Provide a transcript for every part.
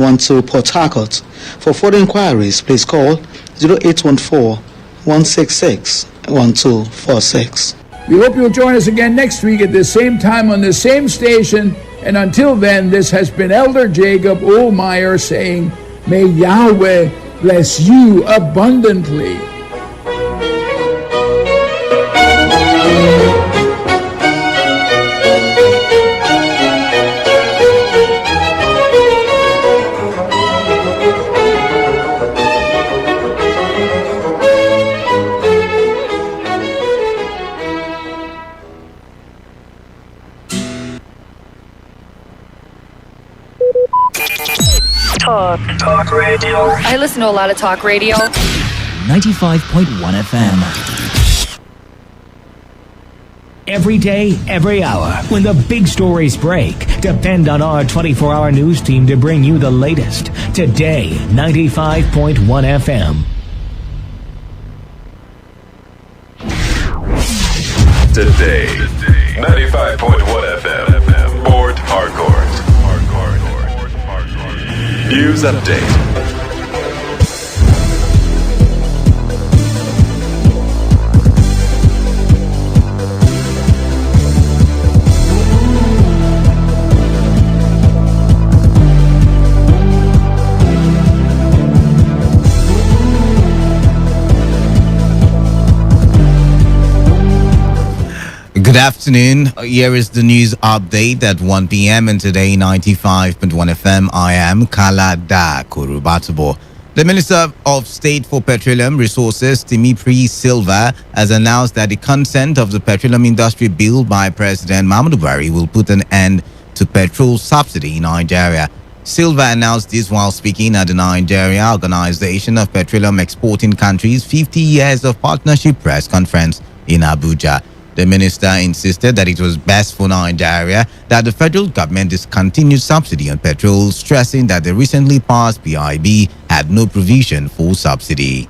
12 Port Harcourt. For further inquiries, please call 0814-166-1246. We hope you'll join us again next week at the same time on the same station. And until then, this has been Elder Jacob Ohlmeyer saying, may Yahweh bless you abundantly. Talk radio. I listen to a lot of talk radio. 95.1 FM. Every day, every hour, when the big stories break, depend on our 24-hour news team to bring you the latest. Today, 95.1 FM. Today, 95.1 FM. Port Harcourt. News update. Good afternoon. Here is the news update at 1 p.m. and today 95.1 FM. I am Kalada Kurubatubo. The Minister of State for Petroleum Resources, Timipri Silva, has announced that the consent of the Petroleum Industry Bill by President Muhammadu Buhari will put an end to petrol subsidy in Nigeria. Silva announced this while speaking at the Nigeria Organization of Petroleum Exporting Countries 50 Years of Partnership press conference in Abuja. The minister insisted that it was best for Nigeria that the federal government discontinued subsidy on petrol, stressing that the recently passed PIB had no provision for subsidy.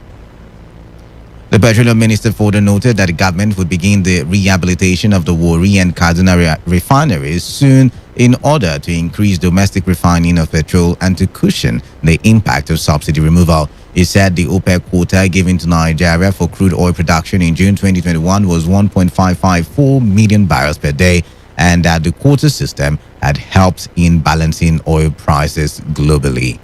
The petroleum minister further noted that the government would begin the rehabilitation of the Warri and Kaduna refineries soon in order to increase domestic refining of petrol and to cushion the impact of subsidy removal. He said the OPEC quota given to Nigeria for crude oil production in June 2021 was 1.554 million barrels per day, and that the quota system had helped in balancing oil prices globally.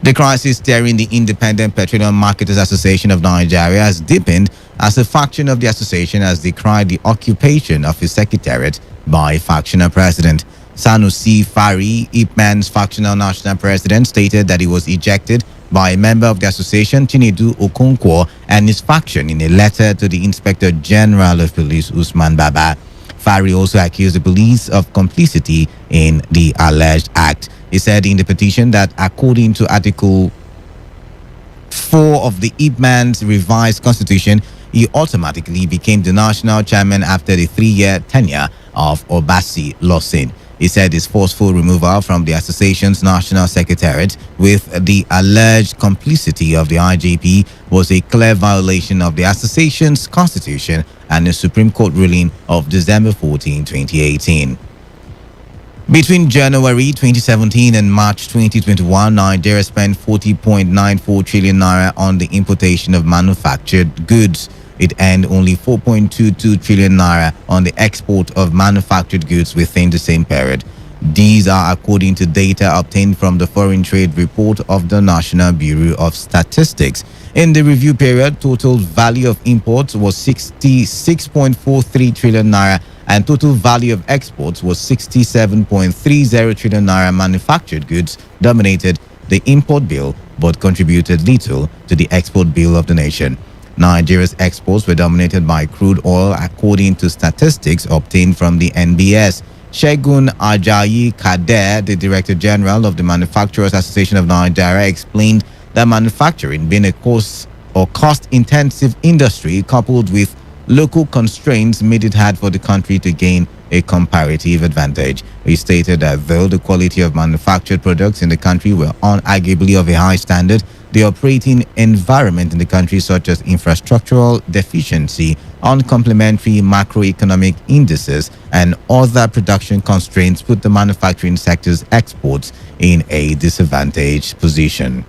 The crisis stirring the Independent Petroleum Marketers Association of Nigeria has deepened as a faction of the association has decried the occupation of his secretariat by factional president. Sanusi Fari, IPMAN's factional national president, stated that he was ejected by a member of the association, Chinedu Okonkwo, and his faction in a letter to the Inspector General of Police, Usman Baba. Fari also accused the police of complicity in the alleged act. He said in the petition that according to Article 4 of the IPMAN's revised constitution, he automatically became the national chairman after the 3-year tenure of Obasi Losin. He said his forceful removal from the association's national secretariat with the alleged complicity of the IJP was a clear violation of the association's constitution and the Supreme Court ruling of December 14, 2018. Between January 2017 and March 2021, Nigeria spent 40.94 trillion naira on the importation of manufactured goods. It earned only 4.22 trillion naira on the export of manufactured goods within the same period. These are according to data obtained from the Foreign Trade Report of the National Bureau of Statistics. In the review period, total value of imports was 66.43 trillion naira and total value of exports was 67.30 trillion naira. Manufactured goods dominated the import bill but contributed little to the export bill of the nation. Nigeria's exports were dominated by crude oil according to statistics obtained from the NBS. Shegun Ajayi Kader, the Director General of the Manufacturers Association of Nigeria, explained that manufacturing being a cost-intensive industry coupled with local constraints made it hard for the country to gain a comparative advantage. He stated that though the quality of manufactured products in the country were unarguably of a high standard, the operating environment in the country, such as infrastructural deficiency, uncomplementary macroeconomic indices, and other production constraints, put the manufacturing sector's exports in a disadvantaged position.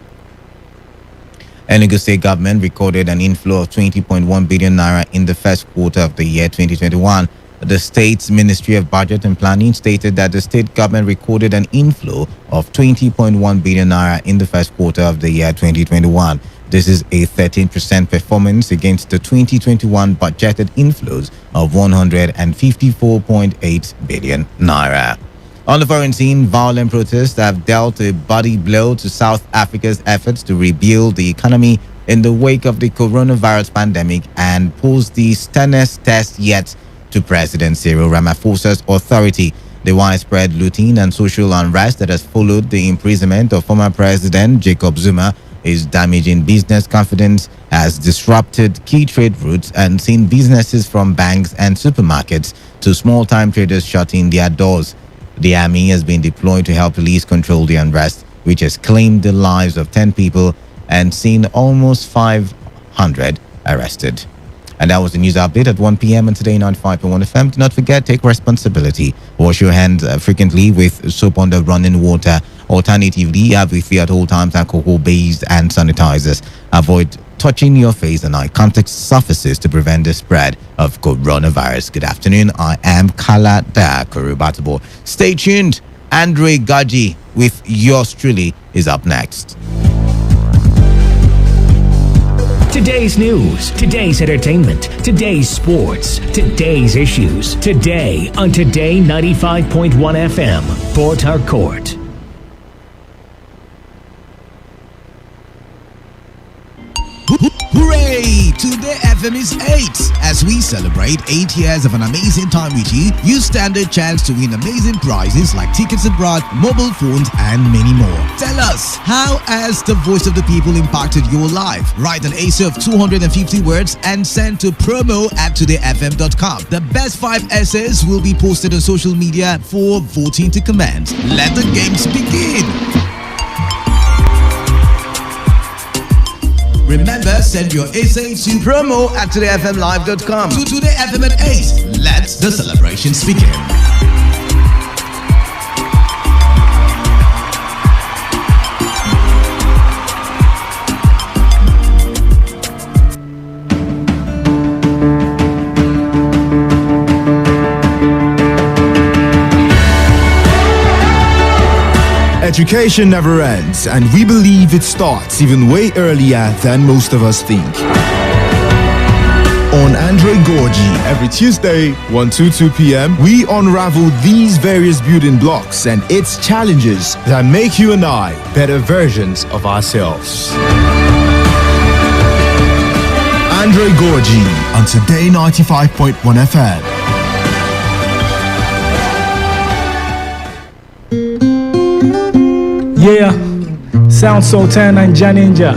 Enugu State government recorded an inflow of 20.1 billion naira in the first quarter of the year 2021. The state's Ministry of Budget and Planning stated that the state government recorded an inflow of 20.1 billion naira in the first quarter of the year 2021. This is a 13% performance against the 2021 budgeted inflows of 154.8 billion naira. On the foreign scene, violent protests have dealt a body blow to South Africa's efforts to rebuild the economy in the wake of the coronavirus pandemic and posed the sternest test yet to President Cyril Ramaphosa's authority. The widespread looting and social unrest that has followed the imprisonment of former President Jacob Zuma is damaging business confidence, has disrupted key trade routes, and seen businesses from banks and supermarkets to small-time traders shutting their doors. The army has been deployed to help police control the unrest, which has claimed the lives of 10 people and seen almost 500 arrested. And that was the news update at 1 p.m. on Today95.1 FM. Do not forget, take responsibility. Wash your hands frequently with soap under running water. Alternatively, have with you at all times alcohol-based hand sanitizers. Avoid touching your face and eye contact surfaces to prevent the spread of coronavirus. Good afternoon. I am Kala Kurubatibo. Stay tuned. Andre Gaji with yours truly is up next. Today's news, today's entertainment, today's sports, today's issues. Today on Today 95.1 FM, Port Harcourt. Hooray! Today FM is 8. As we celebrate 8 years of an amazing time with you, you stand a chance to win amazing prizes like tickets abroad, mobile phones, and many more. Tell us, how has the voice of the people impacted your life? Write an essay of 250 words and send to promo@todayfm.com. The best 5 essays will be posted on social media for voting to commence. Let the games begin! Remember, send your essay to promo@todayfmlive.com. to Today FM at 8. Let the celebrations begin. Education never ends, and we believe it starts even way earlier than most of us think. On Andre Gorgie, every Tuesday, 1 to 2 p.m., we unravel these various building blocks and its challenges that make you and I better versions of ourselves. Andre Gorgie on Today 95.1 FM. Yeah, Sound Sultan and Jan Ninja.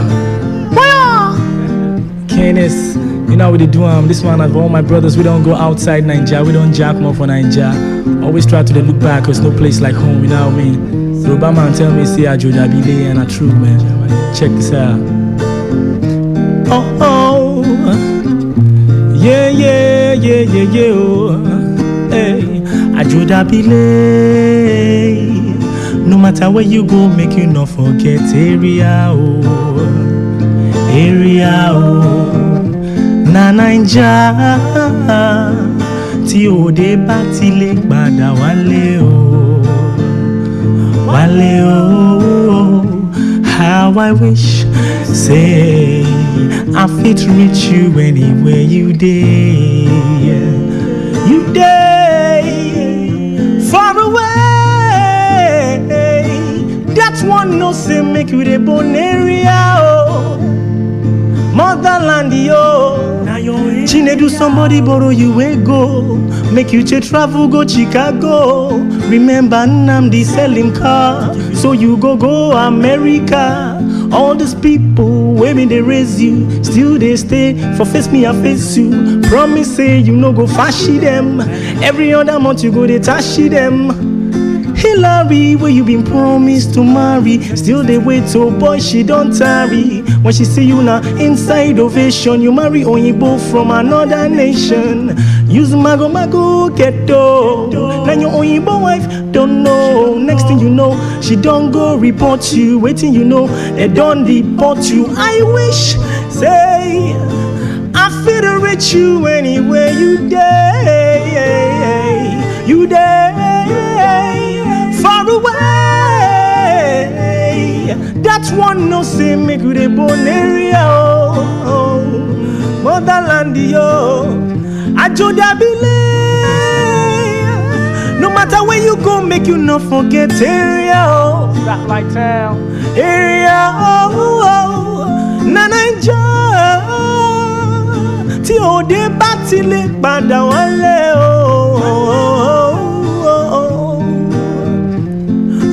Kenneth, you know what they do. This one of all my brothers, we don't go outside Nigeria, we don't jack more for Nigeria. Always try to look back, cause no place like home, you know what I mean? So Obama tell me, say I Joda Bile and I true, man. Check this out. Oh, yeah, oh. Hey, I Joda Bile. No matter where you go, make you not forget area, oh. Na Naija, ti o de ba ti le gbada wale, oh. How I wish, say, I fit reach you anywhere you dey. You dey far away. That one no say make you the bone area, oh. Motherland, yo. Chinedu somebody borrow you a go. Make you travel go Chicago. Remember Nnamdi selling car, so you go America. All these people when they raise you, still they stay for face me, I face you. Promise say you no go fashy them. Every other month you go they tashy them. Hillary, where you been promised to marry, still they wait, so boy she don't tarry. When she see you now inside ovation, you marry Oyibo from another nation. Use mago get dough. Now your Oyibo wife don't know. Next thing you know, she don't go report you. Waiting you know, they don't deport you. I wish, say, I feel to reach you anywhere you day. You day. Far away, that's one no say make you the bone area, oh, motherland, yo. Ajoda bile, no matter where you go, make you not forget area, oh. That like town, area, oh, Nanaija, ti o de batile pada wale, oh.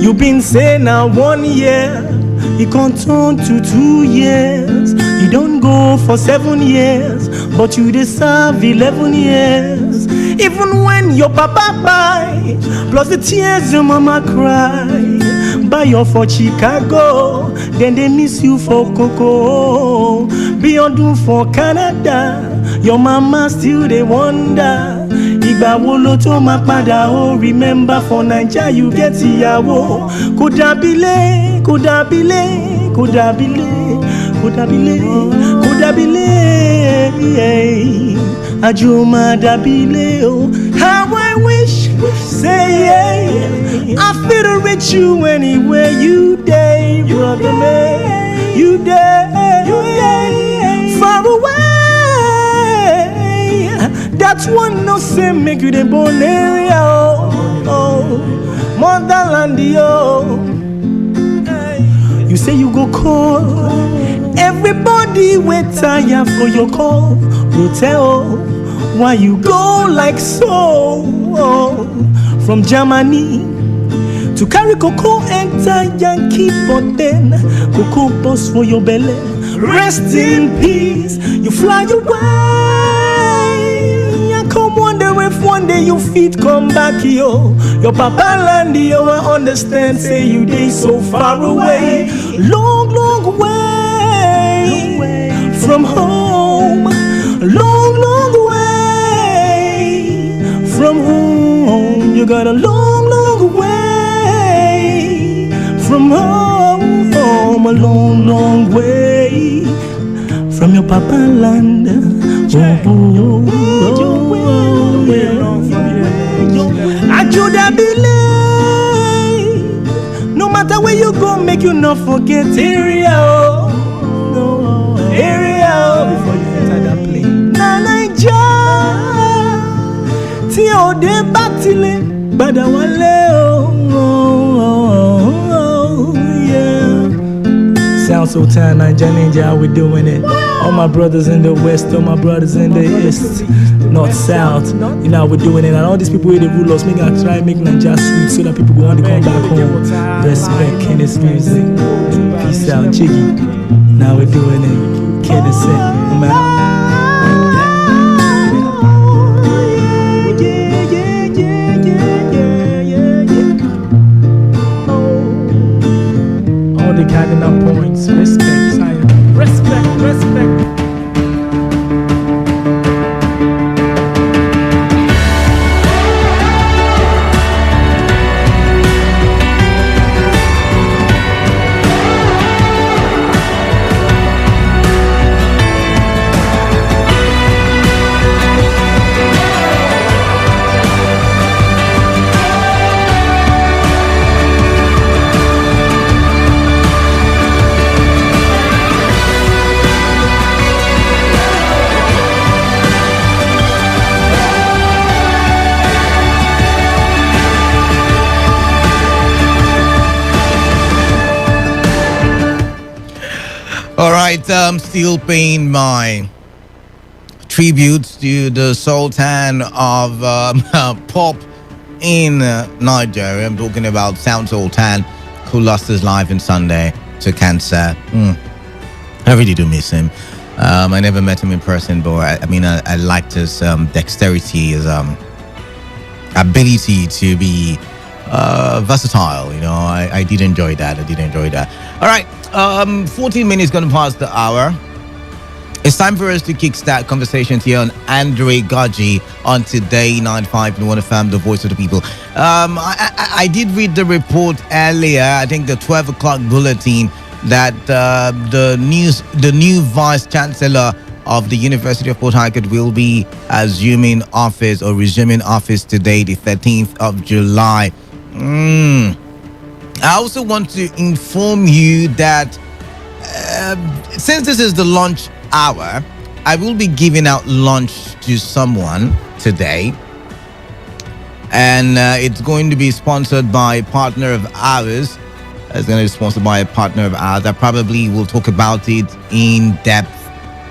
You been saying now 1 year, it can't turn to 2 years. You don't go for 7 years, but you deserve 11 years. Even when your papa buy, plus the tears your mama cry. Buy you for Chicago, then they miss you for Coco. Beyond do for Canada, your mama still they wonder. Igba wo lo to ma pada o, remember for Naija you get ìyàwó. Kódà bílé, kódà bílé, kódà bílé, kódà bílé, kódà bílé. Ajo ma da bílé o. How I wish, say yeah. I feel to reach you anywhere you day, brother man. You day, far away. That's one no say make you the bone area, oh, motherland, yo. You say you go call, everybody wait tired for your call. Go tell why you go like so, from Germany to carry cocoa enter Yankee, but then cocoa bust for your belly. Rest in peace, you fly away. Come wonder if one day you feet come back, yo. Your papa land, yo, I understand. Say you day so far away, long, long way from home, long, long way from home. You got a long, long way from home, a long, long way from your papa land. Ajoda bile, no matter where you go, make you not forget area, oh, area, oh. Before you enter that plane, Nanaija, ti o de batile, badawale, oh, yeah. Sound so tired, Nigeria, how we doing it? All my brothers in the west, all my brothers in the east, north, south, you know how we're doing it. And all these people where they rule us, make I try make Nigeria sweet so that people go on to come back home. Respect Kenneth's music. Peace out, Jiggy. Now we're doing it. Kenneth, I'm out. All the cardinal points. Respect, sire. Respect, respect. All right, still paying my tributes to the Sultan of pop in Nigeria. I'm talking about Sound Sultan, who lost his life on Sunday, to cancer. I really do miss him. I never met him in person, but I liked his dexterity, his ability to be versatile. I did enjoy that. All right, 14 minutes going to pass the hour. It's time for us to kickstart conversations here on Andre Gaji on Today 95.1 FM, the voice of the people. I did read the report earlier, I think the 12 o'clock bulletin, that the new Vice Chancellor of the University of Port Harcourt will be resuming office today, the 13th of July. I also want to inform you that since this is the lunch hour, I will be giving out lunch to someone today, and it's going to be sponsored by a partner of ours. I probably will talk about it in depth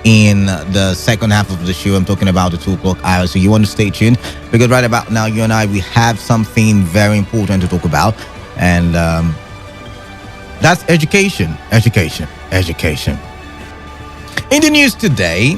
in the second half of the show. I'm talking about the 2 o'clock hour, so you want to stay tuned, because right about now, you and I, we have something very important to talk about, and that's education. In the news today,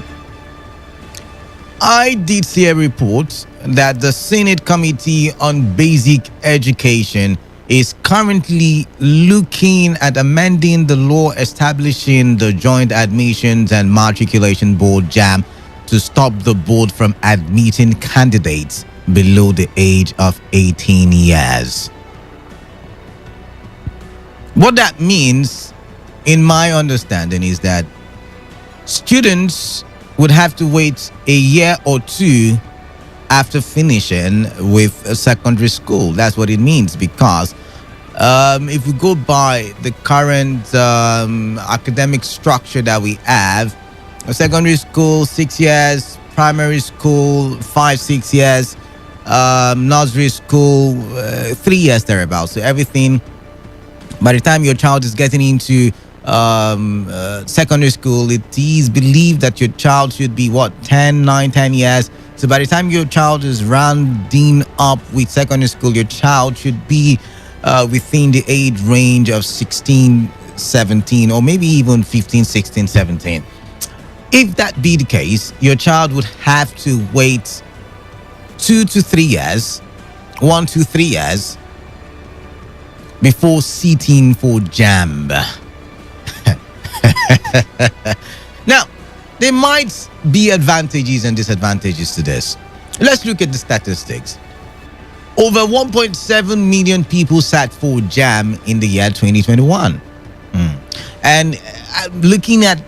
I did see a report that the Senate Committee on Basic Education is currently looking at amending the law establishing the Joint Admissions and Matriculation Board (JAM) to stop the board from admitting candidates below the age of 18 years. What that means, in my understanding, is that students would have to wait a year or two after finishing with a secondary school. That's what it means, because if we go by the current academic structure that we have, a secondary school 6 years, primary school 5-6 years, nursery school 3 years thereabouts. So everything, by the time your child is getting into secondary school, it is believed that your child should be 10 years. So by the time your child is rounding up with secondary school, your child should be within the age range of 16, 17, or maybe even 15, 16, 17. If that be the case, your child would have to wait 2 to 3 years, 1 to 3 years, before sitting for JAMB. Now, there might be advantages and disadvantages to this. Let's look at the statistics. Over 1.7 million people sat for JAM in the year 2021. And looking at,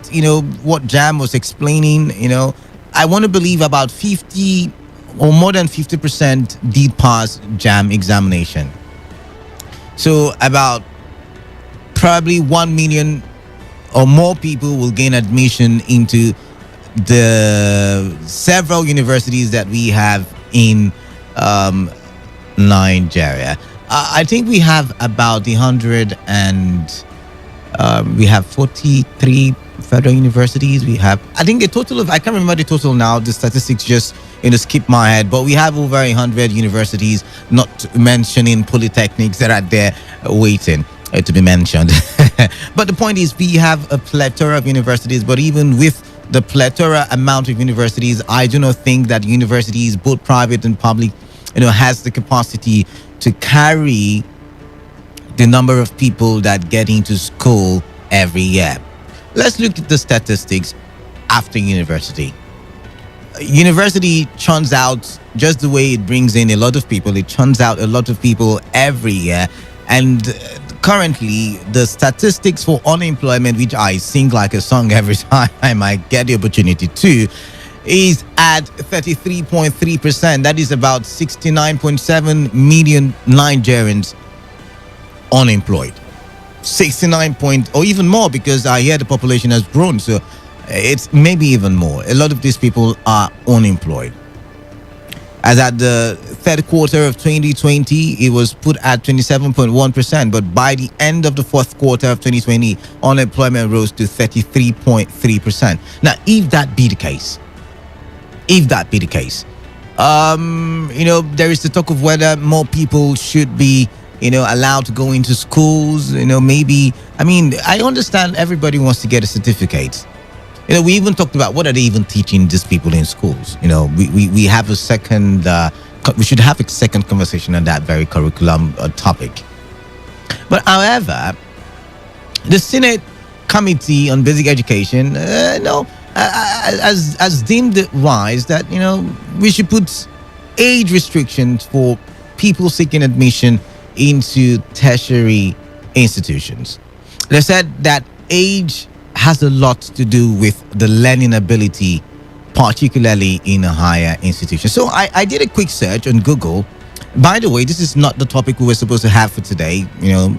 what JAM was explaining, I want to believe about 50 or more than 50% did pass JAM examination. So about probably 1 million or more people will gain admission into the several universities that we have in Nigeria. I think we have about 100 and we have 43 federal universities. We have, I think the total of, I can't remember the total now, the statistics just skip my head, but we have over 100 universities, not mentioning polytechnics that are there waiting to be mentioned. But the point is, we have a plethora of universities, but even with the plethora amount of universities, I do not think that universities, both private and public, has the capacity to carry the number of people that get into school every year. Let's look at the statistics after university. University churns out, just the way it brings in a lot of people, it churns out a lot of people every year. And currently, the statistics for unemployment, which I sing like a song every time I get the opportunity to, is at 33.3%. That is about 69.7 million Nigerians unemployed. 69 point, or even more, because I hear the population has grown, so it's maybe even more. A lot of these people are unemployed. As at the third quarter of 2020, it was put at 27.1%, but by the end of the fourth quarter of 2020, unemployment rose to 33.3%. Now, if that be the case, there is the talk of whether more people should be allowed to go into schools. Maybe, I mean, I understand everybody wants to get a certificate. We even talked about what are they even teaching these people in schools. We have a second, we should have a second conversation on that very curriculum topic. But however, the Senate Committee on Basic Education, has deemed it wise that we should put age restrictions for people seeking admission into tertiary institutions. They said that age has a lot to do with the learning ability, particularly in a higher institution. So I did a quick search on Google. By the way, this is not the topic we were supposed to have for today.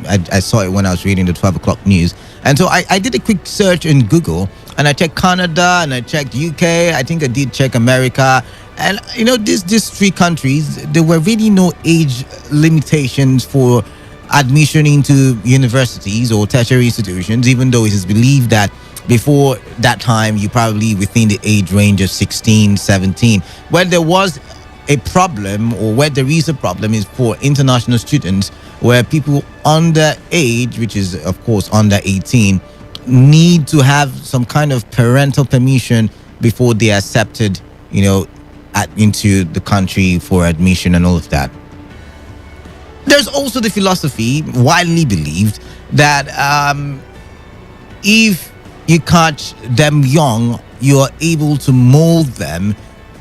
I saw it when I was reading the 12 o'clock news. And so I did a quick search in Google, and I checked Canada, and I checked UK. I think I did check America. And, these three countries, there were really no age limitations for admission into universities or tertiary institutions, even though it is believed that before that time, you're probably within the age range of 16, 17. Where there was a problem, or where there is a problem, is for international students, where people under age, which is of course under 18, need to have some kind of parental permission before they are accepted, into the country for admission and all of that. There's also the philosophy, widely believed, that if you catch them young, you are able to mold them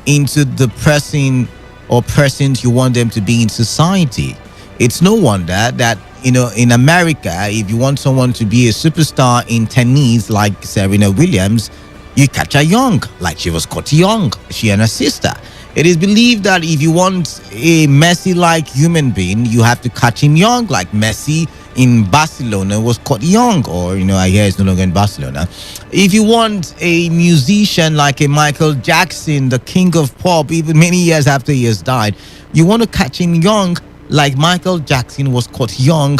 into the person or persons you want them to be in society. It's no wonder that, in America, if you want someone to be a superstar in tennis like Serena Williams, you catch her young, like she was caught young, she and her sister. It is believed that if you want a Messi-like human being, you have to catch him young, like Messi in Barcelona was caught young, or, I hear he's no longer in Barcelona. If you want a musician like a Michael Jackson, the king of pop, even many years after he has died, you want to catch him young, like Michael Jackson was caught young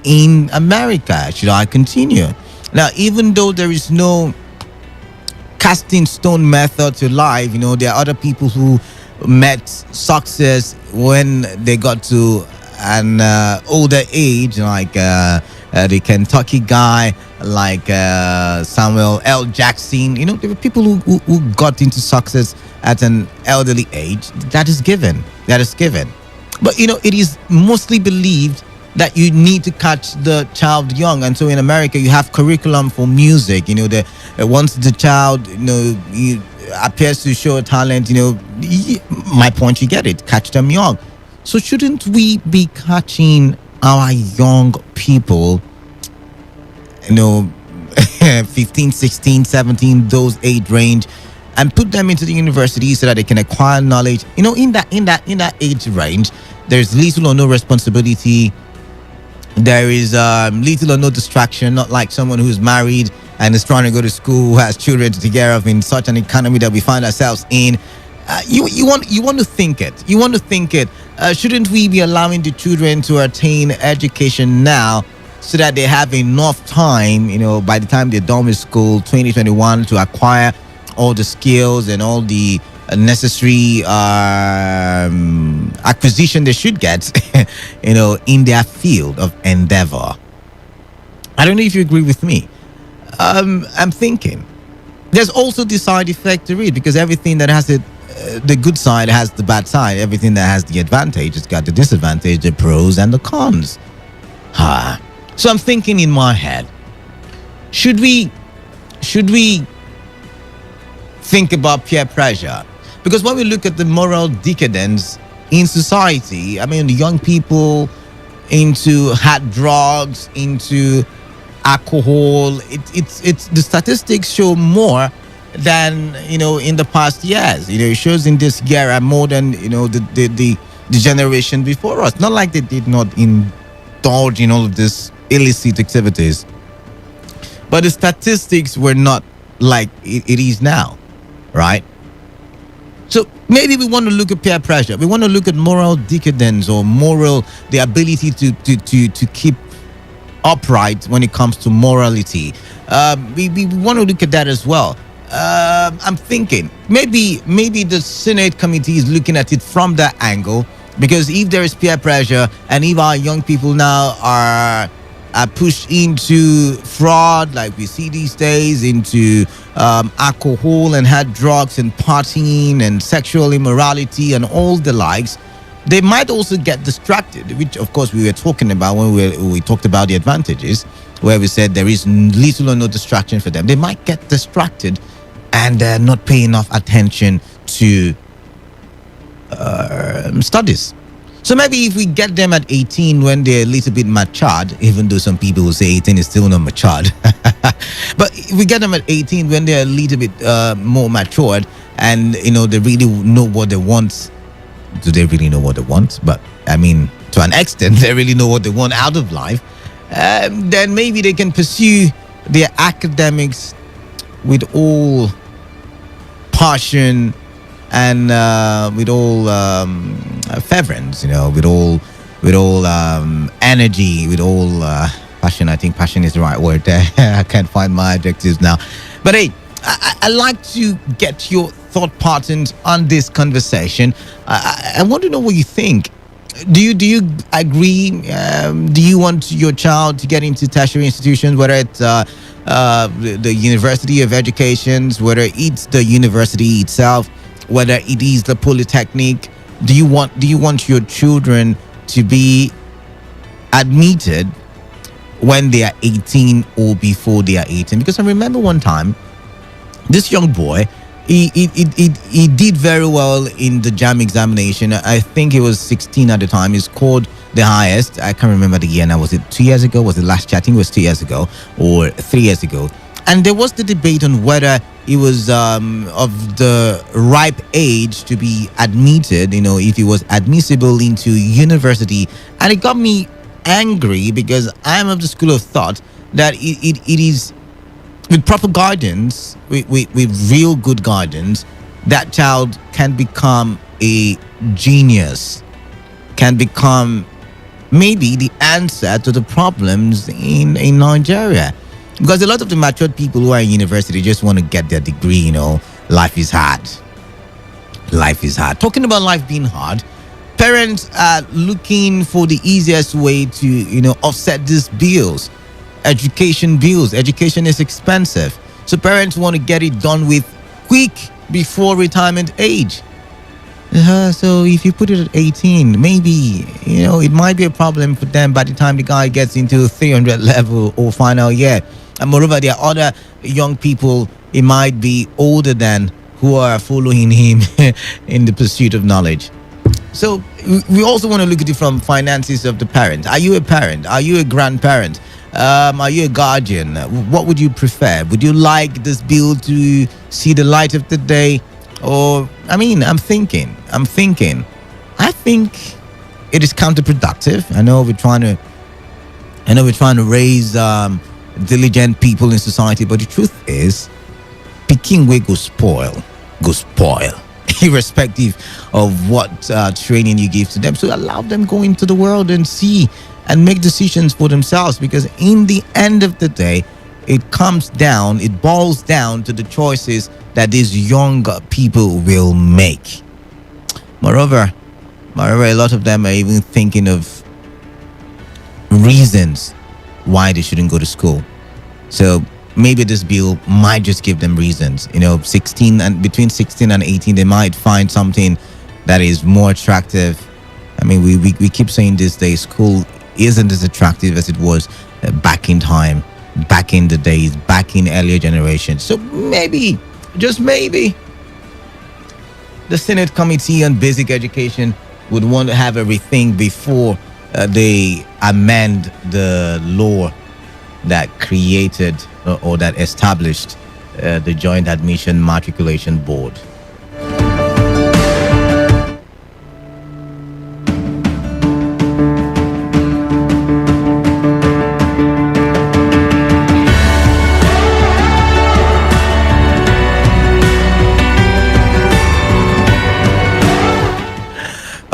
in America. Should I continue? Now, even though there is no casting stone method to life, there are other people who met success when they got to an older age, like the Kentucky guy, like Samuel L. Jackson. There were people who got into success at an elderly age. That is given. But, it is mostly believed that you need to catch the child young. And so in America, you have curriculum for music. Once the child, appears to show talent, my point, you get it. Catch them young. So shouldn't we be catching our young people, 15, 16, 17, those age range, and put them into the university so that they can acquire knowledge? In that age range, there's little or no responsibility. There is little or no distraction, not like someone who's married and is trying to go to school, who has children to take care of in such an economy that we find ourselves in. You want to think it. Shouldn't we be allowing the children to attain education now, so that they have enough time, by the time they're done with school, 2021, to acquire all the skills and all the necessary acquisition they should get, in their field of endeavor? I don't know if you agree with me. I'm thinking there's also the side effect to it, because everything that has the good side has the bad side. Everything that has the advantage has got the disadvantage, the pros and the cons. So I'm thinking in my head, should we think about peer pressure? Because when we look at the moral decadence in society, I mean, the young people into hard drugs, into alcohol, it's the statistics show more than in the past years. It shows in this year more than the generation before us. Not like they did not indulge in all of this illicit activities, but the statistics were not like it is now, right? So maybe we want to look at peer pressure. We want to look at moral decadence, or the ability to keep upright when it comes to morality. We want to look at that as well. I'm thinking maybe the Senate committee is looking at it from that angle, Because if there is peer pressure, and if our young people now are pushed into fraud, like we see these days, into alcohol and hard drugs and partying and sexual immorality and all the likes, they might also get distracted, which of course we were talking about when we talked about the advantages, where we said there is little or no distraction for them. They might get distracted and not pay enough attention to studies. So maybe if we get them at 18 when they're a little bit matured, even though some people will say 18 is still not matured, but if we get them at 18 when they're a little bit more matured, and they really know what they want. Do they really know what they want? But I mean, to an extent, they really know what they want out of life. Then maybe they can pursue their academics with all passion and with all fervence, with all energy, with all passion. I think passion is the right word there. I can't find my adjectives now. But hey, I like to get your thought patterns on this conversation. I want to know what you think. Do you agree? Do you want your child to get into tertiary institutions, whether it's the University of Educations, whether it's the university itself, whether it is the polytechnic? Do you want your children to be admitted when they are 18 or before they are 18? Because I remember one time, this young boy, he did very well in the JAM examination. I think he was 16 at the time. He scored the highest. I can't remember the year now. Was it 2 years ago? Was it last year? I think it was 2 years ago or 3 years ago. And there was the debate on whether he was of the ripe age to be admitted, if he was admissible into university. And it got me angry, because I'm of the school of thought that it is, with proper guidance, with real good guidance, that child can become a genius, can become maybe the answer to the problems in Nigeria. Because a lot of the matured people who are in university just want to get their degree, life is hard. Life is hard. Talking about life being hard, parents are looking for the easiest way to, offset these bills. Education bills. Education is expensive. So parents want to get it done with quick before retirement age. So if you put it at 18, maybe, it might be a problem for them by the time the guy gets into 300 level or final year. And moreover, there are other young people, it might be older than, who are following him in the pursuit of knowledge. So we also want to look at it from finances of the parent. Are you a parent? Are you a grandparent? Are you a guardian? What would you prefer? Would you like this bill to see the light of the day? Or, I'm thinking. I think it is counterproductive. I know we're trying to raise diligent people in society, but the truth is, picking way go spoil, irrespective of what training you give to them. So allow them go into the world and see and make decisions for themselves, because in the end of the day, it boils down to the choices that these young people will make. Moreover, a lot of them are even thinking of reasons why they shouldn't go to school. So maybe this bill might just give them reasons. 16 and between 16 and 18, they might find something that is more attractive. We keep saying these days, school isn't as attractive as it was back in time, back in the days, back in earlier generations. So maybe, just maybe, the Senate Committee on Basic Education would want to have a rethink before they amend the law that created or that established the Joint Admission Matriculation Board.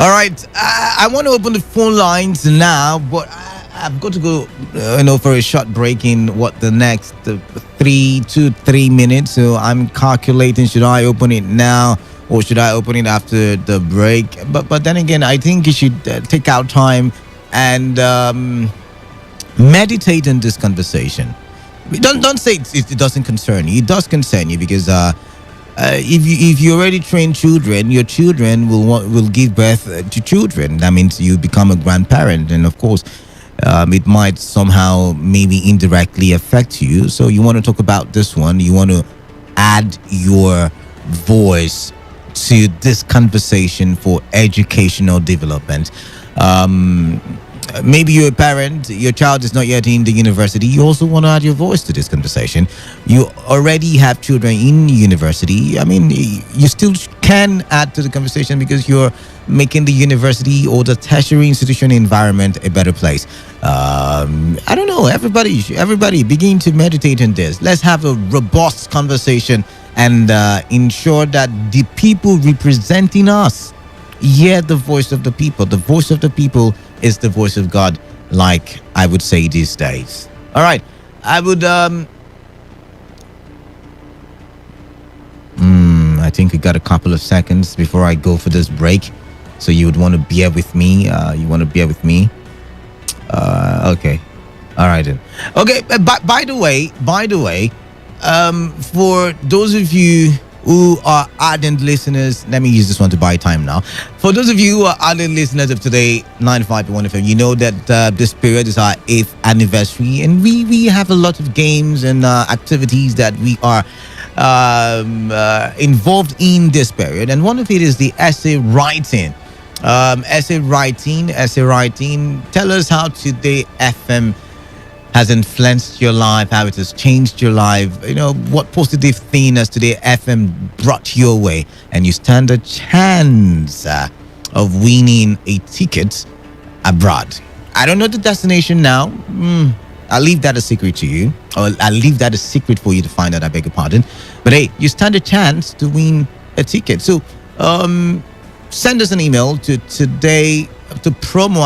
All right, I want to open the phone lines now, but I've got to go, for a short break in the next 3 to 3 minutes. So I'm calculating, should I open it now or should I open it after the break? But then again, I think you should take out time and meditate on this conversation. Don't say it doesn't concern you. It does concern you because if you already train children, your children will give birth to children. That means you become a grandparent, and of course, it might somehow maybe indirectly affect you. So you want to talk about this one. You want to add your voice to this conversation for educational development. Maybe you're a parent, your child is not yet in the university. You also want to add your voice to this conversation. You already have children in university. I mean, you still can add to the conversation because you're making the university or the tertiary institution environment a better place. I don't know. Everybody begin to meditate on this. Let's have a robust conversation and ensure that the people representing us hear the voice of the people. The voice of the people is the voice of God, like I would say these days. All right. I would I think we got a couple of seconds before I go for this break. So you would want to bear with me. Okay. All right then. Okay, by the way, for those of you who are ardent listeners, let me use this one to buy time now. For those of you who are ardent listeners of Today 95.1fm, you know that this period is our 8th anniversary, and we have a lot of games and activities that we are involved in this period, and one of it is the essay writing. Essay writing. Tell us how Today FM has influenced your life, how it has changed your life. You know, what positive thing has Today FM brought your way, and you stand a chance of winning a ticket abroad. I don't know the destination now. I'll leave that a secret to you, or I'll leave that a secret for you to find out. I beg your pardon. But hey, you stand a chance to win a ticket. So send us an email to promo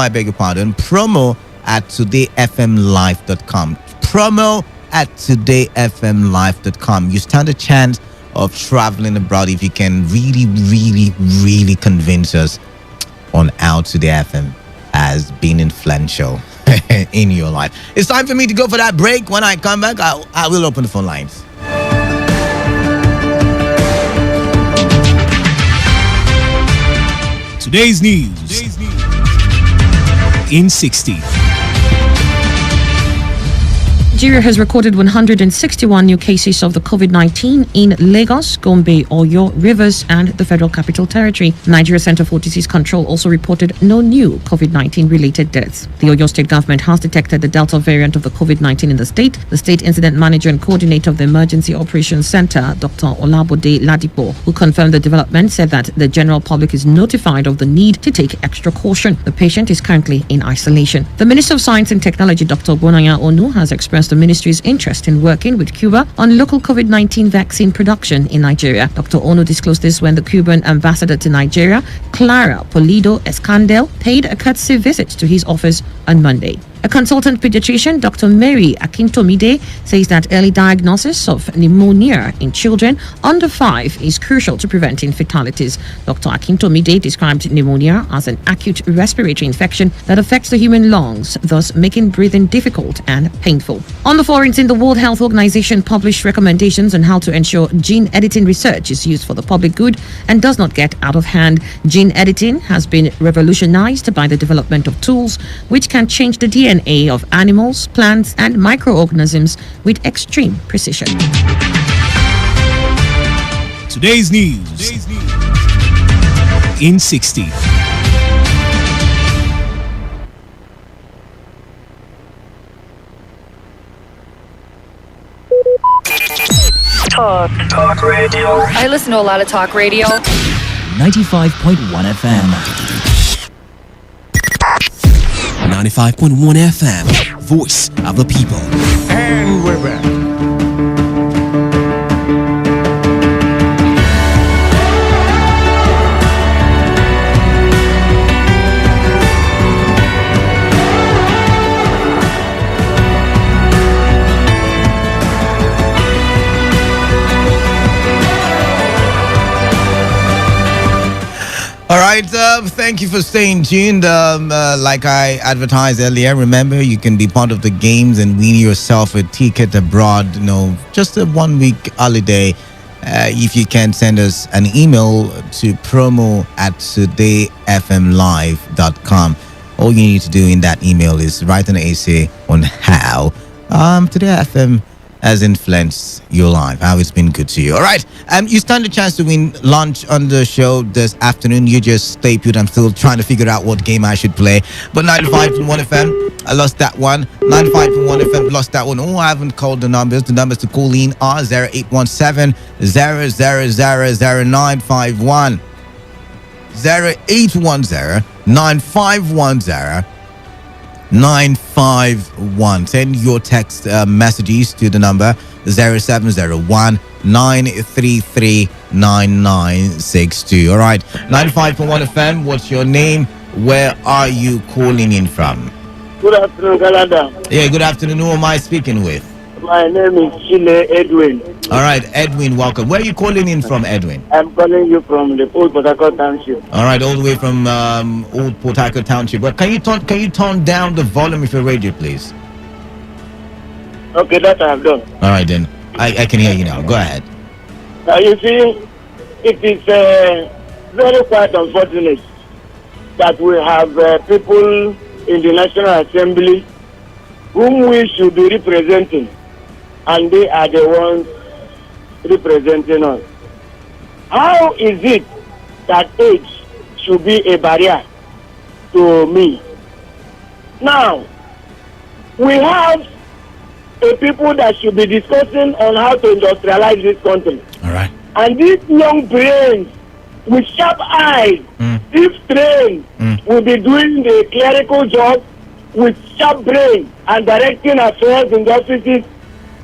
at todayfmlive.com. Promo at todayfmlive.com. You stand a chance of traveling abroad if you can really convince us on how Today FM has been influential in your life. It's time for me to go for that break. When I come back, I will open the phone lines. Today's news in 60. Nigeria has recorded 161 new cases of the COVID-19 in Lagos, Gombe, Oyo, Rivers, and the Federal Capital Territory. Nigeria Center for Disease Control also reported no new COVID-19 related deaths. The Oyo State government has detected the Delta variant of the COVID-19 in the state. The state incident manager and coordinator of the Emergency Operations Center, Dr. Olabode Ladipo, who confirmed the development, said that the general public is notified of the need to take extra caution. The patient is currently in isolation. The Minister of Science and Technology, Dr. Bonaya Onu, has expressed the ministry's interest in working with Cuba on local COVID-19 vaccine production in Nigeria. Dr. Ono disclosed this when the Cuban ambassador to Nigeria, Clara Polido Escandel, paid a courtesy visit to his office on Monday. A consultant pediatrician, Dr. Mary Akintomide, says that early diagnosis of pneumonia in children under 5 is crucial to preventing fatalities. Dr. Akintomide described pneumonia as an acute respiratory infection that affects the human lungs, thus making breathing difficult and painful. On the 14th, the World Health Organization published recommendations on how to ensure gene editing research is used for the public good and does not get out of hand. Gene editing has been revolutionized by the development of tools which can change the DNA of animals, plants, and microorganisms with extreme precision. Today's news in 60. Talk radio. I listen to a lot of talk radio. 95.1 FM. 95.1 FM, voice of the people. And we're back. All right, thank you for staying tuned. Like I advertised earlier, remember you can be part of the games and win yourself a ticket abroad. Just a 1 week holiday. If you can send us an email to promo@todayfmlive.com. All you need to do in that email is write an essay on how Today FM has influenced your life, how it's been good to you. All right, you stand a chance to win lunch on the show this afternoon. You just stay put. I'm still trying to figure out what game I should play. But 95.1 FM, I lost that one. 95.1 FM, lost that one. Oh, I haven't called the numbers. The numbers to call in are 0817 0000951, 0810 9510 951. Send your text messages to the number 0701 933 9962. All right, 95.1 FM, what's your name? Where are you calling in from? Good afternoon, Canada. Yeah, good afternoon. Who am I speaking with? My name is Chile Edwin. All right, Edwin, welcome. Where are you calling in from, Edwin? I'm calling you from the Old Port Harcourt Township. All right, all the way from Old Port Harcourt Township. But can you turn down the volume of your radio, please? Okay, that I have done. All right, then. I can hear you now. Go ahead. You see, it is very quite unfortunate that we have people in the National Assembly whom we should be representing, and they are the ones representing us. How is it that age should be a barrier to me? Now, we have a people that should be discussing on how to industrialize this country. All right. And these young brains with sharp eyes, if trained, will be doing the clerical job with sharp brain and directing affairs in the offices,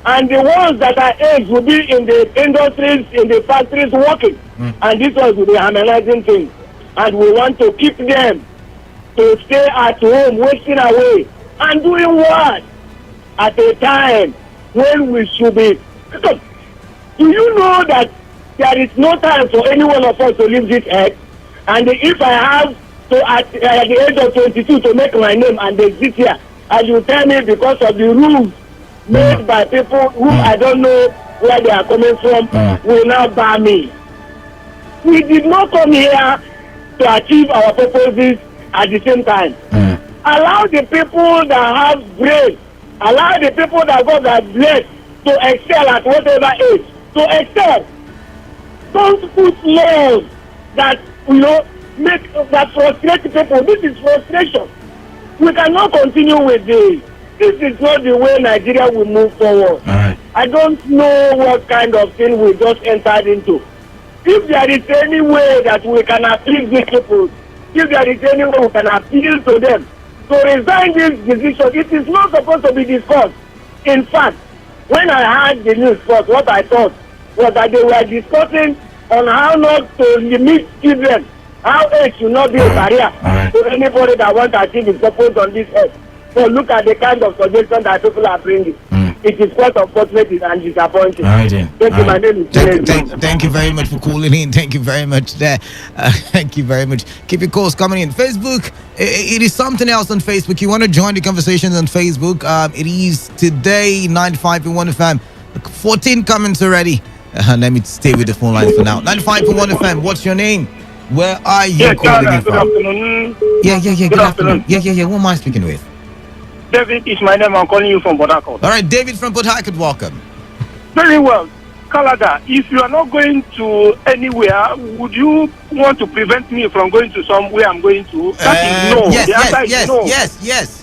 and the ones that are aged will be in the industries, in the factories working, and this ones will be harmonizing things. And we want to keep them to stay at home, wasting away, and doing what? At a time when we should be. Do you know that there is no time for any one of us to leave this earth? And if I have to, at the age of 22, to make my name and exist here, and you tell me because of the rules made by people who I don't know where they are coming from, will now bar me. We did not come here to achieve our purposes at the same time. Allow the people that have grace, allow the people that God has blessed to excel at whatever age, to excel. Don't put laws that, make that frustrate people. This is frustration. We cannot continue with this. This is not the way Nigeria will move forward. I don't know what kind of thing we just entered into. If there is any way that we can appease these people, if there is any way we can appeal to them to resign this decision, it is not supposed to be discussed. In fact, when I heard the news first, what I thought was that they were discussing on how not to limit children, how age should not be a barrier to anybody that wants to achieve his purpose on this earth. So look at the kind of suggestions that people are bringing. It is quite unfortunate and disappointing. All right, then. Thank you, my name is Thank you very much for calling in. Thank you very much there. Thank you very much. Keep your calls coming in. Facebook, it is something else on Facebook. You want to join the conversations on Facebook? It is Today 95.1 FM. 14 comments already. Let me stay with the phone lines for now. 95.1 FM, what's your name? Where are you calling in from? Good afternoon. Yeah. Good afternoon. Yeah. Who am I speaking with? David is my name. I'm calling you from Port Harcourt. All right, David from Port Harcourt, welcome. Very well. Canada, if you are not going to anywhere, would you want to prevent me from going to somewhere I'm going to? That is no. Yes.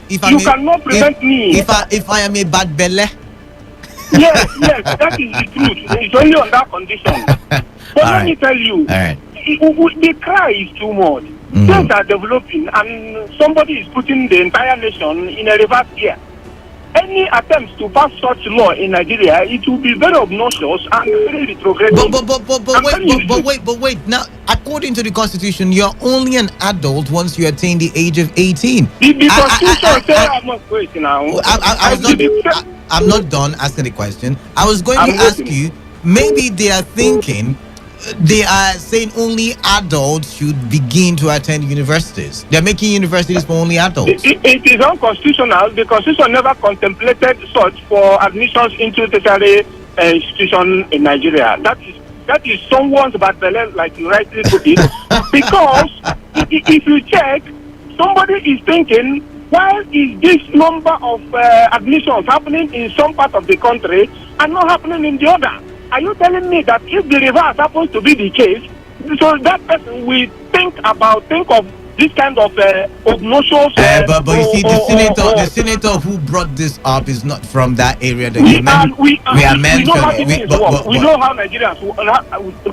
You cannot prevent me. If I am a bad belly. Yes, that is the truth. It's only on that condition. But let me tell you, the cry is too much. Things are developing, and somebody is putting the entire nation in a reverse gear. Any attempts to pass such law in Nigeria, it will be very obnoxious and very retrogressive. But wait. Now, according to the Constitution, you're only an adult once you attain the age of 18. The Constitution says I'm not going now. I'm not done asking the question. I was going to ask you, maybe they are thinking they are saying only adults should begin to attend universities. They're making universities for only adults. It is unconstitutional. The Constitution never contemplated such for admissions into tertiary institution in Nigeria. That is someone's bad belly, like you rightly put it. Because if you check, somebody is thinking, why is this number of admissions happening in some part of the country and not happening in the other? Are you telling me that if the reverse happens to be the case, so that person will think of this kind of obnoxious... but you see, the senator who brought this up is not from that area that you mentioned. We know how Nigerians work.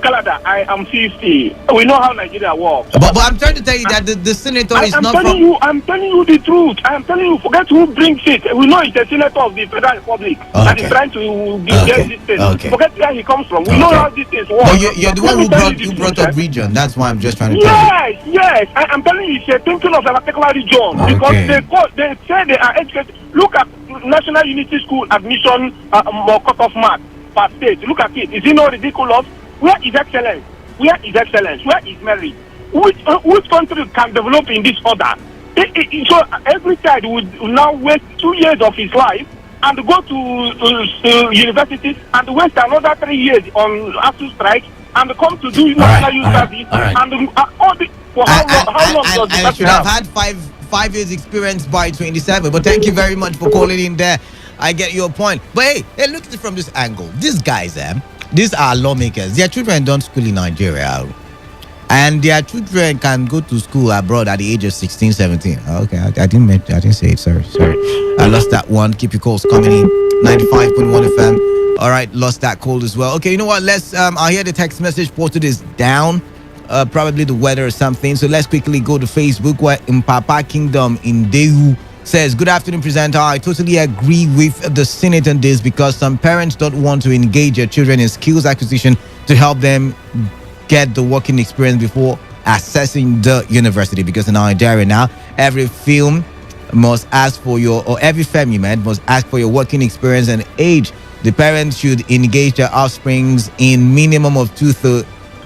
Canada, I am 50. We know how Nigeria works. But I'm trying to tell you that the senator is not from... I'm telling you the truth. I'm telling you, forget who brings it. We know it's the senator of the Federal Republic that is trying to get this thing. Forget where he comes from. We know how this thing works. But you're the one who brought up region. That's why I'm just trying to tell you. Yes. I'm telling you, it's thinking of a particular region because they say they are educated. Look at National Unity School admission cut-off mark per state. Look at it. Is it not ridiculous? Where is excellence? Where is merit? Which country can develop in this order? So every child would now waste 2 years of his life and go to university and waste another 3 years on ASU strike and come to do national youth service and all the... For how long does I should have had five years experience by 27. But thank you very much for calling in there. I get your point. But hey, look at it from this angle. These guys, these are lawmakers. Their children don't school in Nigeria. And their children can go to school abroad at the age of 16, 17. Okay, I didn't say it. Sorry. I lost that one. Keep your calls coming in. 95.1 FM. All right, lost that call as well. Okay, you know what? Let's, I hear the text message portal is down. Probably the weather or something. So let's quickly go to Facebook where Mpapa Kingdom in Dehu says, good afternoon, presenter. I totally agree with the Senate on this because some parents don't want to engage their children in skills acquisition to help them get the working experience before accessing the university. Because in Nigeria now, every film must ask for every firm you met must ask for your working experience and age. The parents should engage their offsprings in minimum of 2 to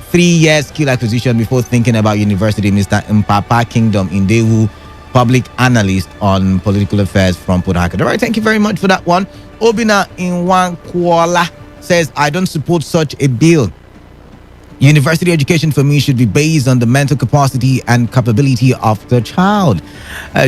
3 years skill acquisition before thinking about university. Mr. Mpapa Kingdom in Dehu, public analyst on political affairs from Port Harcourt. All right, thank you very much for that one. Obina Inwankwala says, I don't support such a bill. University education for me should be based on the mental capacity and capability of the child.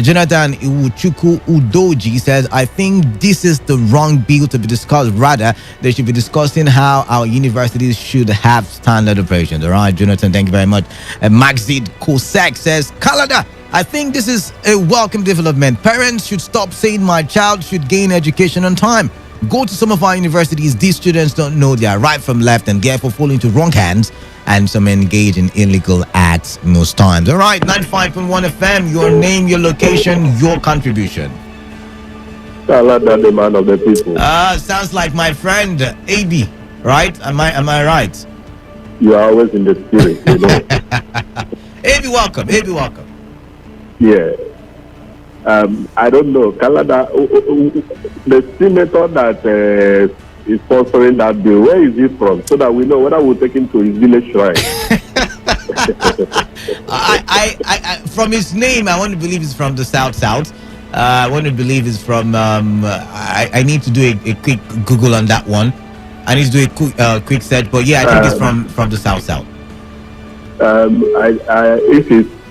Jonathan Iwuchuku Udoji says, I think this is the wrong bill to be discussed. Rather, they should be discussing how our universities should have standard operations. All right, Jonathan, thank you very much. Maxid Kosek says, Canada, I think this is a welcome development. Parents should stop saying my child should gain education on time. Go to some of our universities. These students don't know their right from left and therefore fall into wrong hands, and some engage in illegal acts most times. All right, 95.1 FM, your name, your location, your contribution. Kalada, the man of the people. Sounds like my friend AB, right? Am I right? You are always in the spirit, you know. AB, welcome. AB, welcome. Yeah. I don't know. Canada, the senator that is sponsoring that bill, where is he from? So that we know whether we'll take him to his village shrine. I from his name, I want to believe he's from the South. I want to believe he's from. I need to do a quick Google on that one. I need to do a quick search, but yeah, I think it's from the South.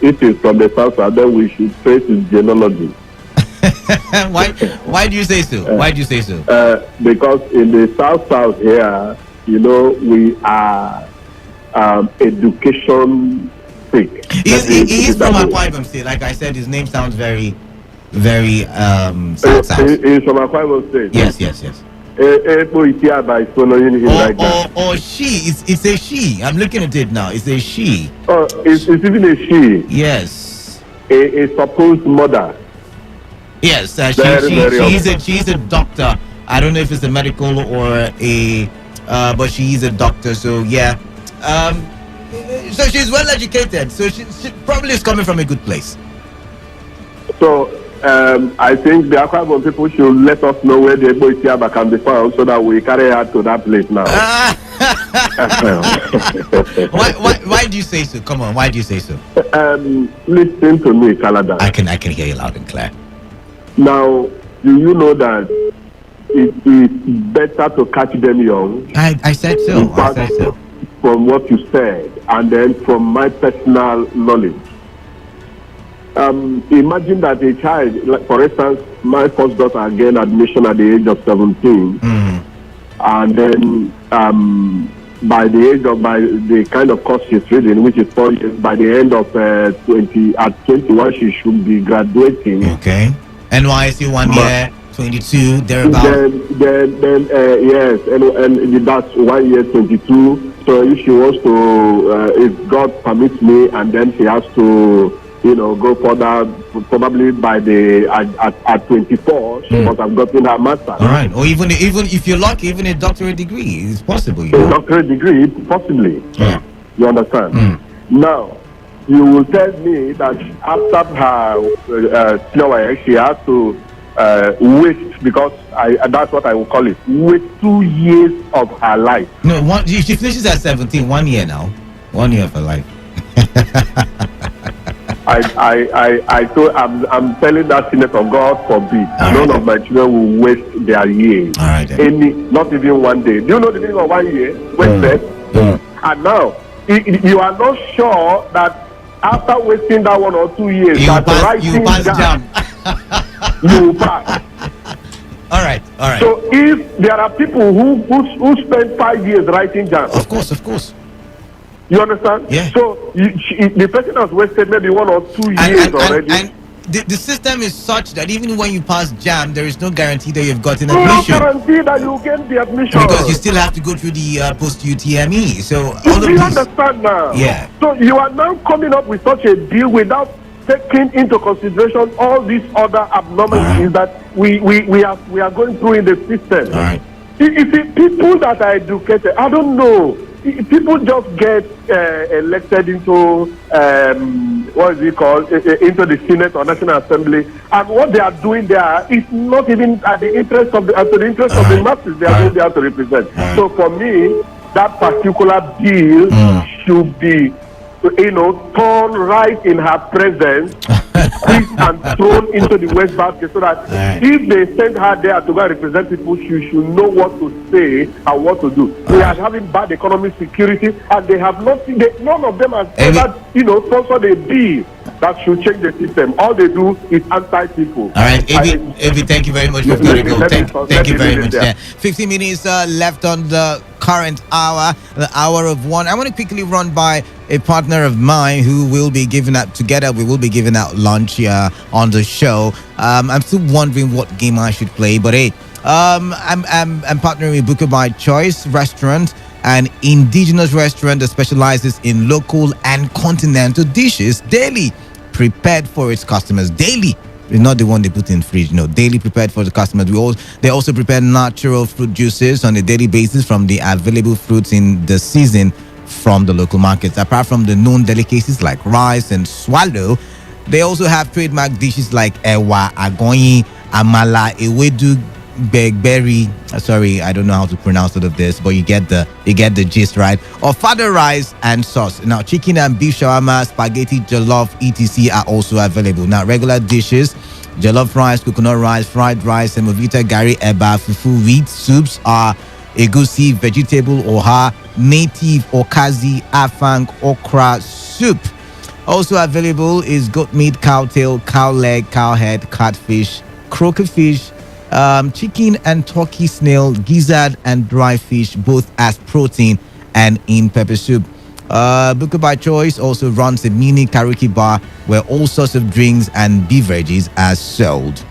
If it's from the South, then we should trace his genealogy. Why do you say so? Why do you say so? Because in the South here, you know, we are education freak. He's from Akwa Ibom State. Like I said, his name sounds very South. He's from Akwa Ibom State. Yes. Or she. It's a she. I'm looking at it now. It's a she. Oh, it's even a she. Yes. A supposed mother. Yes, she's a doctor. I don't know if it's a medical or but she is a doctor. So yeah. So she's well educated. So she probably is coming from a good place. So I think the Akwa people should let us know where the Ebo Isiaba can be found so that we carry her to that place now. Why do you say so? Come on, why do you say so? Listen to me, Kalada. I can hear you loud and clear. Now, do you know that it is better to catch them young? I said so. I said so. From what you said, and then from my personal knowledge. Imagine that a child, like for instance, my first daughter again admission at the age of 17, and then by the kind of course she's reading, which is 4 years, by the end of 21 she should be graduating. Okay. NYC 1 year, 22 thereabouts. Then yes, and that's 1 year 22. So if she wants to, if God permits me, and then she has to, go further, probably by at 24, she must have gotten her master. All right, or even if you're lucky, even a doctorate degree is possible. A doctorate degree, possibly. Yeah. You understand? Now, you will tell me that after her she has to waste, because that's what I will call it, waste 2 years of her life. No, she finishes at 17, 1 year now. 1 year of her life. I'm telling that senator, God forbid, none of my children will waste their years. All right, not even 1 day. Do you know the meaning of 1 year? Wasted. And now, you are not sure that after wasting that 1 or 2 years, you pass jam. You pass. All right. So if there are people who spend 5 years writing jam, of course. You understand? Yeah. So the person has wasted maybe 1 or 2 years already. And the system is such that even when you pass jam, there is no guarantee that you've gotten admission. No guarantee that you get the admission. Because you still have to go through the post-UTME. So you understand now? Yeah. So you are now coming up with such a deal without taking into consideration all these other abnormalities that we are going through in the system. All right. People that are educated, I don't know. People just get elected into what is it called, into the Senate or National Assembly, and what they are doing there is not even at the interest of the masses they are going there to represent. So for me, that particular bill should be, torn right in her presence, squeezed and thrown into the waste basket, so that if they send her there to go and represent people, she should know what to say and what to do. We are having bad economic security, and they have none of them has ever, sponsored a bill that should change the system. All they do is anti-people. All right, Evi, thank you very much. We've got to go. Thank you very much. 15 minutes left on the current hour, the hour of 1. I want to quickly run by a partner of mine who will be giving out together. We will be giving out lunch here on the show. I'm still wondering what game I should play, but hey, I'm partnering with Booker by Choice Restaurant, an indigenous restaurant that specializes in local and continental dishes, daily prepared for its customers. Daily. It's not the one they put in fridge. No, daily prepared for the customers. They also prepare natural fruit juices on a daily basis from the available fruits in the season from the local markets. Apart from the known delicacies like rice and swallow, they also have trademark dishes like ewa, agoyin, amala, ewedu, berry. Sorry, I don't know how to pronounce all of this, but you get the gist, right? Or fada rice and sauce. Now, chicken and beef shawarma, spaghetti, jollof, etc. are also available. Now, regular dishes: jollof rice, coconut rice, fried rice, semovita, gari, eba, fufu, wheat soups are egusi, vegetable oha, native okazi, afang, okra soup. Also available is goat meat, cow tail, cow leg, cow head, catfish, croaker fish, chicken and turkey, snail, gizzard, and dry fish, both as protein and in pepper soup. Booker by Choice also runs a mini karaoke bar where all sorts of drinks and beverages are sold.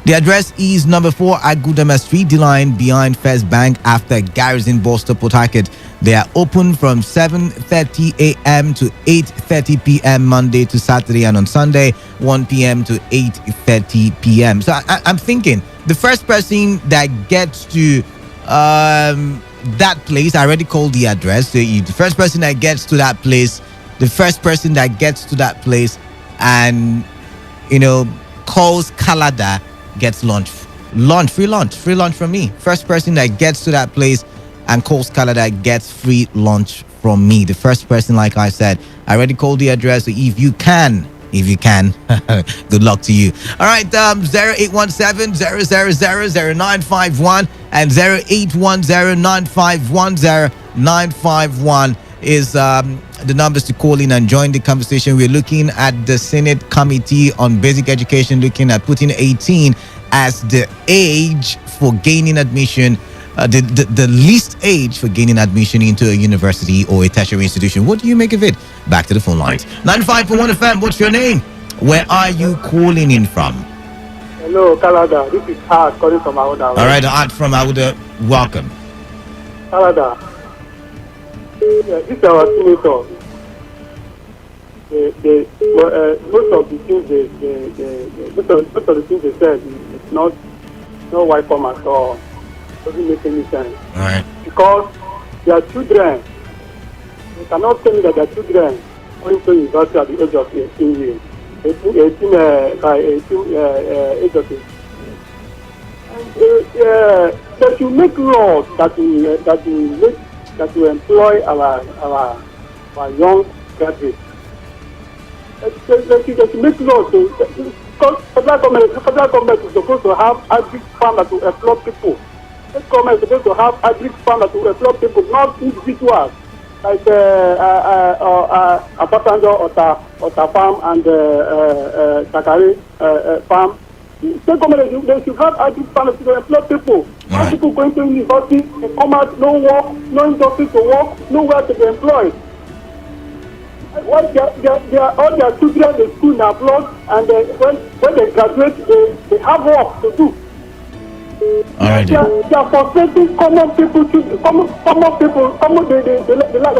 The address is number 4 Agudama Street, the line behind First Bank after Garrison Bus Stop, Port Harcourt. They are open from 7:30 a.m. to 8:30 p.m. Monday to Saturday, and on Sunday 1 p.m. to 8:30 p.m. So I'm thinking the first person that gets to that place, I already called the address. So the first person that gets to that place, and calls Kalada gets free lunch from me. First person that gets to that place and calls Canada gets free lunch from me. The first person, like I said, I already called the address. So if you can, good luck to you. All right, 0817 0000951 and 08109510 is the numbers to call in and join the conversation. We're looking at the Senate Committee on Basic Education, looking at putting 18 as the age for gaining admission, the least age for gaining admission into a university or a tertiary institution. What do you make of it? Back to the phone lines. 95.1 FM, what's your name? Where are you calling in from? Hello, Canada. This is Art calling from Auda. All right, Art from Auda, welcome. Canada. Yeah, this is our senator. Most of the things they said is not welcome at all. Doesn't make any sense. All right. Because their children, you cannot tell me that their children going to university at the age of 18 years. 18 age of 18. And that you make laws that will employ our young graduates. That you make laws because federal government is supposed to have agri farm that will employ people. The government is supposed to have agri farm that will employ people, not individuals like Apatanjo Ota farm and Takari farm. The government they should have agri farm that will employ people. Right. People going to university, they come out, no work, no industry to work, nowhere to be employed. All their children in school now abroad, and when they graduate, they have work to do. All right. They are frustrating common people, the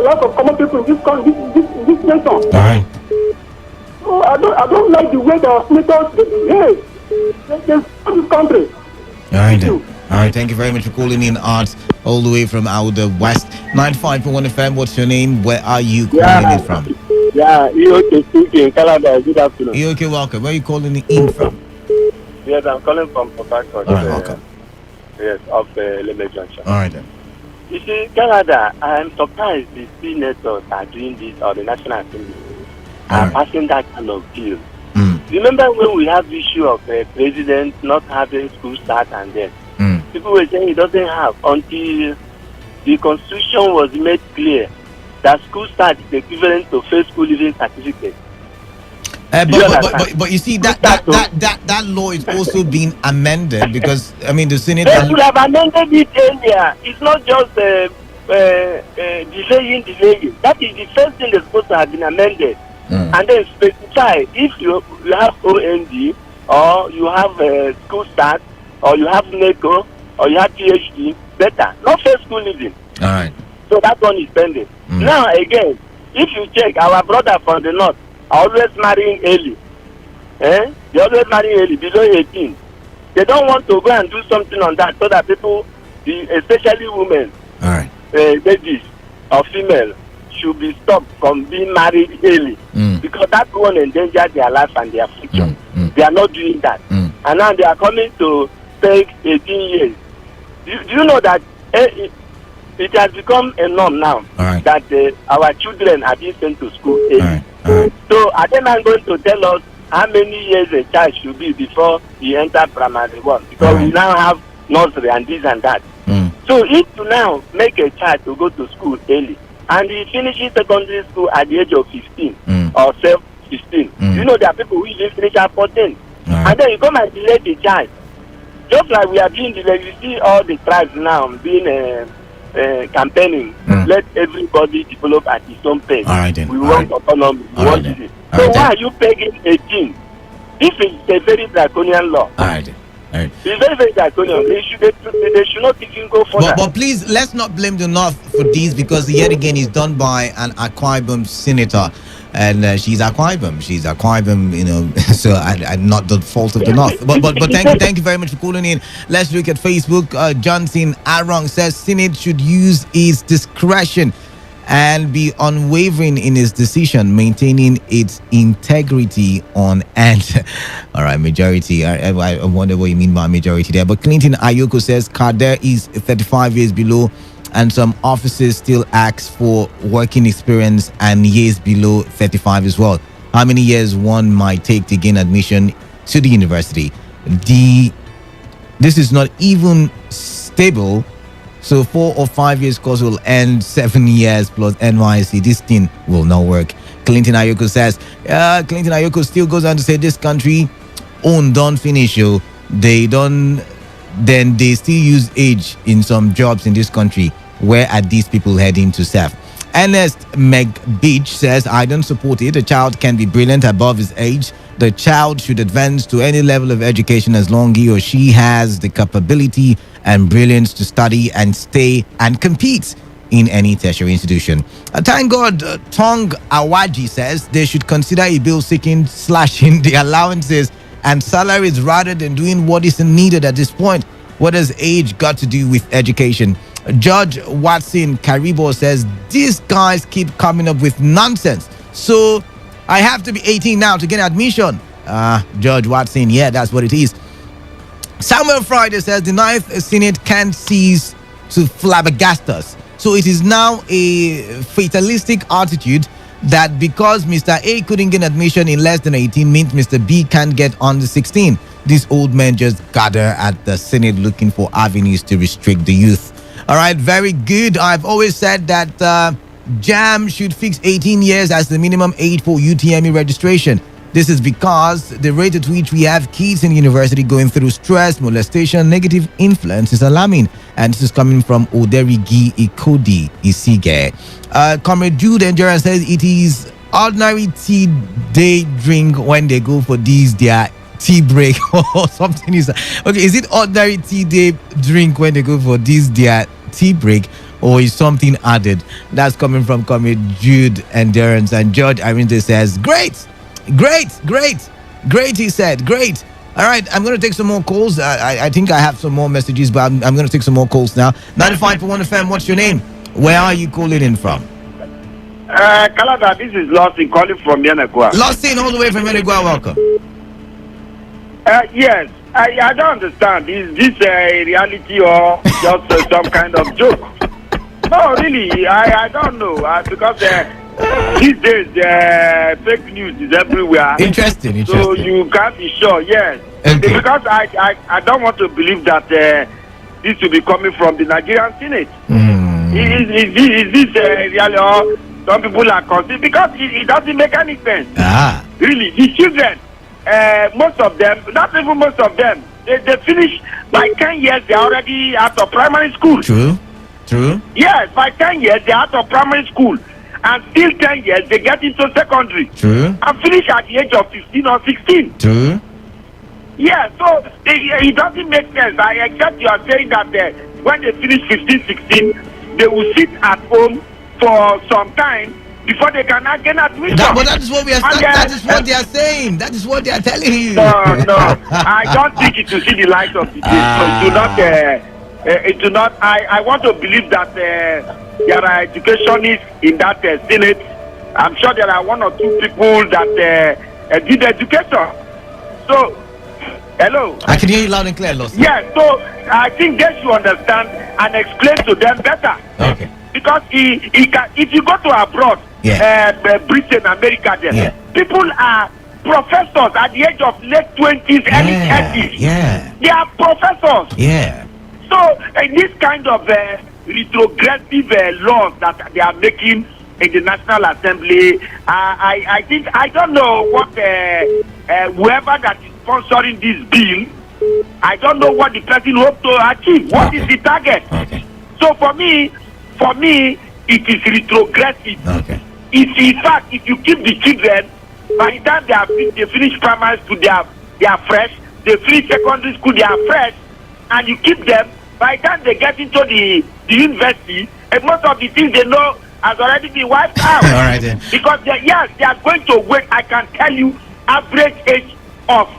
lack of common people in this nation. All right. So I don't like the way the senators behave. They this country. All right. Then. All right, thank you very much for calling in, Art, all the way from Outer West. 95.1 FM, what's your name? Where are you calling in from? Yeah, EOK speaking, Canada. Good afternoon. EOK, welcome. Where are you calling in from? Yes, I'm calling from Port Harcourt. All right, welcome. Yes, of Leme Junction. All right, then. You see, Canada, I'm surprised the senators are doing this, or the National Assembly are passing that kind of bill. Remember when we have the issue of president not having school start and then people were saying he doesn't have until the constitution was made clear that school start is equivalent to first school living certificate. But you see that law is also being amended because I mean the Senate. They should have amended it earlier. It's not just delaying. That is the first thing that's supposed to have been amended, and then specify if you have OND or you have school start or you have NECO or you have PhD. Better, not first school living. All right. So that one is pending. Now again, if you check our brother from the north. Always marrying early. They always marrying early, below 18. They don't want to go and do something on that so that people, especially women, ladies or female, should be stopped from being married early. Because that one endanger their life and their future. They are not doing that. And now they are coming to take 18 years. Do you know that it has become a norm now that our children are being sent to school early. So are they not going to tell us how many years a child should be before he enters primary one? Because we now have nursery and this and that. So if you now make a child to go to school early and he finishes secondary school at the age of 15 or 16, you know there are people who even finish at 14. And then you come and delay the child. Just like we are being delayed, you see all the tribes now being campaigning, let everybody develop at his own pace. We want autonomy. We want this. So why are you pegging 18? If it's a very draconian law. It's very, very draconian. They should not even go for that. But please, let's not blame the North for this because yet again it's done by an Akwa Ibom senator. And she's Akwa Ibom, you know, so I'm not the fault of the North. But thank you very much for calling in. Let's look at Facebook. Johnson Arong says Senate should use its discretion and be unwavering in its decision, maintaining its integrity on and all right, majority. I wonder what you mean by majority there. But Clinton Ayoko says Kader is 35 years below and some offices still ask for working experience and years below 35 as well. How many years one might take to gain admission to the university? This is not even stable. So 4 or 5 years course will end 7 years plus NYC. This thing will not work. Clinton Ayoko says, Clinton Ayoko still goes on to say this country don't finish you. They still use age in some jobs in this country. Where are these people heading to serve? Ernest Meg Beach says, I don't support it. A child can be brilliant above his age. The child should advance to any level of education as long he or she has the capability and brilliance to study and stay and compete in any tertiary institution. Thank God, Tong Awaji says they should consider a bill seeking slashing the allowances and salaries rather than doing what is needed at this point. What has age got to do with education? Judge Watson Karibo says these guys keep coming up with nonsense. So I have to be 18 now to get admission. Judge Watson, yeah, that's what it is. Samuel Friday says the 9th Senate can't cease to flabbergast us. So it is now a fatalistic attitude that because Mr. A couldn't get admission in less than 18 means Mr. B can't get on the 16. These old men just gather at the Senate looking for avenues to restrict the youth. All right, very good. I've always said that JAM should fix 18 years as the minimum age for UTME registration. This is because the rate at which we have kids in university going through stress, molestation, negative influence is alarming. And this is coming from Oderigi Ikodi Isige. Comrade Jude Endurance says it is ordinary tea they drink when they go for their tea break or something. Is it ordinary tea they drink when they go for their tea break, or is something added? That's coming from Comrade Jude Endurance. And George Irinde says, great, he said, great. All right, I'm going to take some more calls. I think I have some more messages, but I'm going to take some more calls now. 95.1 FM, what's your name? Where are you calling in from? Kalada, this is Lawson calling from Yenagua. Lawson, all the way from Yenagua, welcome. Yes, I don't understand. Is this a reality or just some kind of joke? No, really, I don't know. Because these days, fake news is everywhere. Interesting. So you can't be sure, yes. Okay. Because I don't want to believe that this will be coming from the Nigerian Senate. Is this really all? Some people are concerned because it doesn't make any sense. Really, the children, most of them, not even most of them, they finish by 10 years, they're already out of primary school. True. Yes, by 10 years, they're out of primary school. And still 10 years, they get into secondary. True. And finish at the age of 15 or 16. True. Yeah, so it doesn't make sense. I accept you are saying that when they finish 15, 16, they will sit at home for some time before they can again admission. But that is what we are saying. That is what they are saying. That is what they are telling you. No. I don't think it will see the light of the day. So it do not. I want to believe that there are educationists in that Senate. I'm sure there are one or two people that did education. So, hello. I can hear you loud and clear, Lawson. Yeah. So I think they should understand and explain to them better. Okay. Because if you go to abroad, Britain, America, people are professors at the age of late 20s, early 30s. Yeah. They are professors. Yeah. So this kind of retrogressive laws that they are making in the National Assembly, I think, I don't know what whoever that is sponsoring this bill, I don't know what the person hopes to achieve. What is the target? Okay. So for me, it is retrogressive. Okay. In fact, if you keep the children, by the time they finish primary school, they are fresh. They finish secondary school, they are fresh. And you keep them, by the time they get into the university, and most of the things they know has already been wiped out. All right then. Because they are going to wait. I can tell you, average age of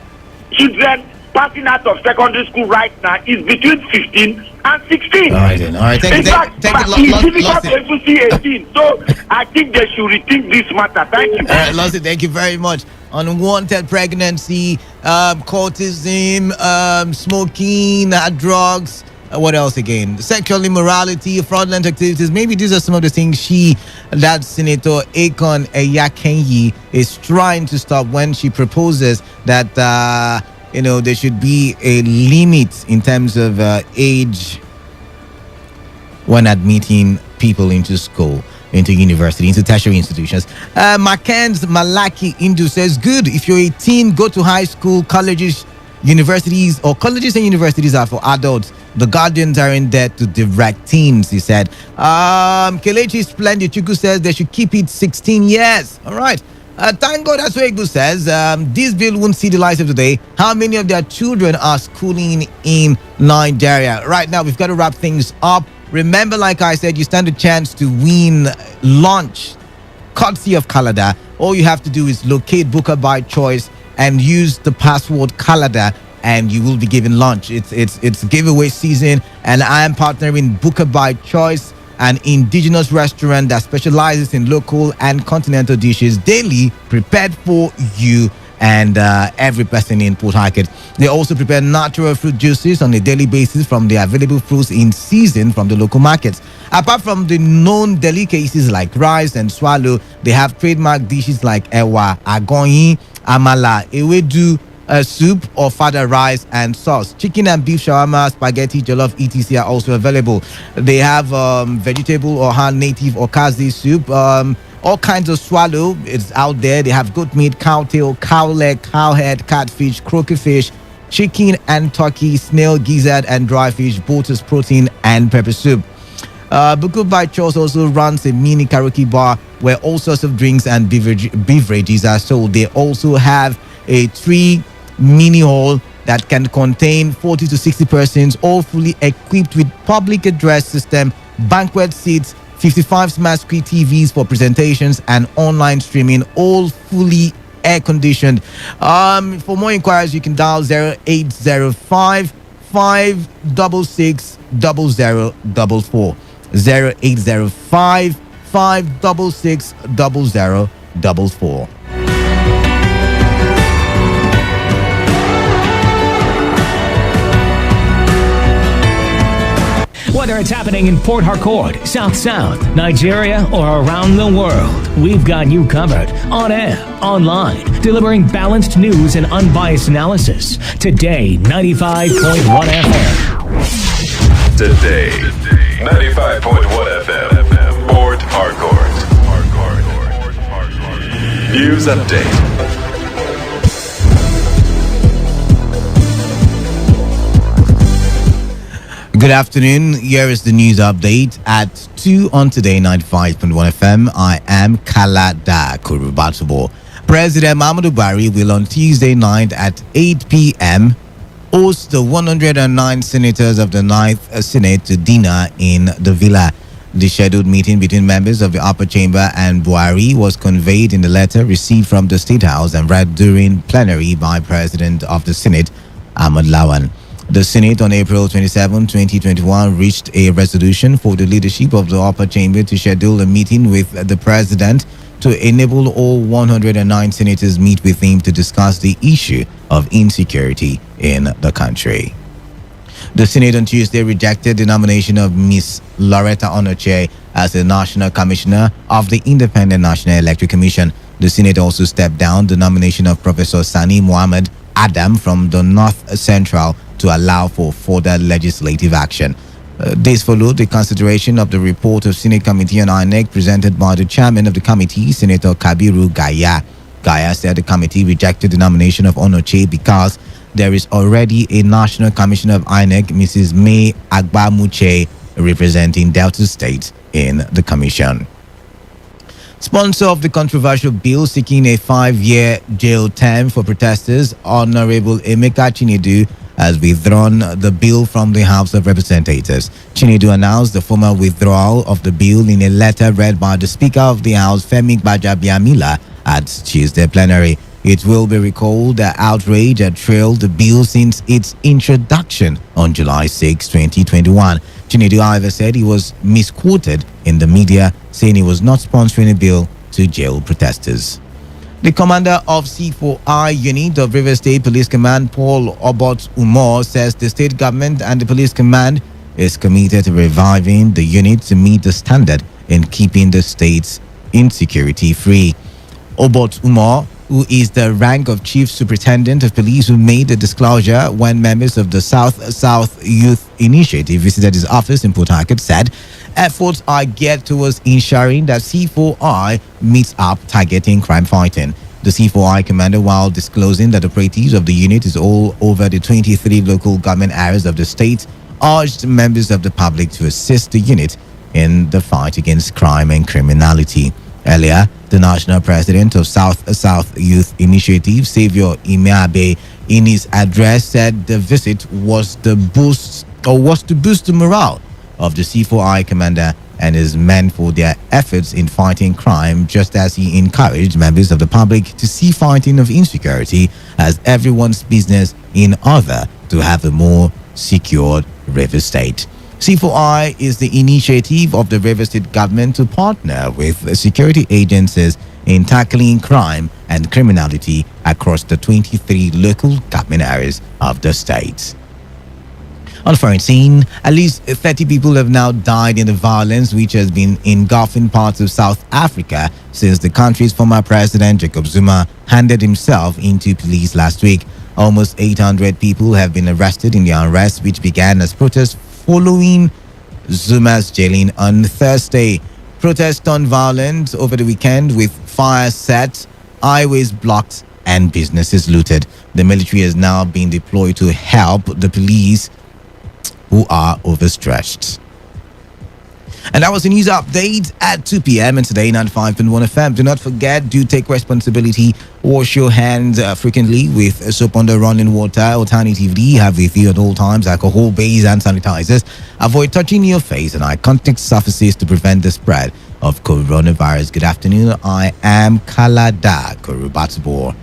children passing out of secondary school right now is between 15 and 16. All right then. All right. Thank you. It's difficult to even see 18. So I think they should rethink this matter. Thank you. All right, Lawson, thank you very much. Unwanted pregnancy, cultism, smoking, drugs, What else again? Sexual immorality, fraudulent activities. Maybe these are some of the things that Senator Akon Eyakenyi is trying to stop when she proposes that there should be a limit in terms of age when admitting people into school, into university, into tertiary institutions. Makens Malaki Indu says, good, if you're 18, go to high school, colleges, universities, or colleges and universities are for adults. The guardians are in debt to direct teens, he said. Kelechi Splendid Chuku says they should keep it 16 years. All right. Thank God, that's what Egu says. This bill won't see the light of the day. How many of their children are schooling in Nigeria? Right now, we've got to wrap things up. Remember, like I said, you stand a chance to win lunch, courtesy of Kalada. All you have to do is locate Booker by Choice and use the password Kalada, and you will be given lunch. It's giveaway season, and I am partnering Booker by Choice, an indigenous restaurant that specializes in local and continental dishes daily, prepared for you and every person in Port Harcourt. They also prepare natural fruit juices on a daily basis from the available fruits in season from the local markets. Apart from the known delicacies like rice and swallow, they have trademark dishes like ewa, agoyin, amala, ewedu, soup or fada rice and sauce. Chicken and beef shawarma, spaghetti, jollof, etc. are also available. They have vegetable or hand native or kazi soup, all kinds of swallow. It's out there. They have goat meat, cow tail, cow leg, cow head, catfish, croaky fish, chicken and turkey, snail, gizzard and dry fish, both as protein and pepper soup. Buku by Choice also runs a mini karaoke bar where all sorts of drinks and beverages are sold. They also have a 3 mini hall that can contain 40 to 60 persons, all fully equipped with public address system, banquet seats, 55 smart screen TVs for presentations and online streaming, all fully air conditioned. For more inquiries, you can dial 0805 566 0044. 0805 566 0044. Whether it's happening in Port Harcourt, South, Nigeria, or around the world, we've got you covered on air, online, delivering balanced news and unbiased analysis. Today, 95.1 FM. Today, 95.1 FM, Port Harcourt. News update. Good afternoon. Here is the news update at 2 on Today 95.1 FM. I am Kalada Kurubatubo. President Muhammadu Buhari will on Tuesday night at 8 p.m. host the 109 senators of the 9th Senate to dinner in the Villa. The scheduled meeting between members of the upper chamber and Buhari was conveyed in the letter received from the State House and read during plenary by President of the Senate, Ahmad Lawan. The Senate on April 27, 2021 reached a resolution for the leadership of the upper chamber to schedule a meeting with the president to enable all 109 senators meet with him to discuss the issue of insecurity in the country. The Senate on Tuesday rejected the nomination of Ms. Loretta Onoche as the National Commissioner of the Independent National Electoral Commission. The Senate also stepped down the nomination of Professor Sani Muhammad Adam from the North Central to allow for further legislative action. This followed the consideration of the report of Senate Committee on INEC presented by the chairman of the committee, Senator Kabiru Gaya. Gaya said the committee rejected the nomination of Onoche because there is already a National Commissioner of INEC, Mrs. May Agbamuche, representing Delta State in the commission. Sponsor of the controversial bill seeking a 5-year jail term for protesters, Honorable Emeka Chinedu, has withdrawn the bill from the House of Representatives. Chinedu announced the formal withdrawal of the bill in a letter read by the Speaker of the House, Femi Gbajabiamila, at Tuesday plenary. It will be recalled that outrage had trailed the bill since its introduction on July 6, 2021. Chinedu, however, said he was misquoted in the media, saying he was not sponsoring a bill to jail protesters. The commander of C4I unit of River State Police Command, Paul Obot Umor, says the state government and the police command is committed to reviving the unit to meet the standard in keeping the states insecurity free. Obot Umar, who is the rank of Chief Superintendent of Police, who made the disclosure when members of the South Youth Initiative visited his office in Port Harcourt, said efforts are geared towards ensuring that C4I meets up targeting crime fighting. The C4I commander, while disclosing that operatives of the unit is all over the 23 local government areas of the state, urged members of the public to assist the unit in the fight against crime and criminality. Earlier, the national president of South Youth Initiative, Saviour Imiabe, in his address said the visit was to boost the morale of the C4I commander and his men for their efforts in fighting crime, just as he encouraged members of the public to see fighting of insecurity as everyone's business in order to have a more secured River State. C4I is the initiative of the River State government to partner with security agencies in tackling crime and criminality across the 23 local government areas of the state. On foreign scene, at least 30 people have now died in the violence which has been engulfing parts of South Africa since the country's former president Jacob Zuma handed himself into police last week. Almost 800 people have been arrested in the unrest which began as protests following Zuma's jailing on Thursday. Protests turned violent over the weekend with fires set, highways blocked, and businesses looted. The military has now been deployed to help the police who are overstretched. And that was a news update at 2 p.m. and Today 95.1 FM. Do not forget, do take responsibility. Wash your hands frequently with soap under running water. Alternatively, have with you at all times alcohol-based hand sanitizers. Avoid touching your face and eye contact surfaces to prevent the spread of coronavirus. Good afternoon. I am Kalada Kurubatubor.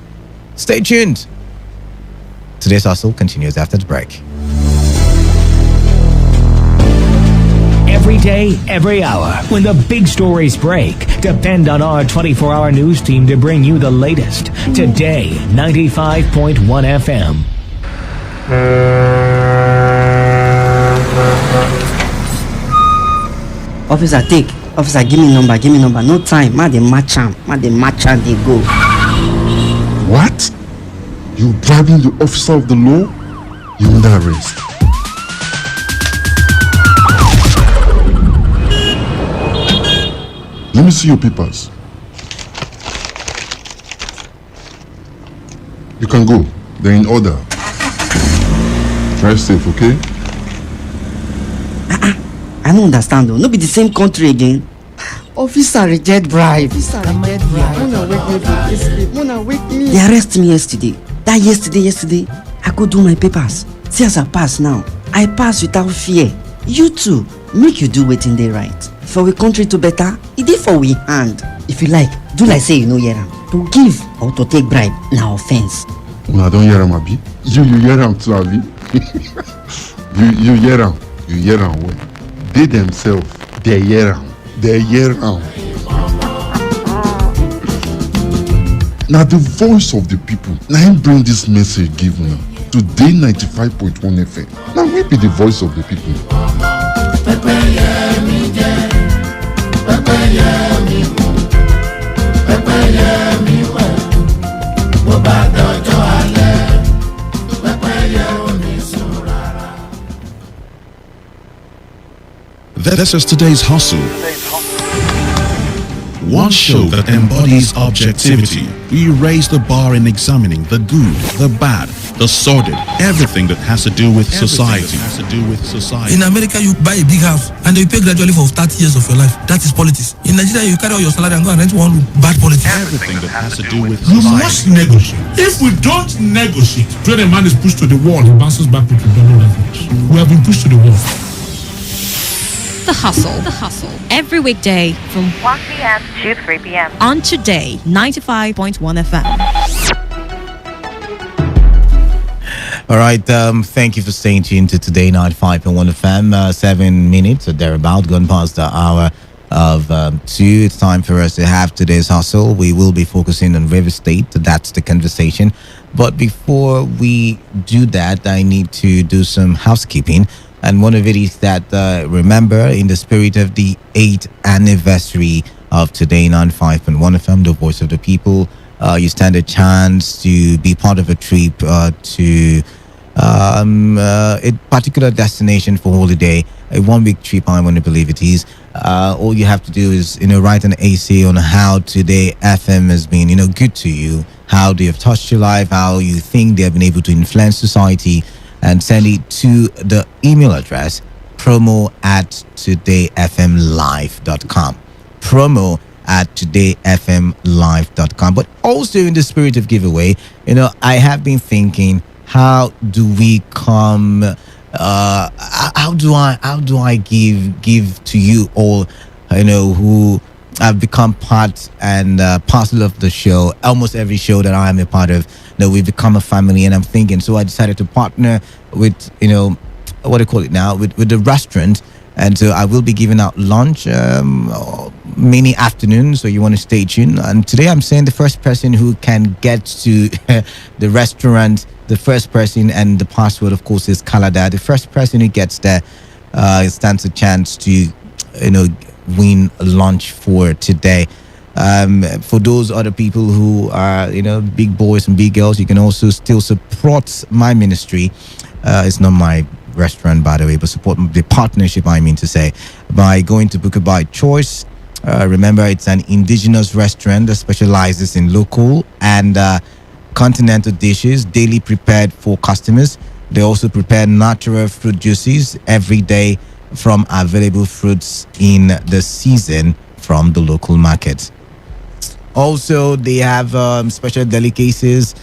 Stay tuned. Today's hustle continues after the break. Every day, every hour, when the big stories break, depend on our 24-hour news team to bring you the latest. Today, 95.1 FM. Officer, take. Officer, give me number. No time. Ma, they match am, they go. What? You bribing the officer of the law? You under arrest. Let me see your papers. You can go. They're in order. Drive safe, okay? I don't understand though. No be the same country again. Officer reject bribe. Mona wake me. They arrest me yesterday. Yesterday. I go do my papers. See as I pass now. I pass without fear. You too. Make you do wetin dey right. For we country to better, it is for we hand. If you like, do like say you know hear am. To give or to take bribe, now offense. Una don hear am, abi? You hear am too, abi? you hear am. You hear am well. They themselves, they hear am. Now the voice of the people. Now him bring this message give una. Today 95.1 FM. Now we be the voice of the people. This is today's hustle. One show that embodies objectivity. We raise the bar in examining the good, the bad, the sordid, everything that has to do with society. In America, you buy a big house and you pay gradually for 30 years of your life. That is politics. In Nigeria, you carry all your salary and go and rent one room. Bad politics. Everything that has to do with you society. must negotiate. If we don't negotiate, when a man is pushed to the wall, he bounces back with double leverage. We have been pushed to the wall. The Hustle. Every weekday from 1 p.m. to 3 p.m. on Today 95.1 FM. All right, thank you for staying tuned to Today 95.1 FM. 7 minutes or thereabout, gone past the hour of 2. It's time for us to have today's hustle. We will be focusing on River State. That's the conversation. But before we do that, I need to do some housekeeping. And one of it is that, remember, in the spirit of the 8th anniversary of Today 95.1 FM, the voice of the people, you stand a chance to be part of a trip to a particular destination for holiday, a 1 week trip, I want to believe it is. All you have to do is, write an essay on how Today FM has been, good to you, how they have touched your life, how you think they have been able to influence society, and send it to the email address promo@todayfmlive.com. promo@todayfmlive.com. But also in the spirit of giveaway, I have been thinking, how do we come? How do I give to you all, who have become part and parcel of the show? Almost every show that I am a part of, we've become a family, and I'm thinking. So I decided to partner with, what do you call it now, with the restaurant. And so I will be giving out lunch many afternoons, so you want to stay tuned. And today I'm saying the first person who can get to the restaurant, the first person, and the password, of course, is Kalada. The first person who gets there stands a chance to, win lunch for today. For those other people who are, big boys and big girls, you can also still support my ministry. It's not my restaurant, by the way, but support the partnership, I mean to say, by going to Booker by Choice. Remember, it's an indigenous restaurant that specializes in local and continental dishes, daily prepared for customers. They also prepare natural fruit juices every day from available fruits in the season from the local market. Also, they have special delicacies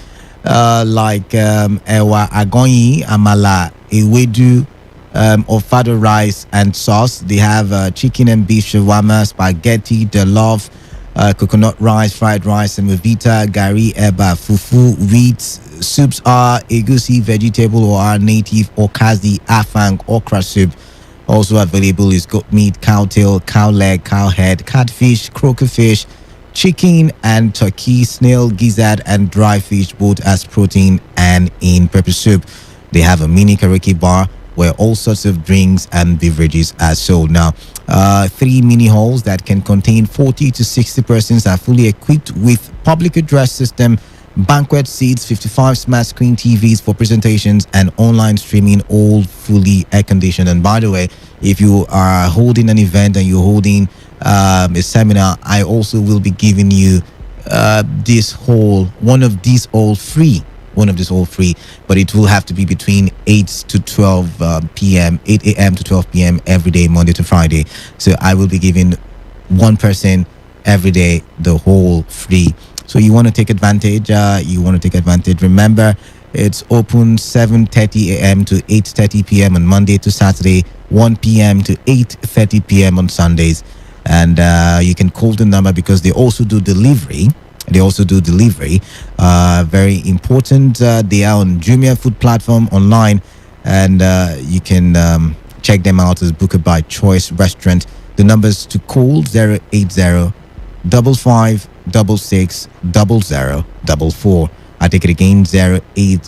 like ewa agoyi, amala, ewedu, ofado rice and sauce. They have chicken and beef shawarma, spaghetti, jollof, coconut rice, fried rice, semovita, gari, eba, fufu, wheat. Soups are egusi, vegetable or our native, okazi, afang, okra soup. Also available is goat meat, cow tail, cow leg, cow head, catfish, croaker fish, chicken and turkey, snail, gizzard, and dry fish, both as protein and in pepper soup. They have a mini karaoke bar where all sorts of drinks and beverages are sold. Now, 3 mini halls that can contain 40 to 60 persons are fully equipped with public address system, banquet seats, 55 smart screen TVs for presentations, and online streaming, all fully air conditioned. And by the way, if you are holding an event and you're holding a seminar, I also will be giving you one of these all free, but it will have to be between 8 to 12 p.m., 8 a.m. to 12 p.m. every day, Monday to Friday. So I will be giving one person every day the whole free. So you want to take advantage. Remember, it's open 7:30 a.m. to 8:30 p.m. on Monday to Saturday, 1 p.m. to 8:30 p.m. on Sundays. And you can call the number because they also do delivery. Very important. They are on Jumia Food Platform online, and you can check them out as Booker by Choice Restaurant. The numbers to call 080 55 66 0044. I take it again, 080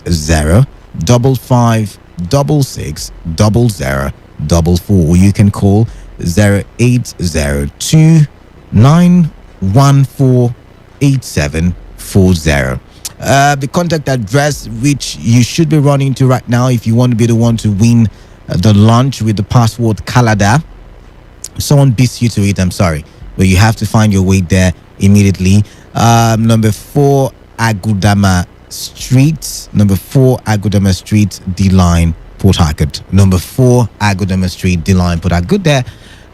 55 66 0044. Or you can call 0802 914 8740. The contact address which you should be running to right now if you want to be the one to win the lunch with the password Kalada. Someone beats you to it, I'm sorry, but you have to find your way there immediately. Number 4 Agudama Street, D-Line, Port Harcourt. Number 4 Agudama Street, D-Line, Port Harcourt. There,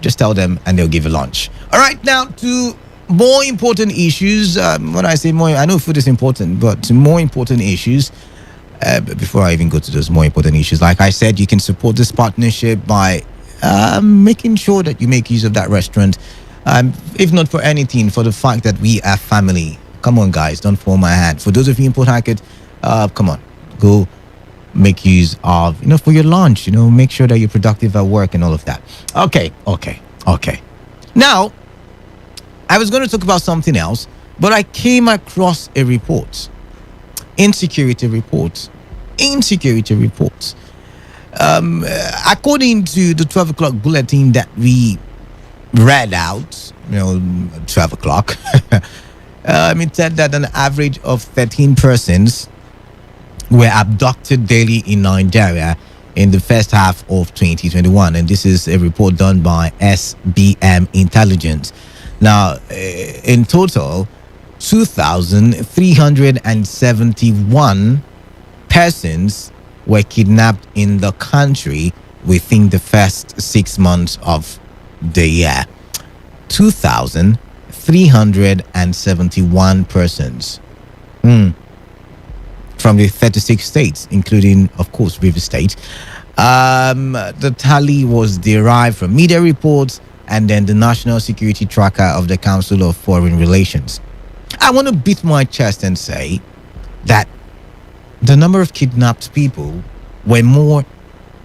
just tell them and they'll give you lunch. All right, now to more important issues. When I say more, I know food is important, but to more important issues, before I even go to those more important issues, like I said, you can support this partnership by making sure that you make use of that restaurant. If not for anything, for the fact that we are family. Come on, guys, don't fall my hand. For those of you in Port Harcourt, come on, go make use of, for your lunch, make sure that you're productive at work and all of that. Okay. Now, I was going to talk about something else, but I came across a report. Insecurity reports. According to the 12 o'clock bulletin that we read out, 12 o'clock, it said that an average of 13 persons were abducted daily in Nigeria in the first half of 2021. And this is a report done by SBM Intelligence. Now, in total, 2,371 persons were kidnapped in the country within the first 6 months of the year. 2,371 persons from the 36 states, including, of course, River State. The tally was derived from media reports and then the National Security Tracker of the Council of Foreign Relations. I want to beat my chest and say that the number of kidnapped people were more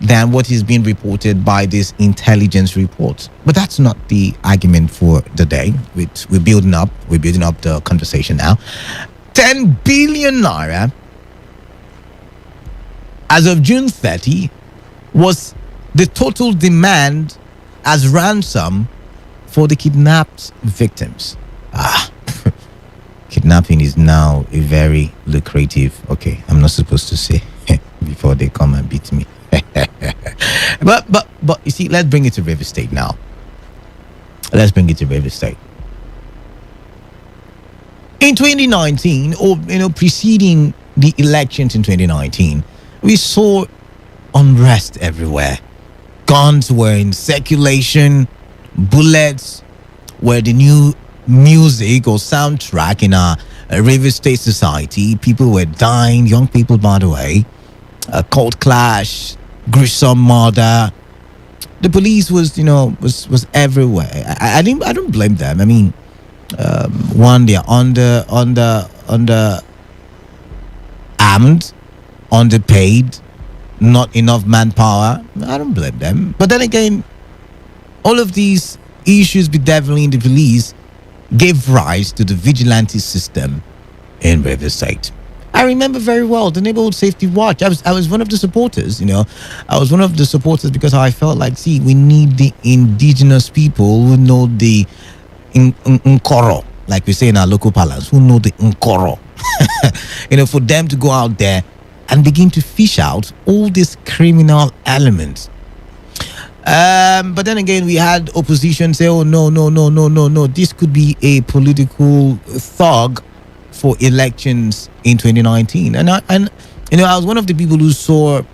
than what is being reported by this intelligence report. But that's not the argument for the day. We're building up the conversation now. 10 billion naira as of June 30 was the total demand as ransom for the kidnapped victims. Kidnapping is now a very lucrative. Okay, I'm not supposed to say before they come and beat me. but you see, let's bring it to River State now. In 2019, or preceding the elections in 2019, we saw unrest everywhere. Guns were in circulation, bullets were the new music or soundtrack in our River State society. People were dying, young people, by the way. A cold clash, gruesome murder. The police was everywhere. I don't blame them. I mean, one, they are under armed, underpaid, not enough manpower. I don't blame them. But then again, all of these issues bedeviling the police gave rise to the vigilante system in River State. I remember very well the neighborhood safety watch. I was one of the supporters, I was one of the supporters because I felt like, we need the indigenous people who know the nkoro, like we say in our local parlance, who know the nkoro. For them to go out there and begin to fish out all these criminal elements. But then again, we had opposition say, oh, no. This could be a political thug for elections in 2019. And I was one of the people who saw, a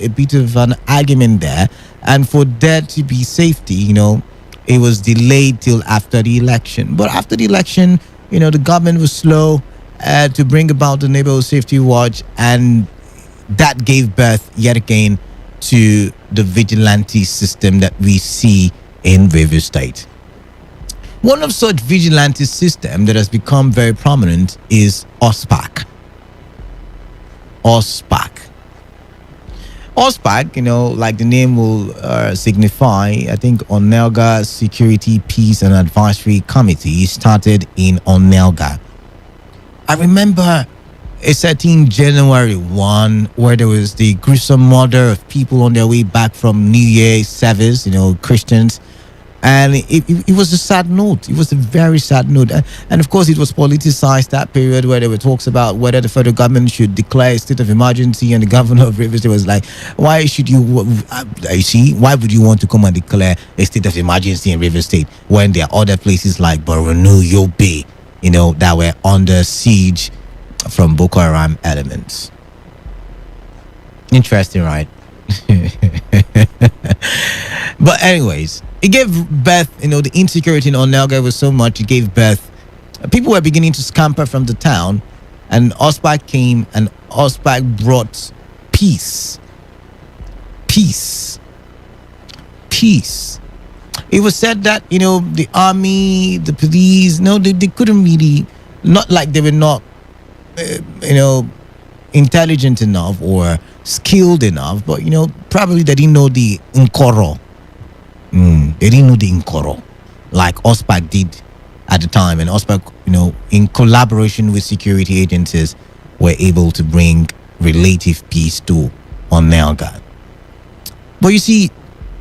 bit of an argument there. And for there to be safety, it was delayed till after the election. But after the election, the government was slow to bring about the neighborhood safety watch. And that gave birth yet again to the vigilante system that we see in River State. One of such vigilante system that has become very prominent is OSPAC. OSPAC, like the name will signify, I think Onelga Security, Peace and Advisory Committee started in Onelga. I remember a certain January 1 where there was the gruesome murder of people on their way back from New Year service, Christians. And it was a sad note. It was a very sad note. And of course, it was politicized that period where there were talks about whether the federal government should declare a state of emergency. And the governor of Rivers was like, why would you want to come and declare a state of emergency in Rivers State when there are other places like Borno, Yobe, that were under siege from Boko Haram elements? Interesting, right? But anyways, it gave birth, the insecurity in Onelga was so much, it gave birth. People were beginning to scamper from the town, and OSPAC came, and OSPAC brought peace. Peace. It was said that, the army, the police, they couldn't really, not like they were not, intelligent enough or skilled enough, but, probably they didn't know the Nkoro. They didn't know the Nkoro like OSPAC did at the time. And OSPAC, in collaboration with security agencies, were able to bring relative peace to Onelga. But you see,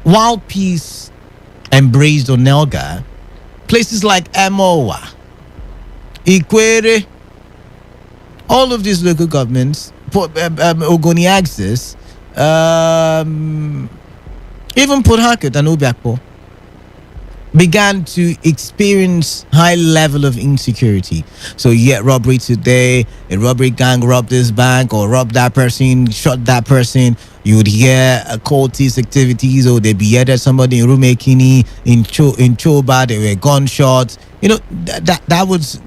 while peace embraced Onelga, places like Emoa, Ikwere, all of these local governments, Ogoni Axis, even Port Harcourt and Obiakpo, began to experience high level of insecurity. So you get robbery today, a robbery gang robbed this bank or robbed that person, shot that person. You would hear cultist activities, or they beheaded somebody in Rumekini, in Choba, there were gunshots. You know, that was,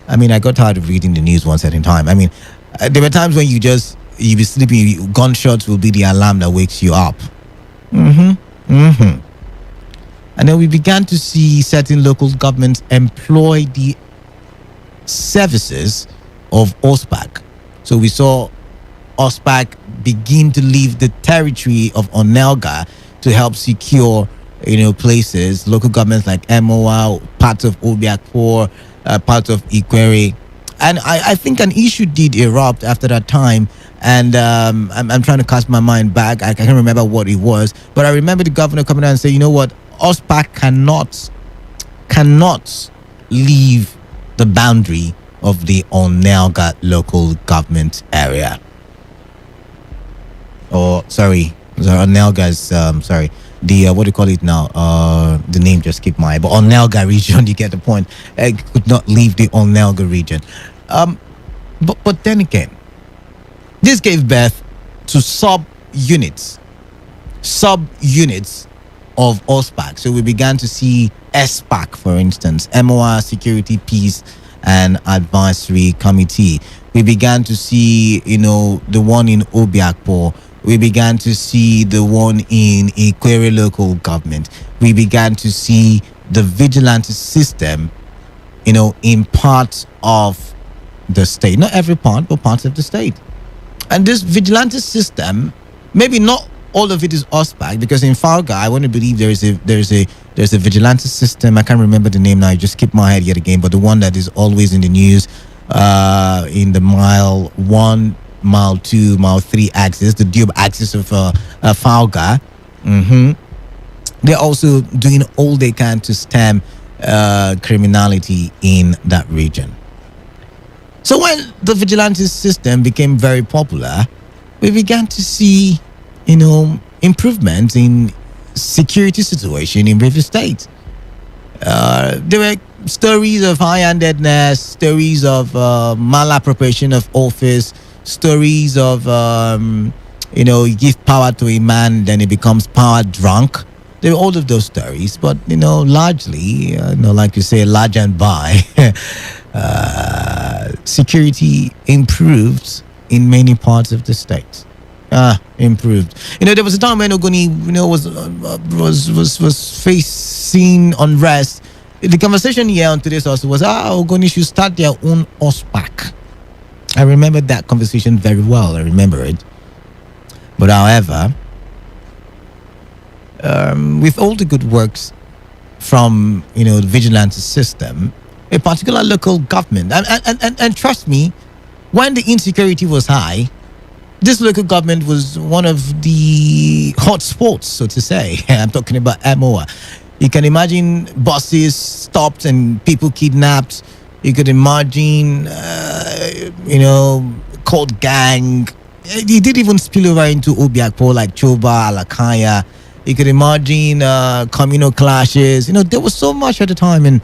I mean, I got tired of reading the news one certain time. I mean, there were times when you be sleeping, gunshots will be the alarm that wakes you up. And then we began to see certain local governments employ the services of OSPAC. So we saw OSPAC begin to leave the territory of Onelga to help secure, places, local governments like Emoa, parts of Obiakpo, parts of Ikwere. And I think an issue did erupt after that time. And I'm trying to cast my mind back. I can't remember what it was. But I remember the governor coming out and saying, you know what? OSPAC cannot leave the boundary of the Onelga local government area. Onelga is the what do you call it now? The name just skipped my head. But Onelga region, you get the point. Could not leave the Onelga region. But then again, this gave birth to sub-units of OSPAC. So we began to see SPAC, for instance, MOR, Security, Peace and Advisory Committee. We began to see, the one in Obiakpo. We began to see the one in Ikwere local government. We began to see the vigilante system, in parts of the state. Not every part, but parts of the state. And this vigilante system, maybe not all of it is OSPAC, because in Falga, I want to believe there's a vigilante system. I can't remember the name now. I just skipped my head yet again. But the one that is always in the news, in the mile 1, mile 2, mile 3 axis, the dual axis of Falga. They're also doing all they can to stem criminality in that region. So when the vigilante system became very popular, we began to see, improvements in security situation in River State. There were stories of high-handedness, stories of malappropriation of office, stories of, you give power to a man, then he becomes power drunk. There were all of those stories, but, largely, like you say, large and by, security improved in many parts of the state. Improved. There was a time when Ogoni, was facing unrest. The conversation here on today's also was, Ogoni should start their own OSPAC. I remember that conversation very well. I remember it. But however, with all the good works from the vigilante system, a particular local government, and trust me, when the insecurity was high, this local government was one of the hot spots, so to say. I'm talking about Emoa. You can imagine buses stopped and people kidnapped. You could imagine, cult gang. It did even spill over into Obiakpo, like Choba, Alakaya. You could imagine communal clashes. There was so much at the time. And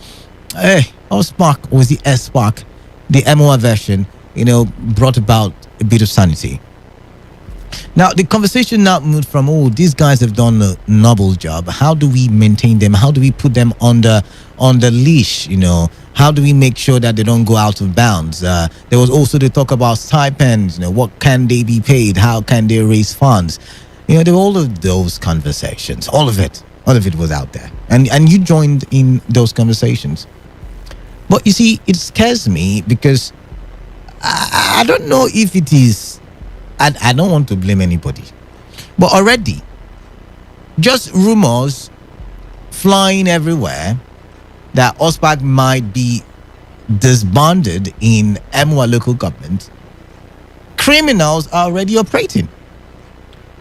OSPAC was the SPAC, the MOA version, brought about a bit of sanity. Now, the conversation now moved from, these guys have done a noble job. How do we maintain them? How do we put them on the leash, How do we make sure that they don't go out of bounds? There was also the talk about stipends, what can they be paid? How can they raise funds? There were all of those conversations. All of it was out there. And you joined in those conversations. But you see, it scares me because I don't know if it is, I don't want to blame anybody, but already, just rumors flying everywhere that OSPAC might be disbanded in MWA local government. Criminals are already operating.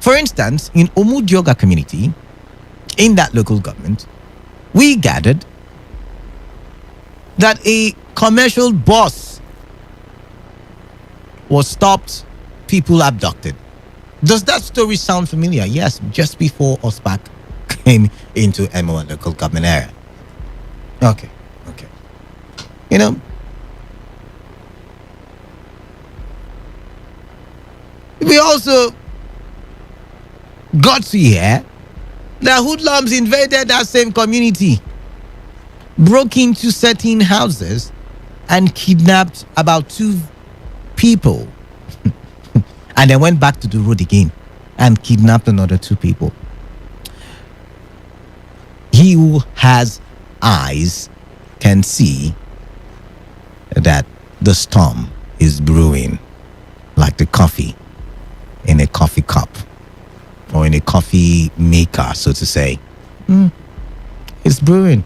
For instance, in Omudioga community, in that local government, we gathered that a commercial bus was stopped, people abducted. Does that story sound familiar? Yes, just before OSPAC came into Emoa local government area. Okay. You know, we also got to hear that hoodlums invaded that same community, broke into certain houses, and kidnapped about 2 people. And then went back to the road again and kidnapped another 2 people. He who has eyes can see that the storm is brewing, like the coffee in a coffee cup or in a coffee maker, so to say. It's brewing.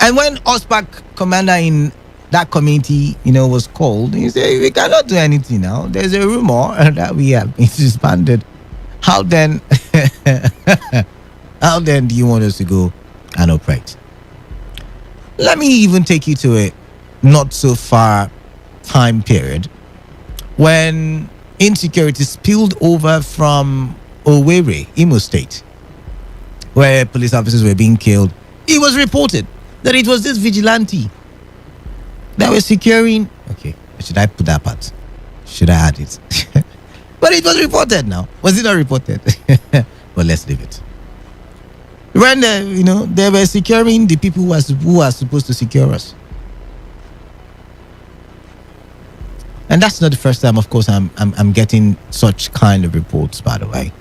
And when OSPAC commander in that community, was called, he said, we cannot do anything now. There's a rumor that we have disbanded. How then do you want us to go and operate? Let me even take you to a not so far time period when insecurity spilled over from Owerri, Imo State, where police officers were being killed. It was reported that it was this vigilante that was securing. Okay, should I put that part? Should I add it? But it was reported now. Was it not reported? But let's leave it. When they were securing the people who are supposed to secure us. And that's not the first time, of course, I'm getting such kind of reports, by the way.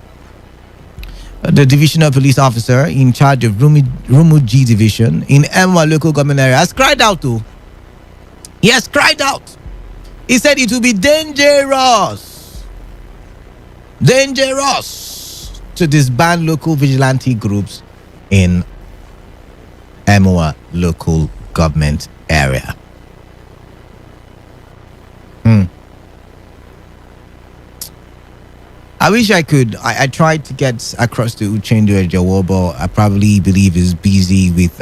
The divisional police officer in charge of Rumuji division in Emwa local government area has cried out too. He has cried out. He said it will be dangerous to disband local vigilante groups in Emwa local government area. I wish I could. I tried to get across to Uchendu Ejawo, but I probably believe he's busy with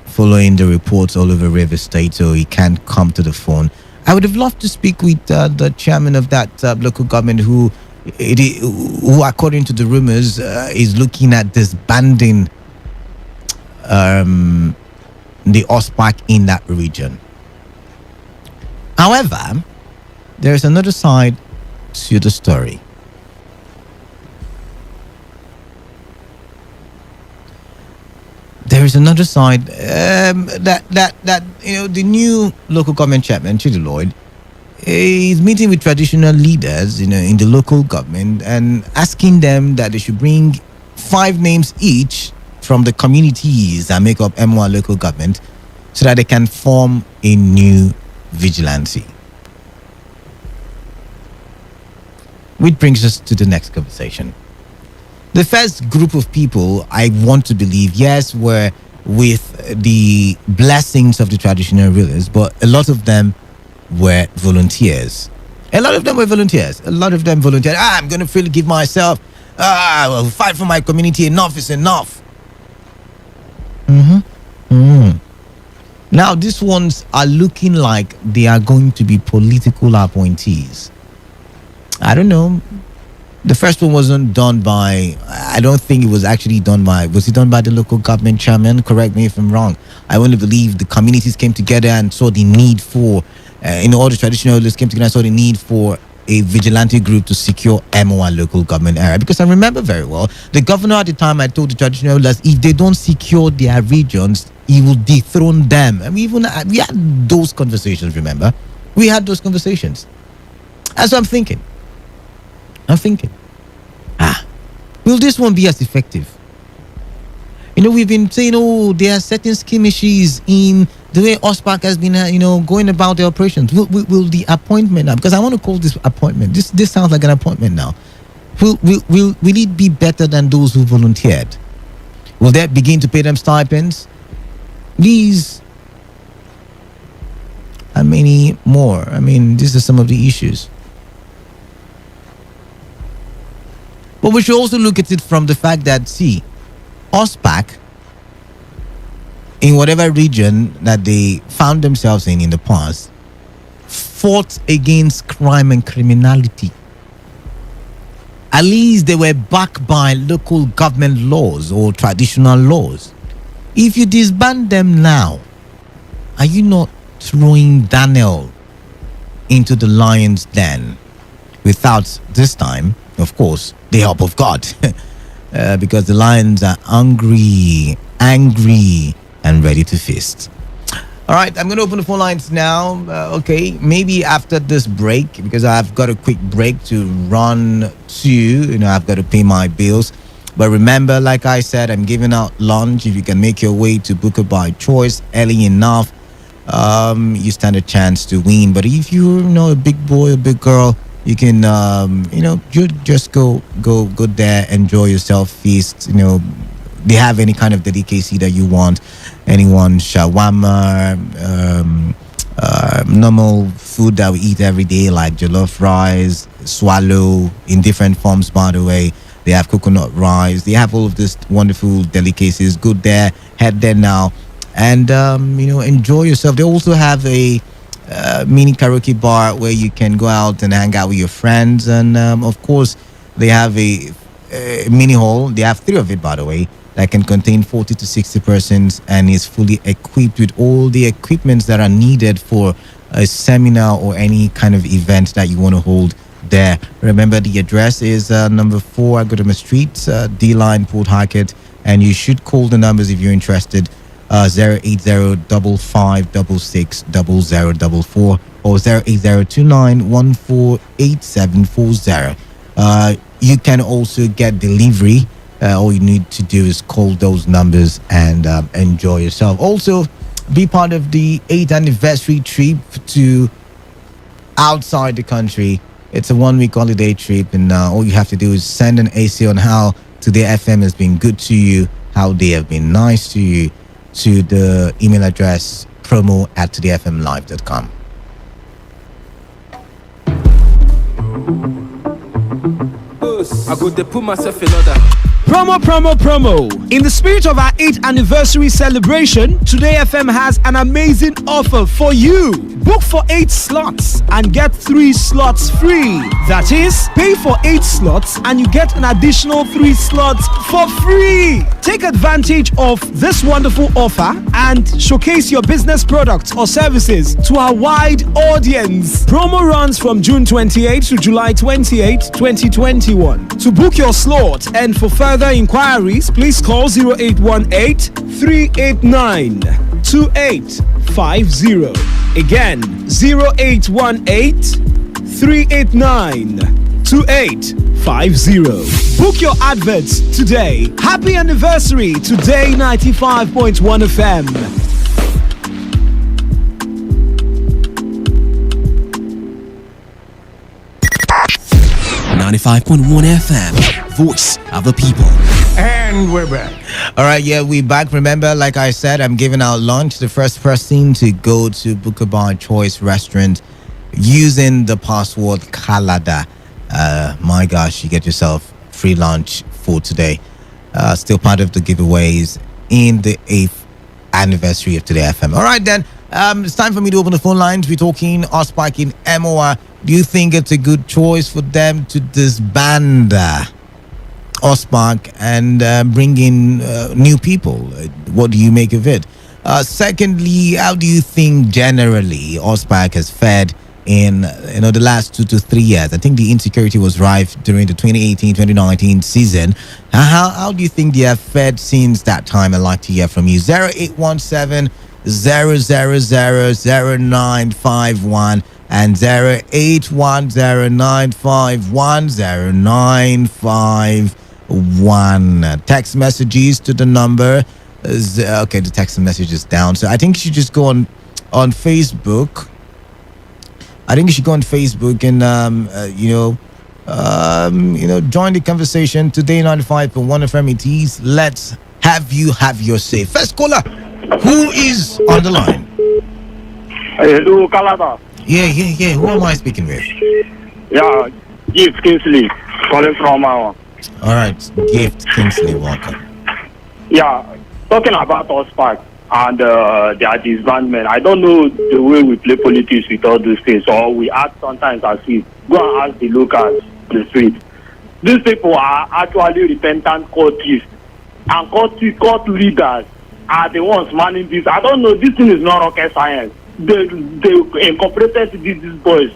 following the reports all over River State, so he can't come to the phone. I would have loved to speak with the chairman of that local government who, according to the rumors, is looking at disbanding the OSPAC in that region. However, there's another side to the story. There is another side that the new local government chairman, Chidi Lloyd, is meeting with traditional leaders, in the local government and asking them that they should bring 5 names each from the communities that make up M1 local government so that they can form a new vigilante. Which brings us to the next conversation. The first group of people, I want to believe, yes, were with the blessings of the traditional rulers, but a lot of them were volunteers. A lot of them volunteered. I'm going to freely give myself. I will fight for my community. Enough is enough. Now, these ones are looking like they are going to be political appointees. I don't know. The first one wasn't done by, I don't think it was actually done by, was it done by the local government chairman? Correct me if I'm wrong. I only believe the communities came together and saw the need for, all the traditional rulers came together and saw the need for a vigilante group to secure M1 local government area. Because I remember very well, the governor at the time, I told the traditional rulers, if they don't secure their regions, he will dethrone them. And we had those conversations, remember? We had those conversations. That's what I'm thinking. Will this one be as effective? We've been saying, there are certain skirmishes in the way OSPAC has been, going about the operations. Will the appointment now, because I want to call this appointment, this sounds like an appointment now. Will it be better than those who volunteered? Will they begin to pay them stipends? These and many more. These are some of the issues. But we should also look at it from the fact that, see, OSPAC, in whatever region that they found themselves in the past, fought against crime and criminality. At least they were backed by local government laws or traditional laws. If you disband them now, are you not throwing Daniel into the lion's den without, this time, of course, the help of God? Because the lions are angry, and ready to feast. All right, I'm going to open the phone lines now. Okay, maybe after this break, because I've got a quick break to run to. I've got to pay my bills. But remember, like I said, I'm giving out lunch. If you can make your way to Booker by choice early enough, you stand a chance to win. But if you're a big boy or big girl, you can, you just go there, enjoy yourself, feast. They have any kind of delicacy that you want. Anyone, shawarma, normal food that we eat every day, like jollof rice, swallow, in different forms, by the way. They have coconut rice. They have all of these wonderful delicacies. Go there, head there now, and enjoy yourself. They also have a mini karaoke bar where you can go out and hang out with your friends, and of course, they have a mini hall. They have 3 of it, by the way, that can contain 40 to 60 persons and is fully equipped with all the equipments that are needed for a seminar or any kind of event that you want to hold there. Remember, the address is number 4 Agodoma Street, D-Line, Port Harcourt, and you should call the numbers if you're interested, 080-5566-0044 or 08029148740. You can also get delivery. All you need to do is call those numbers and enjoy yourself. Also, be part of the 8th anniversary trip to outside the country. It's a 1-week holiday trip, and all you have to do is send an AC on how Today FM has been good to you, how they have been nice to you, to the email address promo@todayfmlive.com. I go to put myself in order. Promo. In the spirit of our 8th anniversary celebration, Today FM has an amazing offer for you. Book for 8 slots and get 3 slots free. That is, pay for 8 slots and you get an additional 3 slots for free. Take advantage of this wonderful offer and showcase your business products or services to a wide audience. Promo runs from June 28 to July 28, 2021. To book your slot and for further inquiries, please call 0818-389-2850. Again, 0818-389-2850. Book your adverts today. Happy anniversary, Today 95.1 FM. 95.1 FM, voice of the people. And we're back. All right, yeah, we're back. Remember, like I said, I'm giving out lunch. The first person to go to Booker Bar Choice Restaurant using the password Kalada. My gosh, you get yourself free lunch for today. Still part of the giveaways in the 8th anniversary of Today FM. All right, then. It's time for me to open the phone lines. We're talking OSPAC in MOR. Do you think it's a good choice for them to disband OSPAC and bring in new people? What do you make of it? Secondly, how do you think generally OSPAC has fared in the last 2 to 3 years? I think the insecurity was rife during the 2018-2019 season. How do you think they have fared since that time? I'd like to hear from you. 0817 0000951 and 0819510951. Text messages to the number. Okay, the text message is down. So I think you should just go on Facebook. I think you should go on Facebook and join the conversation. Today 95.1 FM it is. Let's have you have your say. First caller, who is on the line? Hello, Kalada. Yeah. Who am I speaking with? Yeah, Gift Kingsley, calling from All right, Gift Kingsley, welcome. Yeah, talking about us park and their disbandment. I don't know the way we play politics with all these things, or we act sometimes as if go and ask the locals on the street. These people are actually repentant courtists, and court leaders are the ones manning this. I don't know. This thing is not rocket science. They incorporated these boys.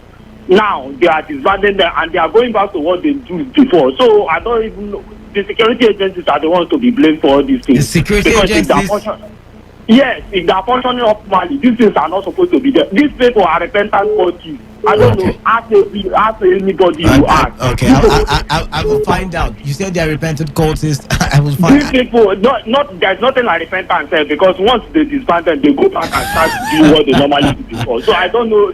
Now they are disbanding them, and they are going back to what they do before. So I don't even know. The security agencies are the ones to be blamed for all these things. The security agencies. Yes, if they are functioning optimally, these things are not supposed to be there. These people are repentant courtists. I don't know. Ask anybody who ask. Okay, I will find out. You said they are repentant cultists. I will find out. These people, not there's nothing like repentance there, because once they disband them, they go back and start doing what they normally do before. So I don't know.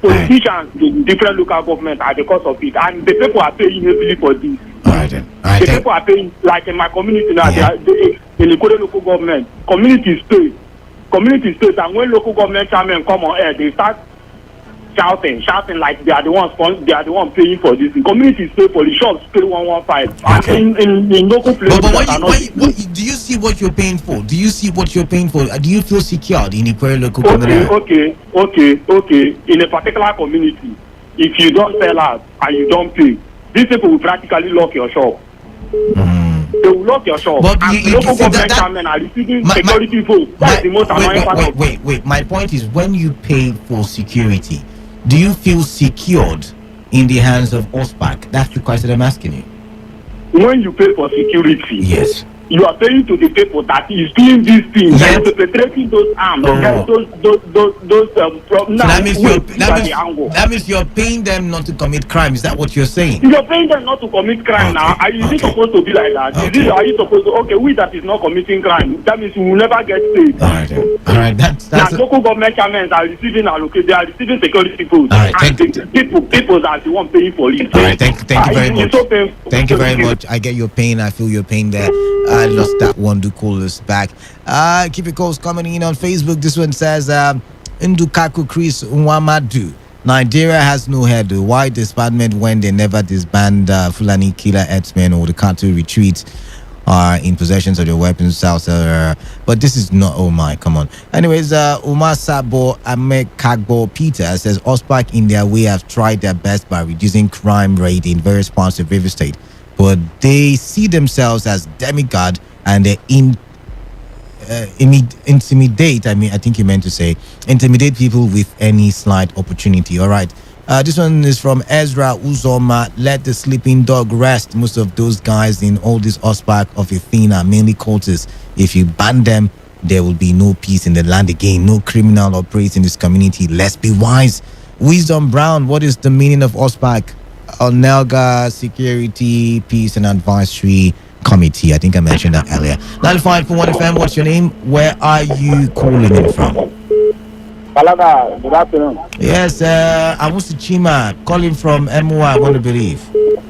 Politicians in different local governments are the cause of it, and the people are paying heavily for this. The people are paying, like in my community now, they in the local government, communities pay, and when local government chairmen come on air, they start shouting like they are the ones paying for this. The communities pay for the shops, pay 115, and in local places. But do you see what you're paying for? Do you see what you're paying for? Do you feel secured in the local community? Okay. In a particular community, if you don't sell out and you don't pay, these people will practically lock your shop. They will lock your shop. But and local government chairmen are receiving security votes. That's the most annoying part. Wait. My point is, when you pay for security, do you feel secured in the hands of OSPAC? That's the question I'm asking you. When you pay for security, yes, you are paying to the people that is doing these things, that is perpetrating those arms, those problems. So that means you're paying them not to commit crime. Is that what you're saying? You're paying them not to commit crime now. Is it supposed to be like that? Are you supposed to? We that is not committing crime. That means we will never get paid. All right. That's now local government chairmen are receiving they are receiving security votes. All right, people are the one paying for it. All right, thank you very much. Thank you very much. I get your pain. I feel your pain there. I lost that one. Do call us back. Keep your calls coming in on Facebook. This one says Ndukaku Chris Nwamadu. Nigeria has no head. Why disbandment when they never disband Fulani killer herdsmen or the cattle retreat are in possession of their weapons south? But this is not. Oh my, come on. Anyways, Umar Sabo Ahmed Kagbo Peter says OSPAC in their way have tried their best by reducing crime rate in various parts of River State, but they see themselves as demigod and they intimidate. I think you meant to say intimidate people with any slight opportunity. All right. This one is from Ezra Uzoma. Let the sleeping dog rest. Most of those guys in all this OSPAC of Athena are mainly cultists. If you ban them, there will be no peace in the land again. No criminal operates in this community. Let's be wise. Wisdom Brown, what is the meaning of OSPAC? Onelga Security, Peace and Advisory Committee. I think I mentioned that earlier. 95.1fm, what's your name? Where are you calling in from? Kalada, good afternoon. Yes, Awusi Chima, calling from MOI, I want to believe.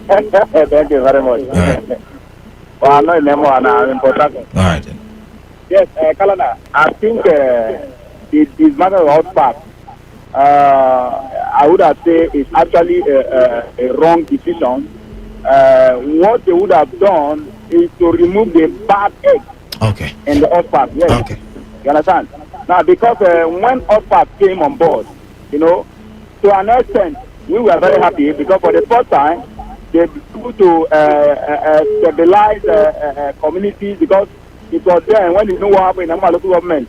Thank you very much. All right. Well, I know in MOI and I'm in Port Harcourt. All right then. Yes, Kalada, I think this matter of OSPAC, I would have said it's actually a wrong decision. What they would have done is to remove the bad egg in the OSPAC. Yes. Okay. You understand? Now, because when OSPAC came on board, to an extent, we were very happy because for the first time, they were able to stabilize communities because it was there when you know what happened in the local government.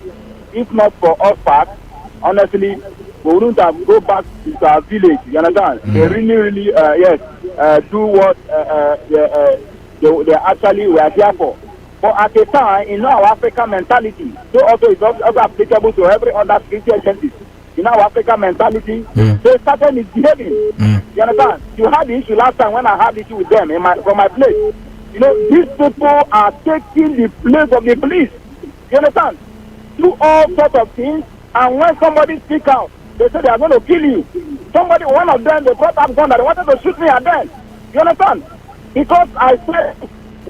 If not for OSPAC, honestly, we wouldn't have go back to our village. You understand? They really, do what they actually were there for. But at the time, in our African mentality, so also it's also applicable to every other spiritual agency. In our African mentality, they started misbehaving. You understand? You had the issue last time when I had the issue with them from my place. These people are taking the place of the police. You understand? Do all sorts of things, and when somebody speaks out, they say they are going to kill you. One of them, they brought up gun that they wanted to shoot me at them. You understand? Because I said,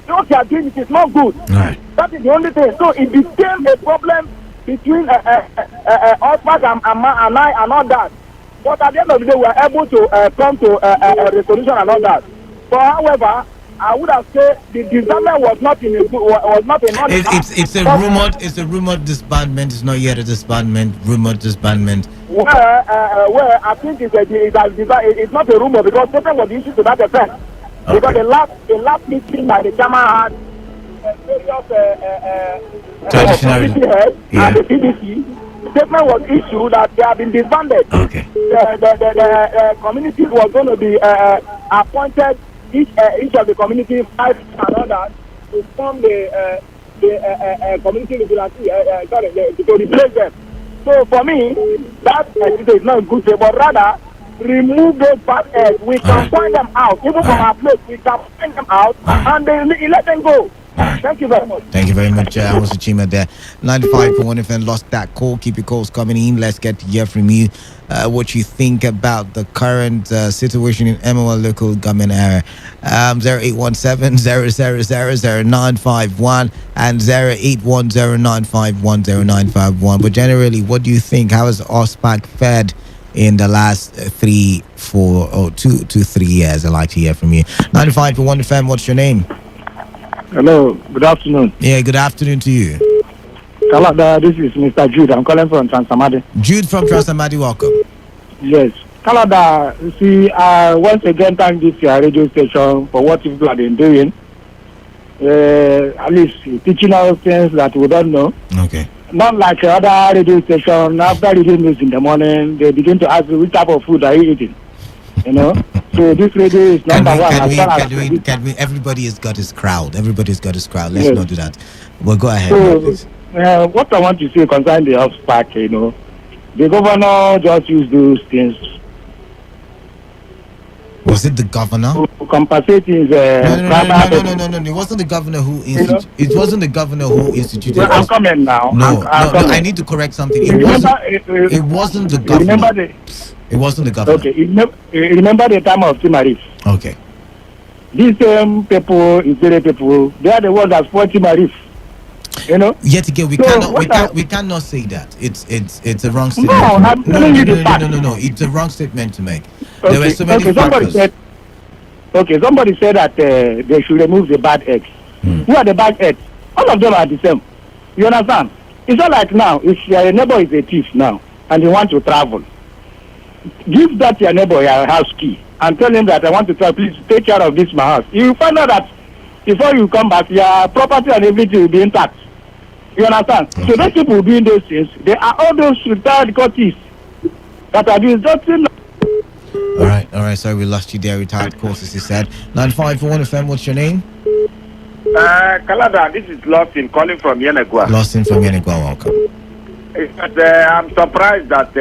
what you are doing, it is not good. Right. That is the only thing. So it became a problem between OSPAC and I and all that. But at the end of the day, we were able to come to a resolution and all that. But however, I would have said the disbandment was not in a was not a It's a rumored disbandment. It's not yet a disbandment. Rumored disbandment. Well, I think it's not a rumor because something was issued to that effect. Okay. Because the last meeting that the chairman had various community heads and the CDC, statement was issued that they have been disbanded. Okay. The community was going to be appointed each of the community 5 and others to form the community vigilante, to replace them. So for me, that is not a good thing, but rather remove those bad eggs. We can find them out, even from our place. We can find them out and they let them go. Thank you very much. Thank you very much. I was a Chima there. 95.1 FM lost that call. Keep your calls coming in. Let's get to hear from you. What you think about the current situation in MOL local government area. 0817 0000951 and 0810951091. But generally, what do you think? How has OSPAC fared in the last 2 to 3 years? I'd like to hear from you. 95.1 FM, what's your name? Hello, good afternoon. Yeah, good afternoon to you. Kalada, this is Mr. Jude. I'm calling from Transamadi. Jude from Transamadi, welcome. Yes. Kalada, you see, once again, thank this radio station for what people have been doing. At least teaching us things that we don't know. Okay. Not like other radio station, after reading news in the morning, they begin to ask you which type of food are you eating. You know? So this radio is number one. Can we? Everybody has got his crowd. Everybody's got his crowd. Let's not do that. Well, go ahead. So, what I want to say concerning the OSPAC, you know, the governor just used those things. Was it the governor? To compensate his No. It wasn't the governor who it wasn't the governor who instituted. Well, I'm coming now. No, I need to correct something. It wasn't the governor. It wasn't the governor. Okay, remember the time of Timarif. Okay. These people, Israeli people, they are the ones that support Timarif. You know. Yet again, we cannot say that. It's a wrong statement. No, I'm telling you the fact. No. It's a wrong statement to make. Okay. There were so many factors. Somebody said that they should remove the bad eggs. Who are the bad eggs? All of them are the same. You understand? It's not like now, if your neighbor is a thief now and you want to travel, give that your neighbor your house key and tell him that I want to travel, please take care of this my house. You will find out that before you come back, your property and everything will be intact. You understand? Okay. So those people doing those things, they are all those retired courtiers that are doing nothing. All right. Sorry, we lost you there. Retired courses, he said. 95.1 FM, what's your name? Kalada, this is Lawson calling from Yenegua. Lawson from Yenegua, welcome. I'm surprised that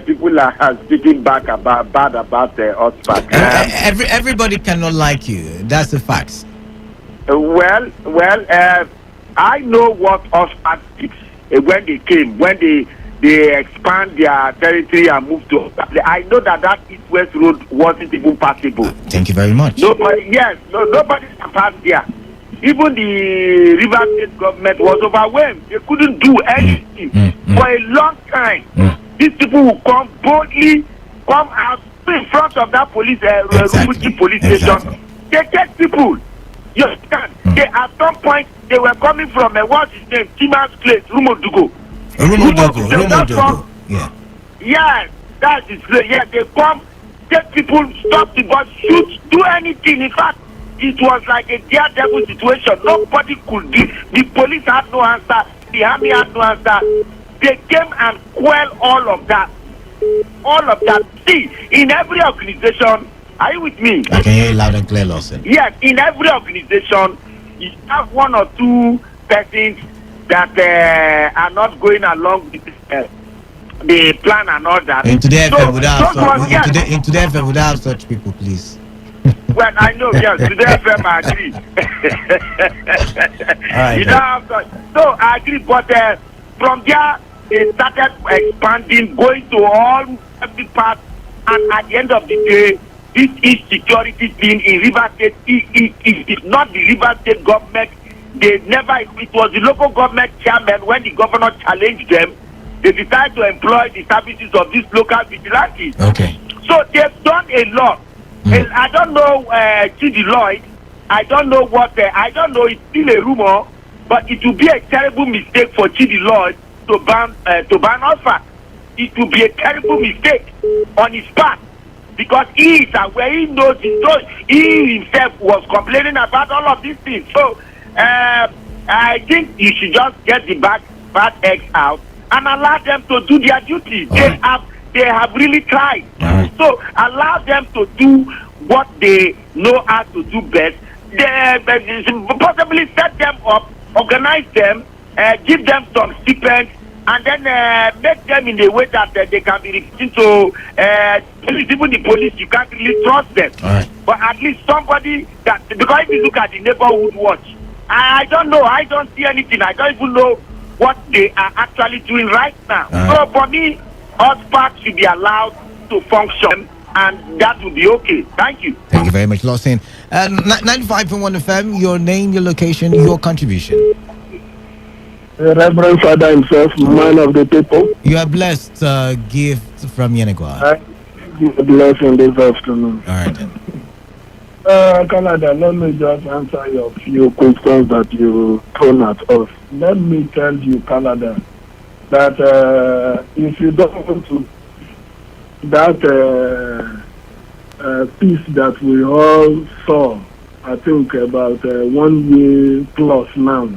people are speaking bad about OSPAC. Everybody cannot like you. That's the facts. Well, I know what OSPAC did when they came, when they expand their territory and move to. I know that East-West Road wasn't even passable. Thank you very much. Nobody can pass there. Even the River State government was overwhelmed. They couldn't do anything for a long time. These people will come boldly, come out in front of that police station. They take people. You understand? At some point, they were coming from what's his name? Timan's place, Rumodugo. Yeah. Yeah, that is yeah. They come, take people, stop the bus, shoot, do anything. In fact, it was like a daredevil situation. Nobody could do. The police had no answer. The army had no answer. They came and quell all of that. See, in every organization, are you with me? I can hear you loud and clear, Lawson. Yes, in every organization, you have one or two persons that are not going along with the plan and all that. In Today FM, would have such people, please. Well, I know, yes, Today FM, I agree. All right, so I agree, but from there, they started expanding, going to all every part, and at the end of the day, this insecurity thing in River State, it is not the River State government. It was the local government chairman, when the governor challenged them, they decided to employ the services of these local vigilantes. Okay. So they've done a lot. I don't know Chidi Lloyd. I don't know what. I don't know. It's still a rumor, but it will be a terrible mistake for Chidi Lloyd to ban Osfak. It will be a terrible mistake on his part because he is aware. He knows. He himself was complaining about all of these things. So I think you should just get the bad eggs out and allow them to do their duty. They have really tried. So allow them to do what they know how to do best. Possibly set them up, organize them, give them some stipends, and then make them in a way that they can be reporting to even the police. You can't really trust them. But at least somebody that, because if you look at the neighborhood watch, I don't know. I don't see anything. I don't even know what they are actually doing right now. So for me, Ospark should be allowed to function, and that will be okay. Thank you. Thank you very much, Lawson. 95.1 FM, your name, your location, your contribution. The Reverend Father himself, man of the people. You are blessed. Gift from Yenegua. I give a blessing this afternoon. All right then. Canada, let me just answer your few questions that you thrown at us. Let me tell you, Canada, that if you don't want to, that piece that we all saw, I think about 1 year plus now,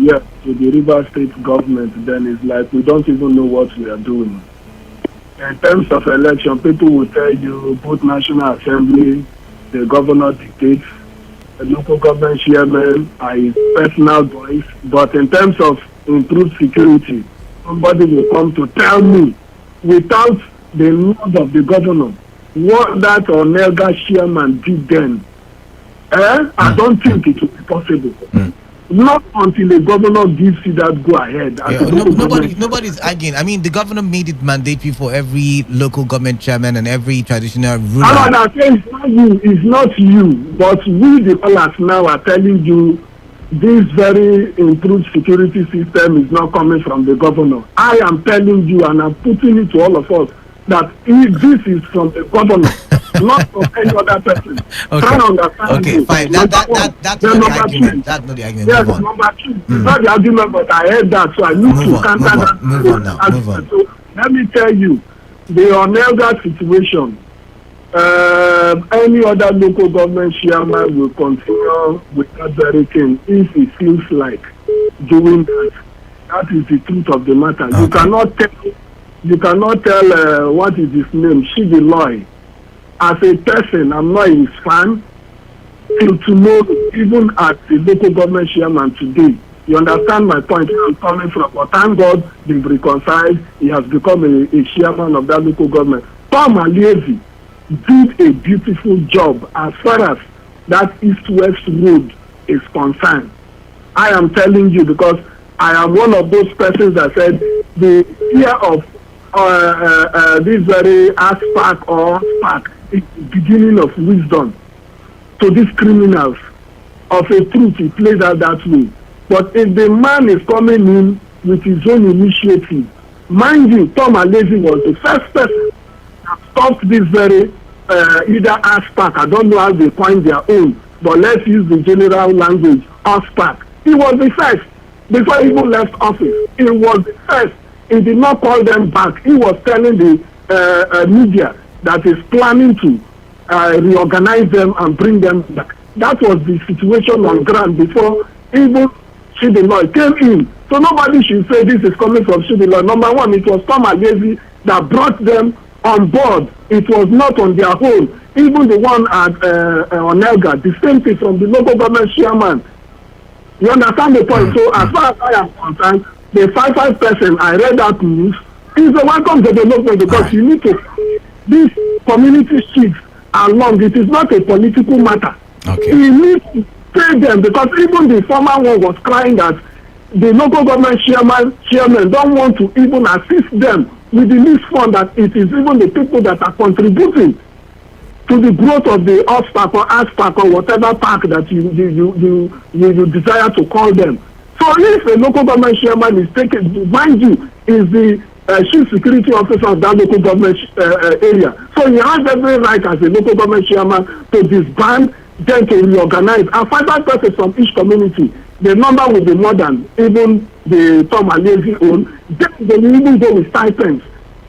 yes, to the River State government, then it's like we don't even know what we are doing. In terms of election, people will tell you, both National Assembly, the governor dictates, the local government chairman are his personal voice, but in terms of improved security, somebody will come to tell me, without the nod of the governor, what that Onelga chairman did then. I don't think it will be possible. Not until the governor gives you that go ahead. Nobody's arguing. I mean, the governor made it mandatory for every local government chairman and every traditional ruler. I say it's not you, but we the callers now are telling you this very improved security system is not coming from the governor. I am telling you, and I'm putting it to all of us, that if this is from the governor, not from any other person. Okay, fine. That's not the argument. That's not the argument. Yes, number two. It's not the argument, but I heard that, so I need to counter that. Move on. So let me tell you, the Onelga situation, any other local government chairman will continue with that very thing if he feels like doing that. That is the truth of the matter. Okay. You cannot tell what is his name, Shibiloy. As a person, I'm not his fan. Till tomorrow, even as the local government chairman today, you understand my point where I'm coming from. But thank God they've reconciled. He has become a chairman of that local government. Tom Aliezi did a beautiful job as far as that east-west road is concerned. I am telling you because I am one of those persons that said the fear of this very spark or spark is the beginning of wisdom to these criminals. Of a truth, he plays out that way. But if the man is coming in with his own initiative, mind you, Tom Aliezi was the first person that stopped this very either spark. I don't know how they coined their own, but let's use the general language, spark. He was the first before he even left office. He was the first. He did not call them back. He was telling the media that is planning to reorganize them and bring them back. That was the situation on ground before even Shidiloy came in. So nobody should say this is coming from Shidiloy. Number one, it was Tom Aliezi that brought them on board. It was not on their own. Even the one at Onelga, the same thing from the local government chairman. You understand the point? So as far as I am concerned, the 5 person, I read that news, is a welcome development because you need to these community streets are long. It is not a political matter. Okay. You need to pay them because even the former one was crying that the local government chairman don't want to even assist them with the lease fund, that it is even the people that are contributing to the growth of the OSPAC or ASPAC or whatever park that you desire to call them. So if a local government chairman is taken, mind you, is the chief security officer of that local government area. So he has every right as a local government chairman to disband them to reorganize and find out persons from each community. The number will be more than even the Tom Alesi own. Then they will even go with stipends.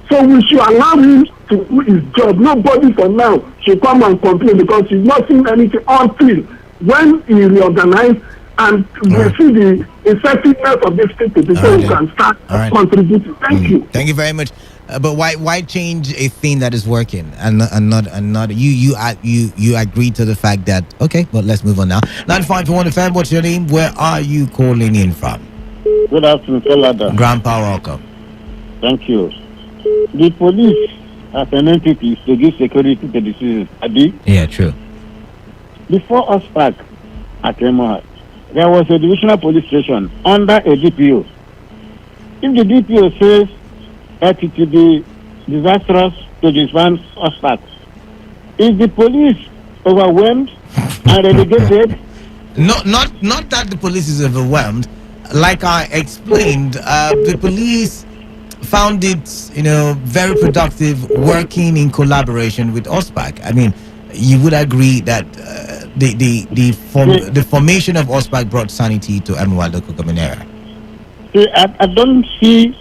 So we should allow him to do his job. Nobody for now should come and complain because he's not seeing anything until when he reorganizes and we see the effectiveness of this people before we can start contributing. Thank you. Thank you very much. But why change a thing that is working and not you agree to the fact that okay, but let's move on now. 95.1 FM. What's your name? Where are you calling in from? Good afternoon, Kalada. Grandpa, welcome. Thank you. The police as an entity is to give security to the citizens. Adi? Yeah, true. Before us back at Emoha, there was a divisional police station under a DPO. If the DPO says that it will be disastrous to disband us back, is the police overwhelmed and relegated? Not that the police is overwhelmed. Like I explained, the police found it, very productive working in collaboration with OSPAC. I mean, you would agree that the formation of OSPAC brought sanity to Emwa local government area. I don't see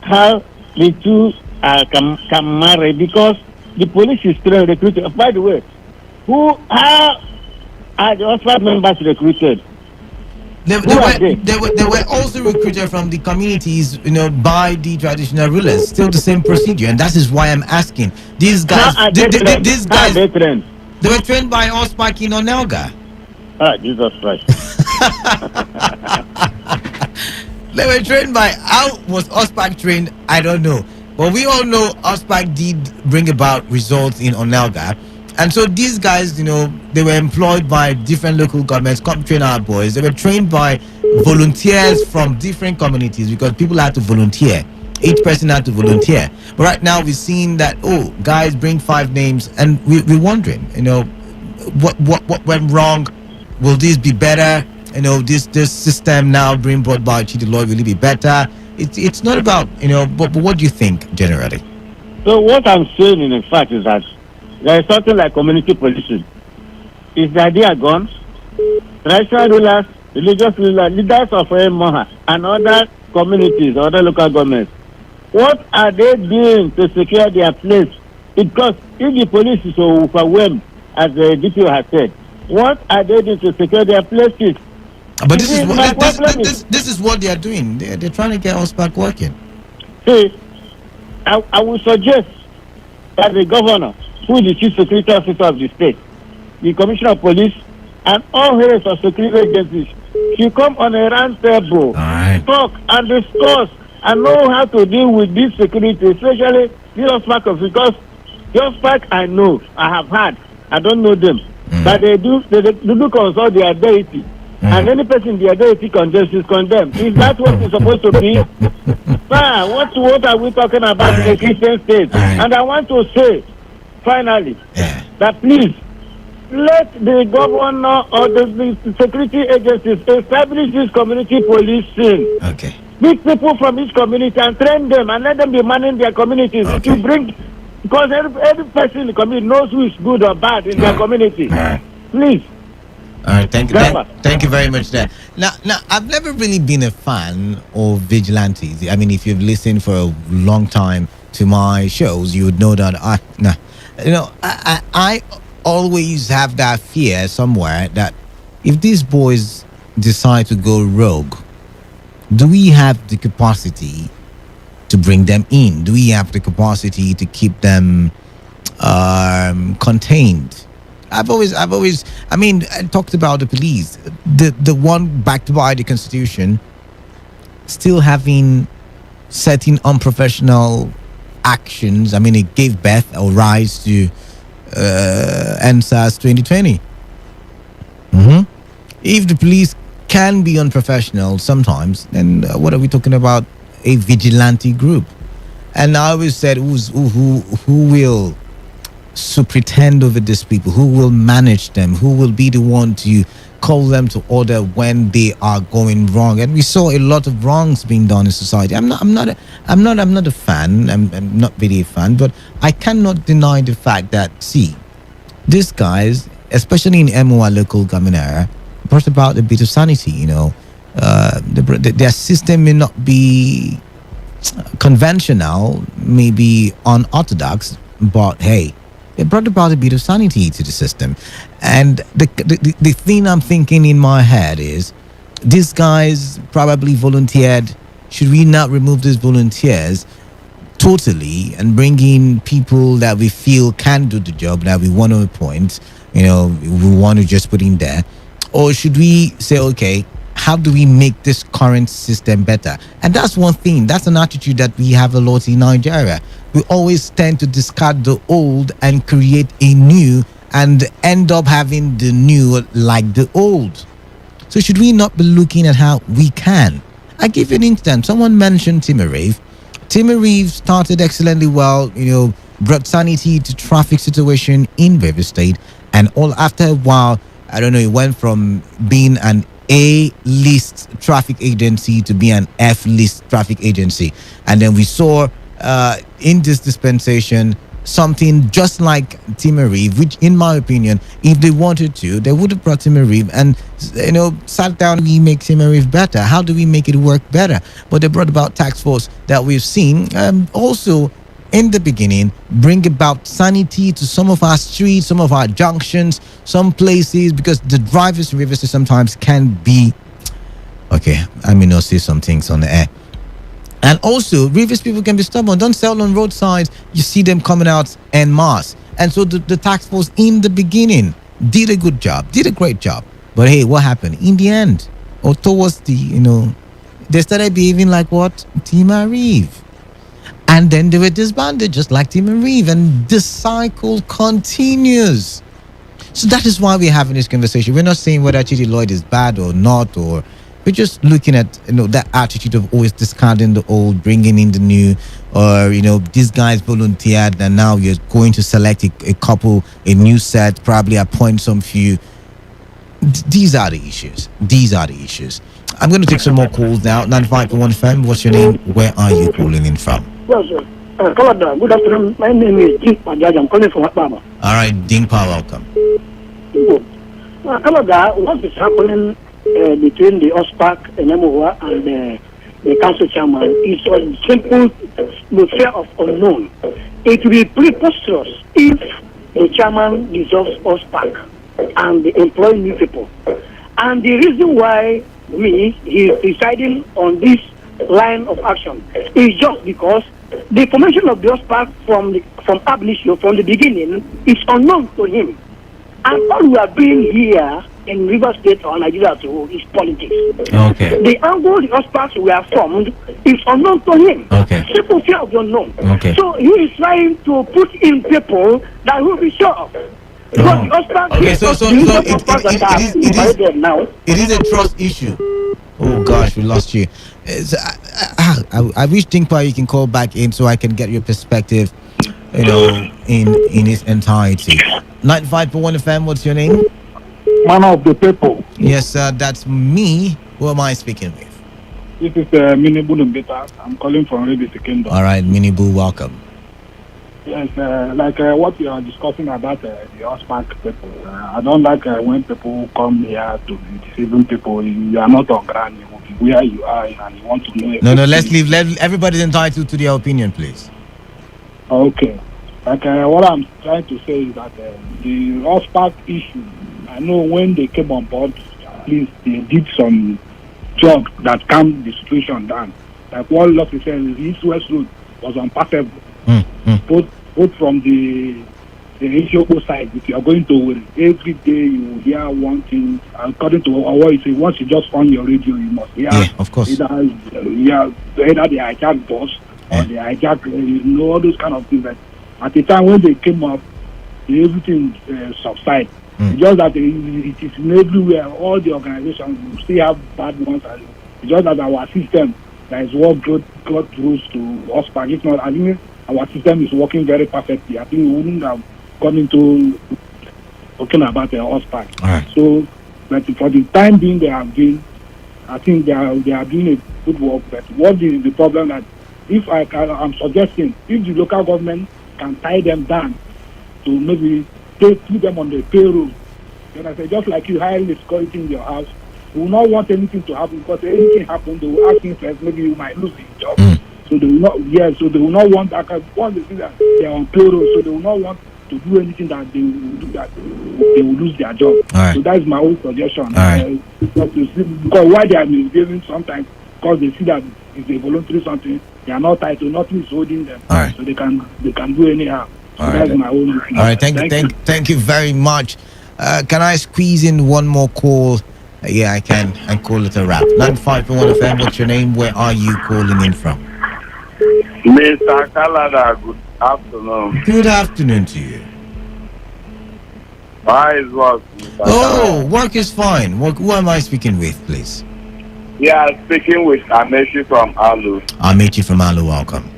how the two can marry because the police is still recruited. By the way, how are the OSPAC members recruited? They were also recruited from the communities, by the traditional rulers. Still the same procedure, and that is why I'm asking. These guys, these guys, they were trained by OSPAC in Onelga. Jesus Christ! They were trained by. How was OSPAC trained? I don't know, but we all know OSPAC did bring about results in Onelga. And so these guys, they were employed by different local governments, come train our boys. They were trained by volunteers from different communities because people had to volunteer. Each person had to volunteer. But right now we're seeing that, guys bring 5 names and we're wondering, what went wrong? Will this be better? This system now being brought by Chidi Lloyd, will it be better? It's not about, but what do you think generally? So what I'm saying in fact is that there is something like community policing. Is the idea gone? Traditional rulers, religious rulers, leaders of Moha and other communities, other local governments, what are they doing to secure their place? Because if the police is so overwhelmed, as the DPO has said, what are they doing to secure their places? But this is what they are doing. They're trying to get us back working. See, I would suggest that the governor, who is the chief security officer of the state, the commissioner of police, and all heads of security agencies should come on a round table, talk and discuss and know how to deal with this security, especially the OSPAC, because the OSPAC I know, I have had, I don't know them, but they do consult their deity. And any person in their deity condemns is condemned. Is that what it's supposed to be? What are we talking about in a Christian state? And I want to say, finally, that please let the governor or the security agencies establish this community policing. Okay. Pick people from each community and train them and let them be manning their communities to bring, because every person in the community knows who is good or bad in their community. Please. All right, thank you very much there. Now, I've never really been a fan of vigilantes. I mean, if you've listened for a long time to my shows, you would know that I always have that fear somewhere that if these boys decide to go rogue, do we have the capacity to bring them in? Do we have the capacity to keep them contained? I've always, I talked about the police, the one backed by the Constitution, still having certain unprofessional actions. I mean, it gave birth or rise to NSAS 2020. If the police can be unprofessional sometimes, then what are we talking about? A vigilante group. And I always said, who will pretend over these people? Who will manage them? Who will be the one to call them to order when they are going wrong? And we saw a lot of wrongs being done in society. I'm not a fan. I'm not really a fan, but I cannot deny the fact that these guys, especially in MOA local government area, brought about a bit of sanity. Their system may not be conventional, maybe unorthodox, but hey, it brought about a bit of sanity to the system. And the thing I'm thinking in my head is, these guys probably volunteered. Should we not remove these volunteers totally and bring in people that we feel can do the job, that we want to appoint, we want to just put in there? Or should we say, okay, how do we make this current system better? And that's one thing. That's an attitude that we have a lot in Nigeria. We always tend to discard the old and create a new and end up having the new like the old. So should we not be looking at how we can? I give you an instance. Someone mentioned Timarive. Timarive started excellently well, brought sanity to traffic situation in River State. And all after a while, I don't know, it went from being an A-list traffic agency to be an F-list traffic agency. And then we saw in this dispensation something just like Timarive, which in my opinion, if they wanted to, they would have brought Timarive and sat down, we make Timarive better. How do we make it work better? But they brought about task force that we've seen also in the beginning bring about sanity to some of our streets, some of our junctions, some places, because the drivers in rivers sometimes can be okay. I may not say some things on the air. And also, rivers people can be stubborn. Don't sell on roadsides. You see them coming out en masse. And so the task force in the beginning did a good job, did a great job. But hey, what happened? In the end, or towards the, they started behaving like what? Timarive. And then they were disbanded just like Timarive. And the cycle continues. So that is why we're having this conversation. We're not saying whether Chidi Lloyd is bad or not, or we're just looking at that attitude of always discarding the old, bringing in the new, or these guys volunteered and now you're going to select a couple, a new set, probably appoint some few. These are the issues. I'm going to take some more calls now. 95.1 FM. What's your name? Where are you calling in from? Yes, sir. Good afternoon. My name is Jim Panjaj. I'm calling from Akbaba. All right, Dingpa, welcome. What is happening between the OSPAC and MOA and the council chairman is a simple affair of unknown. It will be preposterous if the chairman dissolves OSPAC and they employ new people. And the reason why he is deciding on this line of action is just because the formation of the OSPAC from ab initio, from the beginning, is unknown to him. And all we are doing here in River State or Nigeria as a whole is politics. Okay. The angle the hospitals were formed is unknown to him. Okay. People fear of the unknown. Okay. So he is trying to put in people that will be sure of. Because the hospitals, okay, so it is a trust issue. Oh gosh, we lost you. I wish Dingpa you can call back in so I can get your perspective, in its entirety. 95.1 FM, what's your name? Man of the people. Yes, sir, that's me. Who am I speaking with? This is Minibu Lumbeta. I'm calling from Radio Kingdom. All right, Minibu, welcome. Yes, what you are discussing about the OSPAC people. I don't like when people come here to be deceiving people. You are not on ground. You will be where you are and you want to know. No, let's leave. Everybody's entitled to their opinion, please. Okay. What I'm trying to say is that the OSPAC issue, I know when they came on board, at least they did some job that calmed the situation down. Like what Lucky said, the East-West Road was unpassable. Both from the Ethiopia side, if you are going to every day you will hear one thing. According to what you say, once you just on your radio, you must hear. Yeah, of course. Either they hijack bus or they hijack, all those kind of things. But at the time when they came up, everything subsided. It's just that it is everywhere. All the organizations will still have bad ones. It's just that our system, that is what got through to OSPAC. If not, I think our system is working very perfectly. I think we wouldn't have gone into talking about the OSPAC. Right. So, but for the time being, they have been, I think they are doing a good work. But what is the problem that if I'm suggesting if the local government can tie them down to maybe put them on the payroll You understand? Just like you hiring the security in your house, you will not want anything to happen because if anything happens, they will ask him first. Maybe you might lose your job. So they will not. Yeah. So they will not want that. Once they see that they are on payroll, so they will not want to do anything that they will do that they will lose their job. Right. So that is my own suggestion. Right. Because why they are misbehaving sometimes because they see that if they volunteer something, they are not tied to nothing is holding them. Right. So they can do anyhow. So All that's right. my own. All right. Thank you very much. Can I squeeze in one more call? Yeah, I can, and call it a wrap. 95.1 FM. What's your name? Where are you calling in from? Mr. Kalada, good afternoon. Good afternoon to you. How is work, Mr. Oh, work is fine. Who am I speaking with, please? Yeah, speaking with Amechi from Alu. Amechi from Alu, welcome.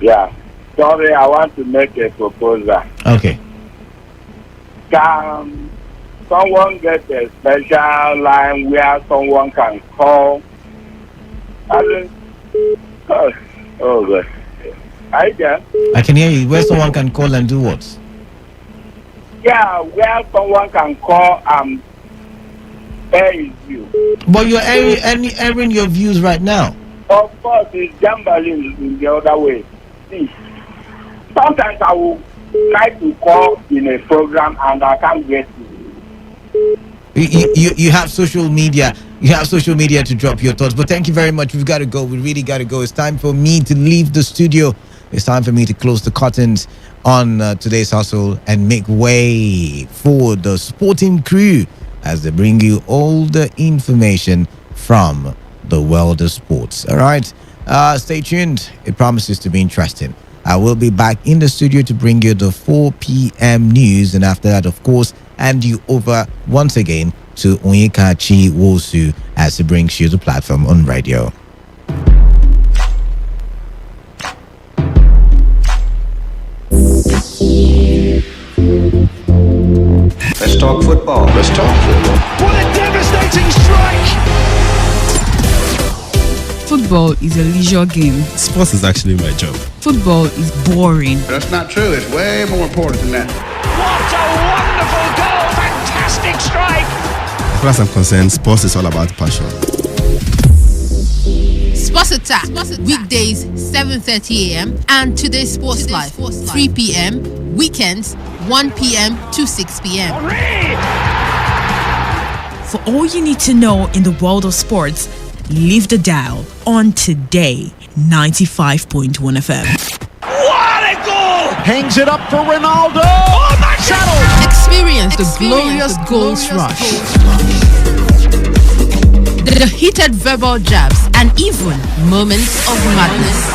Yeah. Sorry, I want to make a proposal. Okay. Can someone get a special line where someone can call? Oh, good. I can hear you. Where someone can call and do what? Yeah, where someone can call and air his view. But you're airing your views right now. Of course, it's gambling in the other way. See, sometimes I will try to call in a program and I can't get it. You have social media. You have social media to drop your thoughts. But thank you very much. We've got to go. We really got to go. It's time for me to leave the studio. It's time for me to close the curtains on today's hustle and make way for the sporting crew as they bring you all the information from the world of sports. All right. Stay tuned. It promises to be interesting. I will be back in the studio to bring you the 4 p.m. news. And after that, of course, hand you over once again to Onyekachi Wosu as he brings you the platform on radio. Let's talk football. Let's talk football. What a devastating strike! Football is a leisure game. Sports is actually my job. Football is boring. That's not true. It's way more important than that. What a wonderful goal! Fantastic strike! As far as I'm concerned, sports is all about passion. Sports Attack, weekdays 7:30 a.m. and Today's Sports Live 3 p.m. Weekends 1 p.m. to 6 p.m. For all you need to know in the world of sports, leave the dial on Today 95.1 FM. What a goal! Hangs it up for Ronaldo. Oh my God! Experience the glorious goals rush. The heated verbal jabs and even moments of madness.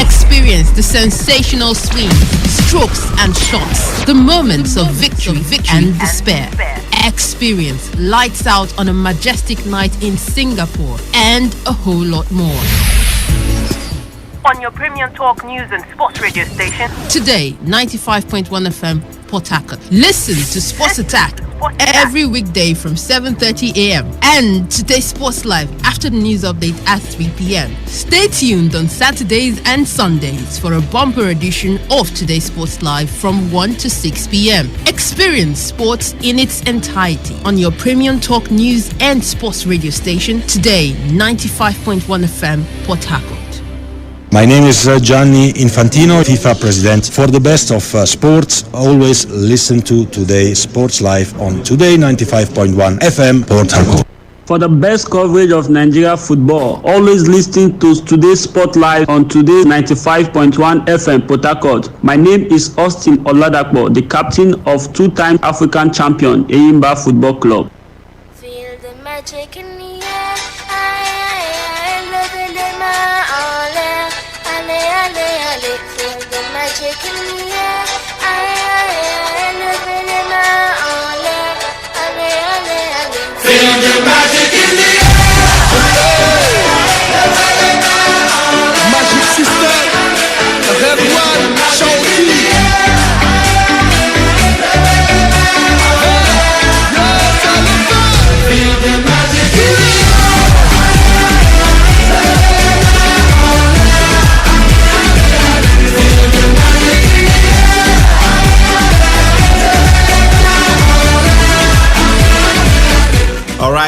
Experience the sensational swings, strokes and shots. The moments of victory and despair. Experience lights out on a majestic night in Singapore and a whole lot more. On your premium talk news and sports radio station. Today, 95.1 FM, Port Harcourt. Listen to Sports Attack every weekday from 7:30 a.m. and Today's Sports Live after the news update at 3 p.m. Stay tuned on Saturdays and Sundays for a bumper edition of Today's Sports Live from 1 to 6 p.m. Experience sports in its entirety on your premium talk news and sports radio station. Today, 95.1 FM, Port Harcourt. My name is Gianni Infantino, FIFA president. For the best of sports, always listen to Today Sports Live on Today 95.1 FM, Port Harcourt. For the best coverage of Nigeria football, always listen to Today's Sport Live on Today 95.1 FM, Port Harcourt. My name is Austin Oladapo, the captain of two-time African champion Eyimba Football Club. Feel the magic in the air. Feel the magic in the air. Feel the magic in the air. Magic system. Everyone shout Feel the magic in the air. Feel the magic in the air.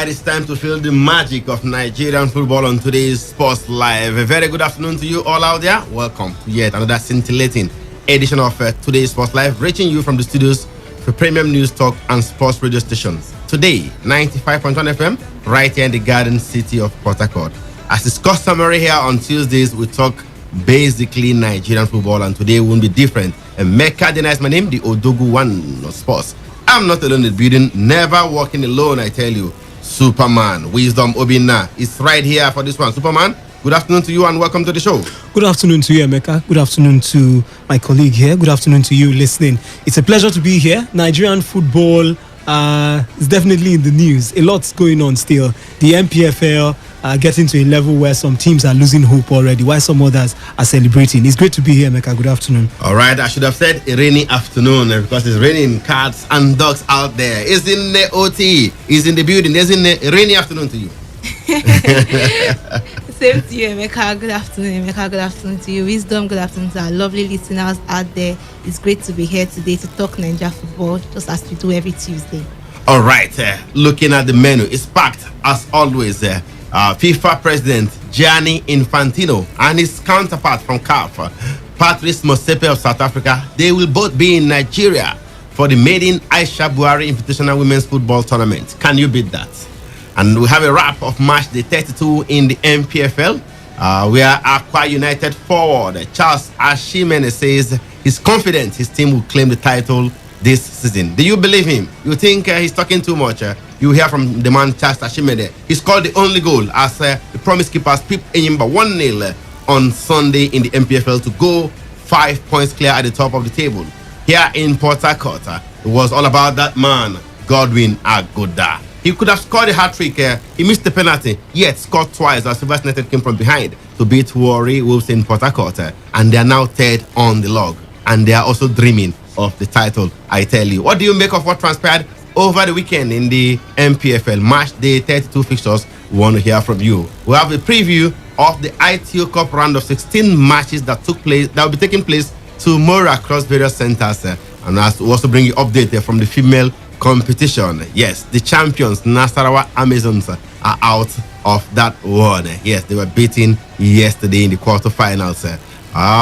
right, it's time to feel the magic of Nigerian football on today's Sports Live. A very good afternoon to you all out there. Welcome to yet another scintillating edition of today's Sports Live, reaching you from the studios for premium news talk and sports radio stations. Today, 95.1 FM, right here in the Garden City of Port Harcourt. As is customary here on Tuesdays, we talk basically Nigerian football, and today won't be different. And Mecca denies my name, the Odogu one of sports. I'm not alone in the building, never walking alone, I tell you. Superman, Wisdom Obinna is right here for this one. Superman, good afternoon to you and welcome to the show. Good afternoon to you, Emeka. Good afternoon to my colleague here. Good afternoon to you listening. It's a pleasure to be here. Nigerian football is definitely in the news. A lot's going on still. The MPFL getting to a level where some teams are losing hope already, while some others are celebrating. It's great to be here, Emeka. Good afternoon. All right, I should have said a rainy afternoon because it's raining cats and dogs out there. It's in the OT, it's in the building. It's in a rainy afternoon to you. Same to you, Emeka. Good afternoon, Emeka. Good afternoon to you. Wisdom, good afternoon to our lovely listeners out there. It's great to be here today to talk Nigeria football, just as we do every Tuesday. All right, looking at the menu, it's packed as always. FIFA President Gianni Infantino and his counterpart from CAF, Patrice Motsepe of South Africa, they will both be in Nigeria for the maiden Aisha Buhari Invitational Women's Football Tournament. Can you beat that? And we have a wrap of match day 32 in the MPFL, where Aqua United forward Charles Ashimene says he's confident his team will claim the title this season. Do you believe him? You think he's talking too much? You hear from the man Charles Ashimene. He scored the only goal as the promise keepers Pip Enyimba 1-0 on Sunday in the MPFL to go 5 points clear at the top of the table. Here in Port Harcourt, it was all about that man, Godwin Agoda. He could have scored a hat-trick. He missed the penalty, yet scored twice as Rivers United came from behind to beat Warri Wolves in Port Harcourt. And they are now third on the log. And they are also dreaming of the title, I tell you. What do you make of what transpired over the weekend in the MPFL match day 32 fixtures? We want to hear from you. We have a preview of the ITO Cup round of 16 matches that will be taking place tomorrow across various centers. And as we also bring you update from the female competition. Yes, the champions Nasarawa Amazons are out of that one. Yes, they were beaten yesterday in the quarterfinals.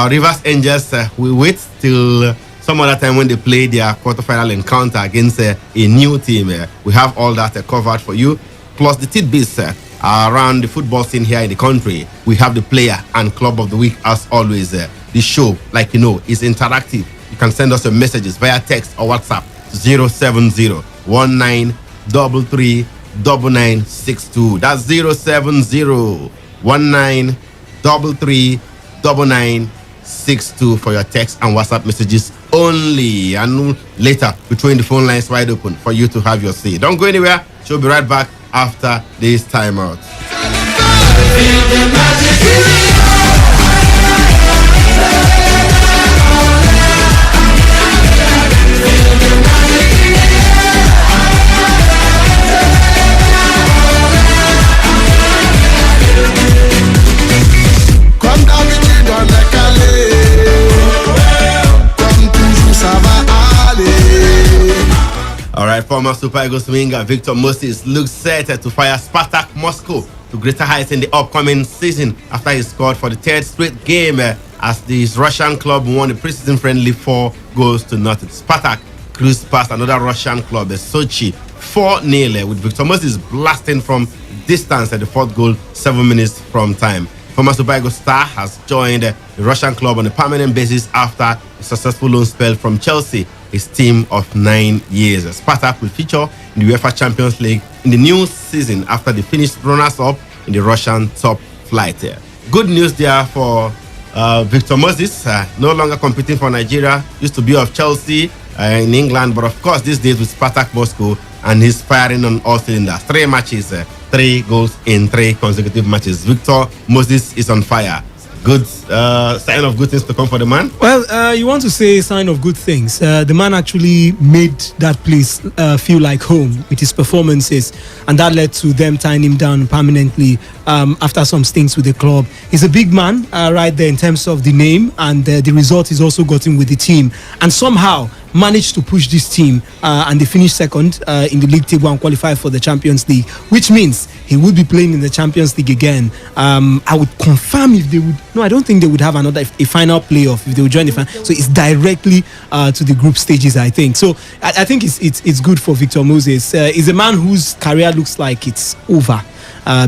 Rivers Angels will wait till some other time when they play their quarterfinal encounter against a new team. We have all that covered for you, plus the tidbits around the football scene here in the country. We have the player and club of the week as always. The show, like you know, is interactive. You can send us your messages via text or WhatsApp 070-1933-9962. That's 070-1933-9962 for your text and WhatsApp messages only. And later, we're throwing the phone lines wide open for you to have your say. Don't go anywhere. She'll be right back after this timeout. All right, former Super Eagles winger Victor Moses looks set to fire Spartak Moscow to greater heights in the upcoming season after he scored for the third straight game as the Russian club won the preseason friendly 4-0. Spartak cruised past another Russian club, Sochi, 4-0 with Victor Moses blasting from distance at the fourth goal 7 minutes from time. Former Super Eagles star has joined the Russian club on a permanent basis after a successful loan spell from Chelsea, his team of 9 years. Spartak will feature in the UEFA Champions League in the new season after they finished runners-up in the Russian top flight. Good news there for Victor Moses, no longer competing for Nigeria, used to be of Chelsea in England, but of course these days with Spartak Moscow, and he's firing on all cylinders. 3 matches, 3 goals in 3 consecutive matches. Victor Moses is on fire. Good sign of good things to come for the man? Well, you want to say sign of good things. The man actually made that place feel like home with his performances, and that led to them tying him down permanently after some stints with the club. He's a big man right there in terms of the name, and the result he's also gotten with the team. And somehow managed to push this team and they finished second in the league table and qualified for the Champions League, which means he will be playing in the Champions League again. I would confirm if they would. No, I don't think they would have a final playoff if they would join the final. So it's directly to the group stages, I think. So I think it's good for Victor Moses. He's a man whose career looks like it's over.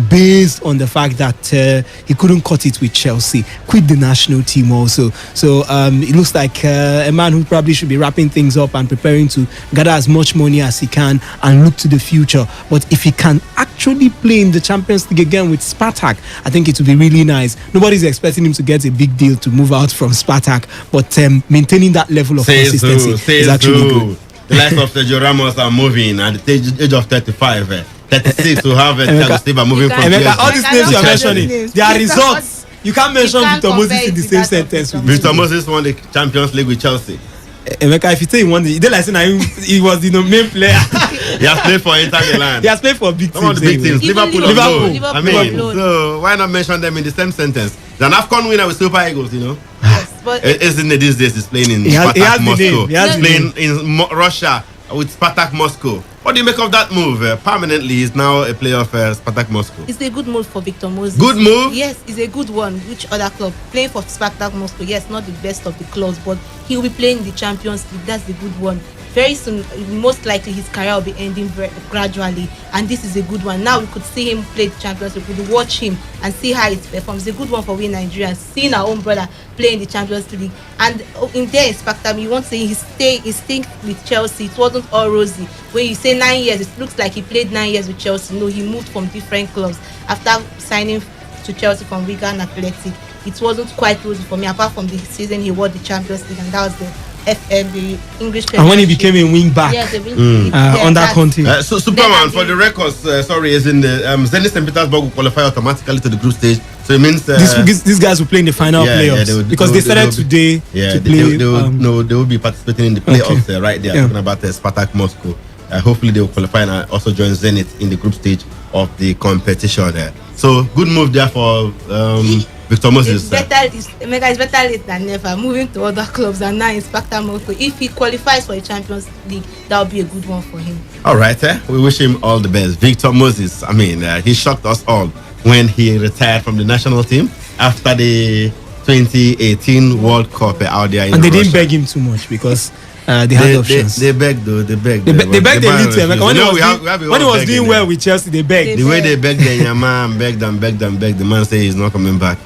Based on the fact that he couldn't cut it with Chelsea, quit the national team also. So it looks like a man who probably should be wrapping things up and preparing to gather as much money as he can and look to the future. But if he can actually play in the Champions League again with Spartak, I think it would be really nice. Nobody's expecting him to get a big deal to move out from Spartak, but maintaining that level of consistency is actually good. The likes of Sergio Ramos are moving at the age of 35. 36 to have Thiago Silva moving from Emeka, all these names you are mentioning, they are results. You can't mention Victor Moses in the same sentence. Victor Moses won the Champions League with Chelsea. Emeka, if you say he won the, like saying he was the main player. He has played for Inter Milan. He has played for big teams. Some of the big teams. Liverpool. I mean, so why not mention them in the same sentence? He's an AFCON winner with Super Eagles, you know. Yes, but isn't it these days? He's playing in Spartak Moscow. He's playing in Russia with Spartak Moscow. What do you make of that move? Permanently, he's now a player of Spartak Moscow. It's a good move for Victor Moses. Good move? Yes, it's a good one. Which other club? Playing for Spartak Moscow. Yes, not the best of the clubs, but he will be playing in the Champions League. That's the good one. Very soon, most likely his career will be ending gradually, and this is a good one. Now we could see him play the Champions League. We could watch him and see how it performs. It's a good one for we Nigerians, seeing our own brother playing the Champions League. And in there in Spartak, you won't say he's staying with Chelsea. It wasn't all rosy. When you say 9 years, it looks like he played 9 years with Chelsea. No, he moved from different clubs after signing to Chelsea from Wigan Athletic. It wasn't quite rosy for me, apart from the season he won the Champions League, and that was the FM, the English. And when he became a wing back, yes, under Conte. So Superman, for the records, is in the Zenit St. Petersburg will qualify automatically to the group stage. So it means these guys will play in the final playoffs because they started today to play. They will be participating in the playoffs right there. Talking about Spartak Moscow. Hopefully they will qualify and also join Zenit in the group stage of the competition there. So good move there for Victor Moses. It's better late than never. Moving to other clubs and now in Spartak Moscow. If he qualifies for the Champions League, that will be a good one for him. All right, we wish him all the best. Victor Moses, I mean, he shocked us all when he retired from the national team after the 2018 World Cup out there in and they Russia. didn't beg him too much because they had options. They begged though. They begged. They begged a little. When he was doing well with Chelsea, they begged. The way they begged the man, begged. The man say he's not coming back.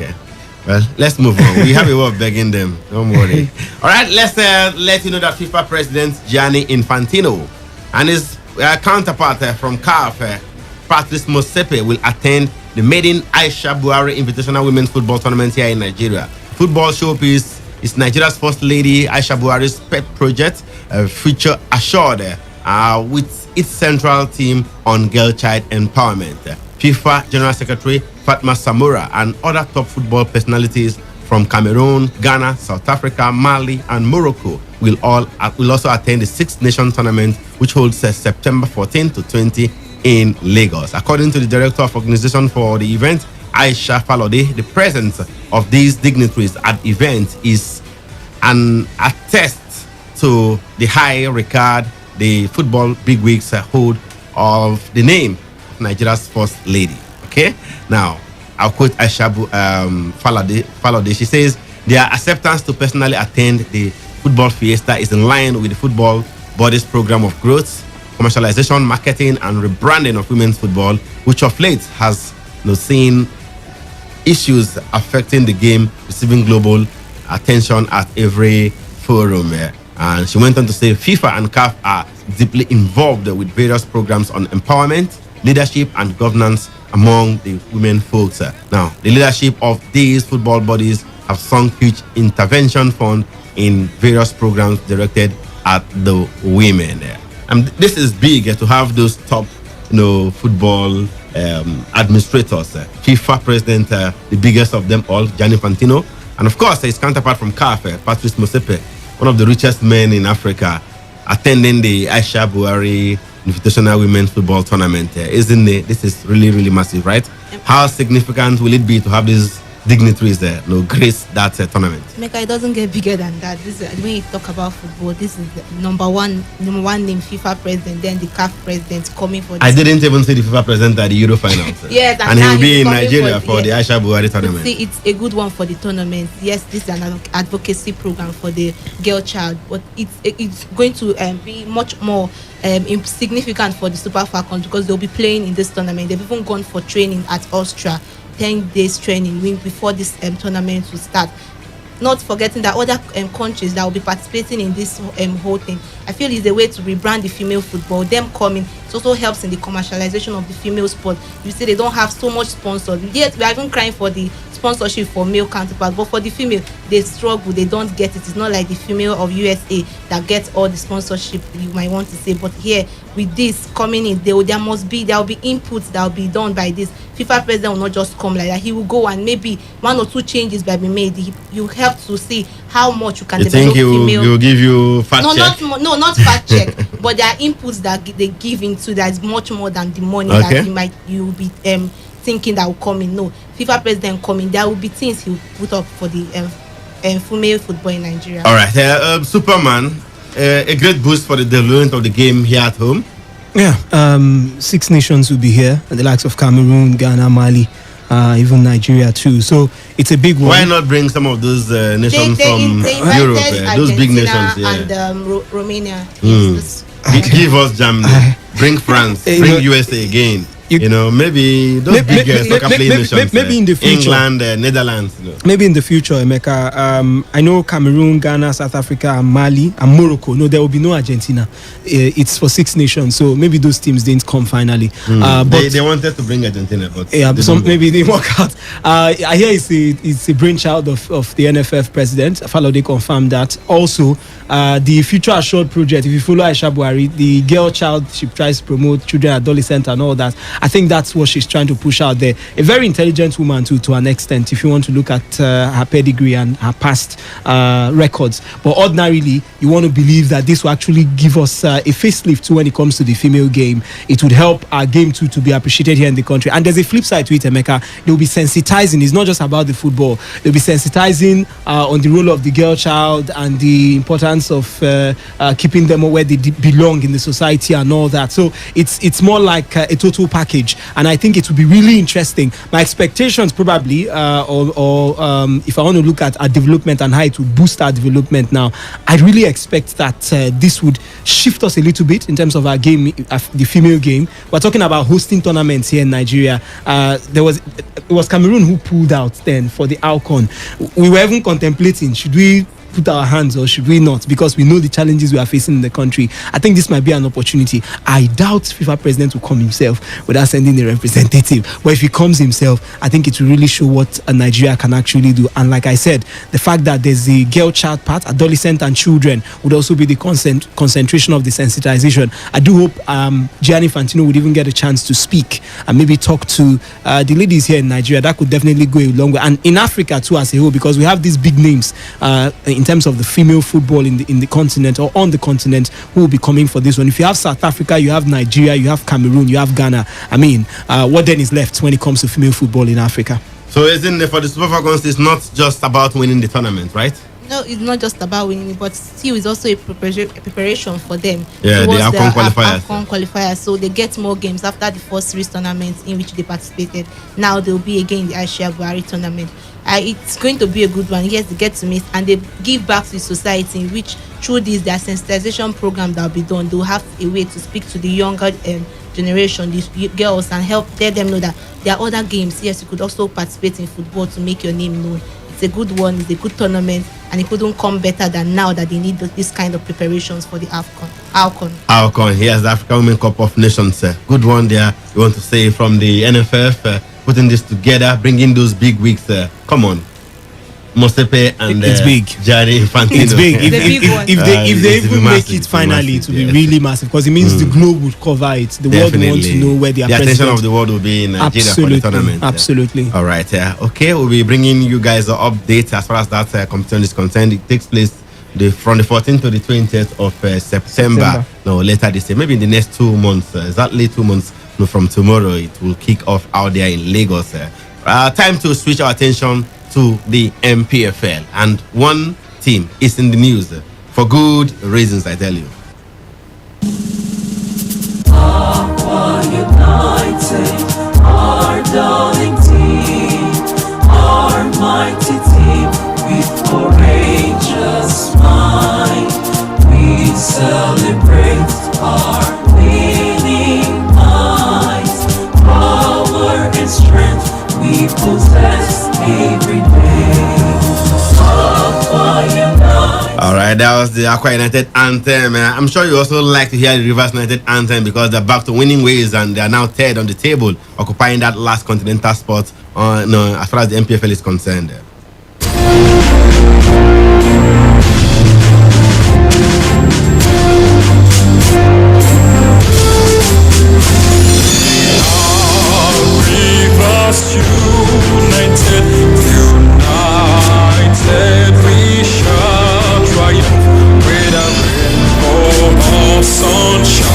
Well, let's move on. We have a way of begging them. Don't worry. All right, let's let you know that FIFA President Gianni Infantino and his counterpart from CAF, Patrice Motsepe, will attend the Maiden Aisha Buhari Invitational Women's Football Tournament here in Nigeria. Football showpiece is Nigeria's First Lady Aisha Buhari's pet project, Future Assured, with its central theme on girl-child empowerment. FIFA General Secretary Fatma Samora and other top football personalities from Cameroon, Ghana, South Africa, Mali, and Morocco will also attend the Six Nation Tournament, which holds September 14 to 20 in Lagos. According to the director of organization for the event, Aisha Falode, the presence of these dignitaries at the event is an attest to the high regard the football bigwigs hold of the name of Nigeria's First Lady. Okay, now I'll quote Aisha Falode. She says their acceptance to personally attend the football fiesta is in line with the football body's program of growth, commercialization, marketing, and rebranding of women's football, which of late has seen issues affecting the game receiving global attention at every forum. And she went on to say FIFA and CAF are deeply involved with various programs on empowerment, leadership, and governance among the women folks. Now, the leadership of these football bodies have sunk huge intervention fund in various programs directed at the women. And this is big to have those top football administrators. FIFA president, the biggest of them all, Gianni Infantino, and of course his counterpart from CAF, Patrice Motsepe, one of the richest men in Africa, attending the Aisha Buhari Invitational Women's Football Tournament. Isn't it? This is really, really massive, right? How significant will it be to have these dignitaries grace that tournament? Mecca, it doesn't get bigger than that. This is, when you talk about football, this is the number one name FIFA president, then the CAF president coming for this. I didn't even see the FIFA president at the Euro finals. Yes, and he'll be in Nigeria for the Aisha Buhari tournament. See, it's a good one for the tournament. Yes, this is an advocacy program for the girl child, but it's going to be much more significant for the Super Falcons because they'll be playing in this tournament. They've even gone for training at Austria, 10 days training before this tournament will start. Not forgetting that other countries that will be participating in this whole thing. I feel it's a way to rebrand the female football. Them coming, it also helps in the commercialization of the female sport. You see, they don't have so much sponsors. Yet we are even crying for the sponsorship for male counterparts, but for the female, they struggle. They don't get it. It's not like the female of USA that gets all the sponsorship you might want to say. But here, with this coming in, there will be inputs that will be done by this. FIFA president will not just come like that. He will go and maybe 1 or 2 changes will be made. You have to see how much you can develop female. He will give you fact check? Not fact check, but there are inputs that they give into that is much more than the money that you will be thinking that will come in. No, FIFA president coming, there will be things he will put up for the female football in Nigeria. All right, Superman, a great boost for the development of the game here at home. Yeah, 6 nations will be here, the likes of Cameroon, Ghana, Mali, even Nigeria too. So it's a big one. Why not bring some of those nations from Europe, those big nations? Yeah. And Romania. Give us Germany, bring France, bring USA again. Maybe those big soccer playing nations. Maybe in the future, England, Netherlands. Maybe in the future, Emeka. I know Cameroon, Ghana, South Africa, and Mali, and Morocco. No, there will be no Argentina. It's for 6 nations, so maybe those teams didn't come finally. But they wanted to bring Argentina, but maybe they work out. I hear it's a brainchild of the NFF president. Falode confirmed that. Also, the Future Assured project. If you follow Aisha Buhari, the girl child she tries to promote, children, adolescent, and all that. I think that's what she's trying to push out there. A very intelligent woman too, to an extent, if you want to look at her pedigree and her past records. But ordinarily, you want to believe that this will actually give us a facelift too when it comes to the female game. It would help our game too to be appreciated here in the country. And there's a flip side to it, Emeka. They'll be sensitizing. It's not just about the football. They'll be sensitizing on the role of the girl child and the importance of keeping them where they belong in the society and all that. So it's more like a total package, and I think it will be really interesting. My expectations probably if I want to look at our development and how it would boost our development now, I really expect that this would shift us a little bit in terms of our game, the female game. We're talking about hosting tournaments here in Nigeria. It was Cameroon who pulled out then for the ALCON. We were even contemplating, should we put our hands or should we not, because we know the challenges we are facing in the country. I think this might be an opportunity. I doubt FIFA president will come himself without sending a representative, but if he comes himself, I think it will really show what Nigeria can actually do. And like I said, the fact that there's the girl child part, adolescent and children would also be the concentration of the sensitization. I do hope Gianni Infantino would even get a chance to speak and maybe talk to the ladies here in Nigeria. That could definitely go a long way, and in Africa too as a whole, because we have these big names in terms of the female football in the continent or on the continent who will be coming for this one. If you have South Africa, you have Nigeria, you have Cameroon, you have Ghana. I mean, what then is left when it comes to female football in Africa? So isn't it for the Super Falcons, it's not just about winning the tournament, right? No, it's not just about winning, but still it's also a preparation for them. Yeah, the AFCON qualifiers. So they get more games after the first series tournaments in which they participated. Now they'll be again in the Aisha Buhari tournament. It's going to be a good one. Yes, they get to meet and they give back to the society, in which through this their sensitization program that will be done, they'll have a way to speak to the younger generation, these girls, and help let them know that there are other games. Yes, you could also participate in football to make your name known. It's a good one, it's a good tournament, and it couldn't come better than now that they need this kind of preparations for the ALCON. Here's the African Women Cup of Nations. Good one there. You want to say from the NFF, putting this together, bringing those big weeks. Come on. Mosepe and it's big. Gianni Infantino. It's big. If they even make it finally, it will be really massive, because it means the globe would cover it. The world wants to know where they are. The attention of the world will be in Nigeria for the tournament. Absolutely. All right. Okay, we'll be bringing you guys an update as far as that competition is concerned. It takes place from the 14th to the 20th of September. No, later this year. Maybe in the next 2 months. Exactly 2 months from tomorrow, it will kick off out there in Lagos. Time to switch our attention to the MPFL. And one team is in the news for good reasons, I tell you. Aqua United, our darling team, our mighty team, with courageous mind, we celebrate our winning minds, power and strength we possess every day. Aqua United. All right, that was the Aqua United anthem. I'm sure you also like to hear the Rivers United anthem because they're back to winning ways and they are now third on the table, occupying that last continental spot as far as the MPFL is concerned. Rivers United, we shall triumph with a rainbow of sunshine.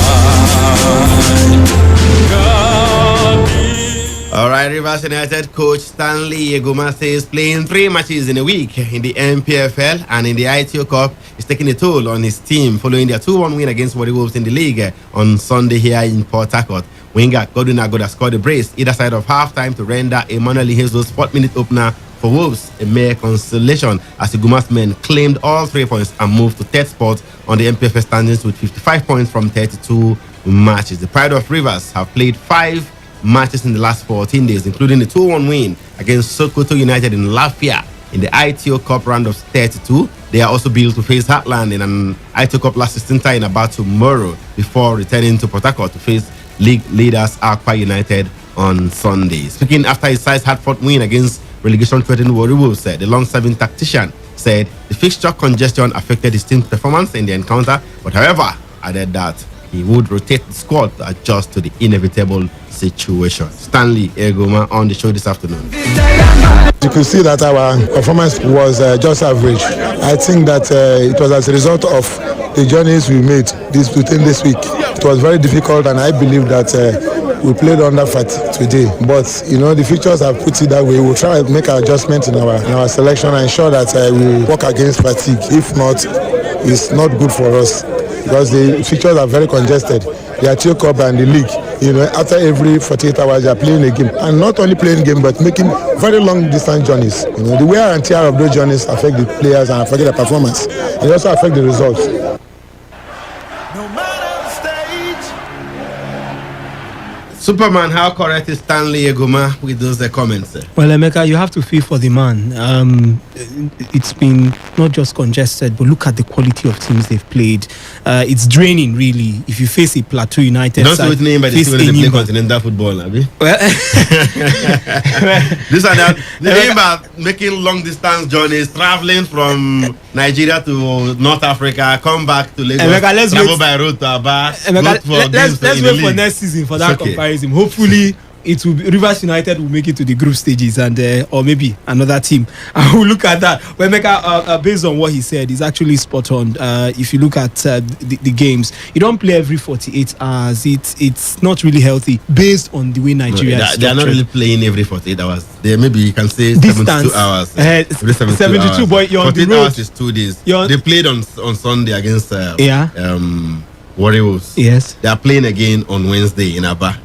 All right, Rivers United coach Stanley Egoma says playing 3 matches in a week in the MPFL and in the ITO Cup is taking a toll on his team following their 2-1 win against Warri Wolves in the league on Sunday here in Port Harcourt. Winger Godwin Agoda scored a brace either side of halftime to render Emmanuel Ihezuo's 4th-minute opener for Wolves a mere consolation as Eguma's men claimed all 3 points and moved to 3rd spot on the MPFL standings with 55 points from 32 matches. The Pride of Rivers have played 5 matches in the last 14 days, including a 2-1 win against Sokoto United in Lafia in the ITO Cup round of 32. They are also billed to face Heartland in an ITO Cup last 16 tie in about tomorrow before returning to Port Harcourt to face league leaders Aqua United on Sunday. Speaking after his side's hard-fought win against relegation-threatened Warri Wolves, the long-serving tactician said the fixture congestion affected his team's performance in the encounter, but however, added that he would rotate the squad to adjust to the inevitable situation. Stanley Egoma on the show this afternoon. You could see that our performance was just average. I think that it was as a result of the journeys we made within this week. It was very difficult, and I believe that we played under fatigue today. But the fixtures have put it that way. We'll try to make our adjustments in our selection and ensure that we work against fatigue. If not, it's not good for us because the fixtures are very congested. The ITO Cup and the league. After every 48 hours, they are playing a game. And not only playing a game, but making very long distance journeys. The wear and tear of those journeys affect the players and affect their performance. It also affect the results. Superman, how correct is Stanley Egoma with those comments? Well, Emeka, you have to feel for the man. It's been not just congested, but look at the quality of teams they've played. It's draining, really. If you face a Plateau United don't side, with name, but they still play continental football, Abi. Well, this and that. The name about making long distance journeys, traveling from Nigeria to North Africa, come back to Lagos, Emeka, travel by road to Aba. Let's wait for next season for that comparison. Hopefully it will be, Rivers United will make it to the group stages and or maybe another team. I will look at that. Well, based on what he said, he's actually spot on. If you look at the games, you don't play every 48 hours. It's not really healthy based on the way Nigeria is they are not really playing every 48 hours. They maybe you can say distance, 72 hours. 72 hours. But you're on the 48 road. hours is 2 days. They played on Sunday against Warri Wolves. Yes. They are playing again on Wednesday in Aba.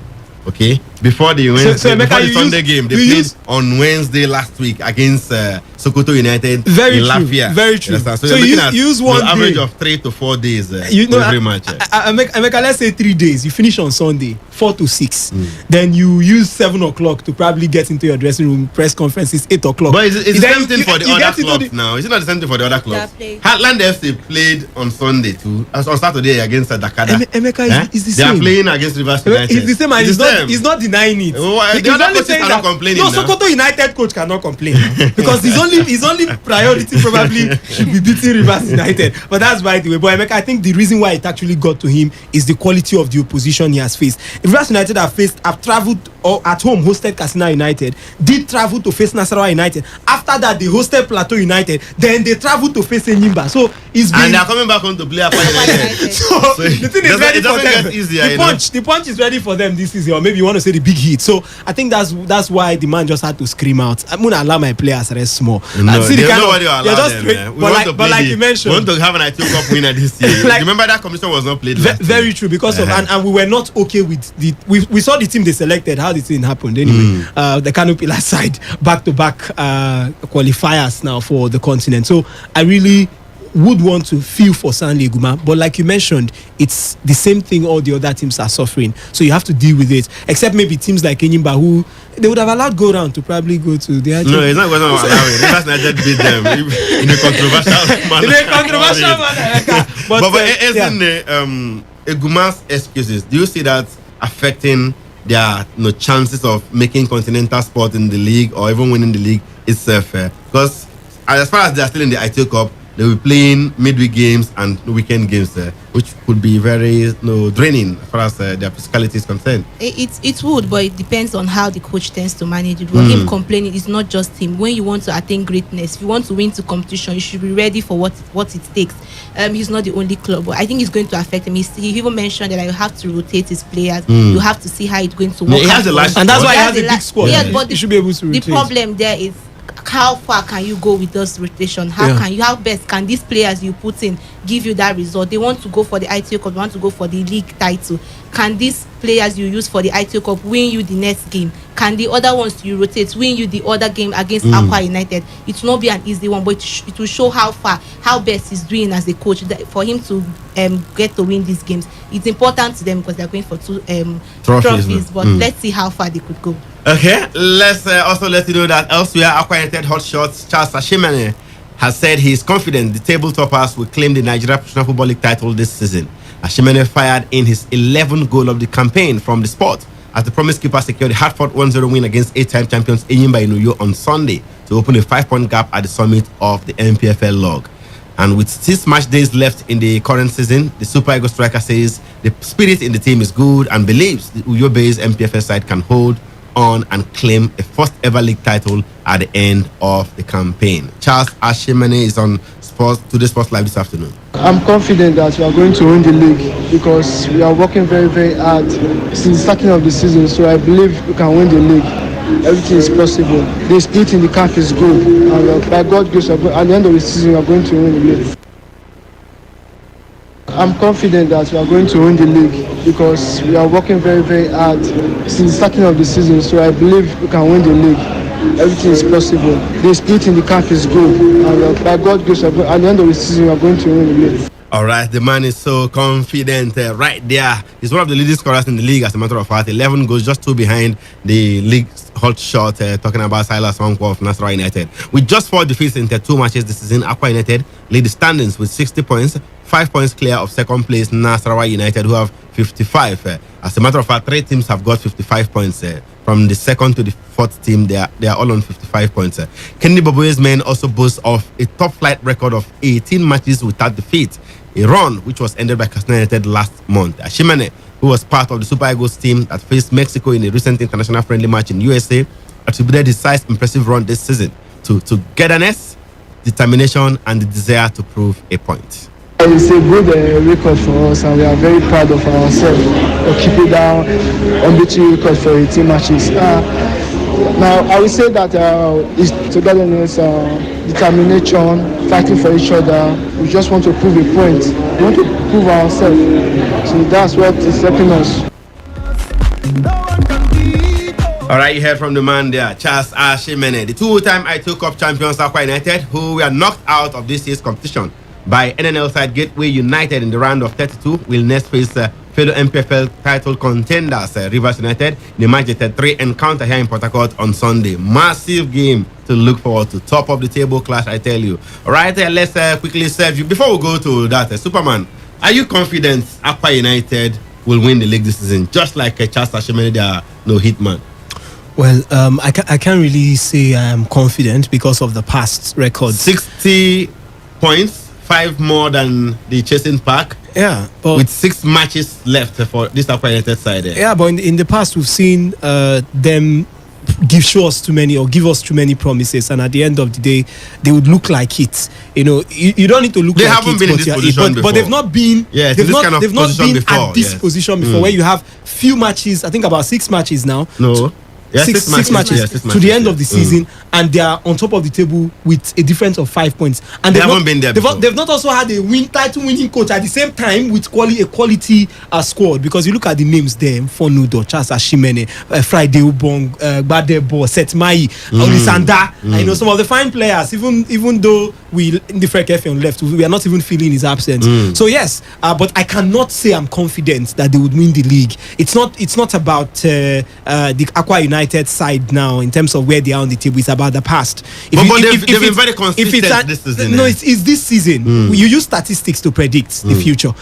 Okay, before the Wednesday, before the Sunday game, they played on Wednesday last week against Sokoto United in Lafia. Very true. So you're looking at use one average of 3 to 4 days every match. Let's say 3 days. You finish on Sunday, 4 to 6. Then you use 7 o'clock to probably get into your dressing room. Press conferences 8 o'clock. But it's the same thing for the other clubs now. Is it not the same thing for the other clubs? Heartland FC played on Sunday too, on Saturday against Dakada. Emeka is the same. They are playing against Rivers United. It's the same. And he's not denying it. The other coaches are not complaining. No, Sokoto United coach cannot complain because his only priority probably should be beating Rivers United. But that's by the way. But Emeka, I think the reason why it actually got to him is the quality of the opposition he has faced. Rivers United have traveled or at home hosted Katsina United, did travel to face Nasarawa United. After that, they hosted Plateau United. Then they traveled to face Enyimba. So it's been, and they are coming back home to play Aqua United. so the thing is ready for them. Easier, the punch is ready for them this season, or maybe you want to say the big hit. So I think that's why the man just had to scream out. I'm gonna allow my players rest small. No, see the kind nobody will allow them. but like you mentioned, we want to have an ITO Cup winner this year. Like, remember that competition was not played last very year. true, because of and we were not okay with the we saw the team they selected, how the thing happened anyway. The Canopy side back-to-back qualifiers now for the continent. So I really would want to feel for Stanley Eguma, but like you mentioned, it's the same thing all the other teams are suffering, so you have to deal with it, except maybe teams like Enyimba, who they would have allowed go round to probably go to the No, it's not going to allow it. Rivers United beat them in a controversial manner. But isn't Eguma's excuses, do you see that affecting their chances of making continental sport in the league or even winning the league itself? Because as far as they are still in the ITO Cup, they will be playing midweek games and weekend games, which could be very draining as far as their physicality is concerned. It would, but it depends on how the coach tends to manage it. But him complaining is not just him. When you want to attain greatness, if you want to win to competition, you should be ready for what it takes. He's not the only club, but I think it's going to affect him. He even mentioned that you have to rotate his players. You have to see how it's going to work. He has and that's why he has a big squad. Yes, but he should be able to rotate. The problem there is, how far can you go with those rotation? How best can these players you put in give you that result? They want to go for the ITO Cup, they want to go for the league title. Can these players you use for the ITO Cup win you the next game? Can the other ones you rotate win you the other game against Aqua United? It will not be an easy one, but it will show how best he's doing as a coach, for him to get to win these games. It's important to them because they're going for two trophies, but let's see how far they could go. Okay, let's also let you know that elsewhere, Aqua United hotshots Charles Ashimane has said he is confident the table toppers will claim the Nigeria Professional Football League title this season. Ashimane fired in his 11th goal of the campaign from the spot as the promise keeper secured the Hartford 1-0 win against 8-time champions Enyimba Inuyo on Sunday to open a 5-point gap at the summit of the MPFL log. And with 6 match days left in the current season, the Super Eagles striker says the spirit in the team is good and believes the Uyo-based MPFL side can hold on and claim a first ever league title at the end of the campaign. Charles Ashimane is on Today's Sports Live this afternoon. I'm confident that we are going to win the league because we are working very, very hard since the starting of the season. So I believe we can win the league. Everything is possible. The spirit in the camp is good, and by God's grace, at the end of the season, we are going to win the league. I'm confident that we are going to win the league because we are working very, very hard since the starting of the season. So I believe we can win the league. Everything is possible. The spirit in the camp is good, and by God's grace, at the end of the season, we are going to win the league. All right, the man is so confident right there. He's one of the leading scorers in the league, as a matter of fact. 11 goals, just 2 behind the league's hot shot, talking about Silas Onkwo of Nasarawa United. With just 4 defeats in 2 matches this season, Aqua United lead the standings with 60 points, 5 points clear of second place Nasarawa United, who have 55. As a matter of fact, 3 teams have got 55 points. From the second to the 4th team, they are all on 55 points. Kennedy Boboye's men also boast of a top flight record of 18 matches without defeat, a run which was ended by Katsina United last month. Ashimane, who was part of the Super Eagles team that faced Mexico in a recent international friendly match in USA, attributed his size impressive run this season to togetherness, determination, and the desire to prove a point. It's a good record for us, and we are very proud of ourselves for keeping down unbeaten record for 18 matches. Now, I will say that it's togetherness, determination, fighting for each other. We just want to prove a point. We want to prove ourselves. So that's what is helping us. All right, you heard from the man there, Charles Ashimane, the 2-time ITO Cup champions Aqua United, who were knocked out of this year's competition by NNL side Gateway United in the round of 32, will next face fellow MPFL title contenders Rivers United in the match 33 encounter here in Port Harcourt on Sunday. Massive game to look forward to. Top of the table clash, I tell you. All right, let's quickly serve you. Before we go to that, Superman, are you confident Aqua United will win the league this season, just like Charles Ashimane, their hitman? Well, I can't really say I'm confident because of the past record. 60 points. 5 more than the chasing pack. Yeah, but with 6 matches left for this Aqua United side. Yeah, but in the past we've seen them show us too many or give us too many promises, and at the end of the day they would look like it. You know, you don't need to look they like haven't it, been in this position before. But they've not been they've not been before, at this position before, where you have few matches, I think about 6 matches now. No. Yeah, six matches to the end of the season, and they are on top of the table with a difference of 5 points. And they haven't been there before. They've not also had a title winning coach at the same time with a quality squad, because you look at the names there: Fonudo, Charles Ashimene, Friday Ubong, Badebo, Setmai, Olisanda. I know some of the fine players. Even though we in the Frek FM left, we are not even feeling his absence. So yes, but I cannot say I'm confident that they would win the league. It's not about the Aqua United side now in terms of where they are on the table. It's about the past. They've been very consistent this season. No, it's this season. You use statistics to predict the future.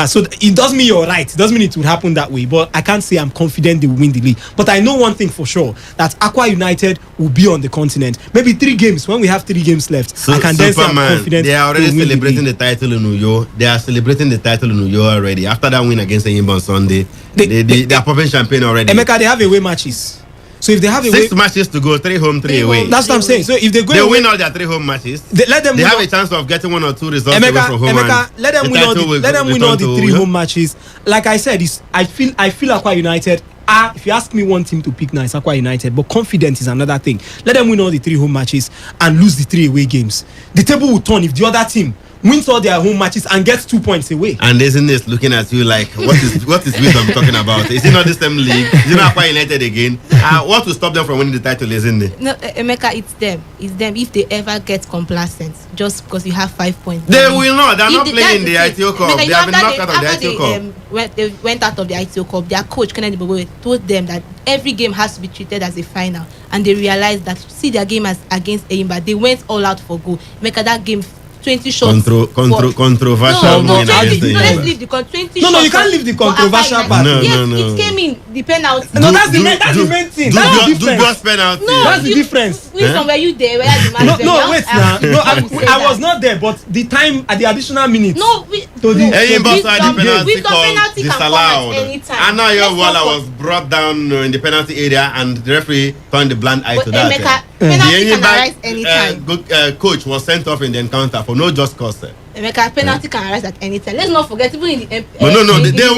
So it doesn't mean you're right. It doesn't mean it would happen that way. But I can't say I'm confident they will win the league. But I know one thing for sure, that Aqua United will be on the continent. Maybe 3 games. When we have 3 games left, I can then say I'm confident. They are already celebrating the title in Uyo. They are celebrating the title in Uyo already. After that win against Enyimba on Sunday, they are popping champagne already. Emeka, they have away matches. So if they have 6 matches to go, 3 home, 3 away. That's what I'm saying. So if they go, they win all their 3 home matches. They have a chance of getting 1 or 2 results away from home. Emeka, let them win all the 3 home matches. Like I said, I feel Aqua United. If you ask me one team to pick now, it's Aqua United. But confidence is another thing. Let them win all the 3 home matches and lose the 3 away games. The table will turn if the other team wins all their home matches and gets 2 points away. And isn't this looking at you like, what is wisdom talking about? Is it not the same league? Is it not Aqua United again? What will stop them from winning the title, isn't it? No, Emeka, it's them. If they ever get complacent, just because you have 5 points. They will not. They're not playing in the ITO Cup. They have been knocked out of the ITO Cup. They went out of the ITO Cup. Their coach, Kennedy Bobo, told them that every game has to be treated as a final. And they realized that, see their game as against Enyimba, they went all out for goal. Emeka, that game, 20 shots. Controversial. Let's leave the 20 shots. No, you can't leave the controversial part. It came in the penalty. No, that's the main thing. That's the difference. Penalty. No, that's the difference. Were you there? Wait now. No, I was not there, but the time at the additional minutes. Enyimba side the penalty call disallowed. And now your Walla was brought down in the penalty area, and the referee turned the blind eye to that. Penalty can arise anytime. Coach was sent off in the encounter for no just cause. Emeka, penalty can arise at any time. Let's not forget, even in the they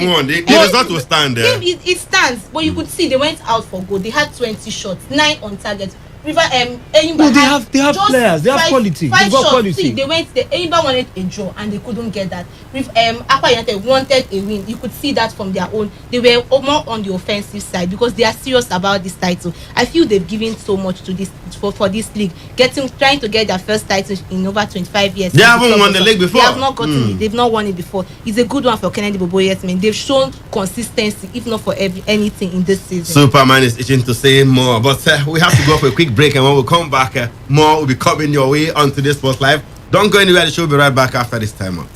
won. The result will stand there. It stands, but you could see they went out for goal. They had 20 shots, 9 on target. Enyimba they have players. They have quality. They've got quality. See, they went there. Enyimba wanted a draw and they couldn't get that. Aqua United wanted a win. You could see that from their own. They were more on the offensive side because they are serious about this title. I feel they've given so much to this for this league, trying to get their first title in over 25 years. They haven't won the league before. They have not gotten it. They've not won it before. It's a good one for Kennedy Bobo. Yes, man. They've shown consistency, if not for anything in this season. Superman is itching to say more, but we have to go for a quick break, and when we come back, more will be coming your way on Today's Sports Live. Don't go anywhere. The show will be right back after this time out.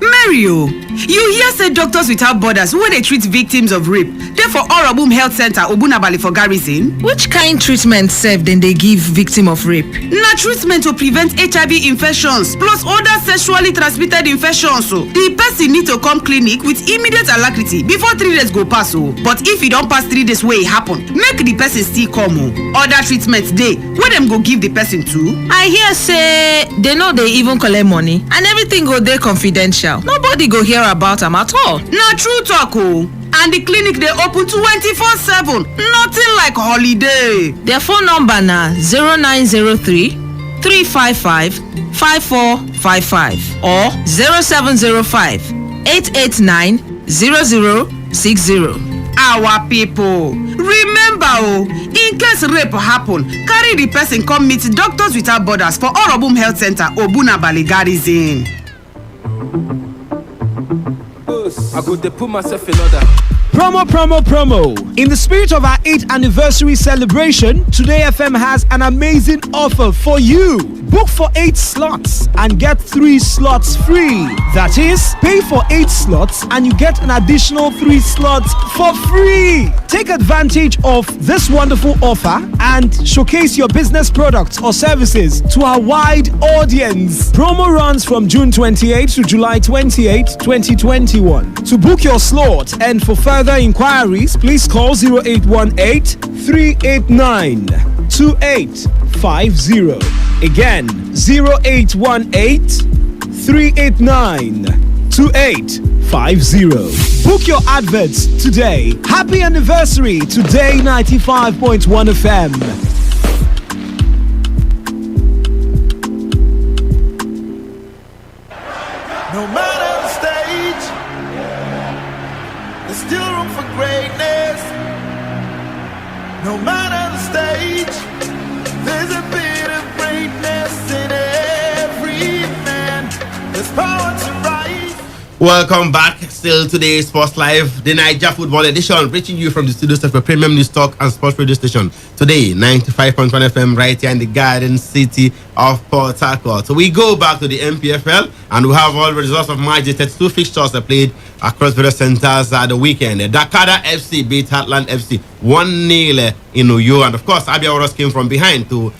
Mario, you hear say Doctors Without Borders wey dey treat victims of rape dey for Orobum Health Center, Obunabali for Garrison? Which kind treatment sef dem dey give victim of rape? Na treatment to prevent HIV infections plus other sexually transmitted infections. The person need to come clinic with immediate alacrity before 3 days go pass. But if e don pass 3 days wey e happen, make the person still come. Other treatments dey wey dem go give the person too. I hear say they no dey even collect money and everything go dey confidential. Nobody go hear about am at all. Na true talk and the clinic dey open 24/7. Nothing like holiday. Their phone number na 0903 355 5455 or 0705 889 0060. Our people, remember in case rape happen, carry the person come meet Doctors Without Borders for Orobum Health Center, Obunabali Garrison. I go to put myself in order. Promo. In the spirit of our 8th anniversary celebration, Today FM has an amazing offer for you. Book for 8 slots and get 3 slots free. That is, pay for 8 slots and you get an additional 3 slots for free. Take advantage of this wonderful offer and showcase your business products or services to our wide audience. Promo runs from June 28 to July 28, 2021. To book your slot and for further inquiries, please call 0818 389 2850. Again, 0818 389 2850. Book your adverts today. Happy anniversary, Today 95.1 FM. No matter the stage, there's still room for greatness. No matter the stage, there's a bit of greatness in every man. There's power to rise. Welcome back. Still today, Sports Live, the Niger Football Edition, reaching you from the studios of a premium news talk and sports radio station. Today, 95.1 FM, right here in the Garden City of Port Harcourt. So we go back to the MPFL and we have all the results of match. The 32 fixtures that played across various centers at the weekend. Dakada FC beat Heartland FC 1-0 in Uyo, and of course, Abia Warriors came from behind to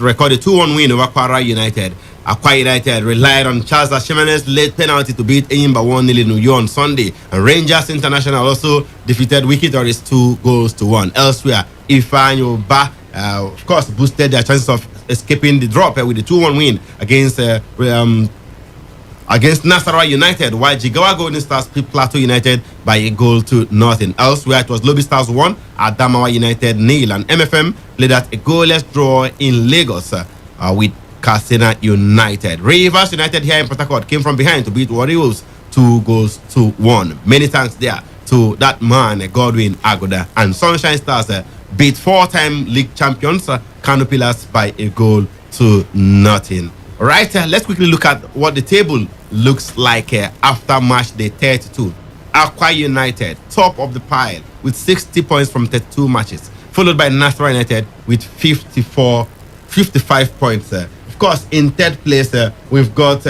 record a 2-1 win over Kwara United. Akwa United relied on Charles Ashimane's late penalty to beat Enyimba 1-0 in Uyo on Sunday. And Rangers International also defeated Wiki Tourist 2-1. Elsewhere, Ifeanyi Ba, of course, boosted their chances of escaping the drop with the 2-1 win against Nasarawa United, while Jigawa Golden Stars beat Plateau United by 1-0. Elsewhere, it was Lobby Stars 1, Adamawa United 0, and MFM played at a goalless draw in Lagos with Katsina United. Rivers United here in Port Harcourt came from behind to beat Warriors 2-1. Many thanks there to that man, Godwin Agoda. And Sunshine Stars beat 4-time league champions Kano Pillars by 1-0. Right, let's quickly look at what the table looks like after match day 32. Akwa United, top of the pile with 60 points from 32 matches, followed by Nasarawa United with 55 points. Of course, in third place, we've got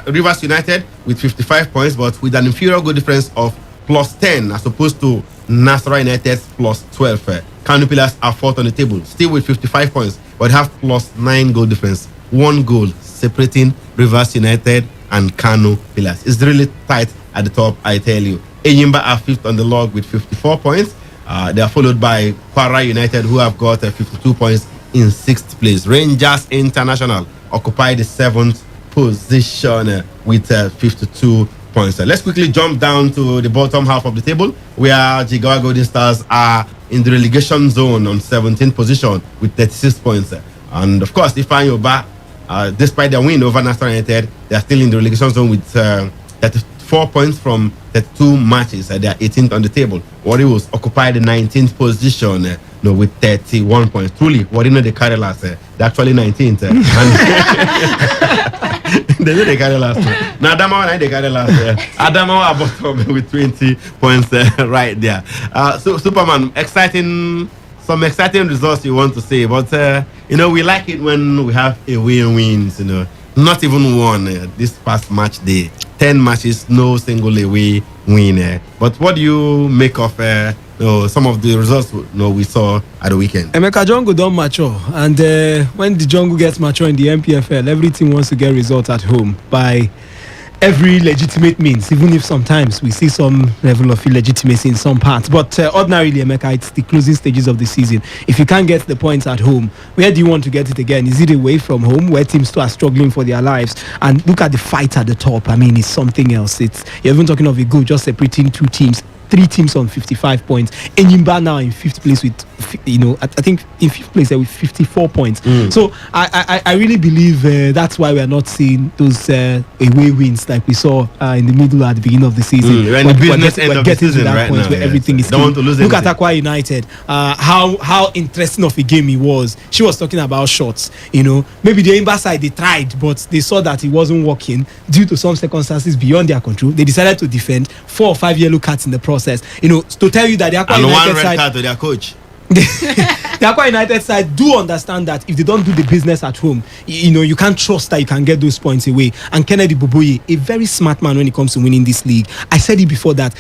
Rivers United with 55 points, but with an inferior goal difference of +10 as opposed to Nasarawa United's +12. Kano Pillars are fourth on the table, still with 55 points, but have +9 goal difference. 1 goal separating Rivers United and Kano Pillars. It's really tight at the top, I tell you. Enyimba are fifth on the log with 54 points. They are followed by Kwara United, who have got 52 points in 6th place. Rangers International occupy the 7th position with 52 points. Let's quickly jump down to the bottom half of the table, where Jigawa Golden Stars are in the relegation zone on 17th position with 36 points. And of course, Ifeanyi Oba, despite their win over Nasarawa United, they are still in the relegation zone with 34 points from 32 matches. They are 18th on the table. Warriors occupy the 19th position with 31 points. Truly, Warriors they carry last. They're actually 19th. They know they carry last. Now Adamawa they carry last. Adamawa are bottom with 20 points right there. So Superman, some exciting results you want to say, but we like it when we have away wins. Not even one this past match day. 10 matches, no single away win. But what do you make of some of the results we saw at the weekend? Emeka Jungle don't mature, and when the jungle gets mature in the MPFL, everything wants to get results at home by every legitimate means, even if sometimes we see some level of illegitimacy in some parts. But ordinarily, Emeka, it's the closing stages of the season. If you can't get the points at home, where do you want to get it again? Is it away from home, where teams still are struggling for their lives? And look at the fight at the top. I mean, it's something else. You're even talking of a goal just separating 2 teams. 3 teams on 55 points. Enyimba now in 5th place with, I think in 5th place with 54 points. So I really believe that's why we are not seeing those away wins like we saw in the middle at the beginning of the season. We're in the business end of the season right now. Where everything is. Don't want to lose Look anything. at Akwa United. How interesting of a game it was. She was talking about shots. Maybe the Enyimba side they tried, but they saw that it wasn't working due to some circumstances beyond their control. They decided to defend. 4 or 5 yellow cards in the process. process. To tell you that the Aqua and United one red side, card to their coach. the Aqua United side do understand that if they don't do the business at home, you can't trust that you can get those points away. And Kennedy Boboye, a very smart man when it comes to winning this league. I said it before that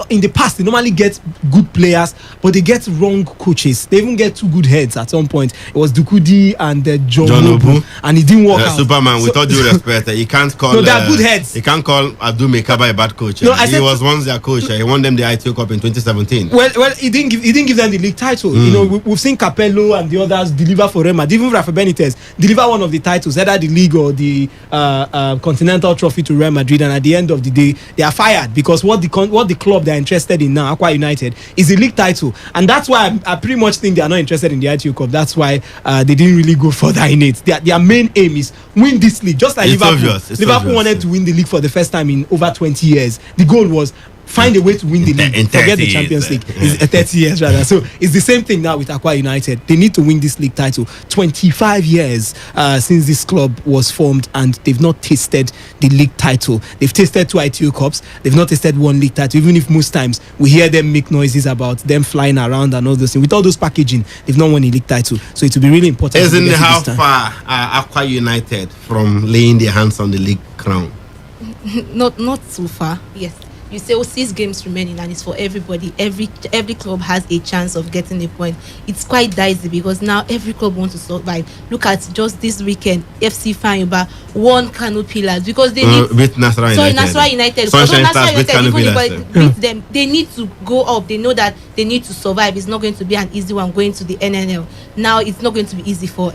in the past they normally get good players, but they get wrong coaches. They even get two good heads at some point. It was Dukudi and John Obu, and it didn't work out. Superman, with all due respect, he can't call. No, they are good heads. He can't call Abdul Mekaba a bad coach. No, he was once their coach. He won them the ITO Cup in 2017. Well, he didn't give them the league title. We've seen Capello and the others deliver for Real Madrid. Even Rafa Benitez deliver one of the titles, either the league or the Continental Trophy to Real Madrid, and at the end of the day, they are fired because what the club they're interested in now, Aqua United, is the league title, and that's why I pretty much think they are not interested in the ITO Cup. That's why they didn't really go further in it. Their main aim is win this league, just like Liverpool. Liverpool wanted to win the league for the first time in over 20 years. The goal was find a way to win the league, forget the Champions League. It's 30 years rather. So it's the same thing now with Aqua United. They need to win this league title. 25 years since this club was formed, and they've not tasted the league title. They've tasted 2 ITO Cups. They've not tasted 1 league title, even if most times we hear them make noises about them flying around and all those things. With all those packaging, they've not won a league title. So it will be really important. Isn't how far Aqua United from laying their hands on the league crown? Not so far. Yes. You say 6 games remaining, and it's for everybody. Every club has a chance of getting a point. It's quite dicey because now every club wants to survive. Look at just this weekend, FC Fanyuba won Kano Pillars because they need beat Nasarawa United. Beat them. They need to go up. They know that they need to survive. It's not going to be an easy one going to the NNL. Now it's not going to be easy for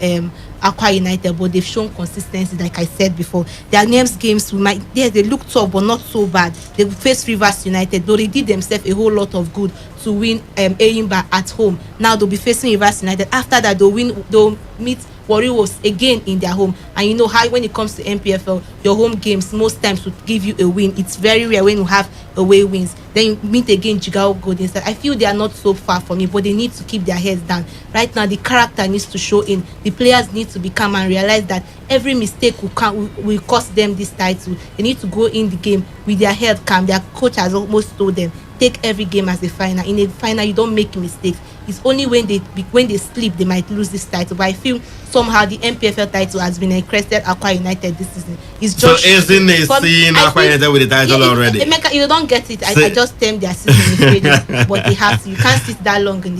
Aqua United, but they've shown consistency. Like I said before, their names games they look tough but not so bad. They faced Rivers United, though they did themselves a whole lot of good to win Eyimba at home. Now they'll be facing Rivers United. After that, they'll meet Warriors again in their home. And you know how when it comes to MPFL, your home games most times would give you a win. It's very rare when you have away wins. Then you meet again Jigawa Golden State. I feel they are not so far from it, but they need to keep their heads down. Right now, the character needs to show in. The players need to be calm and realize that every mistake will cost them this title. They need to go in the game with their head calm. Their coach has almost told them, take every game as a final. In a final, you don't make mistakes. It's only when they sleep they might lose this title. But I feel somehow the MPFL title has been crested Aqua United this season. It's just so isn't they seeing Aqua United with the title already? You don't get it. I just term their season is ready, but they have to. You can't sit that long in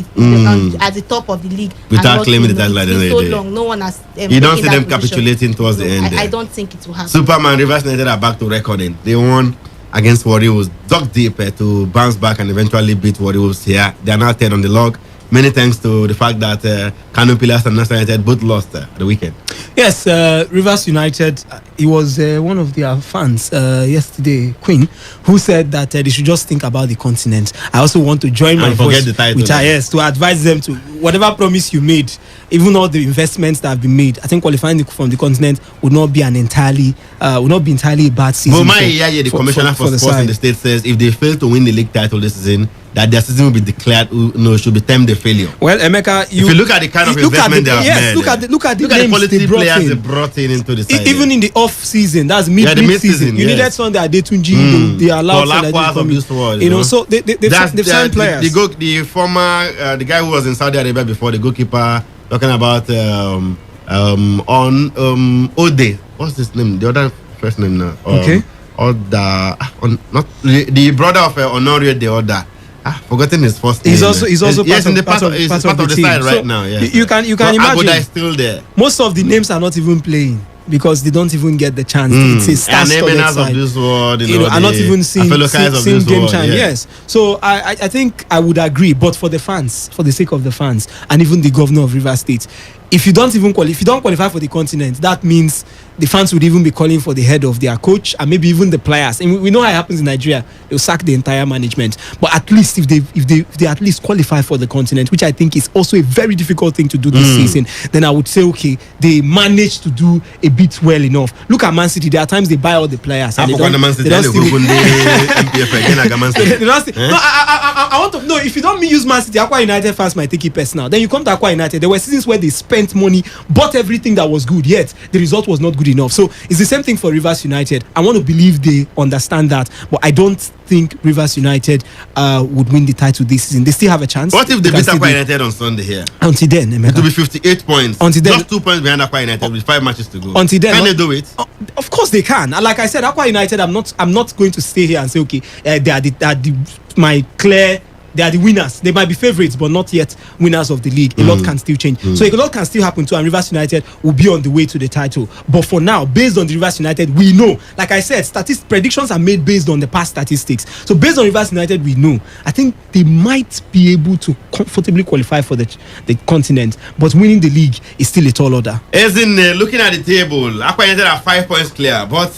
at the top of the league without claiming the title. It's so long. No one has. You don't see them capitulating towards the end. I don't think it will happen. Superman Rivers United are back to recording. They won against Warriors, dug deep to bounce back and eventually beat Warriors here. They are now 10 on the log. Many thanks to the fact that Kano Pillars and Nasarawa United both lost the weekend. Yes, Rivers United, it was one of their fans yesterday, Queen, who said that they should just think about the continent. I also want to join my voice the title, to advise them to whatever promise you made, even all the investments that have been made. I think qualifying from the continent would not be entirely a bad season. But the commissioner for sports in the state says if they fail to win the league title this season, that their season will be declared should be termed a failure. Well, Emeka, if you look at the kind of investment they have made, look at the quality players they brought into the side. Even in the off season, that's mid-season. You needed Sunday Adetunji. They allowed Sunday Adetunji. So they've signed players. The former the guy who was in Saudi Arabia before, the goalkeeper, talking about on Ode. What's his name? The other first name now. Okay. Not the brother of Honorio the other. Forgotten his first name. He's also part of the side right now. Yeah. You can imagine. Agoda is still there. Most of the names are not even playing because they don't even get the chance. It's a star-studded side. Of this world, are not even seeing game time. Yeah. Yes. So I think I would agree, but for the fans, for the sake of the fans, and even the governor of Rivers State, if you don't qualify for the continent, that means the fans would even be calling for the head of their coach and maybe even the players. And we know how it happens in Nigeria. They'll sack the entire management. But at least if they at least qualify for the continent, which I think is also a very difficult thing to do this season, then I would say, okay, they managed to do a bit well enough. Look at Man City. There are times they buy all the players. And I want to know, if you don't use Man City, Aqua United fans might take it personal. Then you come to Aqua United. There were seasons where they spent spent money, bought everything that was good, yet the result was not good enough. So it's the same thing for Rivers United. I want to believe they understand that, but I don't think Rivers United would win the title this season. They still have a chance. What if they beat Akwa United on Sunday here? Until then, it will be 58 points. Until then, just 2 points behind Akwa United with 5 matches to go. Until then, can they do it? Of course they can. And like I said, Akwa United, I'm not going to stay here and say, okay, they are the winners. They might be favourites, but not yet winners of the league. A lot can still change. So a lot can still happen too, and Rivers United will be on the way to the title. But for now, based on the Rivers United, we know. Like I said, predictions are made based on the past statistics. So based on Rivers United, we know. I think they might be able to comfortably qualify for the continent, but winning the league is still a tall order. As in looking at the table, Akwa United are 5 points clear, but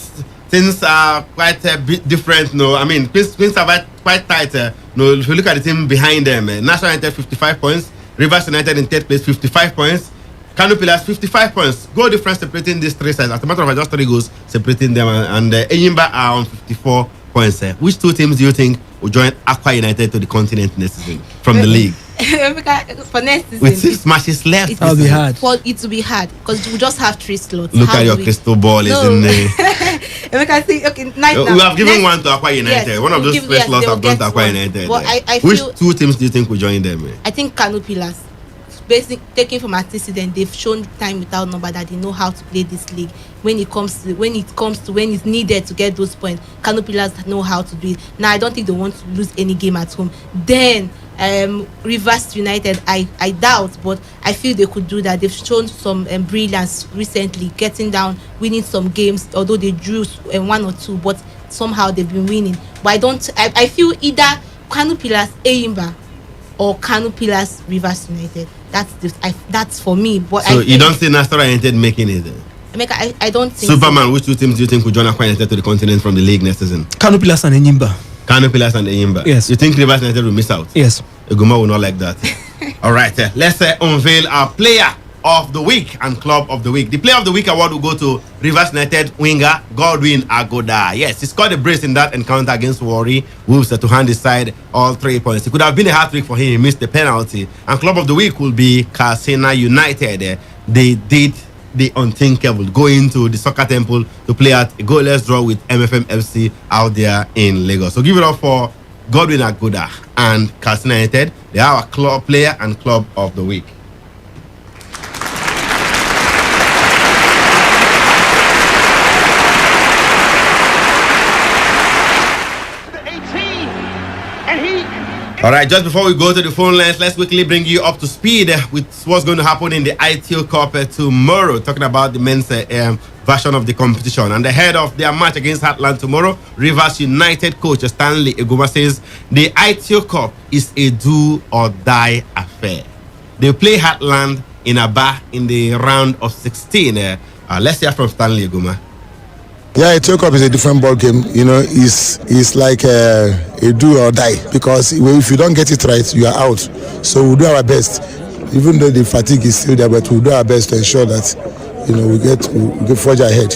things are quite a bit different. No, I mean things are quite tight. No, if you look at the team behind them, National United 55 points, Rivers United in third place 55 points, Kano Pillars 55 points. Goal difference separating these three sides. As a matter of fact, just 3 goals separating them, and Enyimba are on 54 points. Which 2 teams do you think will join Akwa United to the continent next season from the league? For next season, with 6 matches left, it'll be hard. For it to be hard because we just have 3 slots. Look at your crystal ball, isn't it? We can see. Okay, we have given one to Akwa United. Yes, one of those first slots have gone to Akwa United. But I which feel, 2 teams do you think will join them? I think Kano Pillars, taking from antecedent, they've shown time without number that they know how to play this league. When it's needed to get those points, Kano Pillars know how to do it. Now I don't think they want to lose any game at home. Then Rivers United, I doubt, but I feel they could do that. They've shown some brilliance recently, getting down, winning some games, although they drew 1 or 2, but somehow they've been winning. But I feel either Kano Pillars Enyimba or Kano Pillars Rivers United. That's for me. But so you don't see National United making it? I don't think Superman, which 2 teams do you think will join Akwa United to the continent from the league next season? Kano Pillars and Enyimba. Kano Pillars and Enyimba. Yes. You think Rivers United will miss out? Yes. Eguma will not like that. All right. Let's unveil our player of the week and club of the week. The player of the week award will go to Rivers United winger Godwin Agoda. Yes, he scored a brace in that encounter against Warri Wolves to hand his side all 3 points. It could have been a hat-trick for him. He missed the penalty. And club of the week will be Katsina United. They did the unthinkable, going to the soccer temple to play at a goalless draw with MFM FC out there in Lagos. So give it up for Godwin Agoda and Katsina United. They are our club player and club of the week. All right, just before we go to the phone lines, let's quickly bring you up to speed with what's going to happen in the ITO Cup tomorrow. Talking about the men's version of the competition. And ahead of their match against Heartland tomorrow, Rivers United coach Stanley Eguma says the ITO Cup is a do-or-die affair. They play Heartland in Aba in the round of 16. Let's hear from Stanley Eguma. Yeah, ITO Cup is a different ball game. You know, it's like a do or die, because if you don't get it right, you are out. So we'll do our best, even though the fatigue is still there, but we'll do our best to ensure that we get forge ahead.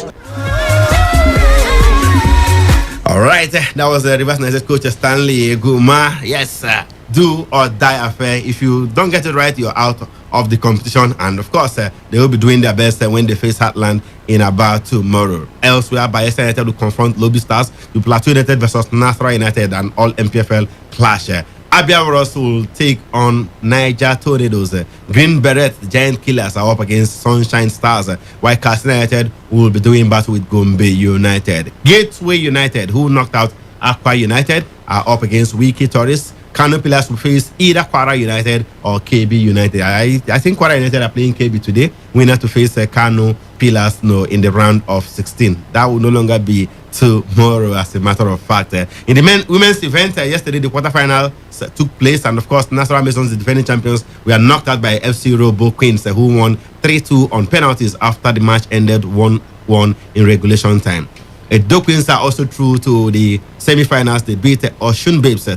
All right, that was Rivers United coach Stanley Eguma. Yes, do or die affair. If you don't get it right, you're out of the competition, and of course they will be doing their best when they face Heartland in about tomorrow. Elsewhere, Bayelsa United will confront Lobby Stars, the Plateau United versus Nasra United, and all MPFL clash. Abia Ross will take on Niger Tornadoes. Green Beret, the Giant Killers, are up against Sunshine Stars, while Katsina United will be doing battle with Gombe United. Gateway United, who knocked out Akwa United, are up against Wiki Tourists. Kano Pillars will face either Kwara United or KB United. I think Kwara United are playing KB today. Winner to face Kano Pillars in the round of 16. That will no longer be tomorrow, as a matter of fact. In the women's event, yesterday the quarterfinal took place, and of course, National Masons, the defending champions, were knocked out by FC Robo Queens, who won 3-2 on penalties after the match ended 1-1 in regulation time. Edo Queens are also through to the semi-finals. They beat Oshun Babes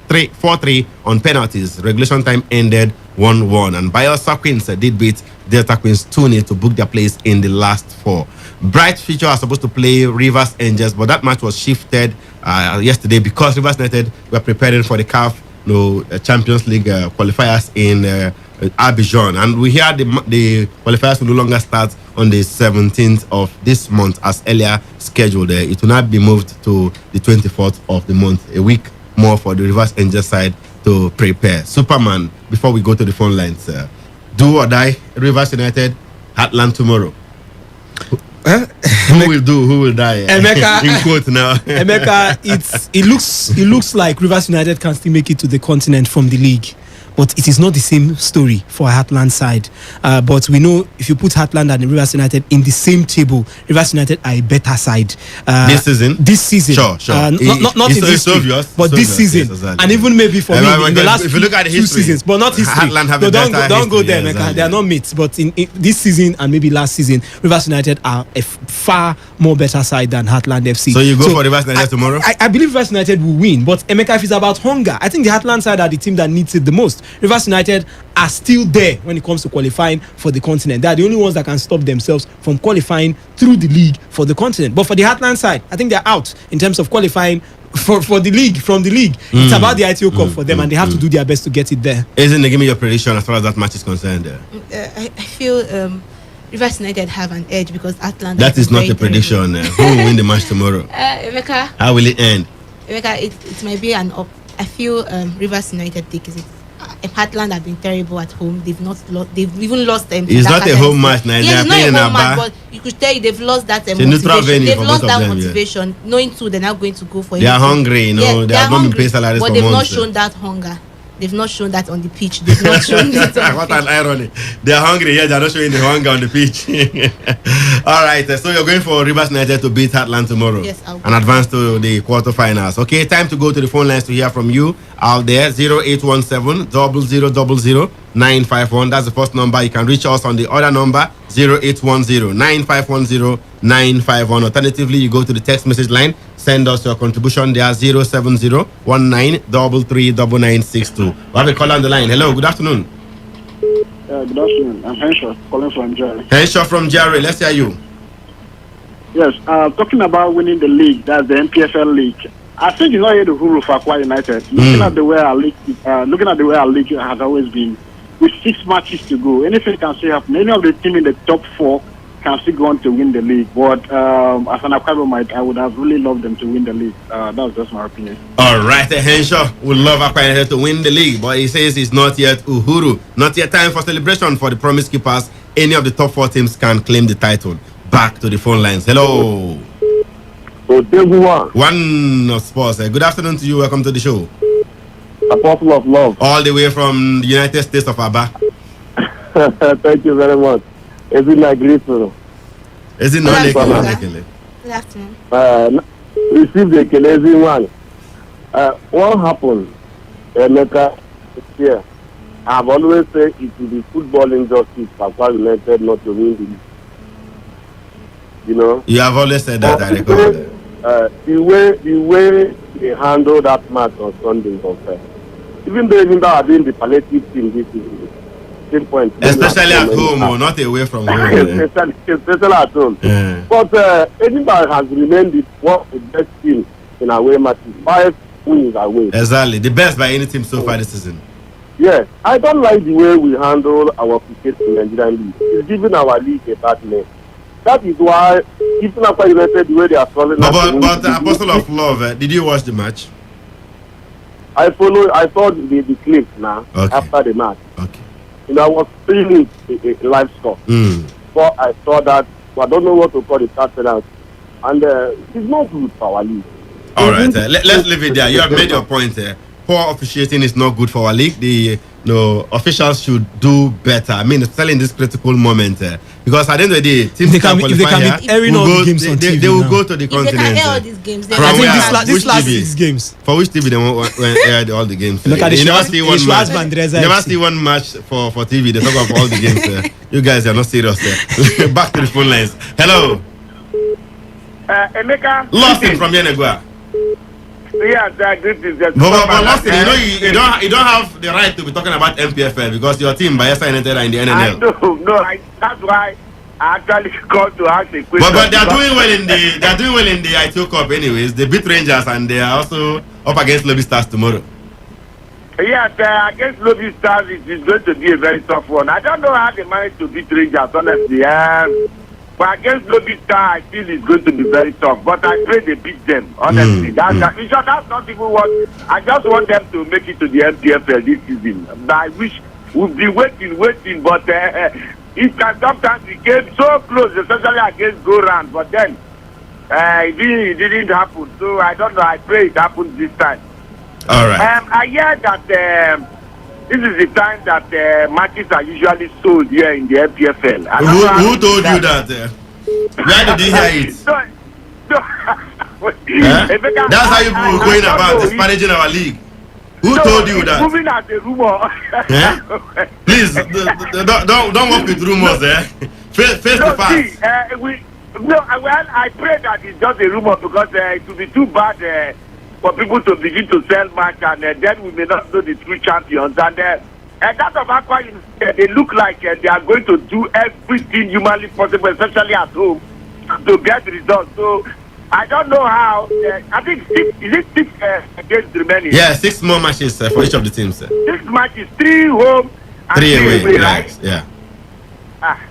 4-3 on penalties. Regulation time ended 1-1, and Bayelsa Queens did beat Delta Queens 2-0 to book their place in the last 4. Bright Future are supposed to play Rivers Angels, but that match was shifted yesterday because Rivers United were preparing for the CAF Champions League qualifiers in Abidjan, and we hear the qualifiers will no longer start on the 17th of this month as earlier scheduled. It will not be moved to the 24th of the month, a week more for the Rivers Angels side to prepare. Superman, before we go to the phone lines, do or die, Rivers United, Heartland tomorrow. Who will do? Who will die? Emeka, in quote now. Emeka, it looks like Rivers United can still make it to the continent from the league. But it is not the same story for Heartland side. But we know if you put Heartland and Rivers United in the same table, Rivers United are a better side. This season? This season. Sure. Not in this season, but this season. Yes, and even maybe for me, in the last if you look at the two seasons, but not history. Heartland have don't go there, Emeka. They are not mates. But in this season and maybe last season, Rivers United are a far more better side than Heartland FC. So you go for Rivers United tomorrow? I believe Rivers United will win. But Emeka, if it's about hunger, I think the Heartland side are the team that needs it the most. Rivers United are still there when it comes to qualifying for the continent. They are the only ones that can stop themselves from qualifying through the league for the continent. But for the Heartland side, I think they're out in terms of qualifying for the league, from the league. It's about the ITO Cup for them, and they have to do their best to get it there. Isn't it? Give me your prediction as far as that match is concerned. I feel Rivers United have an edge because Atlanta. That is not a prediction. Who will win the match tomorrow? Emeka. How will it end? Emeka, it might be an up. I feel Rivers United takes it. Heartland have been terrible at home. They've even lost them. It's not a home match now. Yes, it's not a home match, but you could tell they've lost that motivation. They've lost that motivation, knowing too they're not going to go for it. They are hungry, you know. They have not been paid salaries for months. But they've not shown that hunger. They've not shown that on the pitch. They've not shown it on what an irony. They are hungry, yeah, they're not showing the hunger on the pitch. All right, so you're going for Rivers United to beat Heartland tomorrow. Yes, I'll go. And advance to the quarterfinals. Okay, time to go to the phone lines to hear from you out there. 0817 0000 951. That's the first number. You can reach us on the other number 0810 9510 951. Alternatively, you go to the text message line. Send us your contribution there 070 19339962. We have a caller on the line. Hello, good afternoon. Good afternoon. I'm Henshaw, calling from Jerry. Henshaw from Jerry. Let's hear you. Yes, talking about winning the league, that's the NPFL league. I think it's not here to Huru for Aqua United. Looking at the way our league has always been, with 6 matches to go, anything can still happen. Any of the team in the top 4 can still go on to win the league. But as an Aqua, I would have really loved them to win the league. That's just my opinion. All right, Henshaw would love Aqua United to win the league, but he says it's not yet Uhuru. Not yet time for celebration for the Promise Keepers. Any of the top 4 teams can claim the title. Back to the phone lines. Hello. One of sports. Good afternoon to you. Welcome to the show. Apostle of Love. All the way from the United States of Aba. Thank you very much. Is it like Griffin? Is it not like Good afternoon. Receive the Kelezi one. What happened? Emeka, here. I've always said it will be football injustice for Aqua United not to win the league. You know? You have always said that, I recall. The way they handle that match on Sunday was fair. Even though are doing the palliative team this season, same point. Especially at home, or not away from home. Especially at home. Yeah. But Edinburgh has remained one of the best teams in away matches. 5 wins away. Exactly. The best by any team so far this season. Yeah. I don't like the way we handle our cricket in the Nigerian league. It's giving our league a bad name. That is why, even after United, the way they are struggling. But Apostle of Love, did you watch the match? I saw the clip now after the match. Okay. You know, I was feeling a live score. But I saw that, I don't know what to call the third penalty. And it's not good for our league. All right, let's leave it there. You have made your point there. Poor officiating is not good for our league. The officials should do better. I mean, especially in this critical moment. Because at the end of the day, teams can qualify here. They will go to the continent. They can air all these games. I think this last 6 games. For which TV they won't air all the games? Look at you never see one match. You never see one match for TV. They talk about all the games. You guys are not serious there. Back to the phone lines. Hello. Emeka. Lost him from Yenegua. Yeah, that good is just. But Austin, you don't have the right to be talking about MPFL because your team, Bayelsa United, are in the NNL. That's why I actually called to ask a question. But they are doing well in the ITO Cup, anyways. They beat Rangers and they are also up against Lobby Stars tomorrow. Yes, against Lobby Stars, it is going to be a very tough one. I don't know how they managed to beat Rangers, honestly. But against Lobby Stars, I feel it's going to be very tough. But I pray they beat them, honestly. That's not even what I just want them to make it to the MPFL this season. I wish we'd be waiting, but it can sometimes we came so close, especially against Go Round. But then it didn't happen. So I don't know. I pray it happens this time. All right. I hear that this is the time that matches are usually sold here in the MPFL. Who told you that? Where did you hear it? That's how you people going about disparaging our league. Who told you that? Moving as a rumor. Please, don't work with rumors, Face the facts. I pray that it's just a rumor because it will be too bad for people to begin to sell match and then we may not know the true champions. And that of Aqua, they look like they are going to do everything humanly possible, especially at home, to get results. So I don't know how. I think six against the remaining. Yeah, 6 more matches for each of the teams. 6 matches, 3 home and 3 away, right? Yeah.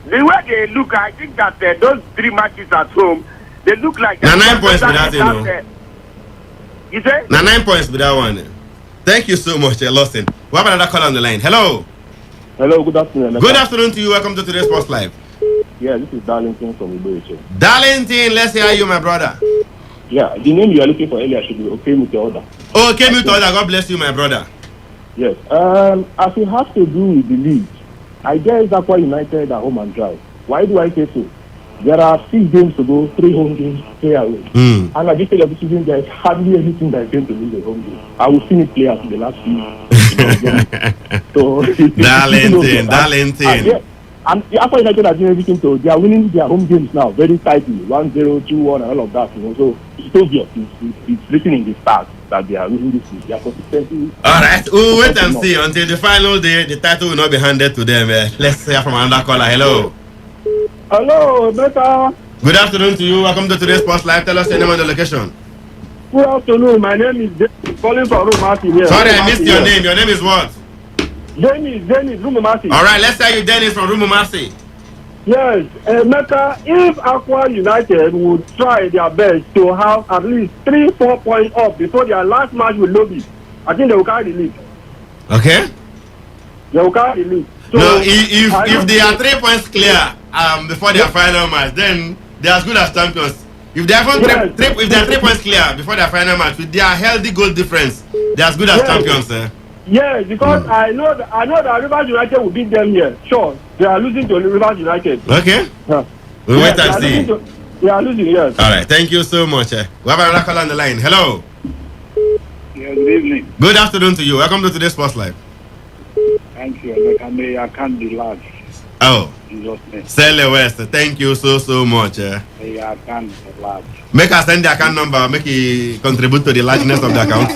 The way they look, I think that those 3 matches at home, they look like. Now 9 points with that, You say? Now 9 points with that one. Thank you so much, Lawson. We have another call on the line. Hello. Hello, good afternoon. Good afternoon to you. Welcome to Today's Sports Live. Yeah, this is Darlington from Iboiche. Darlington, let's hear you, my brother. Yeah, the name you are looking for earlier should be Okemute. Oh, Okemute. God bless you, my brother. Yes. As it has to do with the league, I guess Aqua United are home and dry. Why do I say so? There are 6 games to go, 3 home games, 3 away. And at this stage of the season, there is hardly anything that is going to lose a home game. I will see it play out in the last few. So, Darlington. And Aqua United are doing everything to. They are winning their home games now very tightly, 1-0, 2-1, and all of that. So it's obvious. It's written in the stars that they are winning this league. They are consistently. All right, we'll wait and see until the final day. The title will not be handed to them. Let's hear from another caller. Hello. Hello, Beta. Good afternoon to you. Welcome to Today's Sports Live. Tell us your name and the location. Good afternoon. My name is Dennis, calling from Rumasi here. Sorry, I missed your name. Your name is what? Dennis, Rumasi. All right, let's say you Dennis from Rumasi. Yes, Mecca, if Aqua United would try their best to have at least 3-4 points up before their last match with Lobby, I think they will carry the league. Okay. They will carry the league. So, no, if they are 3 points clear before their final match, then they are as good as champions. If they haven't if they are 3 points clear before their final match with their healthy goal difference, they are as good as champions. Yes, because I know that Rivers United will beat them here. Sure, they are losing to Rivers United. Okay. We'll wait and see. They are losing, yes. All right, thank you so much. We have another call on the line. Hello. Yeah, good evening. Good afternoon to you. Welcome to Today's Sports Live. Thank you. I can't be large. Oh. Sell West. Thank you so much. I can't be large. Make us send the account number. Make it contribute to the largeness of the account.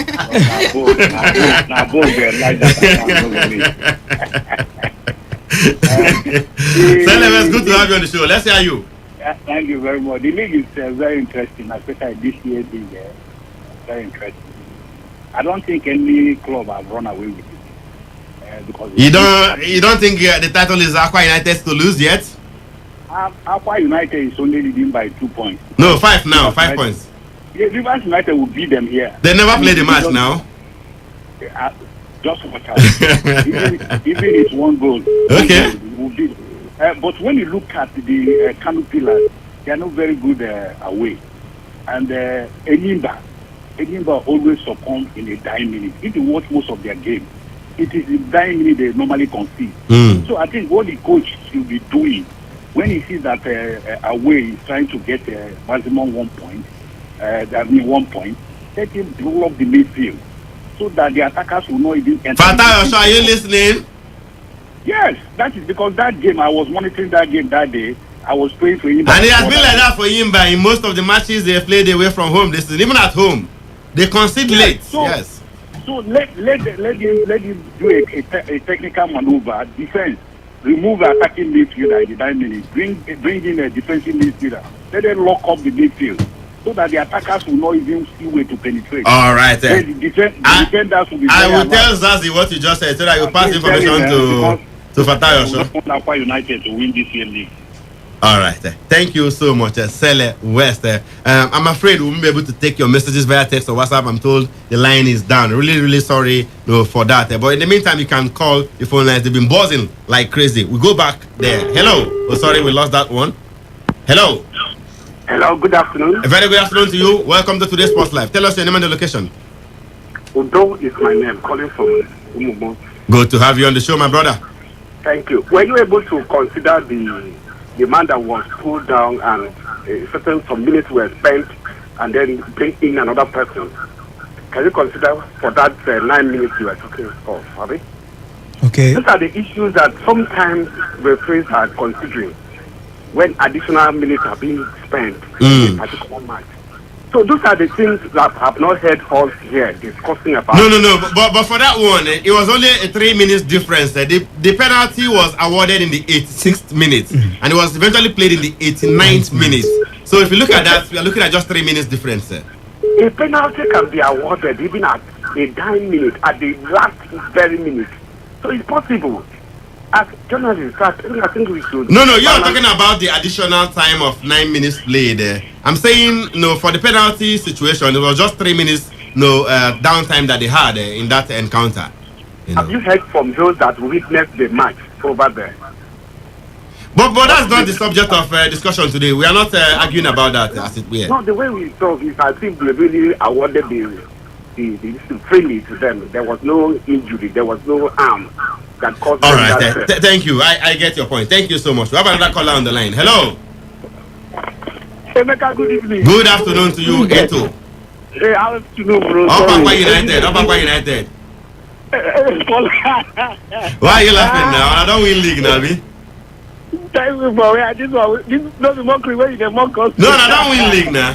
Sell West, good to have you on the show. Let's hear you. Thank you very much. The league is very interesting, especially this year being very interesting. I don't think any club have run away with it. Because you don't think the title is Aqua United to lose yet? Aqua United is only leading by 2 points. No, 5 now. 5 points. Yeah, Rivers United will beat them here. They never play the match now. Just watch out. even it's 1 goal. Okay. Will beat. But when you look at the Kano Pillars, they are not very good away. And Enyimba always succumb in a dying minute. If you watch most of their games, it is the dying minute they normally concede. So I think what the coach should be doing when he sees that away is trying to get maximum 1 point, 1 point, let him develop the midfield so that the attackers will not even enter. Fatayo, so are you listening? Yes, that is because that game, I was monitoring that game that day. I was praying for him. And it has been like that for him, but in most of the matches they played away from home. This is even at home. They concede late. Yes. So let him do a technical maneuver, defense, remove the attacking midfielder in the 9 minutes, bring in a defensive midfielder, let them lock up the midfield. so that the attackers will not even see way to penetrate. All right. Then the defenders will be I very will alert. tell Zazie what you just said so that you pass information to Fatayo. We want Akwa United to win this year league. All right. Thank you so much, Sele West. I'm afraid we won't be able to take your messages via text or WhatsApp. I'm told the line is down. Really, really sorry for that. But in the meantime, you can call the phone lines. They've been buzzing like crazy. We go back there. Hello. Oh, sorry, we lost that one. Hello. Hello, good afternoon. A very good afternoon to you. Welcome to Today's Sports Live. Tell us your name and the location. Udo is my name, calling from Umubo. Good to have you on the show, my brother. Thank you. Were you able to consider the man that was pulled down and some minutes were spent and then bring in another person? Can you consider for that 9 minutes you were talking of, Abi? Okay. These are the issues that sometimes referees are considering when additional minutes are being spent in a particular match. So those are the things that I have not heard us here discussing about. No. But for that one, it was only a 3 minutes difference. The penalty was awarded in the 86th minute, and it was eventually played in the 89th minute. So if you look at that, we are looking at just 3 minutes difference. A penalty can be awarded even at a dying minute, at the last very minute. So it's possible. As journalists, I think we should. No, you're talking about the additional time of 9 minutes played. I'm saying, for the penalty situation, it was just 3 minutes, downtime that they had in that encounter. Have you heard from those that witnessed the match over there? But that's not the subject of discussion today. We are not arguing about that, as it were. No, the way we talk is I think we really awarded the freely to them. There was no injury, there was no harm that caused. All right, thank you. I get your point. Thank you so much. We have another caller on the line. Hello. Emeka, good evening. Good afternoon to you, Eto. Hey, afternoon, bro. Upper United. Why are you laughing now? I don't win league, Nabi. Thank you for where this is not the mockery where you can mock us. No, I don't win league now.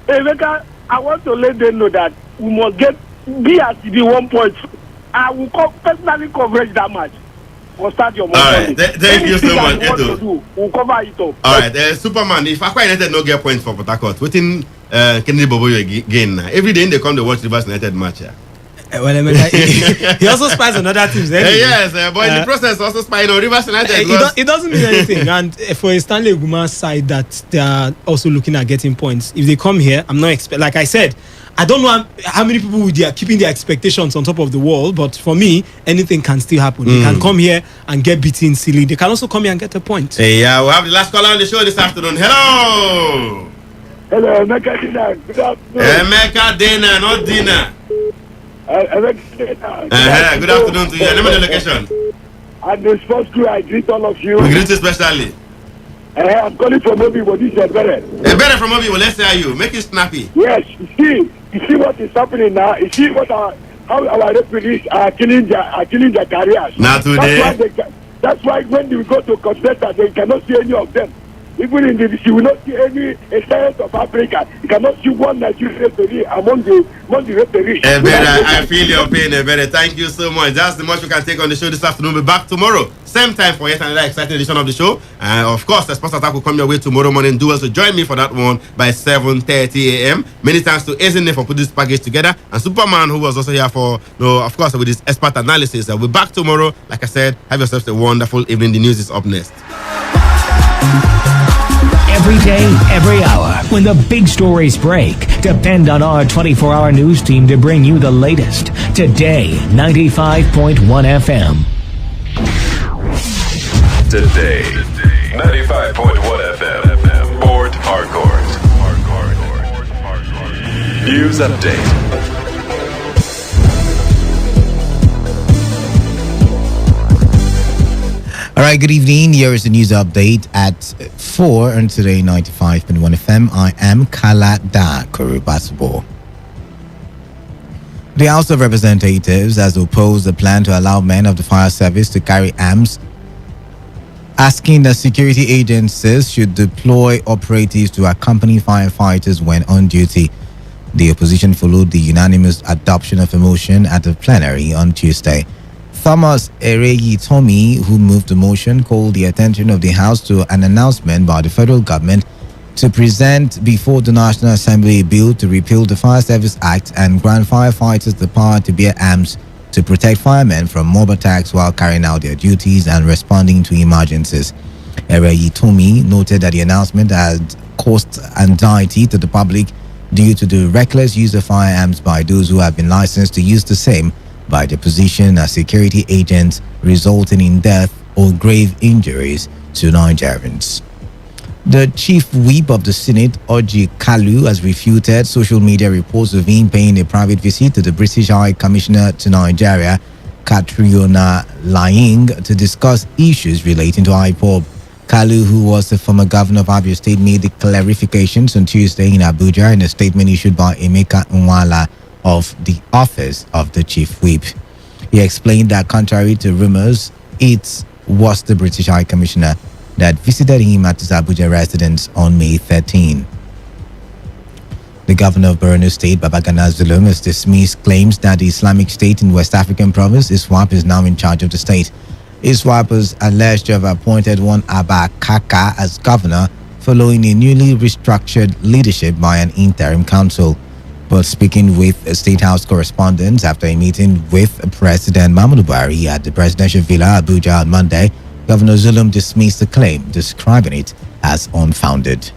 Hey, Emeka, I want to let them know that we must be at the 1 point. I will personally coverage that match. We'll start your Alright, thank you so much, Edo. We'll cover it up. Alright, Superman, if Akwa United no get points for Port Harcourt, within Kennedy Boboyo again, every day they come to watch Rivers United match. Well, he also spies on other teams. Anyway. Yes, but in the process, also spying on Rivers United. It doesn't mean anything. And for a Stanley Guma side that they are also looking at getting points, if they come here, I'm not like I said, I don't know how many people are keeping their expectations on top of the wall, but for me, anything can still happen. They can come here and get beaten silly. They can also come here and get a point. Hey, yeah, we have the last caller on the show this afternoon. Hello. Hello, Emeka Dina. Good afternoon. Emeka Dina, not Dina. Good afternoon to you. Name and the location. And the sports crew, I greet all of you. We greet you specially. I'm calling from Obi, but this is Ebere. Ebere from Obi, well, let's hear you. Make it snappy. Yes, you see what is happening now. You see what how our referees are killing their careers. Not today. That's why when you go to Costa, they cannot see any of them. Even in the you will not see any science of Africa. You cannot see one Nigerian referee among the referees. Ebere, I feel your pain, Ebere. Thank you so much. That's the much we can take on the show this afternoon. We'll be back tomorrow. Same time for yet another exciting edition of the show. And of course, the Sports Attack will come your way tomorrow morning. Do also join me for that one by 7:30 a.m. Many thanks to Ezine for putting this package together. And Superman, who was also here for, of course, with his expert analysis. We'll be back tomorrow. Like I said, have yourselves a wonderful evening. The news is up next. Every day, every hour, when the big stories break, depend on our 24-hour news team to bring you the latest. Today, 95.1 FM. Today, 95.1 FM, Port Harcourt. News update. All right, good evening. Here is the news update at 4 on Today 95.1 FM. I am Kalada Kurubasbo. The House of Representatives has opposed the plan to allow men of the fire service to carry arms, asking that security agencies should deploy operatives to accompany firefighters when on duty. The opposition followed the unanimous adoption of a motion at the plenary on Tuesday. Thomas Ereyi Tomi, who moved the motion, called the attention of the House to an announcement by the federal government to present before the National Assembly a bill to repeal the Fire Service Act and grant firefighters the power to bear arms to protect firemen from mob attacks while carrying out their duties and responding to emergencies. Ereyi Tomi noted that the announcement had caused anxiety to the public due to the reckless use of firearms by those who have been licensed to use the same by their position as security agents, resulting in death or grave injuries to Nigerians. The chief whip of the Senate, Orji Kalu, has refuted social media reports of him paying a private visit to the British High Commissioner to Nigeria, Catriona Laing, to discuss issues relating to IPOB. Kalu, who was the former governor of Abia State, made the clarifications on Tuesday in Abuja in a statement issued by Emeka Nwala of the office of the chief whip. He explained that contrary to rumors, it was the British High Commissioner that visited him at his Abuja residence on May 13. The governor of Borno State, Babagana Zulum, has dismissed claims that the Islamic State in West African province, ISWAP, is now in charge of the state. ISWAP is alleged to have appointed one Abba Kaka as governor following a newly restructured leadership by an interim council. But speaking with State House correspondents after a meeting with President Muhammadu Buhari at the Presidential Villa, Abuja, on Monday, Governor Zulum dismissed the claim, describing it as unfounded.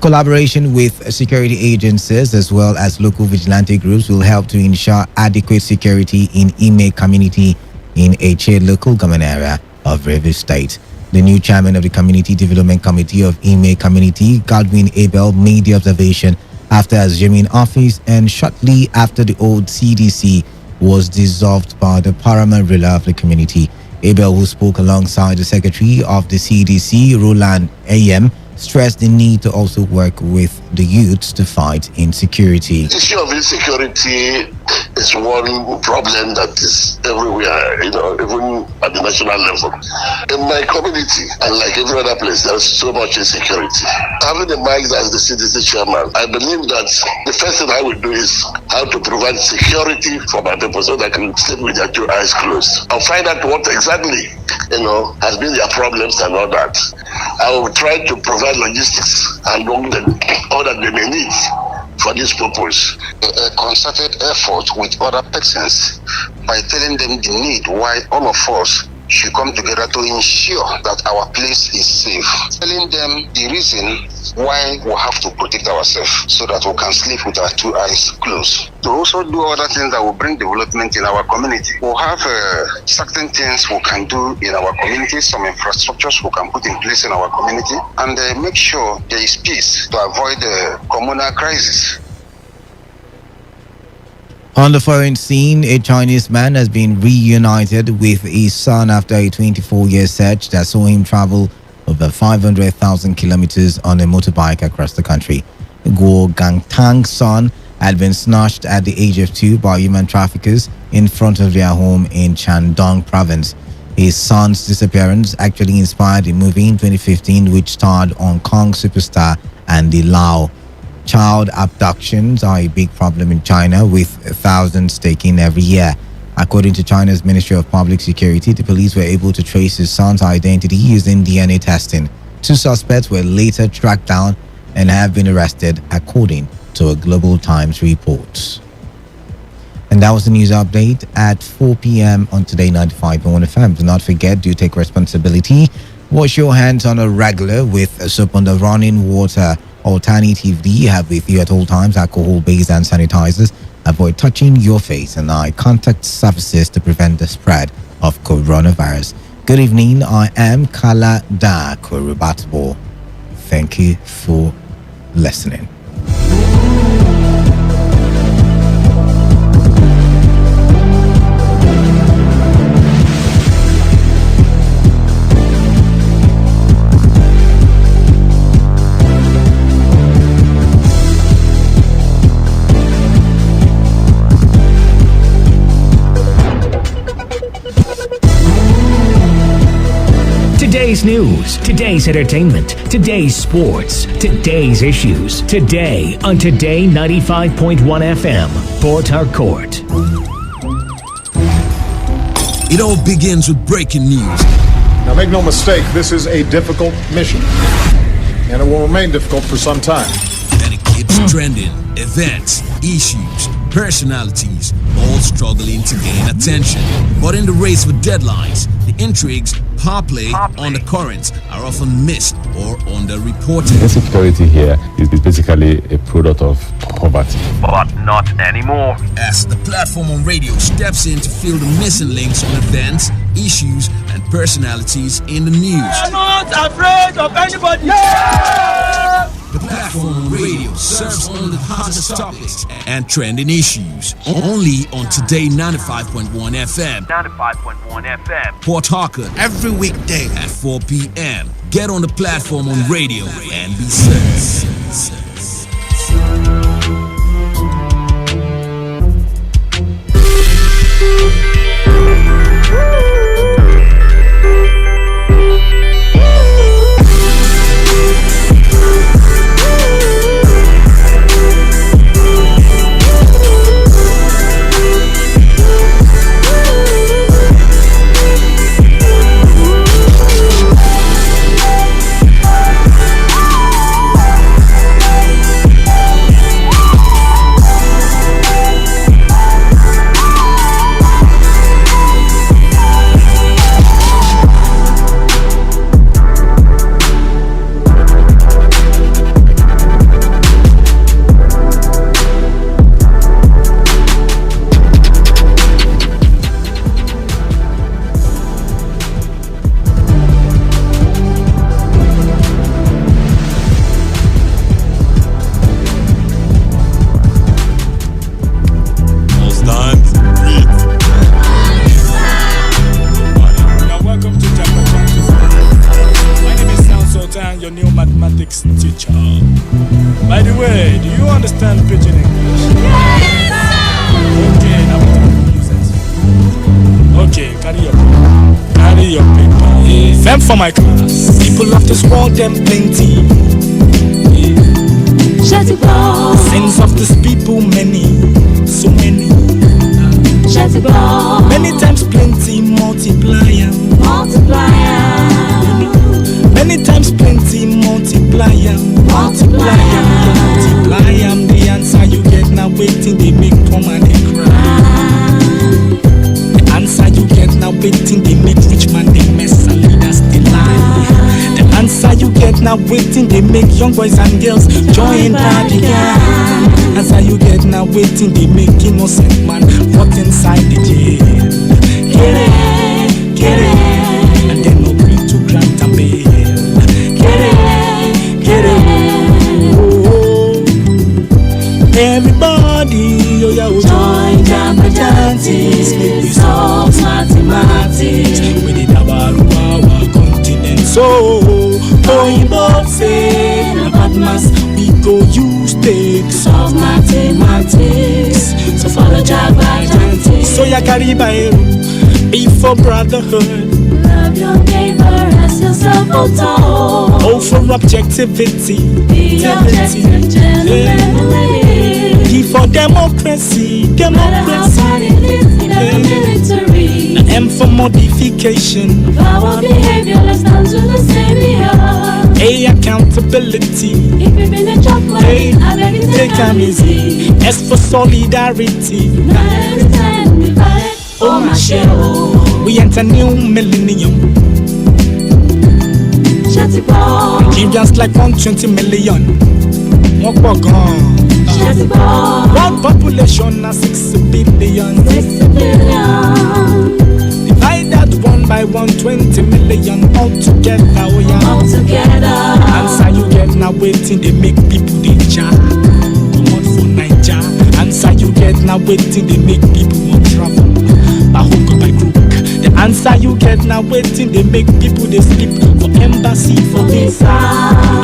Collaboration with security agencies as well as local vigilante groups will help to ensure adequate security in Ime community in Eche local government area of Rivers State. The new chairman of the Community Development Committee of Ime Community, Godwin Abel, made the observation after assuming office and shortly after the old CDC was dissolved by the paramount ruler of the community. Abel, who spoke alongside the secretary of the CDC, Roland A.M., stressed the need to also work with the youths to fight insecurity. The issue of insecurity is one problem that is everywhere, even at the national level. In my community, and like every other place, there is so much insecurity. Having the mic as the CDC chairman, I believe that the first thing I would do is how to provide security for my people so they can sleep with their two eyes closed and find out what exactly, has been their problems and all that. I will try to provide logistics and all that they may need for this purpose. A concerted effort with other persons by telling them the need why all of us should come together to ensure that our place is safe. Telling them the reason why we have to protect ourselves so that we can sleep with our two eyes closed. To also do other things that will bring development in our community. We'll have certain things we can do in our community, some infrastructures we can put in place in our community, and make sure there is peace to avoid communal crisis. On the foreign scene, a Chinese man has been reunited with his son after a 24-year search that saw him travel over 500,000 kilometers on a motorbike across the country. Guo Gangtang's son had been snatched at the age of 2 by human traffickers in front of their home in Shandong province. His son's disappearance actually inspired a movie in 2015 which starred Hong Kong superstar Andy Lau. Child abductions are a big problem in China, with thousands taken every year. According to China's Ministry of Public Security, the police were able to trace his son's identity using DNA testing. 2 suspects were later tracked down and have been arrested, according to a Global Times report. And that was the news update at 4 p.m. on Today 95.1 FM. Do not forget, do take responsibility. Wash your hands on a regular with soap on the running water. Alternatively, have with you at all times alcohol-based hand sanitizers. Avoid touching your face and eye contact surfaces to prevent the spread of coronavirus. Good evening, I am Kala Da Kurubatbo. Thank you for listening. Today's news, today's entertainment, today's sports, today's issues. Today on Today 95.1 FM, Port Harcourt. It all begins with breaking news. Now make no mistake, this is a difficult mission. and it will remain difficult for some time. And it keeps trending. Events, issues, personalities, all struggling to gain attention. But in the race for deadlines, the intrigues, power play, undercurrents are often missed or underreported. Insecurity here is basically a product of poverty. But not anymore. As the platform on radio steps in to fill the missing links on events, issues, and personalities in the news. I'm not afraid of anybody. Yeah! The platform on radio serves only the hottest topics and trending issues. Only on Today 95.1 FM. 95.1 FM. Port Harcourt every weekday at 4 p.m. Get on the platform on radio and be served. Teacher. By the way, do you understand pidgin English? Yes, okay, now what are you users? Okay, carry your paper. Them for my class. People of this world, them plenty. Sins of this people, many, so many. Many times plenty, multiplier. Many times plenty, multiplier. The answer you get now waiting, they make poor man they cry. The answer you get now waiting, they make rich man they mess and leaders they lie. The answer you get now waiting, they make young boys and girls join party gang. Answer you get now waiting, they make innocent man rot inside the jail. Get it, and then no agree to grant a bail. Everybody, oh yeah, join Jambajantis, make we solve mathematics. We did our continent, so going both say about mass, we go use take solve mathematics. So follow Jambajantis. So ya Kariba, be for brotherhood. Love your neighbor as yourself, oh for objectivity, be objective, gentlemanly. For democracy, M for modification of our behavior, let's stand to the savior. A accountability, if you've been a chocolate, I beg you take them easy. S for solidarity, every time we fight, oh my shell. We enter new millennium. Nigerians like 120 million. One population of 6 billion. Divide that one by 120 million altogether. Oh yeah. Altogether. Answer you get now waiting, they make people they jar. Come on for Niger. Answer you get now waiting, they make people want travel. By hook or by crook. The answer you get now waiting, they make people they sleep for embassy for visa.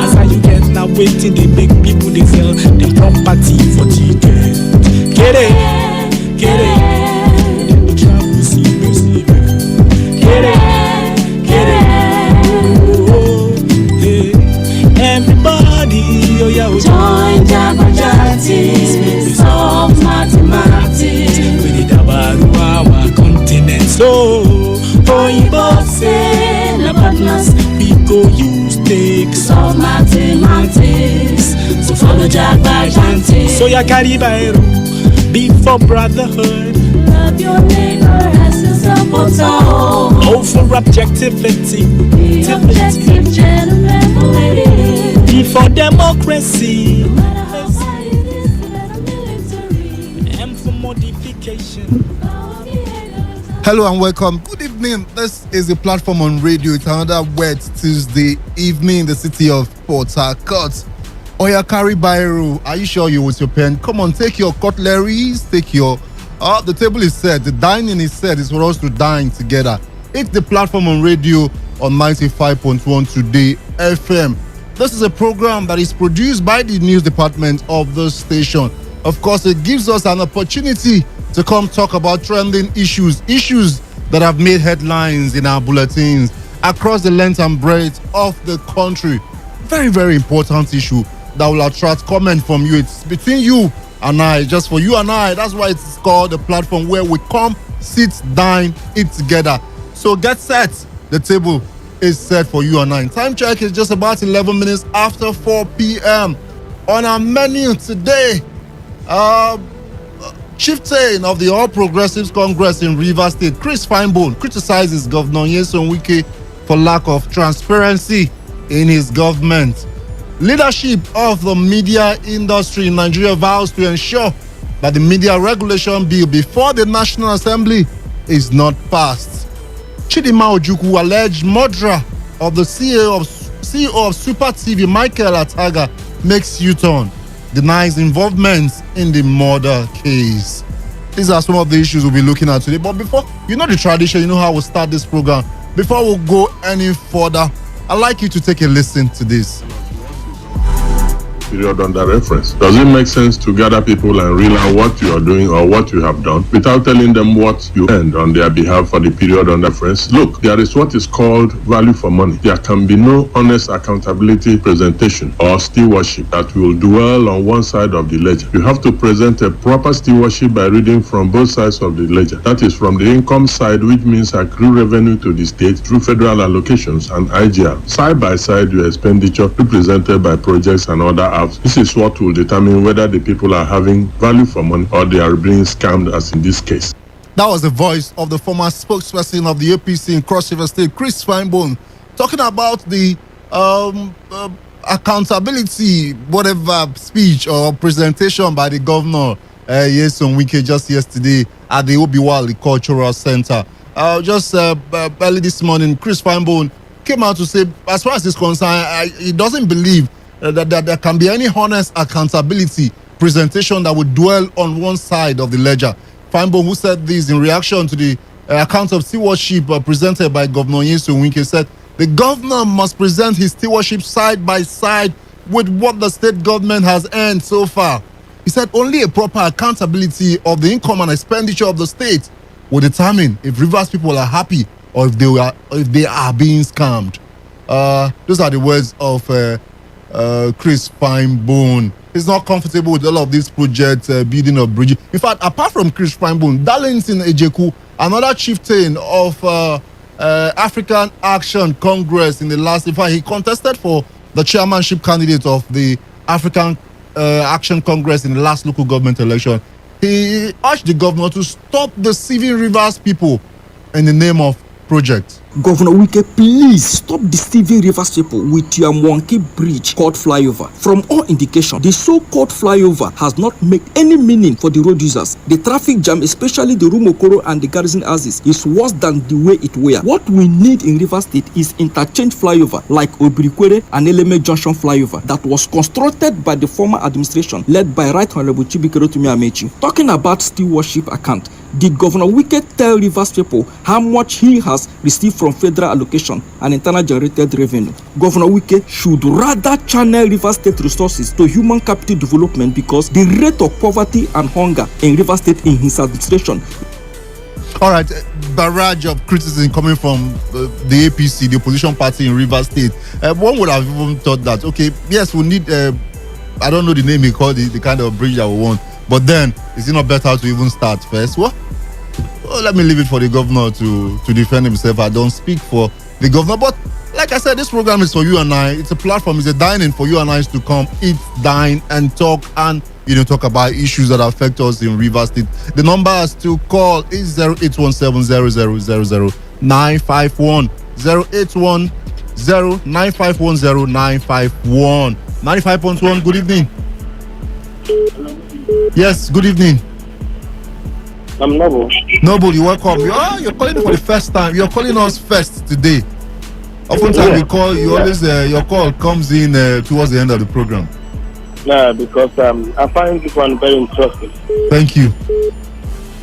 Answer you get now waiting, they make people they sell their property for ticket. Get it. Then they travel see. Get it. Everybody, oh yeah, join Jambajantis, solve mathematics. We did our continent, so both say about us, we go use takes. Solve mathematics to follow Jack by Janty. So ya carry by be for brotherhood. Love your neighbor as yourself. Oh, for objectivity. Be objective, gentlemen, ladies. Be for democracy. No matter how hard it is, no matter military. M for modification. Hello and welcome. Good evening. This is the platform on radio. It's another wet Tuesday evening in the city of Port Harcourt. Oya carry Biro. Are you sure you with your pen? Come on, take your cutleries, take your... the table is set. The dining is set. It's for us to dine together. It's the platform on radio on 95.1 Today FM. This is a program that is produced by the news department of the station. Of course, it gives us an opportunity to come talk about trending issues that have made headlines in our bulletins across the length and breadth of the country. Very, very important issue that will attract comment from you. It's between you and I, just for you and I. That's why it's called the platform where we come, sit, dine, eat together. So get set. The table is set for you and I. Time check is just about 11 minutes after 4 p.m. On our menu today, chieftain of the All Progressives Congress in Rivers State, Chris Finebone, criticizes Governor Nyesom Wike for lack of transparency in his government. Leadership of the media industry in Nigeria vows to ensure that the media regulation bill before the National Assembly is not passed. Chidinma Ojukwu, alleged murderer of the CEO of Super TV, Michael Ataga, makes U-turn, denies involvement in the murder case. These are some of the issues we'll be looking at today. But before, you know the tradition, you know how we'll start this program. Before we go any further, I'd like you to take a listen to this. Period under reference. Does it make sense to gather people and realize what you are doing or what you have done without telling them what you earned on their behalf for the period under reference? Look, there is what is called value for money. There can be no honest accountability presentation or stewardship that will dwell on one side of the ledger. You have to present a proper stewardship by reading from both sides of the ledger. That is from the income side, which means accrue revenue to the state through federal allocations and IGR. Side by side, your expenditure represented by projects and other apps. This is what will determine whether the people are having value for money or they are being scammed, as in this case. That was the voice of the former spokesperson of the APC in Cross River State, Chris Finebone, talking about the accountability, whatever speech or presentation by the governor Nyesom Wike just yesterday at the Obiwali Cultural Center. Just early this morning, Chris Finebone came out to say, as far as he's concerned, he doesn't believe that there can be any honest accountability presentation that would dwell on one side of the ledger. Finebone, who said this in reaction to the account of stewardship presented by Governor Nyesom Wike, said the governor must present his stewardship side by side with what the state government has earned so far. He said only a proper accountability of the income and expenditure of the state will determine if Rivers people are happy or if they are being scammed. Those are the words of Chris Finebone. He's not comfortable with all of these projects, building of bridges. In fact, apart from Chris Finebone, Darlington Ejeku, another chieftain of African Action Congress in fact, he contested for the chairmanship candidate of the African Action Congress in the last local government election. He urged the governor to stop deceiving Rivers people in the name of project. Governor Wike, please stop deceiving Rivers people with your monkey bridge called flyover. From all indication, the so-called flyover has not made any meaning for the road users. The traffic jam, especially the Rumokoro and the Garrison axis, is worse than the way it were. What we need in Rivers State is interchange flyover like Obirikwere and Eleme Junction flyover that was constructed by the former administration led by Right Honorable Chibike Rotimi Amechi. Talking about stewardship account, did Governor Wike tell Rivers people how much he has received from federal allocation and internal generated revenue? Governor Wike should rather channel Rivers State resources to human capital development because the rate of poverty and hunger in Rivers State in his administration. All right, barrage of criticism coming from the APC, the opposition party in Rivers State. One would have even thought that, okay, yes, we need, I don't know the name he called it, the kind of bridge that we want, but then is it not better to even start first? What? Well, let me leave it for the governor to defend himself. I don't speak for the governor, but like I said, this program is for you and I. It's a platform, it's a dining for you and I to come, eat, dine, and talk, and talk about issues that affect us in Rivers State. The number to call is 08170000951. 08109510951. 95.1. Good evening. Yes, good evening. I'm Noble. Noble, you're welcome. You're calling for the first time. You're calling us first today. Oftentimes we call you always. Your call comes in towards the end of the program. Yeah, because I find this one very interesting. Thank you.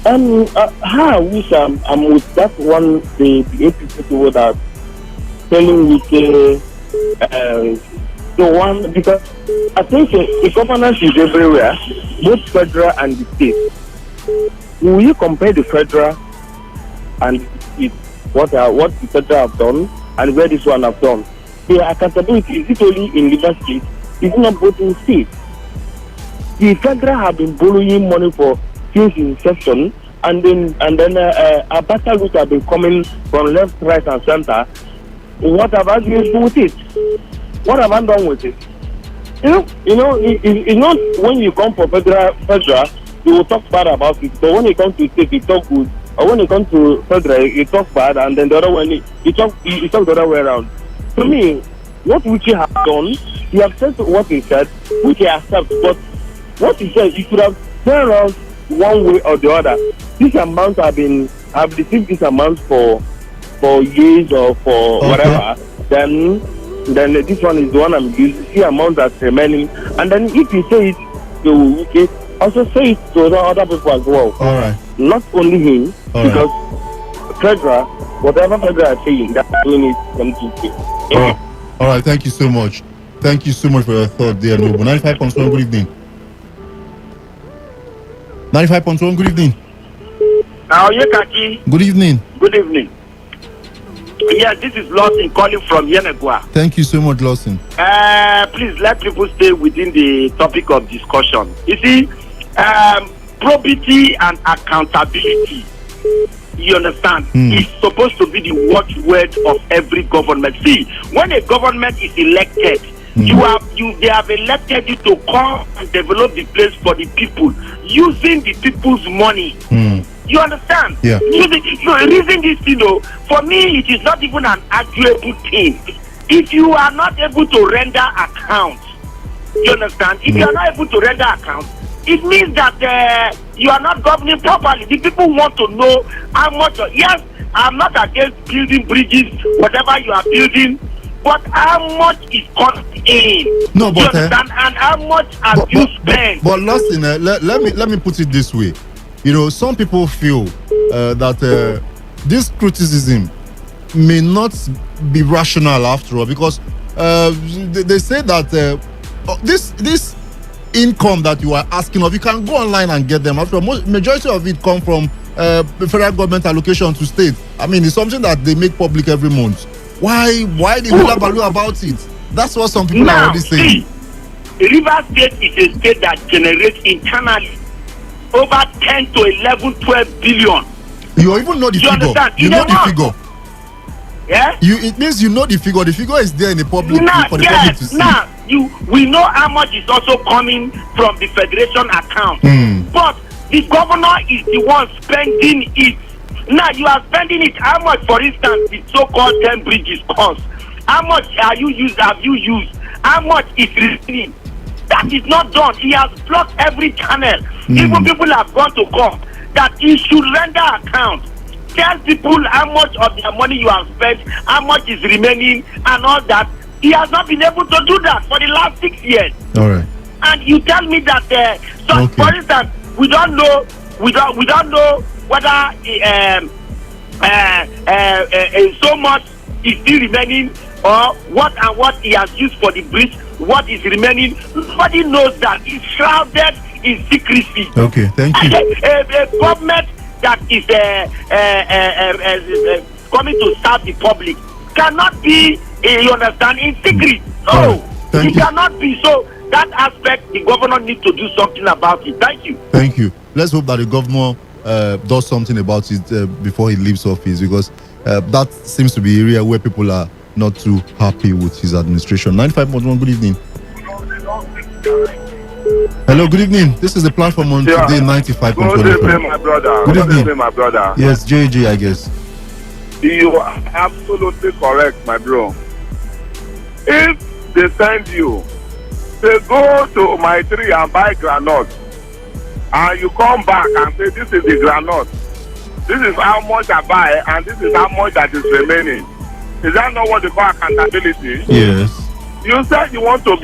I wish I'm with that one the APC people that telling me the one, because I think the governance is everywhere, both federal and the state. Will you compare the federal and what the federal have done and where this one have done? The accountability, is it only in Rivers State? Is it not both in state? The federal have been borrowing money for since inception, and then a better route have been coming from left, right, and center. What have I done with it? What have I done with it? It's not when you come for federal, you will talk bad about it. But when it comes to state, you talk good. Or when it comes to federal, you talk bad, and then the other one, you talk the other way around. To me, what Wiki has done, he has said what he said, which he accepts. But what he said, he could have turned around one way or the other. This amount I've received this amount for years or for whatever. Then this one is the one I'm using. The amount that's remaining, and then if you say it to Wiki, also say it to the other people as well. All right. Not only him, because federal, whatever federal are saying, that's doing it from GK. All right. Thank you so much. Thank you so much for your thought, dear Noble. 95.1. Good evening. 95.1. Good evening. Good evening. Good evening. Yeah, this is Lawson calling from Yenegua. Thank you so much, Lawson. Please let people stay within the topic of discussion. You see, probity and accountability, you understand, is supposed to be the watchword of every government. See, when a government is elected, they have elected you to come and develop the place for the people using the people's money. You understand? Yeah. Reason this, for me, it is not even an arguable thing. If you are not able to render accounts, you understand? If you are not able to render accounts, it means that you are not governing properly. The people want to know how much. Yes, I'm not against building bridges, whatever you are building, but how much is coming in? No, but you understand? And how much have you spent? But Lawson, let me put it this way. Some people feel that this criticism may not be rational after all, because they say that this income that you are asking of, you can go online and get them. After all, majority of it come from the federal government allocation to state. I mean, it's something that they make public every month. Why the hullabaloo about it? That's what some people are already saying. Rivers State is a state that generates internally over 10 to 11, 12 billion. You even know the figure. Understand? You know the figure. Yeah? It means you know the figure. The figure is there in the public for the public to see. We know how much is also coming from the federation account. But the governor is the one spending it. Now you are spending it. How much, for instance, the so-called 10 bridges cost? How much have you used? How much is remaining? That is not done. He has blocked every channel. Even people have gone to court that he should render account. Tell people how much of their money you have spent, how much is remaining, and all that. He has not been able to do that for the last 6 years. All right. And you tell me that, for instance, we don't know whether so much is still remaining, or what he has used for the bridge, what is remaining. Nobody knows that. It's shrouded in secrecy. Okay, thank you. A government that is coming to serve the public cannot be, you understand, in secret. No, it cannot be. So that aspect, the governor needs to do something about it. Thank you. Thank you. Let's hope that the governor does something about it before he leaves office, because that seems to be an area where people are not too happy with his administration. 95.1, good evening. Hello, good evening. This is the platform on Today 95.1 Good evening, FM. my brother. Good evening. My brother. Yes, JJ, I guess. You are absolutely correct, my bro. If they send you, they go to my tree and buy granite, and you come back and say, this is the granite. This is how much I buy, and this is how much that is remaining. Is that not what they call accountability? Yes. You said you want to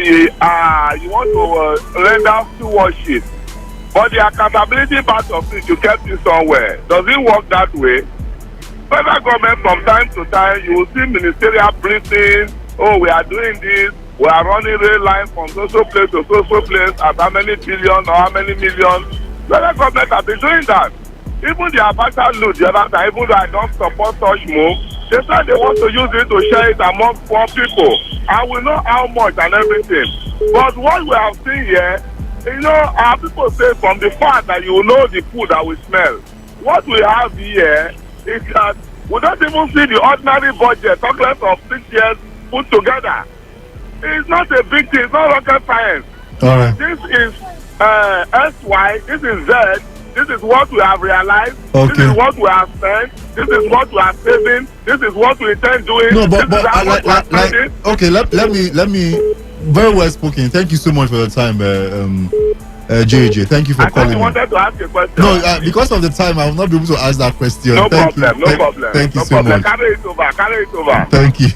render stewardship, but the accountability part of it, you kept it somewhere. Does it work that way? Federal government, from time to time, you will see ministerial briefings. Oh, we are doing this. We are running rail line from social place to social place at how many billion or how many million. Federal government have been doing that. Even the Abacha loot the other time, even though I don't support such move, they said they want to use it to share it among poor people. And we know how much and everything. But what we have seen here, our people say from the fact that you know the food that we smell. What we have here is that we don't even see the ordinary budget, talk less of 6 years put together. It's not a big thing, it's not rocket science. All right. This is SY, this is Z. This is what we have realized. Okay. This is what we have spent. This is what we are saving. This is what we intend doing. No, but okay. Let me. Very well spoken. Thank you so much for your time, JJ. Thank you for calling. I wanted to ask a question. No, because of the time, I will not be able to ask that question. No Thank problem. you. No problem. Thank you No so problem. much. Carry it over. Thank you.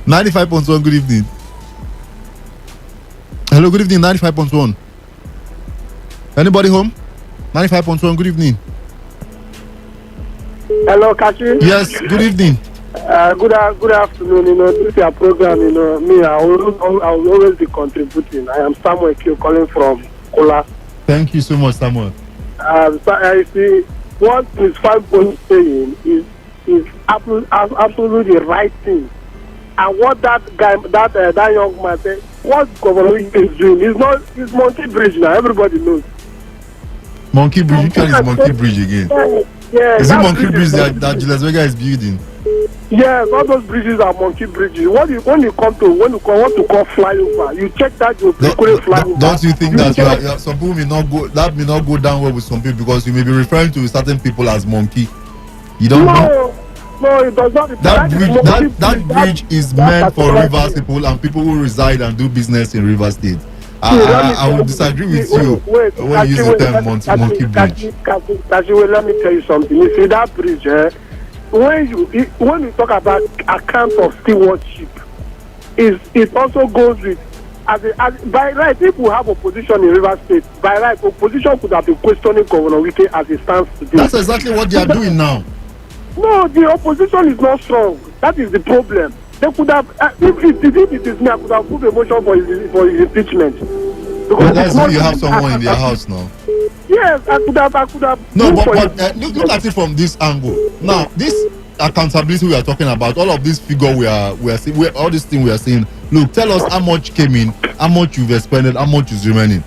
95.1. Good evening. Hello. Good evening. 95.1. Anybody home? 95.1, good evening. Hello, Kachi. Yes, good evening. Good afternoon. This is your program. Me, I will always be contributing. I am Samuel Q calling from Kola. Thank you so much, Samuel. So I see what Ms. Fagbo is saying is absolutely the right thing. And what that young man said, what Governor is doing is Monkey Bridge now. Everybody knows. Monkey Bridge, which one is Monkey Bridge again? Yeah, is it Monkey Bridge that Julius Vega is building? Yes, all those bridges are monkey bridges. When you want to call flyover, you check that you couldn't fly over. Don't you think that some people may not go down well with some people because you may be referring to certain people as monkey? You don't know? No, it does not. That bridge is meant for Rivers people and people who reside and do business in Rivers State. I will disagree with you when you use the term monkey bridge. Let me tell you something. You see that bridge, when you talk about account of stewardship, it also goes with by right. If we have opposition in Rivers State, by right, opposition could have been questioning Governor Wike as it stands today. That's exactly what they are doing now. No, the opposition is not strong. That is the problem. They could have, if it is me, I could have put a motion for his impeachment. Well, that's if you have someone in their house now. Yes, I could have. No, but look at it from this angle. Now, this accountability we are talking about, all of this figure we are seeing, all these things we are saying. Look, tell us how much came in, how much you've expended, how much is remaining.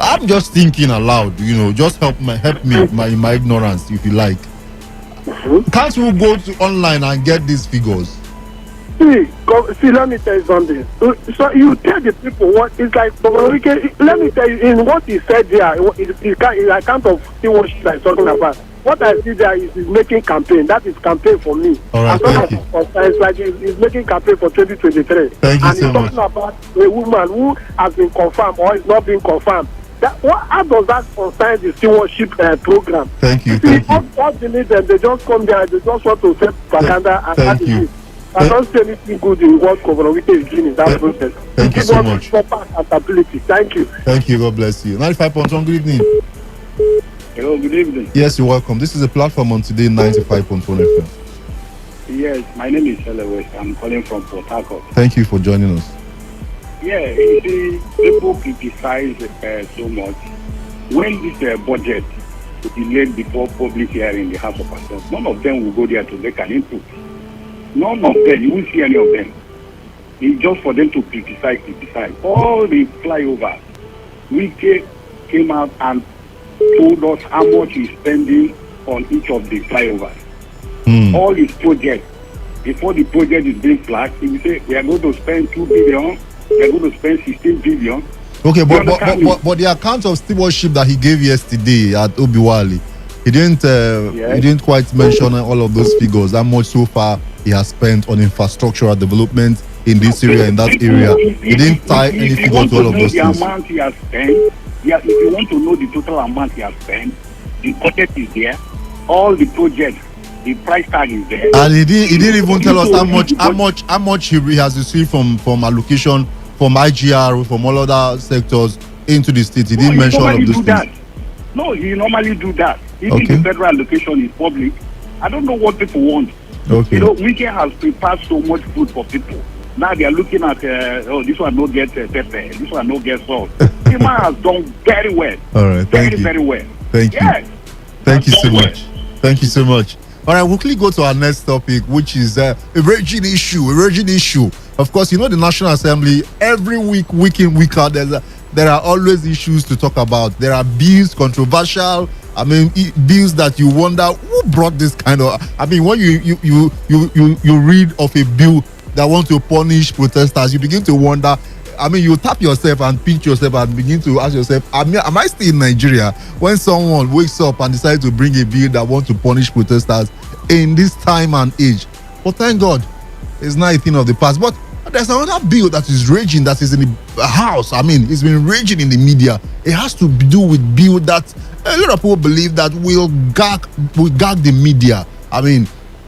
I'm just thinking aloud. Just help me in my ignorance, if you like. Can't you go to online and get these figures? See, let me tell you something. So you tell the people what it's like. Let me tell you, in what he said there, I can't see what he's talking about. What I see there is he's making campaign. That is campaign for me. All right, thank you. It's like he's making campaign for 2023. Thank you so much. And he's talking about a woman who has been confirmed or is not being confirmed. How does that concern the stewardship program? Thank you. All the leaders, they just come there and they just want to set propaganda and thank you. I don't see anything good in what Governor Wike is doing in that process. Thank you so much. Proper accountability. Thank you. Thank you. God bless you. 95.1. Good evening. Hello. Good evening. Yes, you're welcome. This is a platform on Today 95.1 FM. Yes, my name is Ella West. I'm calling from Port Harcourt. Thank you for joining us. Yeah, you see, people criticize so much when this budget is delayed before public hearing in the House of Assembly. None of them will go there to make an input. None of them, you won't see any of them. It's just for them to criticize. All the flyovers, Wike came out and told us how much he's spending on each of the flyovers. All his projects. before the project is being flagged, if you say we are going to spend 2 billion, we are going to spend 16 billion. Okay, but the account of stewardship that he gave yesterday at Obiwali, he didn't quite mention all of those figures. How much so far he has spent on infrastructural development in this area, in that area. He didn't tie any figure to all of those things. The amount he has spent, if you want to know the total amount he has spent, the budget is there. All the projects, the price tag is there. And he didn't even tell us how much he has received from allocation from IGR, from all other sectors into the state. He didn't mention all of those things. No, he normally do that. Even the federal allocation is public. I don't know what people want. Okay. You know, Wike has prepared so much food for people. Now they are looking at, this one no get pepper, this one no get salt. The man has done very well. All right, thank you. Very well. Thank you. Yes. Thank you so much. Thank you so much. All right, we'll quickly go to our next topic, which is a raging issue. Of course, you know the National Assembly, every week in, week out, there are always issues to talk about. There are bills, controversial, bills that you wonder who brought this kind of. When you read of a bill that wants to punish protesters, you begin to wonder. You tap yourself and pinch yourself and begin to ask yourself, am I still in Nigeria when someone wakes up and decides to bring a bill that wants to punish protesters in this time and age? But thank God, it's not a thing of the past. But there's another bill that is raging, that is in the house. It's been raging in the media. It has to do with bill that a lot of people believe that will gag the media.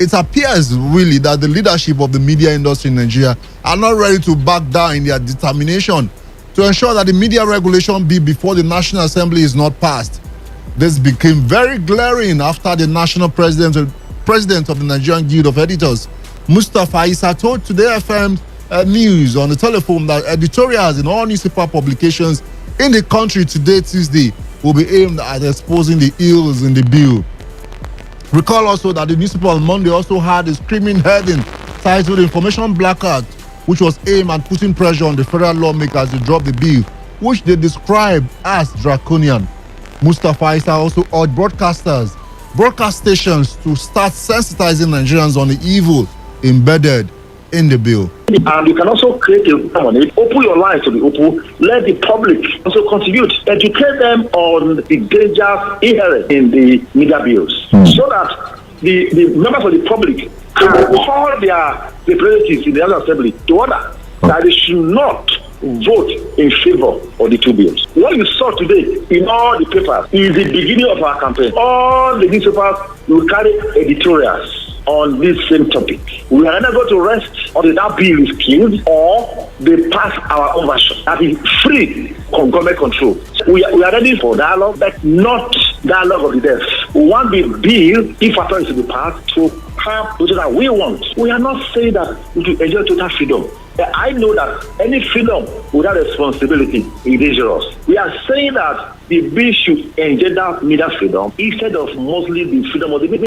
It appears really that the leadership of the media industry in Nigeria are not ready to back down in their determination to ensure that the media regulation bill before the National Assembly is not passed. This became very glaring after the national president of the Nigerian Guild of Editors, Mustafa Issa, told Today FM News on the telephone that editorials in all newspaper publications in the country today, Tuesday, will be aimed at exposing the ills in the bill. Recall also that the newspaper on Monday also had a screaming heading titled Information Blackout, which was aimed at putting pressure on the federal lawmakers to drop the bill, which they described as draconian. Mustafa Issa also urged broadcast stations to start sensitizing Nigerians on the evil embedded in the bill. And you can also create a on it, open your lines to be open, let the public also contribute, educate them on the dangers inherent in the media bills, so that the members of the public can call their representatives in the National Assembly to order that they should not vote in favor of the two bills. What you saw today in all the papers is the beginning of our campaign. All the newspapers will carry editorials on this same topic. We are not going to rest until that bill is killed or they pass our own version that is free from government control. We are ready for dialogue, but not dialogue of the deaf. We want the bill, if at all is to be passed, to have what that we want. We are not saying that we should enjoy total freedom. I know that any freedom without responsibility is dangerous. We are saying that the bill should engender media freedom instead of mostly the freedom of the media.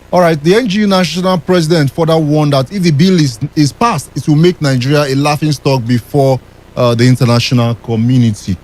All right, the NGU national president further warned that if the bill is passed, it will make Nigeria a laughingstock before the international community.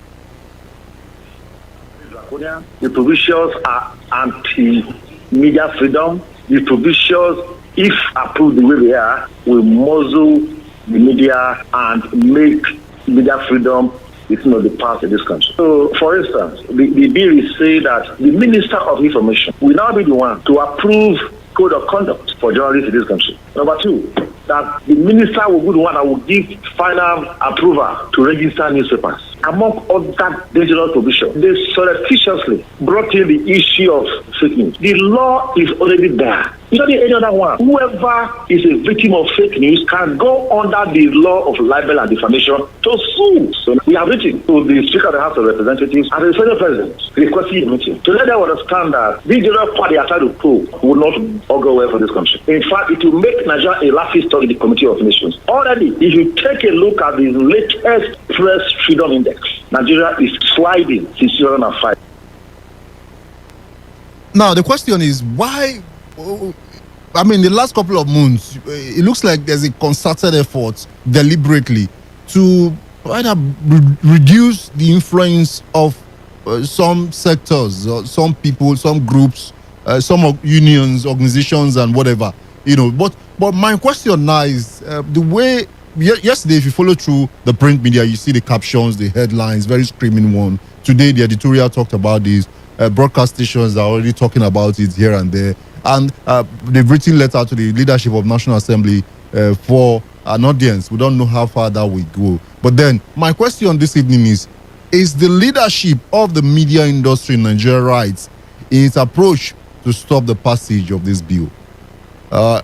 The provisions are anti-media freedom. The provisions, if approved the way they are, will muzzle the media and make media freedom it's not the past in this country. So, for instance, the bill is saying that the Minister of Information will now be the one to approve code of conduct for journalists in this country. Number two, that the minister will be the one that will give final approval to register newspapers. Among other dangerous provisions, they surreptitiously brought in the issue of fake news. The law is already there. It's not any other one. Whoever is a victim of fake news can go under the law of libel and defamation to sue. So we have written to the Speaker of the House of Representatives and the Senate President requesting a meeting to let them understand that the general party are trying to pull will not augur well for this country. In fact, it will make Nigeria a laughingstock in the Committee of Nations. Already, if you take a look at the latest press freedom index, Nigeria is sliding since 2005. Now, the question is, why I mean, the last couple of months, it looks like there's a concerted effort deliberately to either reduce the influence of some sectors, some people, some groups, some unions, organizations, and whatever. But my question now is the way. Yesterday, if you follow through the print media, you see the captions, the headlines, very screaming one. Today, the editorial talked about this. Broadcast stations are already talking about it here and there. And they've written letter to the leadership of National Assembly for an audience. We don't know how far that will go. But then, my question this evening is the leadership of the media industry in Nigeria right in its approach to stop the passage of this bill? I'm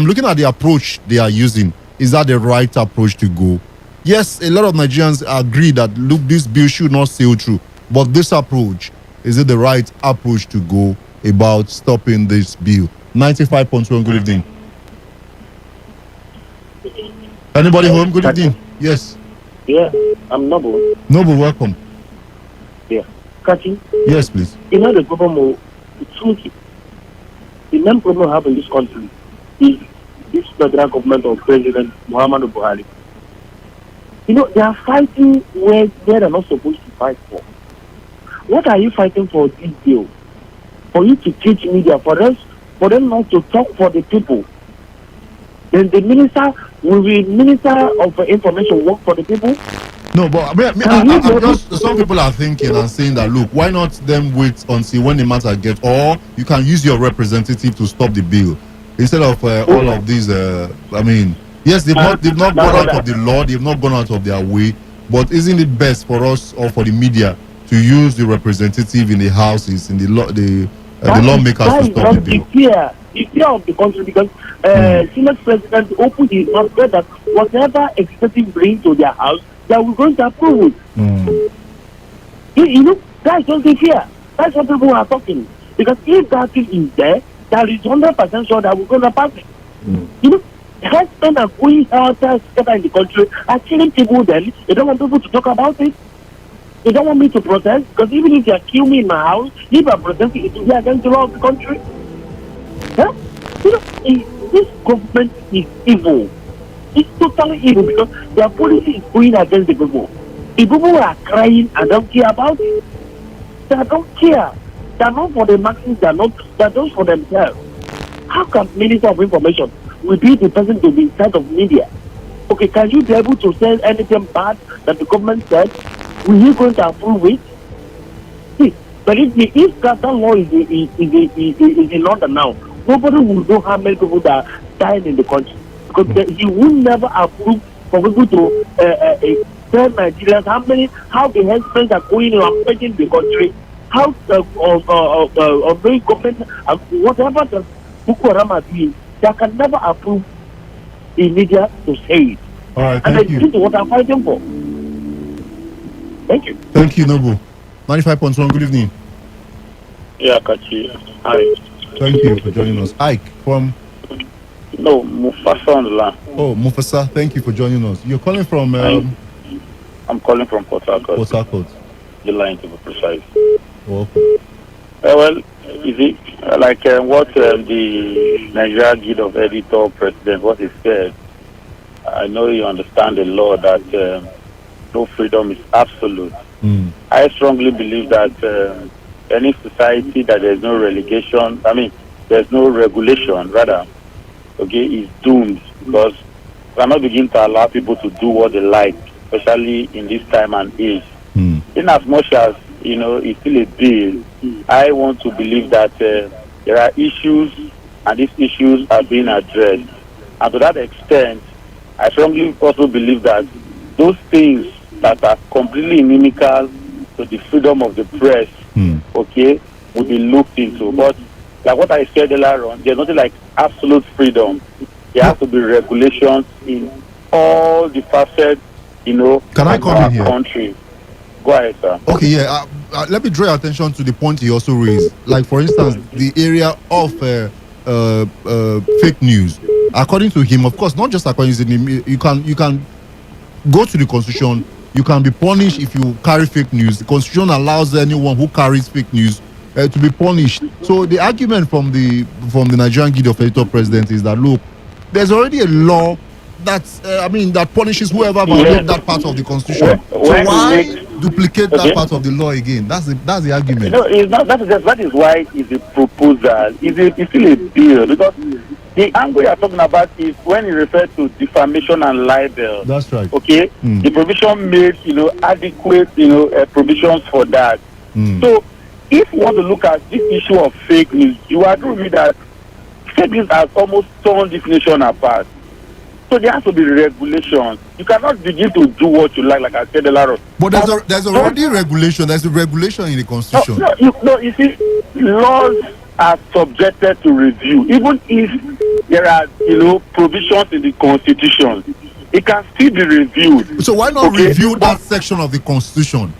looking at the approach they are using. Is that the right approach to go? Yes, a lot of Nigerians agree that, look, this bill should not sail through. But this approach, is it the right approach to go about stopping this bill? 95.1, good evening. Anybody home? Good evening. Yes. Yeah, I'm Noble. Noble, welcome. Yeah. Kachi? Yes, please. The government, the main problem we have in this country is this federal government of President Muhammadu Buhari. They are fighting where they're not supposed to fight for. What are you fighting for this bill? For you to teach media, for them not to talk for the people. Then the minister will be minister of information work for the people. No, but some people are thinking and saying that, look, why not them wait until when the matter gets, or you can use your representative to stop the bill instead of all of these. Yes, they've not gone out of the law, they've not gone out of their way, but isn't it best for us or for the media to use the representative in the houses, in the lawmakers to stop the bill? The fear of the country, because Senate President opened his mouth that whatever executive bring to their house, that we're going to approve it. That's just the fear. That's what people are talking. Because if that thing is there, that is 100% sure that we're going to pass it. Husband are going out together in the country are killing people then. They don't want people to talk about it. They don't want me to protest, because even if they kill me in my house, if I protest, it will be against the law of the country. Huh? This government is evil. It's totally evil, because their policy is going against the people. The people are crying and don't care about it. They don't care. They're not for the masses, they're just for themselves. How can Minister of Information will be the person to be inside of media? Okay, can you be able to say anything bad that the government said? Will you going to approve it? See, believe me, if that law is in London now, nobody will know how many people that are dying in the country. Because he will never approve for people to tell Nigerians how the health plans are going and affecting the country, how the government, whatever the Boko Haram are doing, they can never approve the media to say it. All right, and thank you. This is what I'm fighting for. Thank you. Thank you, Nobu. 95.1, good evening. Yeah, Kachi. Hi. Thank you for joining us. Ike from... No, Mufasa on the line. Oh, Mufasa, thank you for joining us. You're calling from... I'm calling from Port Harcourt. Port Harcourt. The line, to be precise. Welcome. Well, is it like what the Nigeria Guild of Editor President, what he said? I know you understand the law that no freedom is absolute. I strongly believe that any society that there's no there's no regulation, rather, okay, is doomed, because we cannot begin to allow people to do what they like, especially in this time and age. In as much as, it's still a bill, I want to believe that there are issues, and these issues are being addressed. And to that extent, I strongly also believe that those things that are completely inimical to the freedom of the press, okay, will be looked into. But like what I said earlier on, there's nothing like absolute freedom. There has to be regulations in all the facets, Can I come in here? Country. Go ahead, sir. Okay, yeah. Let me draw your attention to the point he also raised. Like, for instance, the area of fake news. According to him, of course, not just according to him, you can go to the Constitution. You can be punished if you carry fake news. The Constitution allows anyone who carries fake news to be punished. So the argument from the Nigerian Guild of Editor President is that look, there's already a law that punishes whoever violates that part of the constitution. So why duplicate that part of the law again? That's the argument. No, it's not. That is why it's a proposal. It's still a bill, because the angle you are talking about is when you refer to defamation and libel. That's right. Okay, the provision made adequate provisions for that. So if you want to look at this issue of fake news, you agree with me that fake news has almost torn this nation apart. So there has to be regulation. You cannot begin to do what you like I said earlier. But there's already regulation. There's a regulation in the constitution. You see, laws are subjected to review. Even if there are provisions in the constitution, it can still be reviewed. So why not review that section of the constitution?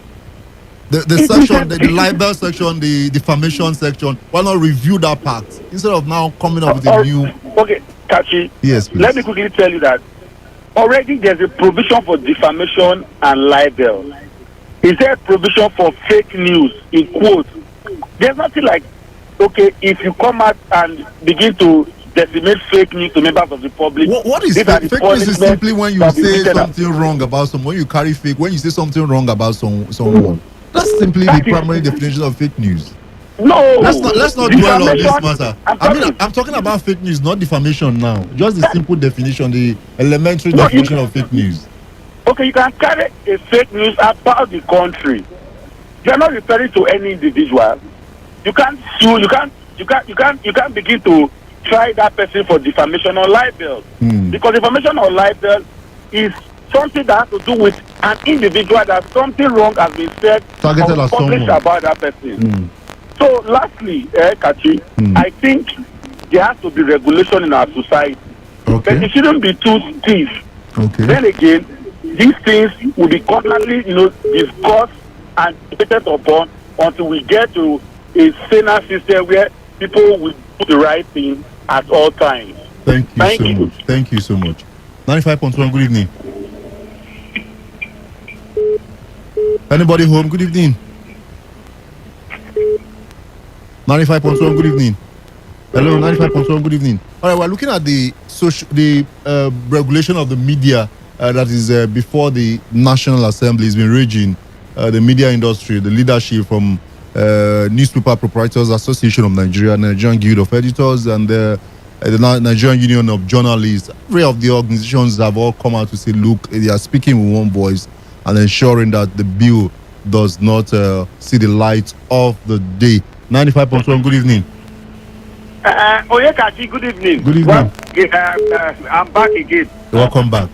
The section, the libel section, the defamation section. Why not review that part instead of now coming up with a new? Okay, Kachi. Yes, please. Let me quickly tell you that already there's a provision for defamation and libel. Is there a provision for fake news in quotes? There's nothing like, okay, if you come out and begin to decimate fake news to members of the public. What is fake news? Is simply when you say something wrong about someone, when you carry fake, when you say something wrong about someone. That's simply the primary definition of fake news. No, let's not dwell on this matter. I'm talking about fake news, not defamation now. Just the simple definition, the elementary definition of fake news. Okay, you can carry a fake news about the country. You are not referring to any individual. You can't sue. You can't begin to try that person for defamation or libel, because defamation or libel is something that has to do with an individual, that something wrong has been said or published about that person. So lastly, Kachi, I think there has to be regulation in our society. But it shouldn't be too stiff. Then again, these things will be constantly discussed and debated upon until we get to a saner system where people will do the right thing at all times. Thank you so much. Thank you so much. 95.1, good evening. Anybody home? Good evening. 95.1, good evening. Hello, 95.1, good evening. All right, we're looking at the regulation of the media that is before the National Assembly has been raging. The media industry, the leadership from Newspaper Proprietors Association of Nigeria, Nigerian Guild of Editors, and the Nigerian Union of Journalists. Three of the organizations have all come out to say, look, they are speaking with one voice and ensuring that the bill does not see the light of the day. 95.1, good evening. Oyekachi, good evening. Good evening. Well, I'm back again. Welcome back.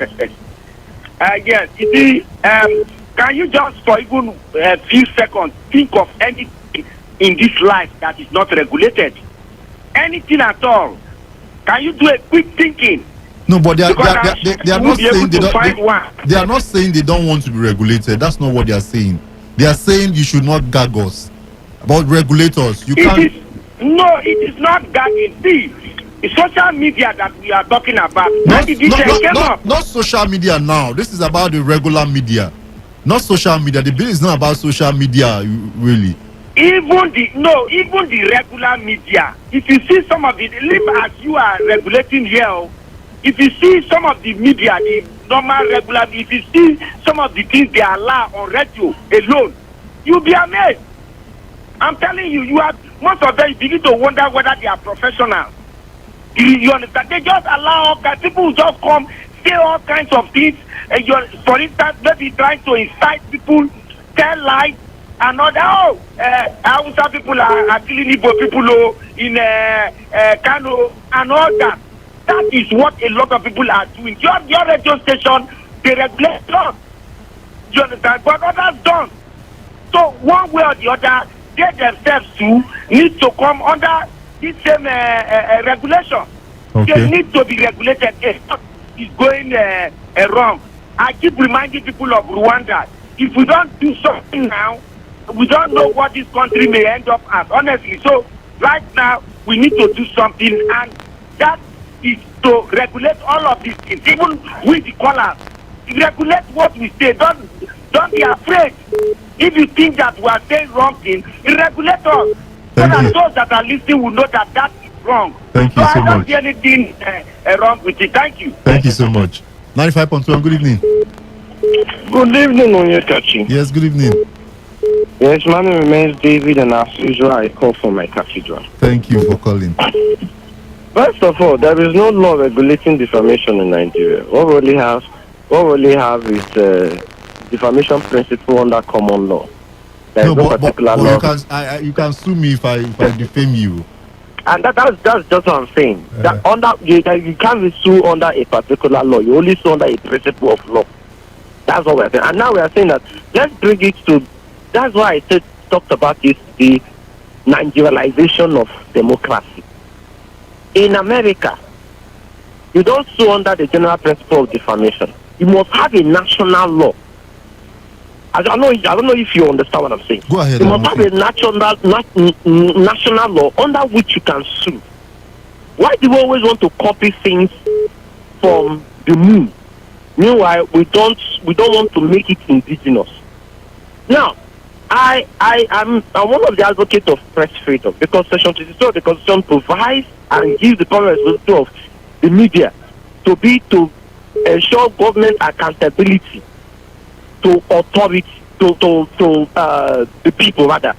Yes, you see, can you just for even a few seconds think of anything in this life that is not regulated? Anything at all? Can you do a quick thinking? No, but they are not saying they are not saying they don't want to be regulated. That's not what they are saying. They are saying you should not gag us. About regulators, you can't. It is not gagging. See, it's social media that we are talking about. Not social media now. This is about the regular media, not social media. The bill is not about social media, really. Even the regular media. If you see some of it, live as you are regulating here. If you see some of the media, the normal regular, if you see some of the things they allow on radio alone, you'll be amazed. I'm telling you, most of them, you begin to wonder whether they are professionals. You understand? They just allow all kinds. People will just come, say all kinds of things. For instance, maybe trying to incite people, tell lies, and all that. Hausa people are killing Igbo people in Kano and all that. That is what a lot of people are doing. Your radio station, they regulate us. You understand? But others don't. So one way or the other, they themselves too need to come under this same regulation. They need to be regulated. It's going wrong. I keep reminding people of Rwanda. If we don't do something now, we don't know what this country may end up as, honestly. So right now, we need to do something, and that is to regulate all of these things, even with the callers. Regulate what we say. Don't be afraid. If you think that we are saying wrong things, regulate us. So that those that are listening will know that that is wrong. Thank you so I don't much. see anything wrong with it. Thank you. Thank you so much. 95.1, good evening. Good evening, Onyekachi. Yes, good evening. Yes, my name remains David, and as usual, I call from my cathedral. Thank you for calling. First of all, there is no law regulating defamation in Nigeria. What we only have is defamation principle under common law. There is no particular law. You can sue me if I defame you. And that's just what I'm saying. That you can't be sued under a particular law. You only sue under a principle of law. That's what we're saying. And now we are saying that let's bring it to. That's why I talked about this, the Nigerialization of democracy. In America, you don't sue under the general principle of defamation. You must have a national law. I don't know if you understand what I'm saying. Go ahead. You must have a national law under which you can sue. Why do we always want to copy things from the moon? Meanwhile, we don't want to make it indigenous. Now, I'm one of the advocates of press freedom because Section 22 of the Constitution provides and gives the power responsibility of the media to ensure government accountability to authority, to the people rather.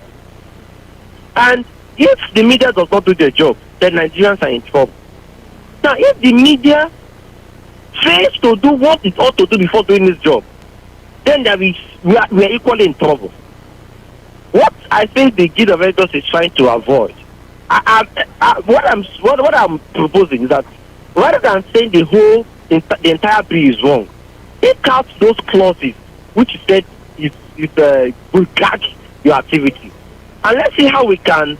And if the media does not do their job, then Nigerians are in trouble. Now, if the media fails to do what it ought to do before doing this job, then we are equally in trouble. What I think the Guild of Editors is trying to avoid, what I'm proposing is that rather than saying the entire bill is wrong, take out those clauses which said will gag your activity, and let's see how we can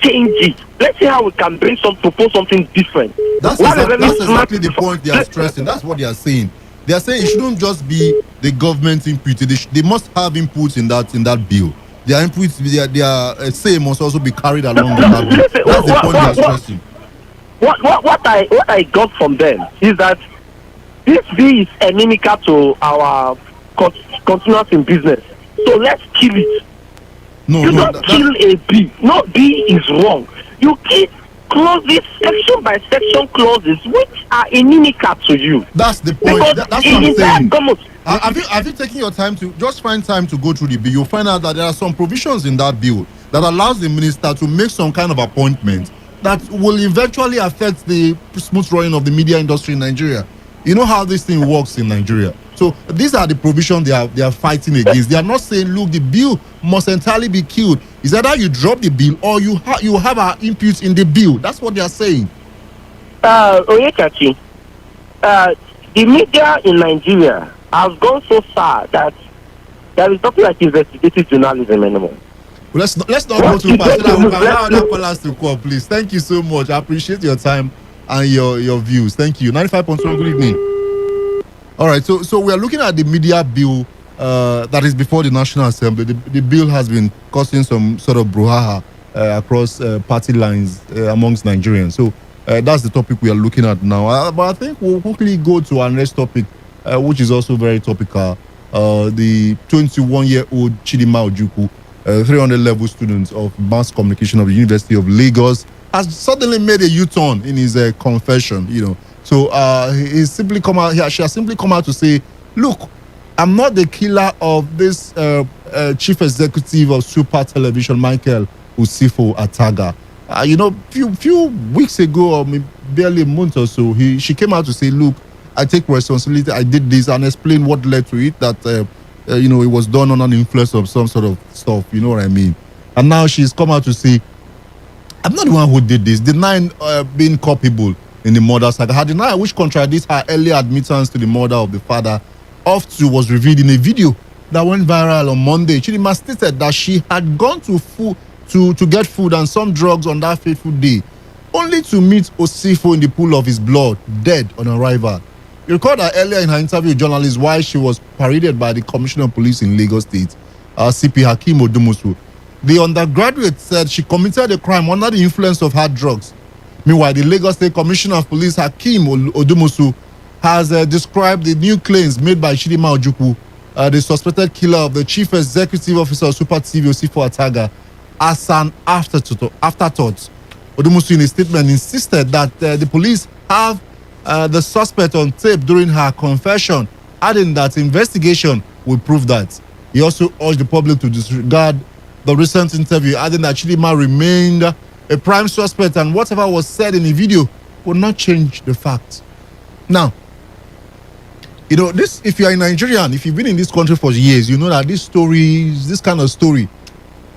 change it. Let's see how we can propose something different. That's exactly the point they are stressing. That's what they are saying. They are saying it shouldn't just be the government input. They must have inputs in that bill. Their inputs, their say must also be carried along with that bill. That's the point they are stressing. What I got from them is that this bill is inimical to our continuous in business. So let's kill it. You don't kill a bee. No bee is wrong. You keep clauses, section by section clauses, which are inimical to you. That's the point. That's what I'm saying. Have you taken your time to just find time to go through the bill? You'll find out that there are some provisions in that bill that allows the minister to make some kind of appointment that will eventually affect the smooth running of the media industry in Nigeria. You know how this thing works in Nigeria. So these are the provisions they are fighting against. They are not saying, look, the bill must entirely be killed. It's either you drop the bill or you have our inputs in the bill. That's what they are saying. Onyekachi, the media in Nigeria has gone so far that there is nothing like investigative journalism anymore. Well, let's not go too fast. Allow other callers to call, please. Thank you so much. I appreciate your time and your views. Thank you. 95.1, good evening. All right, so we are looking at the media bill that is before the National Assembly. The bill has been causing some sort of brouhaha across party lines amongst Nigerians. So that's the topic we are looking at now. But I think we'll quickly go to our next topic, which is also very topical. The 21-year-old Chidinma Ojukwu, 300-level student of mass communication of the University of Lagos, has suddenly made a U-turn in his confession, So she has simply come out to say, look, I'm not the killer of this chief executive of Super Television, Michael Usifo Ataga. Few weeks ago, or barely a month or so, she came out to say, look, I take responsibility, I did this, and explain what led to it, that, it was done on an influence of some sort of stuff, you know what I mean? And now she's come out to say, I'm not the one who did this, denying being culpable in the murder saga. Her denial, which contradicts her earlier admittance to the murder of the father of two, was revealed in a video that went viral on Monday. Chidinma stated that she had gone to get food and some drugs on that fateful day, only to meet Osifo in the pool of his blood, dead on arrival. You recall that earlier in her interview with journalists, while she was paraded by the Commissioner of Police in Lagos State, CP Hakeem Odumosu, the undergraduate said she committed a crime under the influence of hard drugs. Meanwhile, the Lagos State Commissioner of Police, Hakeem Odumosu, has described the new claims made by Chidinma Ojukwu, the suspected killer of the Chief Executive Officer of Super TV, Osifo Ataga, as an afterthought. Odumusu, in a statement, insisted that the police have the suspect on tape during her confession, adding that investigation will prove that. He also urged the public to disregard the recent interview, adding that Chidinma remained a prime suspect and whatever was said in the video would not change the fact. Now, this, if you are a Nigerian, if you've been in this country for years, you know that this kind of story,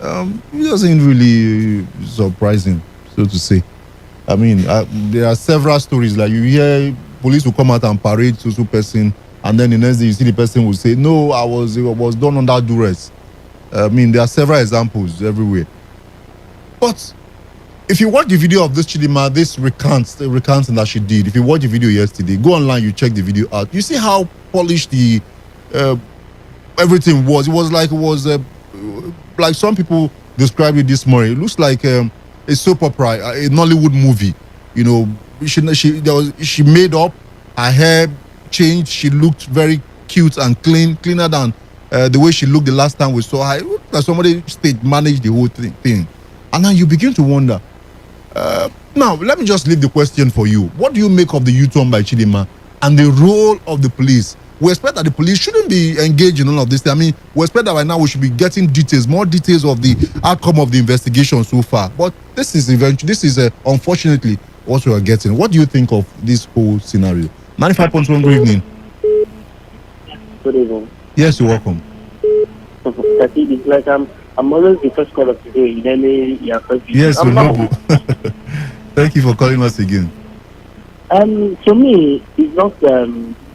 it doesn't really surprising, so to say. I mean, there are several stories, like you hear police will come out and parade to person, and then the next day you see the person will say, no, it was done under duress. I mean, there are several examples everywhere. But if you watch the video of this Chidinma, this recounting that she did, if you watch the video yesterday, go online, you check the video out, you see how polished the everything was. It was like some people described it this morning. It looks like a soap opera, a Nollywood movie. She made up, her hair changed, she looked very cute and cleaner than the way she looked the last time we saw her. It looked like somebody stage managed the whole thing. And now you begin to wonder. Now, let me just leave the question for you. What do you make of the U-turn by Chidinma and the role of the police? We expect that the police shouldn't be engaged in all of this. I mean, we expect that right now we should be getting more details of the outcome of the investigation so far. But this is unfortunately what we are getting. What do you think of this whole scenario? 95.1, good evening. Good evening. Yes, you're welcome. It's like I'm always the first caller today in any Yes, you're noble. Thank you for calling us again. To me, it's not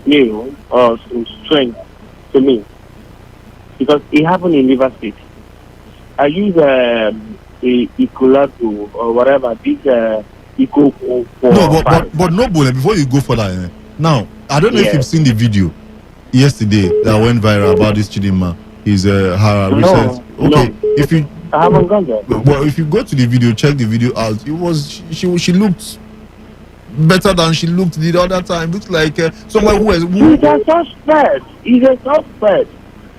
new or strange to me because it happened in River State. I use Ikolatu or whatever. This Iko. No, but Noble, before you go for that, now I don't know if you've seen the video yesterday that went viral about this Chidinma. Her recent. Okay, if you I haven't gone there. Well, if you go to the video, check the video out. It was she looked better than she looked the other time. Looks like someone who He's a suspect.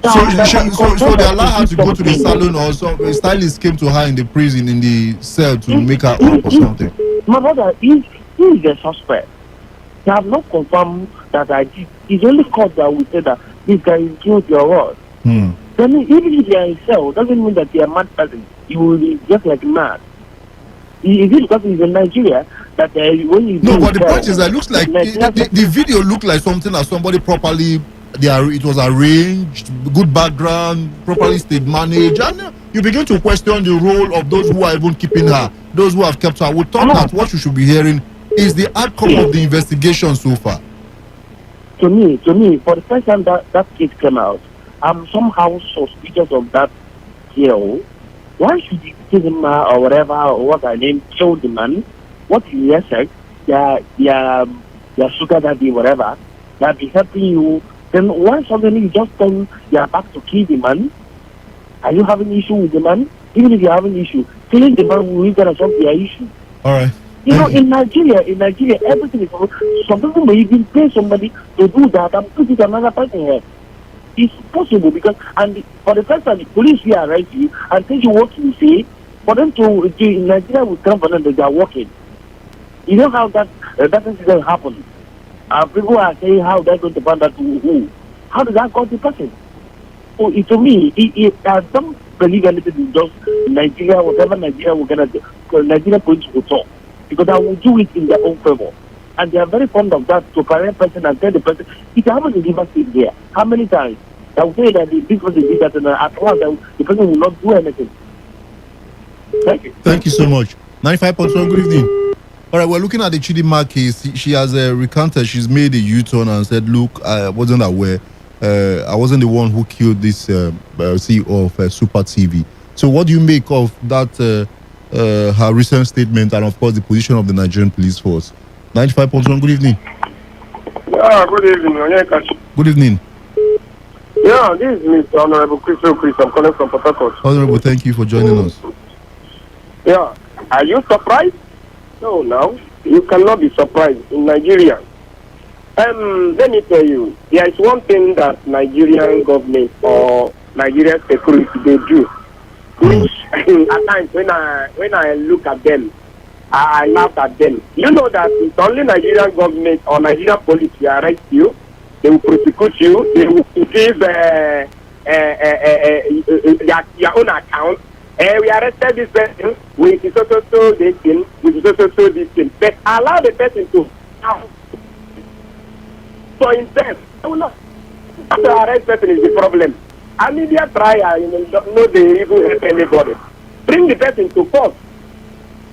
So they allow her to go to the salon, or a stylist came to her in the prison, in the cell to make her up or something. My brother, he is a suspect. They have not confirmed that I did. It's only court that will say that this guy is guilty or what. Then even if they are in cell, doesn't mean that they are mad person. You will be just like mad. Is it because he's in Nigeria that when you but the point is that it looks like the video looked like something that somebody properly it was arranged, good background, properly stage managed, and you begin to question the role of those who are even keeping her, those who have kept her. We thought that what you should be hearing is the outcome of the investigation so far. To me, for the first time that case came out, I'm somehow suspicious of that girl. Why should the Chidinma or whatever, or what her name, kill the man? What you expect? Their sugar daddy, whatever, that be helping you. Then why suddenly you just turn your back to kill the man? Are you having issue with the man? Even if you're having issue, killing the man will gonna solve your issue. All right. In Nigeria, everything is. Some people may even pay somebody to do that and put it another person here. It's possible because, and for the first time, the police will arrest you and tell you what you say. For them to in Nigeria will come for them that they are working. You know how that incident happened. People are saying how they're going to find out who. How did that go to person? So to me, I don't believe anything in just Nigeria, whatever Nigeria we're gonna do. Because Nigeria police will talk because I will do it in their own favor. And they are very fond of that to parent person and tell the person. It happens in River State here. How many times? I will say that this person did that and at once the person will not do anything. Thank you. Thank you so much. 95.1, good evening. All right, we're looking at the Chidinma case. She has recanted. She's made a U-turn and said, look, I wasn't aware. I wasn't the one who killed this CEO of Super TV. So what do you make of that, her recent statement and, of course, the position of the Nigerian police force? 95.1, good evening. Yeah, good evening. Good evening. Yeah, this is Mr. Honorable Chris. I'm calling from Port Harcourt. Honorable, thank you for joining us. Yeah, are you surprised? No, now you cannot be surprised in Nigeria. Let me tell you, there is one thing that Nigerian government or Nigerian security they do. which at times when I look at them, I laugh at them. You know that it's only Nigerian government or Nigerian police will arrest you, they will prosecute you, they will give your own account. We arrested this person with so this thing, with so this thing. But allow the person to for himself. I will not. The arrest person is the problem. And media try, no, they even help anybody. Bring the person to court.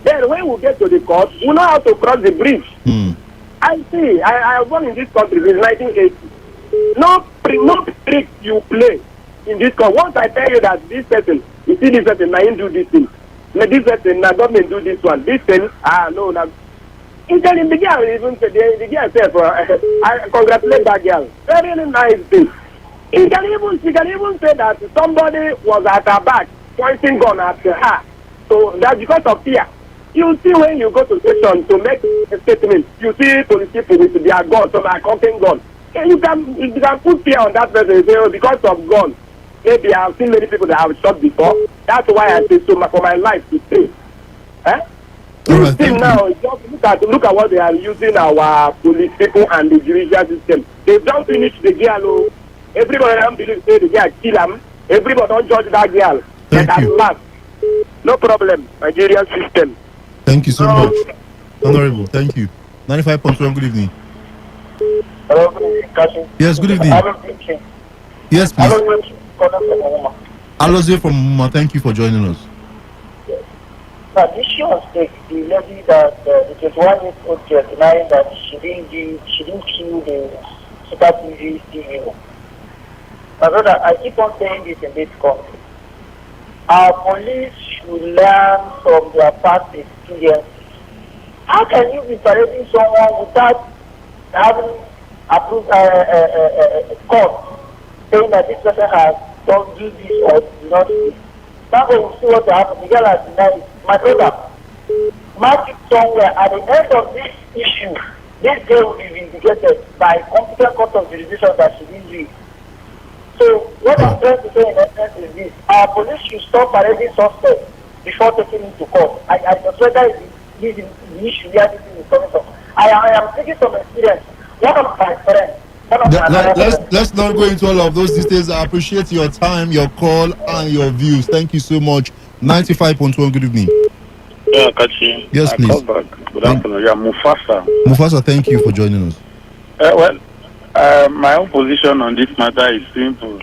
Then when we get to the court, we know how to cross the bridge. I see. I was born in this country since 1980. No trick you play in this court. Once I tell you that this person, you see this person, now you do this thing. Now this person, now government do this one. This thing, no, now. In the girl, even the girl said, I congratulate that girl. Very nice thing. She can even say that somebody was at her back, pointing gun at her. So that's because of fear. You see when you go to station to make a statement, you see police people with their gun, so like cocking gun. And you can put fear on that person and say, oh, because of gun. Maybe I've seen many people that have shot before. That's why I say so for my life to stay. Right, now, just look at what they are using our police people and the judicial system. They don't finish the girl. Everybody don't believe say the girl kill him. Everybody don't judge that girl. Thank you. Last. No problem. Nigerian system. Thank you so much. Honorable, thank you. 95.1, good evening. Hello, good evening, Kashi. Yes, good evening. Yes, please. Alozie from Muma, thank you for joining us. Now, the issue of stake, the lady that the 21-year-old girl denying that she didn't kill the Super TV CEO. My brother, I keep on saying this in this country. Our police should learn from their past experiences. How can you be parading someone without having approved a court saying that this person has done do this or do not do this? Now when you see what happened, the girl has denied it. My brother, mark it somewhere. At the end of this issue, this girl will be vindicated by competent court of jurisdiction that she didn't do it. So what I'm trying to say in essence is this: our police should stop parading suspects before taking him to court. I suspect that this is the issue where this is coming from. I am taking some experience. One of my friends. Let's not go into all of those details. I appreciate your time, your call, and your views. Thank you so much. 95.1, good evening. Yeah, Kachi. Yes, please. Good afternoon. Yeah, Mufasa. Mufasa, thank you for joining us. My own position on this matter is simple.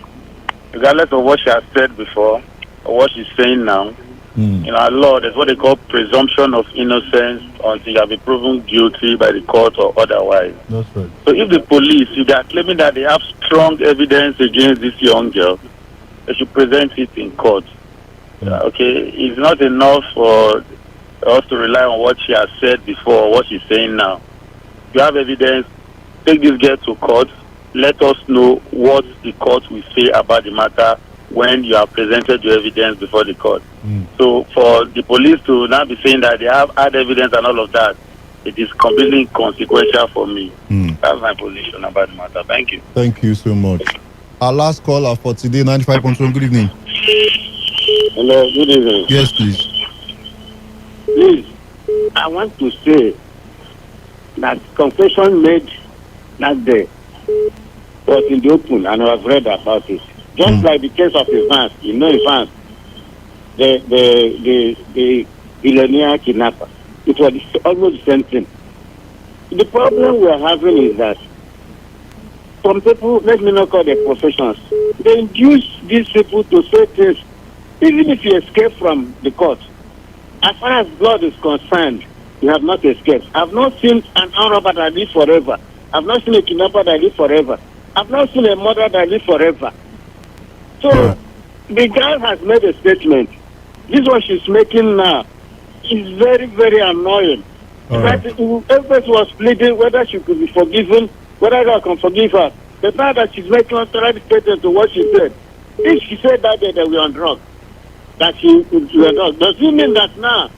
Regardless of what she has said before or what she's saying now, in our law, there's what they call presumption of innocence until you have been proven guilty by the court or otherwise. That's right. So if the police, if they are claiming that they have strong evidence against this young girl, they should present it in court. Okay, it's not enough for us to rely on what she has said before or what she's saying now. If you have evidence, take this girl to court. Let us know what the court will say about the matter when you have presented your evidence before the court. So for the police to now be saying that they have had evidence and all of that, it is completely inconsequential for me. That's my position about the matter. Thank you. Thank you so much. Our last caller for today, 95.1, good evening. Hello, good evening. Yes, please. Please, I want to say that confession made that day was in the open, and I've read about it. Just like the case of Evans, Evans, the billionaire kidnapper. It was almost the same thing. The problem we are having is that some people, let me not call them professionals, they induce these people to say things, even if you escape from the court. As far as blood is concerned, you have not escaped. I've not seen an armed robber that lives forever. I've not seen a kidnapper that lives forever. I've not seen a murderer that lives forever. So, the girl has made a statement. This one she's making now is very, very annoying. Everybody was pleading whether she could be forgiven, whether I can forgive her. The fact that she's making contrary statement to what she said. If she said that day that we are on drugs, that she we on drugs, does it mean that now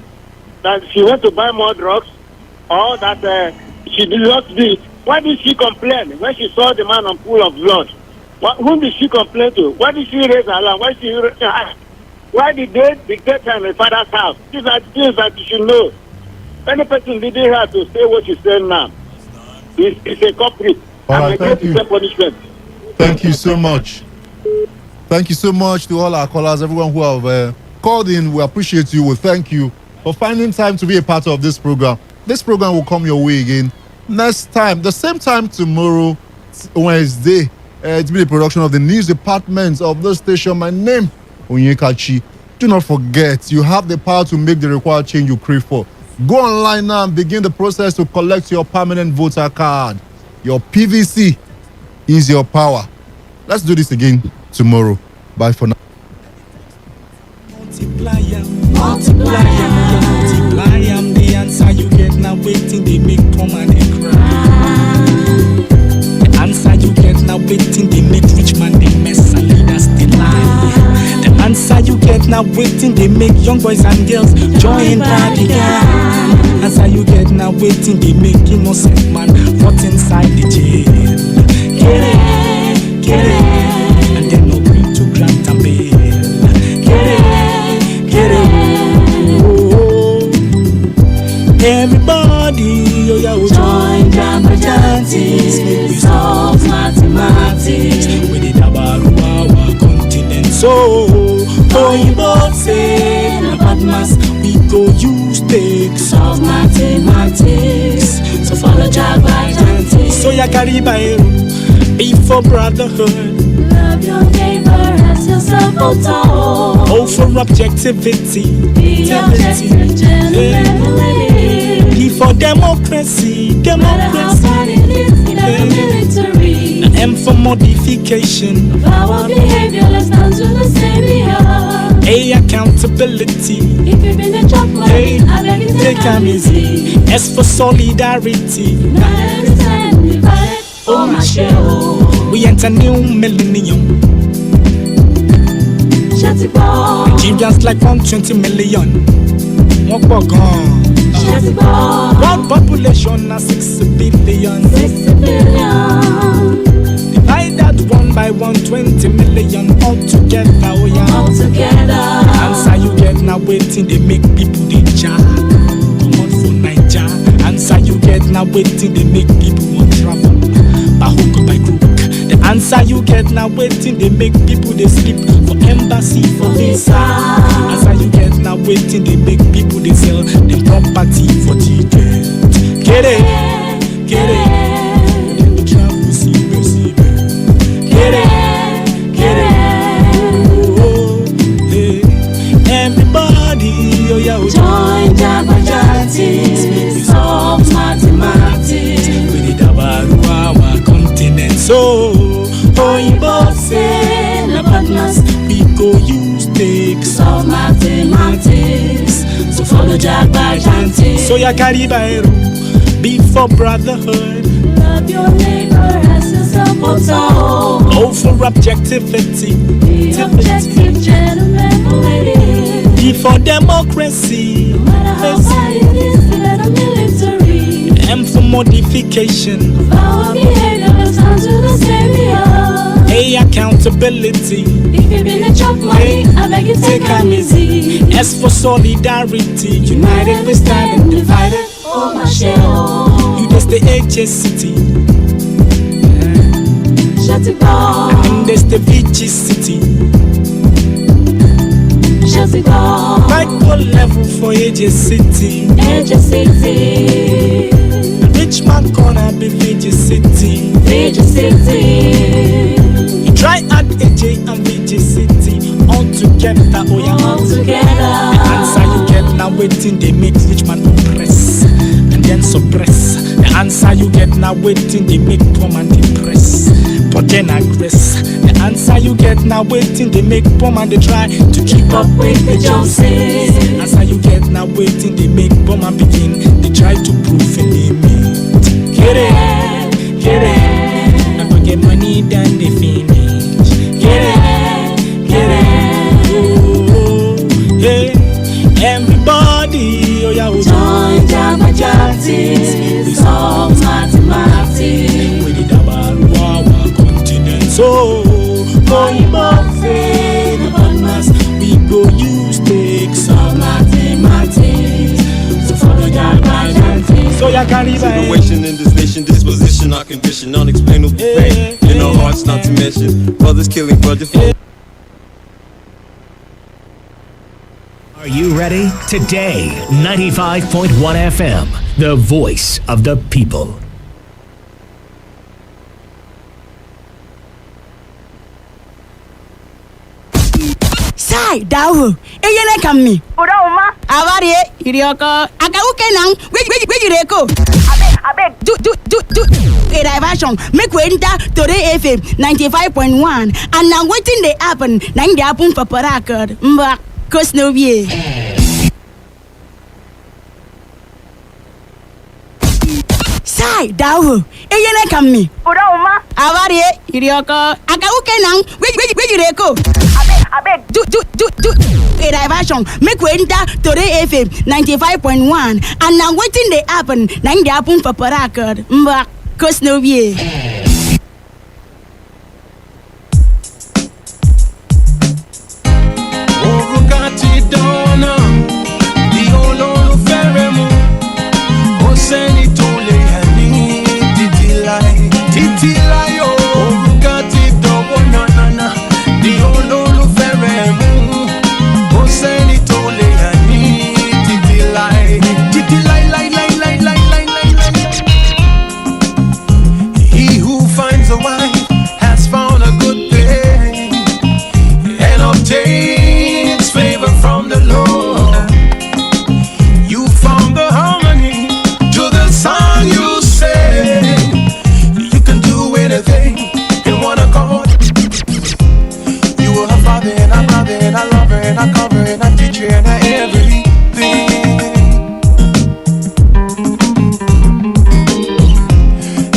that she went to buy more drugs or that she did not do it? Why did she complain when she saw the man on pool of blood? Whom did she complain to? Why did she raise her alarm? Why did she raise her? Why did they dictate in my father's house? These are things that you should know. Any person leading here to say what you say now is a culprit. All right, and thank you. Punishment. Thank you so much. Thank you so much to all our callers, everyone who have called in. We appreciate you. We thank you for finding time to be a part of this program. This program will come your way again next time, the same time tomorrow, Wednesday. It's been a production of the news department of the station. My name, Onyekachi. Do not forget, you have the power to make the required change you crave for. Go online now and begin the process to collect your permanent voter card. Your PVC is your power. Let's do this again tomorrow. Bye for now. Multiply am the answer you get now. Waiting they make poor man they cry. The answer you get now. Waiting they make rich man they mess and leaders they lie. The answer you get now. Waiting they make young boys and girls join party gang. Answer you get now. Waiting they make innocent man rot inside the jail. Get it, and then no green to grant and bail. Get it, oh. Everybody, oh yeah, join Jamba Jantis, make we solve mathematics. With the Dabaruawa continent, so Oyinbo say na bad mass we go use take solve mathematics. So follow Jamba Jantis. So ya carry by be for brotherhood. Love your neighbor as yourself, oh for objectivity. Be objective, gentlemen. Be for democracy. Military. M for modification of our behavior. Let's down to the savior. A accountability. If you've been a job, I beg you take them easy. S for solidarity. United stand divided. Oh my shell, we enter new millennium. Nigerians like 120 million. World population na 6 billion. 6 billion. Divide that 1 by 120 million all together. Oh yeah, all together. Answer you get now waiting they make people they jack. Come on for Niger. Answer you get now waiting they make people want travel. By hook or by crook. The answer you get now waiting they make people they sleep for embassy for visa. Answer you get now waiting they make people they sell their property for ticket. Get it, get it. Then the travel see. Get it. Oh, hey. Everybody, oh yeah, join Jamba Jantis. We solve mathematics. With the Dabaruawa continent. So, Oyinbo say na partners we go use take solve mathematics. So follow Jamba Jantis. So ya carry by be for brotherhood. Love your neighbor as yourself. Oh for objectivity. Be objective, gentlemen, ladies. Be for democracy. No matter how bad it is, better military. M for modification of our behavior. Let's down to the savior. A accountability. If you've been a job money, I beg you take them easy. S for solidarity. United we stand and divided. Oh my shell. You just the HSCT. Shut it down. And there's the VG City. Shut it down. Micro level for HSCT. HSCT. Rich man corner be VG City. VG City. You try add AJ and VG City all together. Oh yeah, all together. The answer you get now waiting they make rich man oppress and then suppress. The answer you get now waiting they make poor man depress. But then aggress. The answer you get now waiting they make poor man they try to keep up with the Joneses. Answer you get now waiting they make poor man begin they try to prove a limit. Get it, get it. Never get money then they finish. Get it, oh, hey. Everybody, oh yeah, join Jamba Jantis. We solve mathematics. With the Dabaruawa continent. So, Oyinbo say the partners we go use. condition, disposition, our condition, unexplainable pain. In our hearts, not to mention brothers killing brother. Are you ready? Today, 95.1 FM, the voice of the people. Sai, dawo. Eyele kammi. Oda uma. Avare, irioko. Akawuke nang. We reko. Abeg. Do. A diversion. Make we enter Today FM 95.1. And now wetin dey happen? Nang dey happen for Parakod. Mba, cause no be. Sai, dawo. Eyele kammi. Oda uma. Avare, irioko. Akawuke nang. We reko. Abeg. Do. A diversion. Make we enter Today FM 95.1. And now wetin dey happen? Nang dey happen for Parakod. Mba, cause no be. He who finds a wife has found a good thing and obtains favor from the Lord. You found the harmony to the song you sing. You can do anything in one accord. You are a father and a mother and a lover and a cover and a teacher and a everything.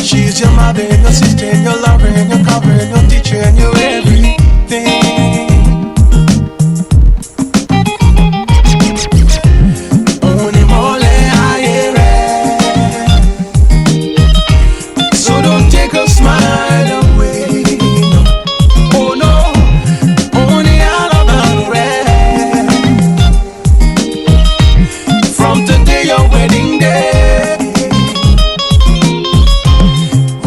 She's your mother and your sister and your lover and your cover and your teacher and your everything. Only more so don't take a smile away. Oh no, only Alabama red. From today your wedding day.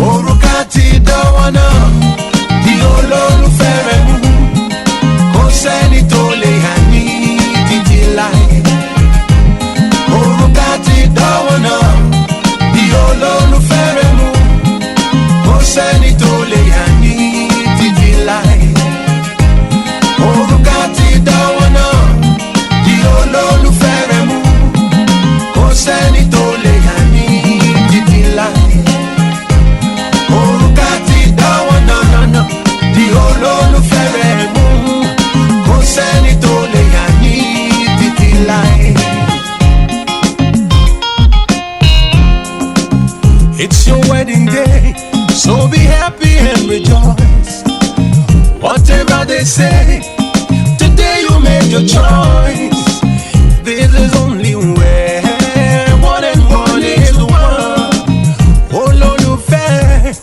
Orukati dawana, di olólùfẹ́ mu, kò sẹ́ni tó lè hàn ní títí láì. Orukati dawana, di olólùfẹ́ mu, kò sẹ́ni tó lè hàn ní títí láì. Orukati dawana, di olólùfẹ́ mu, kò sẹ́ni tó lè hàn ní títí láì. Orukati dawana, di olólùfẹ́ mu, kò sẹ́ni tó lè hàn ní títí láì. It's your wedding day, so be happy and rejoice. Whatever they say, today you made your choice. This is only where one and one is one. Olólùfẹ́,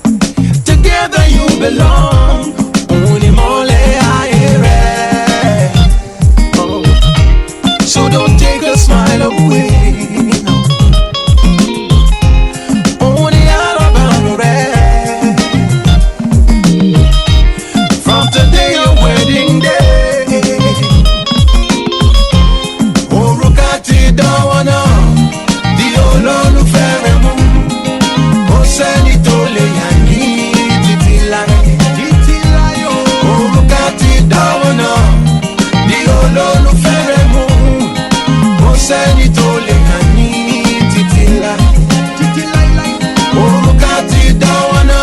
together you belong. Only mole aire. Oh. So don't take a smile away. Only Alabama red. From today your wedding day. Orukati dawana, di olólùfẹ́ mu, kò sẹ́ni tó lè yàn ní títí láì. Orukati dawana, di olólùfẹ́ mu, kò sẹ́ni tó lè yàn ní títí láì. Orukati dawana,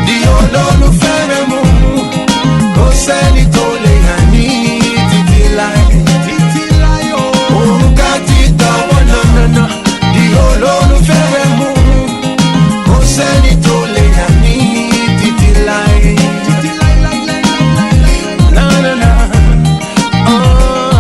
di olólùfẹ́ mu, kò sẹ́ni tó lè yàn ní títí láì. Orukati dawana, di olólùfẹ́ mu, kò sẹ́ni tó lè yàn ní títí láì. Na na na, oh.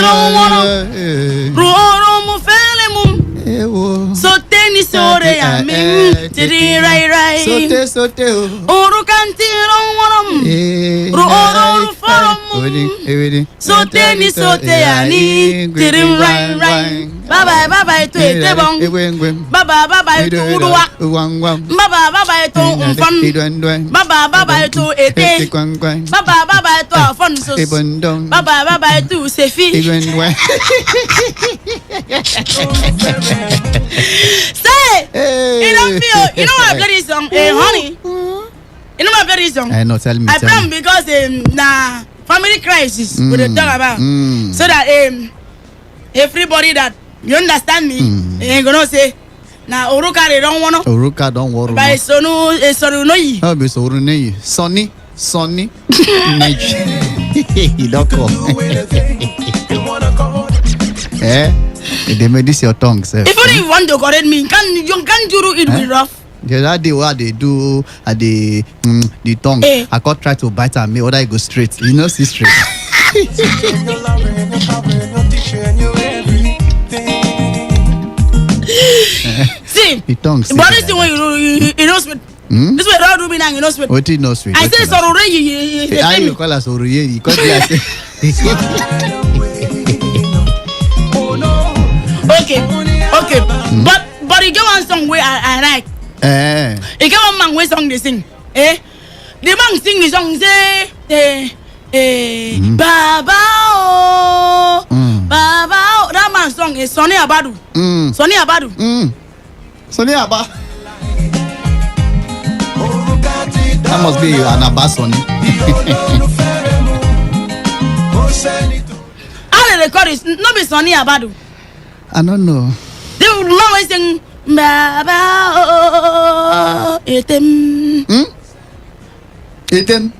don't wanna. Ruoro mu fele mum. So teni sore ya mi. Tiri rai. Sote. Uru kanti don't wanna. Ruoro forum. So teni sote ya ni. Tiri rai. Bye to etebong. Bye to udwa. Bye to umfam. Bye to ete. Bye to afonso. Bye to sefi. Say, you know what I play this song, honey. You know what I play this song? No, tell me. I play them because nah family crisis we dey talk about, so that everybody that you understand me ain't gonna say na Oruka they don't wanna. Oruka don't worry. By sonu no yi. Oh, be sonu no yi. Sonny. He don't come. They made this your tongue, sir. Even if you want to correct me, you can do it with rough. The other day what they do at the tongue, I could try to bite at me, or I go straight. You know, see straight. See, the tongue. But this thing when you know sweet. This way don't do me now, you know sweet. What you know sweet? I say sorry, you. I you call us sorry, because you Okay. But you get one song where I like. You get one man where song they sing. The man sing the song say Baba Baba. That man song is Sonny Abadu. Sonny Abadu. That must be an Abba Sonny. How they record is not be Sonny Abadu. I don't know. They would always sing Baba Etem. Etem.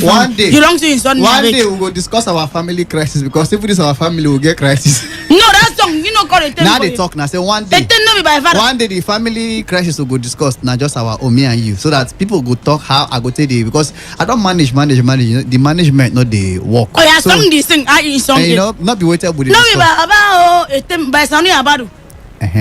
One day, you don't see one day we will discuss our family crisis, because if it is our family, we'll get crisis. No, that song, you know, call it. Now they talk now. Say one day, one day the family crisis will go discuss. Now just our me and you, so that people go talk how I go tell you, because I don't manage. You know, the management not the work. Oh yeah, so, song this thing, I song. You know, not be waiting with no, about by Sonny Abadu.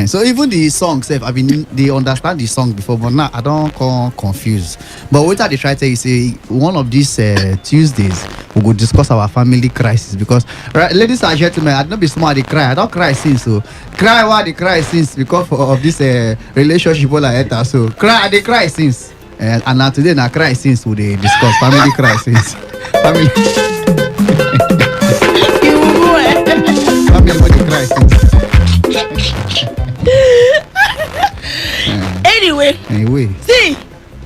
So even the song, I mean, they understand the song before, but now I don't come confused. But what they try to tell you, say one of these Tuesdays we will discuss our family crisis, because right, ladies and gentlemen, I don't be smart. They cry. I don't cry since. So cry why they cry since, because of this relationship all I enter. So they cry since, and now today now cry since we they discuss family crisis. Family. Family cry since. Anyway, see,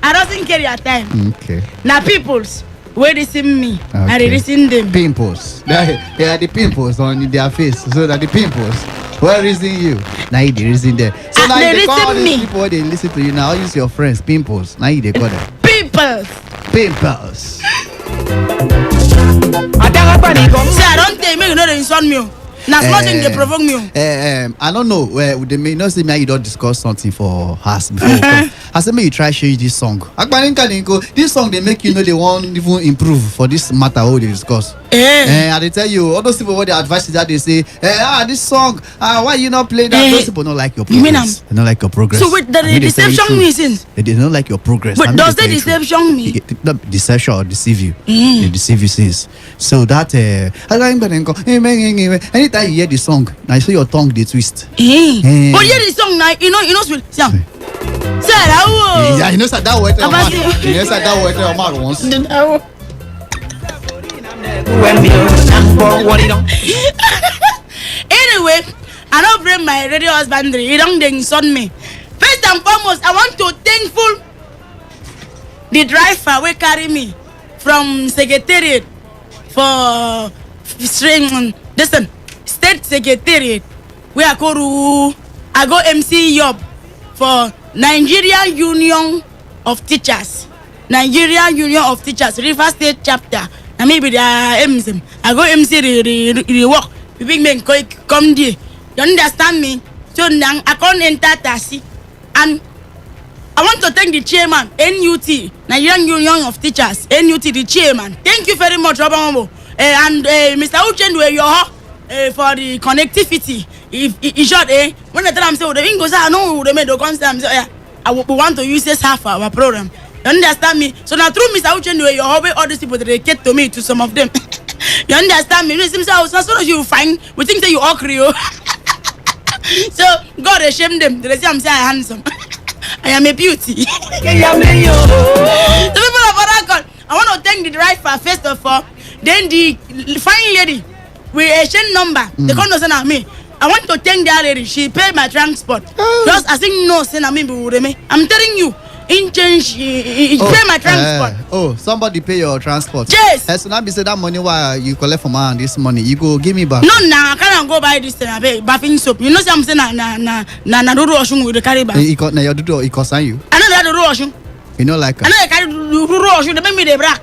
I don't care your time. Okay. Now, peoples, where they see me, and they listen them. Pimples. They are the pimples on their face. So that the pimples. Where is you? Now they listen there. So now they call all these people, they listen to you now. Use your friends, pimples. Now they call them pimples. Pimples. See, I don't tell me you know they insult me. Now nothing they provoke me. I don't know where they may not say me you don't discuss something for us before. I said, may you try show you this song. This song they make you know they won't even improve for this matter what they discuss. And they tell you all those people what they advise that they say, this song, why you not play that? Those people don't like your progress. They don't like your progress. So with the deception means they don't like your progress. But does the deception mean? Deception or deceive you? They deceive you since. So that anytime you hear the song, now you see your tongue they twist. But hear the song now, you know sweet. Yeah, you know that word. You know that word once. Anyway, I don't blame my radio husbandry. He don't insult me. First and foremost, I want to thankful the driver will carry me from Secretariat for listen, State Secretariat. We are go MC Yob for Nigerian Union of Teachers. Nigerian Union of Teachers, River State Chapter. And maybe they are MC. I go MC the work. The big men come there. You understand me? So now I can't enter taxi. And I want to thank the chairman, NUT, Nigerian Union of Teachers, NUT, the chairman. Thank you very much, Robert Mambo. And Mr. Uchendu, for the connectivity. If short, when the time say the English, I know they made the constant. We want to use this half our program. You understand me? So now through Mr. Uchendu, all these people dedicate to me, to some of them. You understand me? As soon as you find, we think that you all Creole. So God shame them. They say I'm saying handsome. I am a beauty. The people of Oracle, I want to thank the driver first of all. Then the fine lady with a chain number. They can't know me. I want to thank that lady. She paid my transport. Just I think no, I'm telling you. In change, pay my transport. Somebody pay your transport. Yes. So now be say that money why you collect from her this money, you go give me back. No, I can't go buy this bathing soap. You know what I'm saying? Na do oshun with the carry bag. Na your do it consign you. I know that do oshun. You know like. I know I carry do oshun. They make me the black.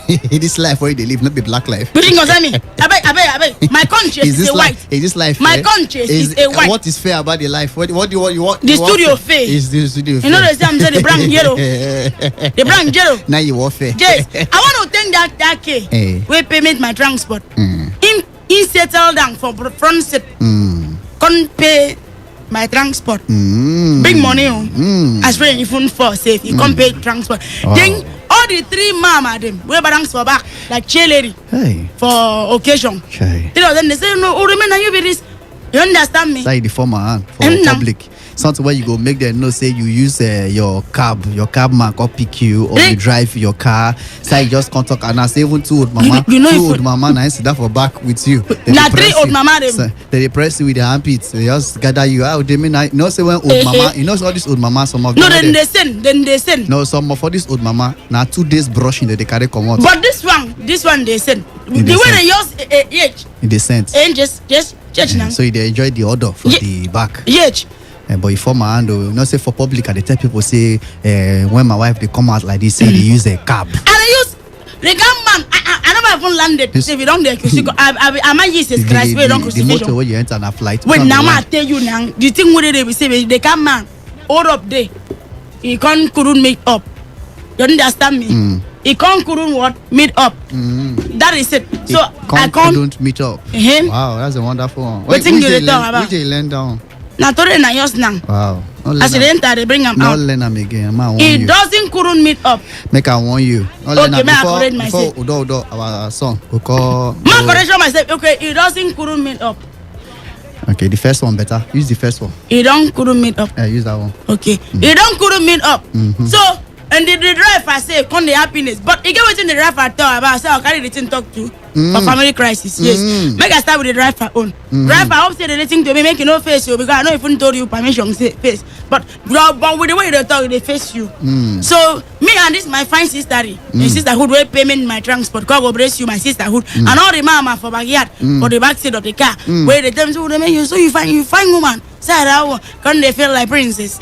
This life where they live, not be black life. You think concern me? I beg. My conscience is a white. Is this life? My conscience is a white. What is fair about the life? What do you want? The studio fair. Is the studio fair? You know the I'm saying the brown yellow. The brown yellow. Now you want fair. Yes. I want to thank that K. We payment my transport. He settled down for front seat. Can't pay my transport. Big money. As well even for safe. You can't pay transport. Then all the three mama them we balance for back like cheerleading for occasion. Then they say no, remember you be this. You understand me? Like the former for public. Something where you go make them know say you use your cab man come pick you or you drive your car. Say you just contact and I say even two old mama, old mama now sit that for back with you. Now three old mama them. They press you with their armpits. They just gather you out. They mean you know say when old mama, you know all these old mama some of them. No, then they send. No, some of these old mama now 2 days brushing that they carry come out. But this one they send. The way they use age. In the sense. And just now. So they enjoy the order from the back. Age. But if for my hand, you know, say for public, they tell people say when my wife they come out like this, say they use a cab. And they use the gun man. I never even landed. If you don't get I might use this Christ way don't crucifixion. The motor where you enter on a flight. Wait, now I tell you now. The thing what they say the gun man all up there. He couldn't meet up. You understand me? He couldn't what meet up. That is it. So I couldn't meet up. Wow, that's a wonderful one. What thing you talk about? Which they learn down. Now today na yours now. Wow. As they enter, they bring them out. Not learn them again. It doesn't couldn't meet up. Make I warn you. Okay, may I correct myself? Before our son, we call. Ma correction myself. Okay, it doesn't couldn't meet up. Okay, the first one better. Use the first one. It don't couldn't meet up. Use that one. Okay. It don't couldn't meet up. So and the driver say come the happiness, but he get within the driver talk about. Say I carry the thing talk to. For family crisis, yes. Make I start with the driver own. Driver, I hope say the thing to me make you no face you because I know if I told you permission say face, but with the way they talk, they face you. So me and this my fine sister, my sisterhood will payment my transport. God will bless you, my sisterhood, and all the mama for backyard for the back seat of the car. Where the them so they make you so you find woman. Say that can they feel like princess?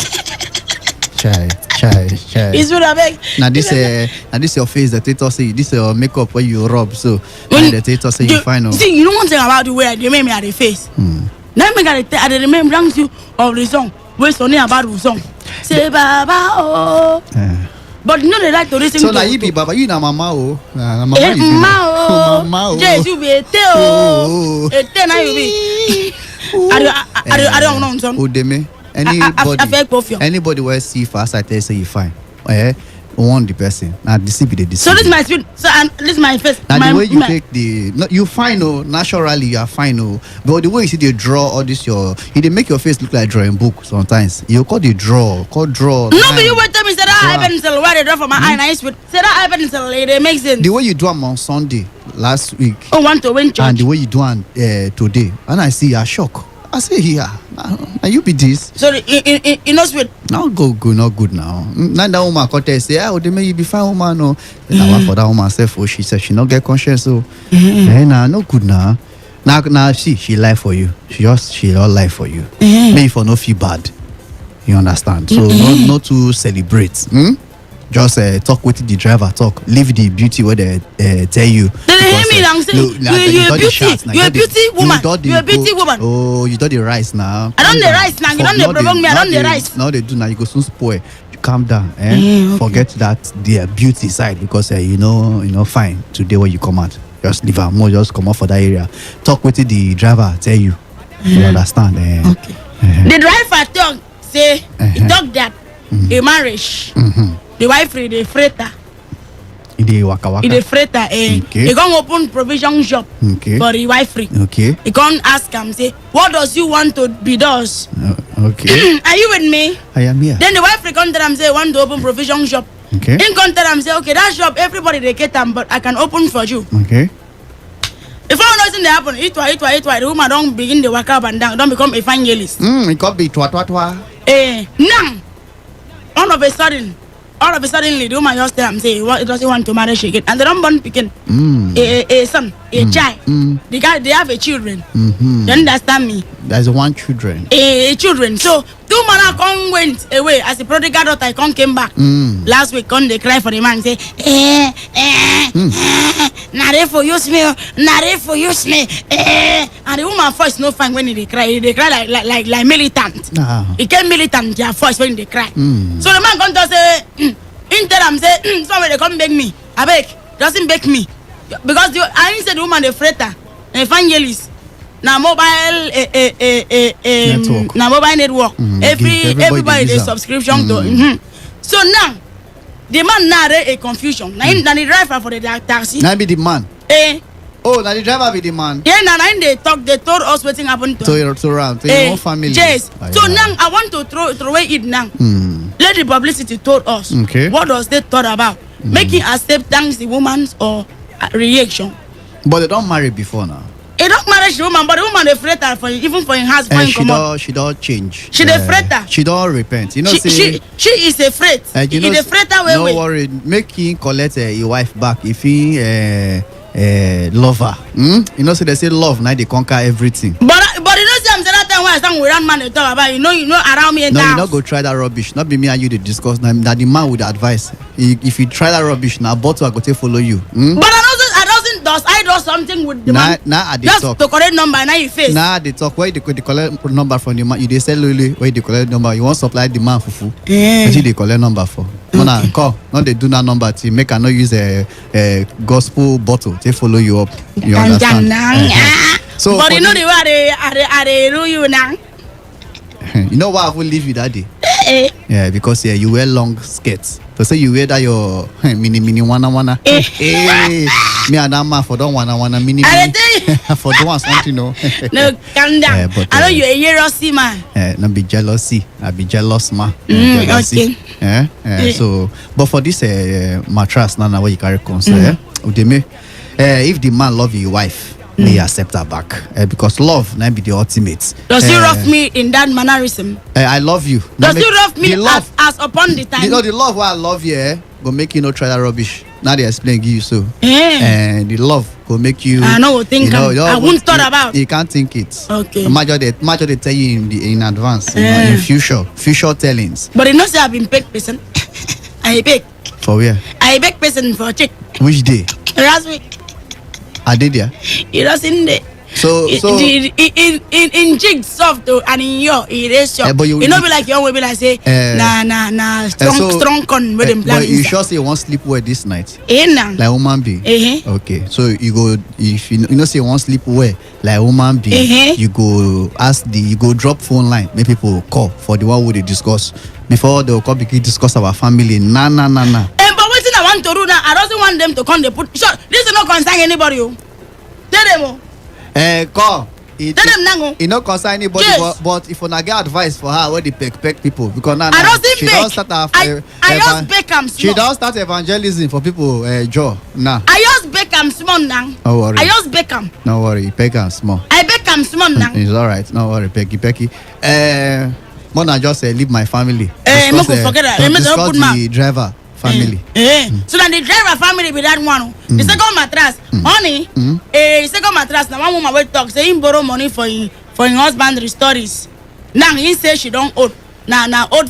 Chai. It's what I beg. Now this your face. The tailor say this your makeup where you rub. So when the tailor say you find out. See, you know one thing about the way they make me at the face. Now me got the remembrance you of the song. Where Sonny about the song. Say Baba oh. But you know they like to listen to. So now you be Baba, you na mama oh. Mama oh. Yes, you be a oh. A ten now you be. I don't know son. Udeme. Anybody where see fast I tell say you fine. Want the person. Now this be the decision. So this is my speed. So this is my face. Now the way you take you fine naturally you are fine but the way you see they draw all this they make your face look like drawing book sometimes. You call the draw. No, but you wait tell me say that eye pencil why they draw for my eye nice with say that eye pencil they make sense. The way you do them on Sunday last week. Oh, want to win church. And the way you do them today. And I see you shock. I say here, now you be this. Sorry, in no sweet. Not good now. Now that woman come tell say, they may you be fine woman no. Then I want for that woman self. Oh, she said she not get conscience so. Nah, no good now. Now she lie for you. She all lie for you. Maybe for no feel bad. You understand? So not to celebrate. Just talk with the driver. Talk. Leave the beauty where they tell you. They hear me now say, you're a beauty woman. You're a beauty woman. Oh, you do the rice now. I don't the rice now. You don't the provoke me. I don't the rice. Now they do now. You go soon spoil. You calm down. Okay. Forget that their beauty side because you know fine today when you come out. Just leave more. Just come out for that area. Talk with the driver. Tell you. You understand? Okay. The driver talk say he talk that a marriage. The wife the freighter. The waka waka. The freighter. He gonna open provision shop for the wife. Okay. He gonna ask him say, what does you want to be does? Okay. Are you with me? I am here. Then the wife come tell him say want to open provision shop. Okay. He come tell him say, okay, that shop everybody they get them, but I can open for you. Okay. If all nothing they happen, it the woman don't begin the waka up and down, don't become evangelist. It could be twa. Now, all of a sudden, the woman just tell him say he doesn't want to marry again, and they don't born picking a son, a child. The guy they have a children. You understand me? There's one children. A children. So two man come went away as the prodigal daughter came back. Last week come they cry for the man say not for use me, and the woman voice no fine when they cry like militant. It came militant their voice when they cry. So the man come to say in tell them say somebody they come beg me. I beg doesn't beg me because I ain't said the woman the freighter evangelist. Now mobile network. Now mobile network. Everybody the subscription to. So now the man now a confusion. Now the driver for the taxi. Now be the man. Oh, now the driver be the man. Yeah, now they told us what happened to your family. Yes. So now I want to throw away it now. Let the publicity told us. Okay. What does they thought about? Making acceptance the woman's or reaction. But they don't marry before now. He don't marry the woman, but the woman the freighter for even for his husband. She don't change. She the freighter. She don't repent. You know, she is a freight. You know, the freighter. No worry, make him collect your wife back if he love her. You know, so they say love now they conquer everything. But you know, see, I'm saying that time when I stand with one man they talk about you know around me and no, you not go try that rubbish. Not be me and you to discuss. Now the man with advice. If you try that rubbish, now bottle I go to follow you. But I do something with the man. Now just talk. To correct number now you face. Now they talk. Where they collect number from the man? You they sell lily. Where they collect number? You want supply the man fufu. What they collect number for? No, nah, call. No, they do that number to make I not use a gospel bottle. They follow you up. You understand? So, but you know the way they rule you now. You know why I will leave you that day? Yeah, because you wear long skirts. To say you wear that your mini wanna. Me and that man for don't wanna mini. For don't want something, no. No, calm down. I know you're a jealousy man. Not be jealousy. I be jealous man. Okay. So, but for this mattress, now what you carry concern? If the man love your wife. May accept her back because love now be the ultimate. Does he rough me in that mannerism? I love you. Does he rough me as upon the time? You know the love why I love you, go make you no try that rubbish. Now they explain give you so. And the love will make you. I know what think I won't thought about. You can't think it. Okay. Major they tell you in advance, in future tellings. But you know say I've been big person. I beg. For where? I beg person for a chick. Which day? Last week. I did ya. It was in there. So in jig soft though, and in your it is short. But you know be like your will be like say nah strong con with them plan. But you sure say you want sleep well this night? Nah. Like woman be. Okay. So you go if you know say you want sleep well like woman be. You go you go drop phone line. Make people call for the one who they discuss before they will come begin discuss our family. Nah. I want to do now. I don't want them to come. They put. Sure, this is not concern anybody. Tell them. Call. Tell them now. It not concern anybody. Yes. But if you not get advice for her, where they peck people because now she don't start. I just beg them small. She don't start evangelism for people. Joe. Nah. I just beg them small now. No worry. I just beg them. No worry. Beg them small. I beg them small now. It's alright. No worry. Becky. Mona just leave my family. Forget that. Discuss the driver. Family. So then the driver family be that one. The second mattress, honey. The second mattress. Now one woman will talk. Say he borrow money for him husband stories. Now he say she don't owe. Now owe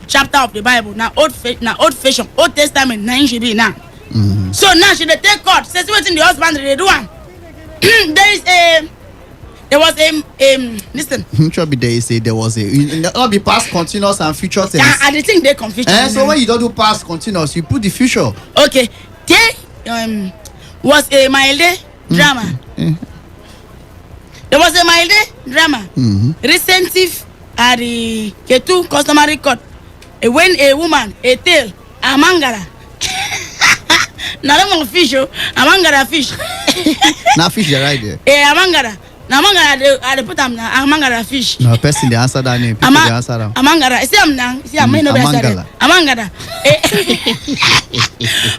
chapter of the Bible. Now old fashion, Old Testament. Now she be now. So now she dey take court. Says what in the husband they do am. There was a listen. There was a not be past continuous and future tense. Yeah, I think they confuse. So when you don't do past continuous, you put the future. Okay. There was a mild drama. There was a mild drama. Recently at the K2 customary court. When a woman, a tail, a mangala. Now I'm a fish, a mangala fish. Now fish right there. A mangala. Now mangala, I put them now. A mangala fish. No person they answer that name. People they answer them. A mangala. See I'm now. See I'm no better. A mangala.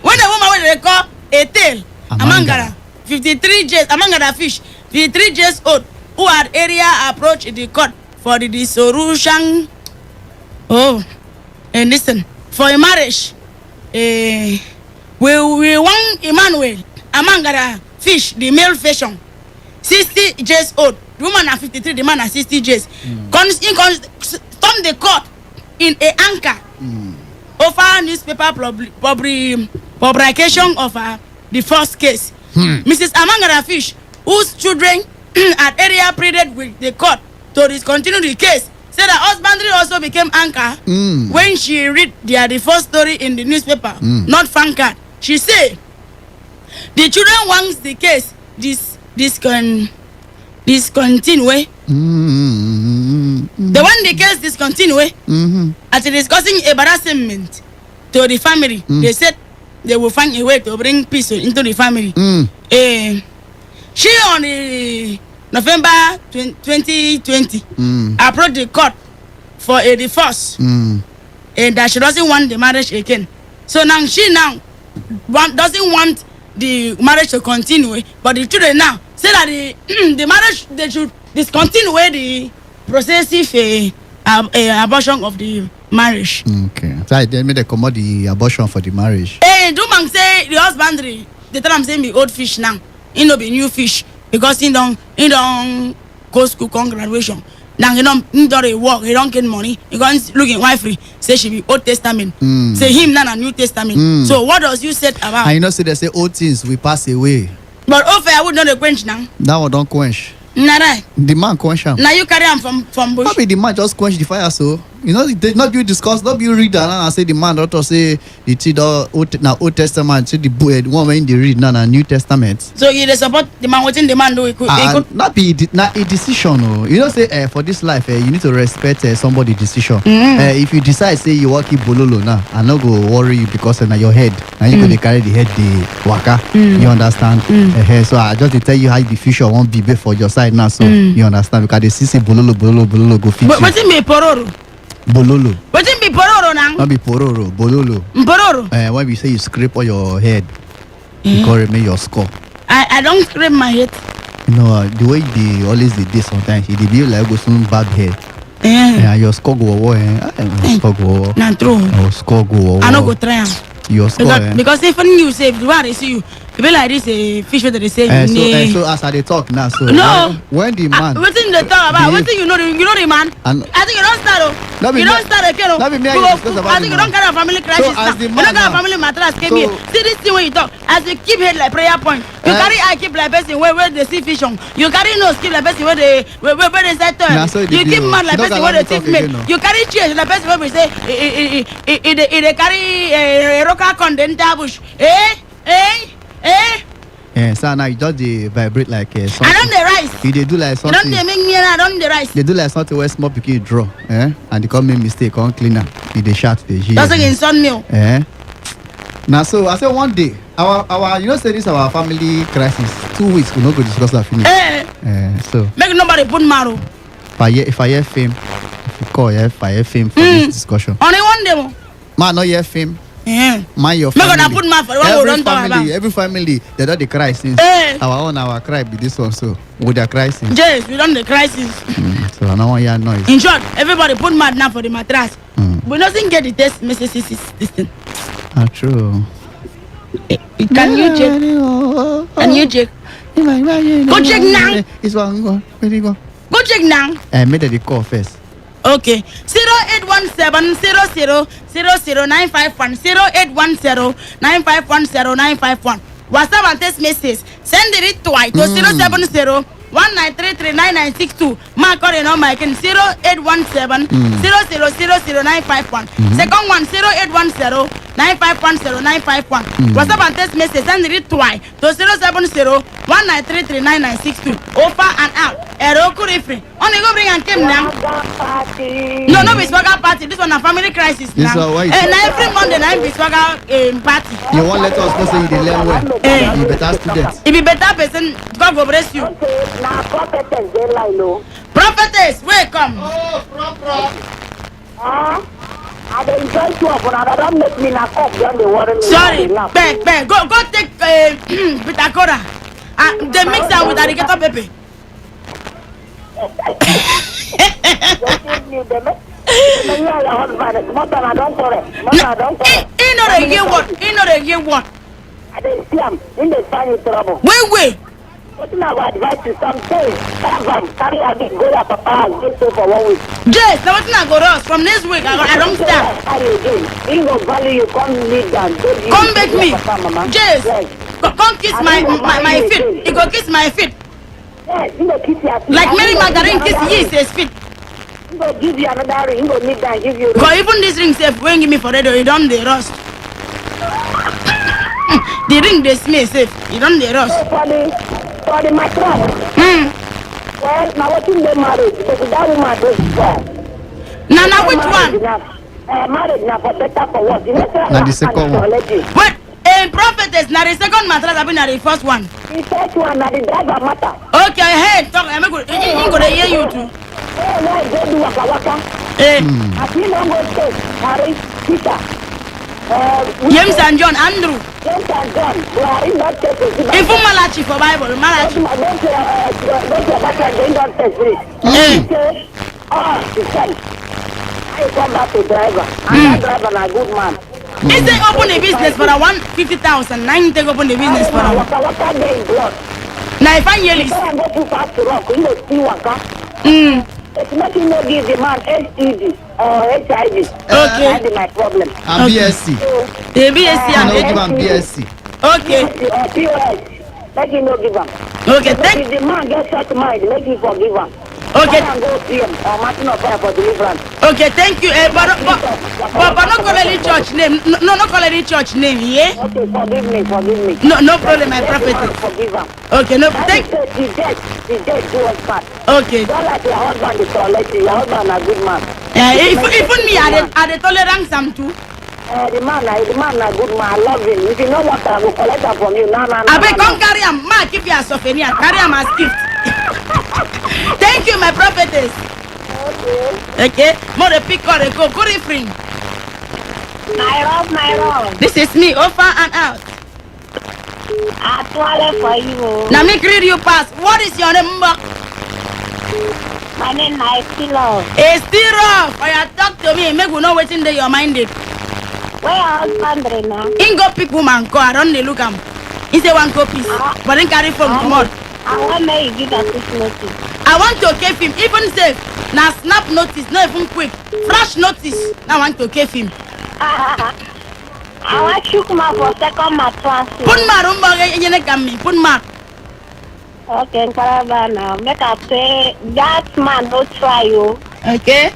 When a woman will call a tail, a mangala, 53 J's, a mangala fish, 53 J's old, who had area approach the court for the dissolution. Oh, and listen, for a marriage, we want Emmanuel, a mangala fish, the male fashion, 60 J's old, the woman at 53, the man at 60 J's. Storm the court in a anchor. Over newspaper publication of the first case. Mrs. Amangara Fish, whose children at area pleaded with the court to discontinue the case, said her husband also became anchor when she read the first story in the newspaper, not fancard. She said the children wants the case discontinue. The one the case discontinue after discussing embarrassment to the family. They said they will find a way to bring peace into the family. She on the November 2020 approached the court for a divorce and that she doesn't want the marriage again. So now she doesn't want the marriage to continue, but the children now say that the marriage they should discontinue the processive abortion of the marriage. Okay. So they made a commode the abortion for the marriage. Do man say the husband they tell him say me old fish now. He no be new fish because he don't go school con graduation. Now he don't work, he don't get money. He goes looking wifey, say she be Old Testament. Say him now New Testament. So what does you say about? I know say they say old things will pass away. But I would not quench now. That one don't quench. Nah, right. The man quench him. Now you carry him from bush. Probably the man just quench the fire. So you know, not you discuss, not you read that and say the man doctor say the Old Testament, say the one when they read now New Testament. So you support the man within the man do it could not be not a decision. You know say for this life you need to respect somebody's decision. If you decide say you walk bololo now, I not go worry you because na your head. Now you go to carry the head the waka. You understand? So I just to tell you how the future won't be for your side now. So you understand because they see bololo go fit. But what's in me pororo? Bololo. What's in me pororo now? Not be pororo, bololo. Pororo. When we say you scrape on your head, you can remain your skull. I don't scrape my head. No, the way they always do sometimes, they be like go some bad hair. Your skull go over. Skull go over. Not true. Your skull go over. I no go try. Your skull. Because if you say the one they see you, it be like this a fish that they say. So as I talk now, so no. When the man. What in the talk about? What you know the man? I think you don't start. You don't start again. I think you don't carry a family crisis. You don't carry a family mattress came here. See this thing when you talk. As you keep head like prayer point. You carry eye keep like person where they see fish on. You carry nose keep like person where they say turn. You keep mouth like person where they teeth make. You carry cheers like person where we say they carry a rocker condensed bush. So now you just vibrate like something. I don't the rice. You do like something. You don't make me I don't the rice. They do like something where small people draw, and they come make mistake, come cleaner. They shout, they hear. That's like in sun meal. Now so I said one day, our you know say this our family crisis. 2 weeks we not go discuss that finish. So make nobody put marrow. If I hear fame, if you call if I hear fame for this discussion. Only one day. Man, not hear fame. Mind your family. Put my every family, they don't the cry since. Our cry be this one, so with their crisis. Yes, we don't the crisis. So I don't want your noise. In short, everybody put mad now for the mattress. We doesn't get the test messages this thing. True. Can you check? Can you check? Go check now. It's one go. Where you go? Go check now. Made the call first. Okay. 0817-00-00951. 0810-951-0951. WhatsApp and text message. Send it twice to 070-1933-9962. Mark on the number again. 0817-00-00951. Second one 0810-951-0951. WhatsApp and text message. Send it twice to 070-1933-9962. Over and out. Eroko refrain. Only go bring and came now. No, no, it's swagger party. This one a family crisis now. And every Monday night be swagger party. You won't let us know say you dey learn well. You be better student. If you better person, God will bless you. Now, prophetess, they lie low. Prophetess, welcome. I dey enjoy you, but I don't make me na cough. Then they worry me. Sorry, beg. Go take bitter cola. They mix am with alligator pepper. He know they get what? I dey see am in the find trouble. Wait. Wetin I go advise you something? Carry a big go your papa and get so for 1 week. Yes, now wetin I go rush from next week. I don't start. Carry again. He go value you. Come lead down. Come back me. Yes. Come kiss my feet. He go kiss my feet. Yes, he go kiss your feet. Like Mary Magdalene kiss his feet. He go give you another ring. He go kneel down give you. Cause even this ring safe when give me for radio, he don't dey rust. The ring they smell safe. He don't dey rust. For the mattress. Well, now what in the marriage? Because that woman does well. Now which one? Marriage now for better for what? Now the second one. Wait, prophetess. Now the second mattress have been the first one. The first one now the driver matter. Okay, hey, talk. I'm going to hear you too. Hey, go do waka waka. Hey. As you don't go take Harry, Peter. James and John, Andrew. James and John. We are in that church. If you Malachi for Bible, Malachi. Don't don't take it. He said, I come back to driver. And that driver is a good man. If they open a business for a 150,000, 9 take open the business for a waka day in blood. Now if I hear this, I go too fast to rock. You know, see waka. It's making no give the man STD or HIV. Okay. That's my problem. And BSc. The BSc and BSc. Okay. POS. Let him no give him. Okay, thank you. The man gets such mind, let him forgive him. Okay. Go see him or Martin of Fire for deliverance. Okay, thank you. But not call any church name. No, not call any church name, yeah? Okay, forgive me. No problem, my prophet. Forgive him. Okay, no, thank you. The dead do us bad. Okay. Don't like your husband is tolerant. Your husband is a good man. Even me, are the tolerant some too? The man is a good man. I love him. If you know what I will collect that from you, no. I beg, come carry him. Ma, keep your souvenir. Carry him as gift. Thank you, my prophetess. Okay. More the pick or the go. Good evening. My love. This is me, over and out. I toilet for you. Now me greet you pass. What is your name? My name is Estiro. Estiro. Or you talk to me, make we know what's in there your mind. Where your husband now? In go pick woman, go. I don't look him. He say one copy, but then carry from tomorrow. I want me to give a quick notice. I want to keep him, even safe. Now snap notice, not even quick. Flash notice. Now I want to keep him. I want you come out for second mattress. Put my room me. Put my. Okay, now make a say that man no try you. Okay.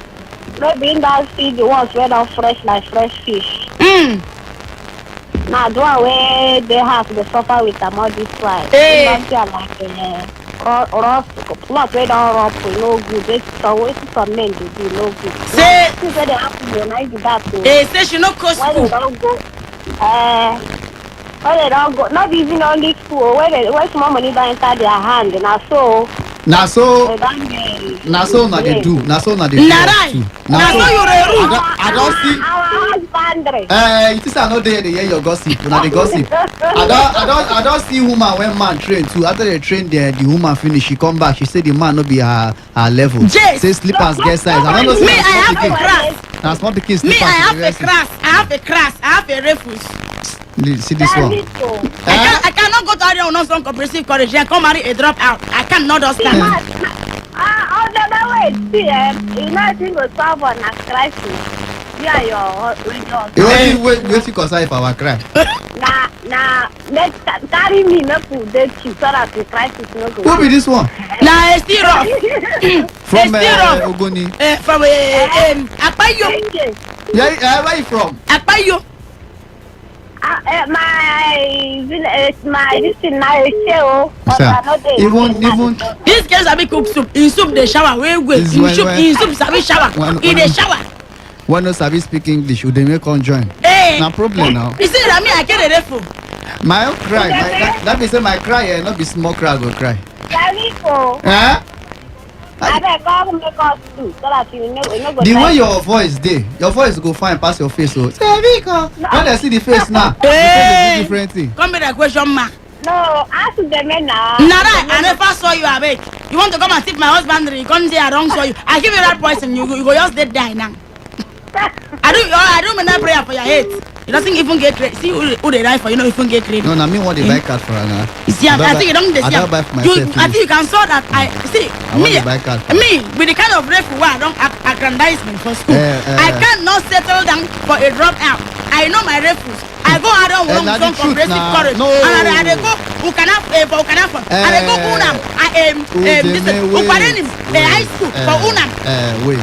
Maybe in that see the ones where don't fresh like fresh fish. Now do away they have the suffer with them all this way. Hey. Rough plus we don't rough no good. It's some men to do no good. Say they have to unite that. Hey, say she no cost why they don't go? Why they don't go? Not even only school. Where small money don't enter their hand. Now so na they do. Now so na they do. Now you I don't see. You think I know they hear your gossip. Now they gossip. I don't see woman when man train too. After they train the woman finish, she come back. She say the man no be her level. Say slippers get size. I don't know. Me, I have a crass. Now small pikin Me, slippers. I have a crass. I have a refuse. See this one. I cannot go to area on some comprehensive college and come marry a dropout. I cannot understand. Wait, see, you know, I think we'll solve on a crisis. You are your radio. Wait, you concern for our cry. Nah, let's carry me, no food, that you so that the crisis no go. Who be this one? Nah, it's still rough. From Ogoni. From Akpayo. Yeah, where you from? Akpayo. My this is my show. Even these girls have been cook soup. In soup they shower. In soup sabi shower. In the shower. One no sabi speak English, would they make on join? Hey, no problem now. You see that me I get a refu. My own cry, that means say my cry, not be small cry go cry. Huh? The way your voice dey, your voice go fine pass your face. So say Vika. When they see the face now, the face is different thing. Come with a question mark. No, ask them now. Nara, I never saw you, Abeg. You want to come and tip my husband? You come say I don't saw you. I give you that poison. You go just dead die now. I do my prayer for your head. It doesn't even get credit. See who they die for, you know, even get credit. No, I mean what they buy card for now. See, I think you don't. I don't buy for myself. I think you can saw that. I me with the kind of refu I don't aggrandizement for school. I cannot settle down for a dropout. I know my refus. I go out on one song from basic courage. And I go Ukanafa, and I go Unam. Uparenim, high school for Unam. Wait.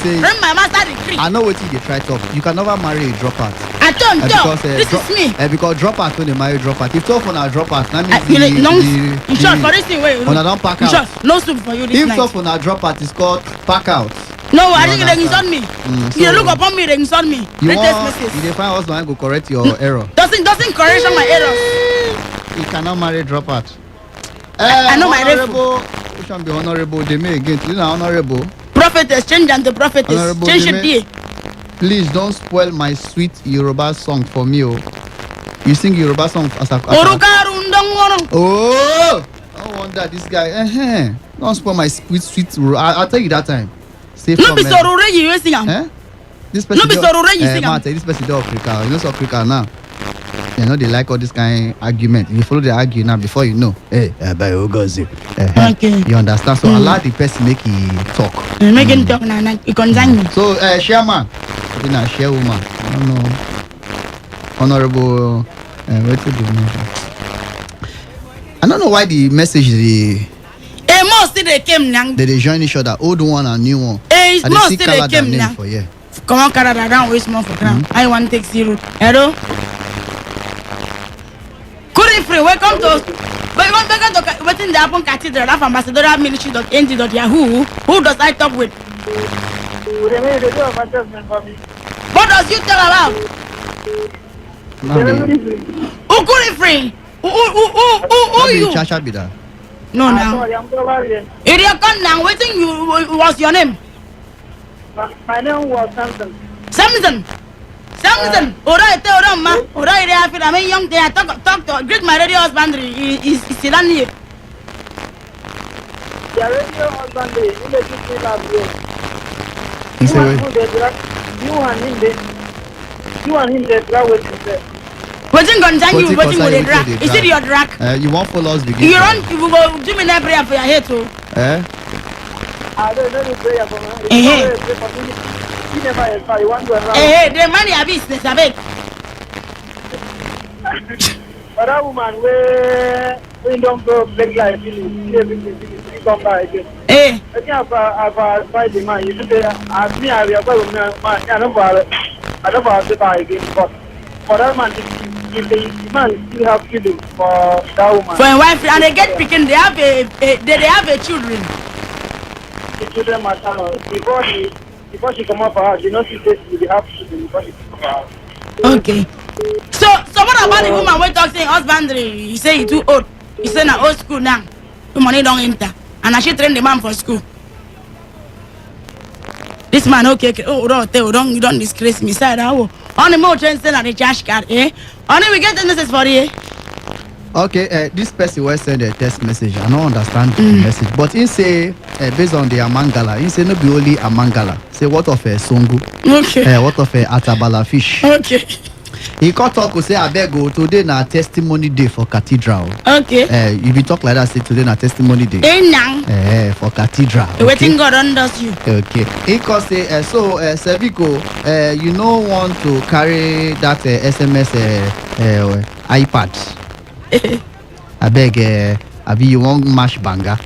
Remember my master degree. I know what you try to. You can never marry a dropout. I don't know. This is me. Because dropout when they marry dropout. If talk on a dropout, that means in short, for this thing, wait. When I don't pack out. In short, no soup for you this night. If talk on a dropout, it's called pack out. No, I think they insult me. You look upon me, they insult me. You define husband go correct your error. Doesn't correction my errors. You cannot marry dropout. I know my honorable. Which one be honorable? They may again. You know honorable. Prophetess, change and the prophetess. Change it here. Please don't spoil my sweet Yoruba song for me. Oh. You sing Yoruba song as a Oh! I wonder this guy. Don't spoil my sweet. I'll tell you that time. No be sorore you sing am. This person. No be sorore you sing am. This person do Africa. You know so Africa now. You know they like all this kind of argument. You follow the argue now before you know. Hey, by Ogozi. Okay. You understand? So allow the person make he talk. Make him talk now. He concern me. So chairman, chairwoman. I don't know. Honorable. What to do? I don't know why the message most they came now. They join each other, old one and new one. Most they came now. Come on, Canada, don't waste more for ground. I want to take 0. Hello? Free. Welcome to within the Apple Cathedral of Ambassadorial Ministry.ng.yahoo. Who does I talk with? What does you tell about? Who free? Who you? Chacha be that. No, now. If you come now, waiting you what's your name? My name was Samson. Alright, I feel I'm young there. Talk to greet my radio husband. Is still on here. The radio husband, he said, you and him, they drag with himself. Waiting with the drag. Is it your drag? You won't follow us begin. You will go do me that prayer for your head too. I don't know the prayer for me. The money a business, I beg. But that woman, we don't go big life, we come back again. I think I've tried the man. You should say, as me, I will go with I don't want to buy again. But for that man, if the man still have feelings for that woman. For a wife, and they get picking, they have a children. The children must before she come up for her, you know she says she will have children before she come up for her. Okay. So what about the woman we talk saying husband? He say he too old. He say na old school now. The money don't enter, and I should train the man for school. This man okay. Oh, don't disgrace me. Side how? Only more train send the cash card. Only we get the message for you. Okay, this person will send a text message. I don't understand the message, but he say based on the Amangala, he say no be only Amangala. Say what of a songu? Okay. What of a atabala fish? Okay. He can't talk. Say I beg go today na testimony day for cathedral. Okay. You be talk like that. Say today na testimony day. Now. For cathedral. Waiting God unders you. Okay. He can say Seviko, you no want to carry that SMS iPad. I beg. Abi you want mash banga?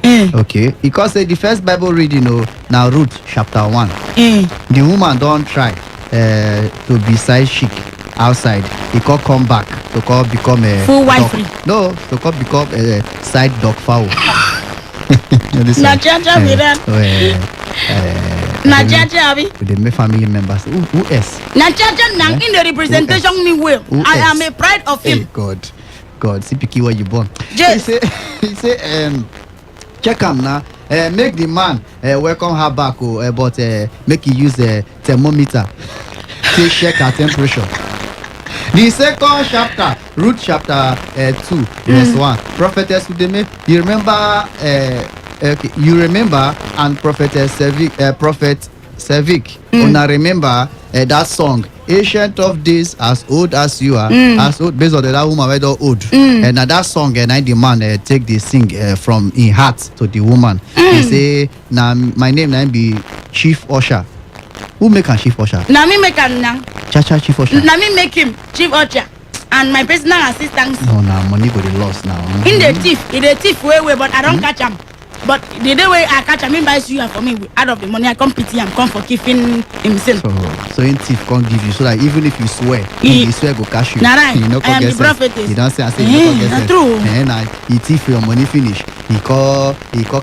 Okay. He can say the first Bible reading now Ruth chapter 1. The woman don't try to be side chic outside. He can come back to call become a full wife. No, to call become a side dog fowl. Na chacha with that. Na chacha abi. With the family members. Who else? Na chacha na in the representation me well. I am a pride of him. God. See Piki where you born. Yes. He say check him now. Make the man welcome her back, but make you use a thermometer to check her temperature. The second chapter, Ruth chapter 2, verse 1. Prophetess Udeme, you remember? You remember, and prophetess Prophet Servic. Una remember that song? Ancient of days, as old as you are, as old based on that woman very old. And that song, and the man take the sing from in heart to the woman. He say, "Now my name now be Chief Usher." Who make a Chief Usher? Now me make him now. Cha Chief Usher. Now me make him Chief Usher, and my personal assistant. No, money go the loss now. In the thief way, but I don't catch him. But the day way I catch him, buy suya for me out of the money. I come pity him, come for keeping himself. So in thief can't give you, so that even if you swear, he swear go cash you. Nah, right. You know, I am the prophetess. You don't say I say you don't get true. And he thief your money finish. He call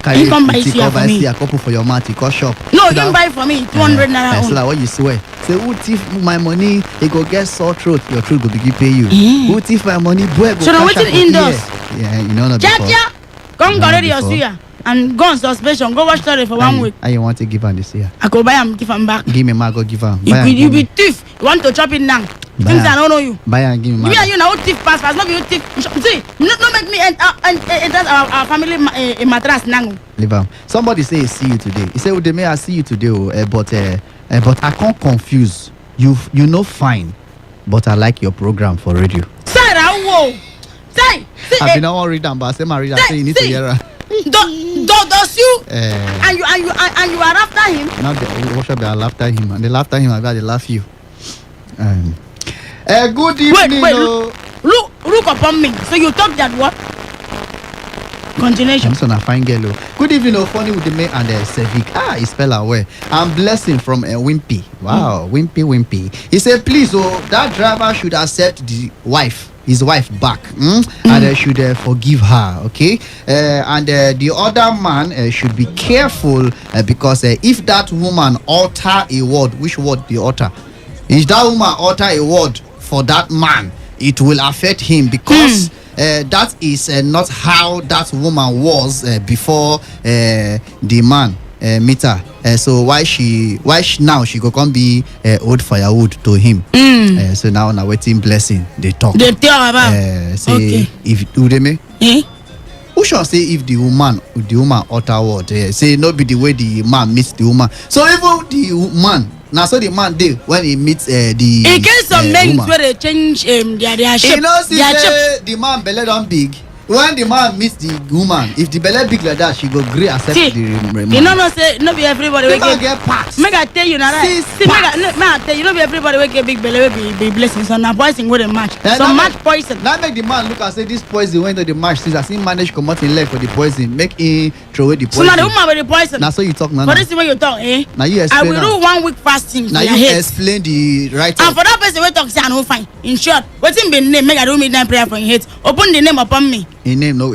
carry. He come buy suya for me. A couple for your mouth. He call shop. No, he can buy for me 200 naira. So like what you swear. Say who thief my money? He go get sore throat. Your throat go begin pay you. Who thief my money? Boy go. So now waiting indoors. Yeah, you know not. Jaja, come go ready your suya. And go on suspension, go watch story for 1 week. I want to give him this year. I go buy him, give him back. Give me my go give him. You be thief. You want to chop it now. Things I don't know you. Buy and give me my. You now thief pass, not you thief. See, not make me enter our family mattress now. Leave him. Somebody say see you today. He say, "Udeme, I see you today, but I can't confuse you. You know fine, but I like your program for radio." Sarah, whoa. Say. I been not read them, but I say my reader say you need to hear her. Does you and you are after him? Now the worship they are after him, and they laugh at him, and they laugh you. Good evening. Wait. Look upon me. So you talk that what? Continuation. I'm son a fine girl. Good evening, funny with the man and Sevik. He spell away. I'm blessing from Wimpy. Wow, Wimpy. He said, please, that driver should accept his wife back, and should forgive her, okay? And the other man should be careful because if that woman utter a word, which word the utter? If that woman utter a word for that man, it will affect him because that is not how that woman was before the man meet her. So why now she go come be old firewood to him. So now waiting blessing they talk. They tell about. Say okay. If Udeme. Who shall say if the woman utter word? Say no be the way the man meets the woman. So even the man. Now so the man did when he meets the in case some men where they change their shape. You know, the man belly don't big. When the man meets the woman, if the belly big like that, she go agree accept the man. You know, say no be everybody will get parts. Make I tell you now, right? See, make I tell you, no be everybody will get big belly will be blessings. So now poison with a match. Some match poison. Now make the man look and say this poison went to the match. Since I see manage come out in leg for the poison, make him throw away the poison. So now the woman with the poison. Now so you talk now. For this way you talk, Now you explain. I will do 1 week fasting. Now you explain the right. And for that person we talk say I no fine. In short, what's in the name? Make I do midnight prayer for him hate. Open the name upon me. In name no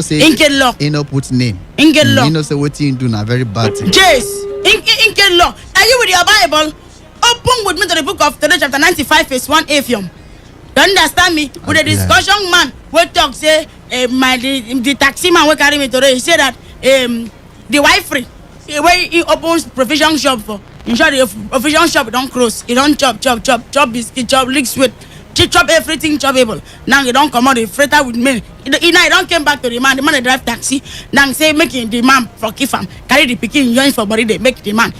say in law. He no put name. In law. He no say what you do now very bad thing. Yes. In law. Are you with your Bible? Open with me to the book of Today chapter 95 verse 1fm. You understand me? With the discussion man we talk say the taxi man we carry me today. He say that the wife free where he opens provision shop for. In short, the provision shop don't close. He don't chop biscuit, chop lick sweet. She chop everything chopable. Now you don't come out the freighter with me. He don't came back to the man. The man they drive taxi. Now say making the man for kifam. Carry the pikin join for body. They make the man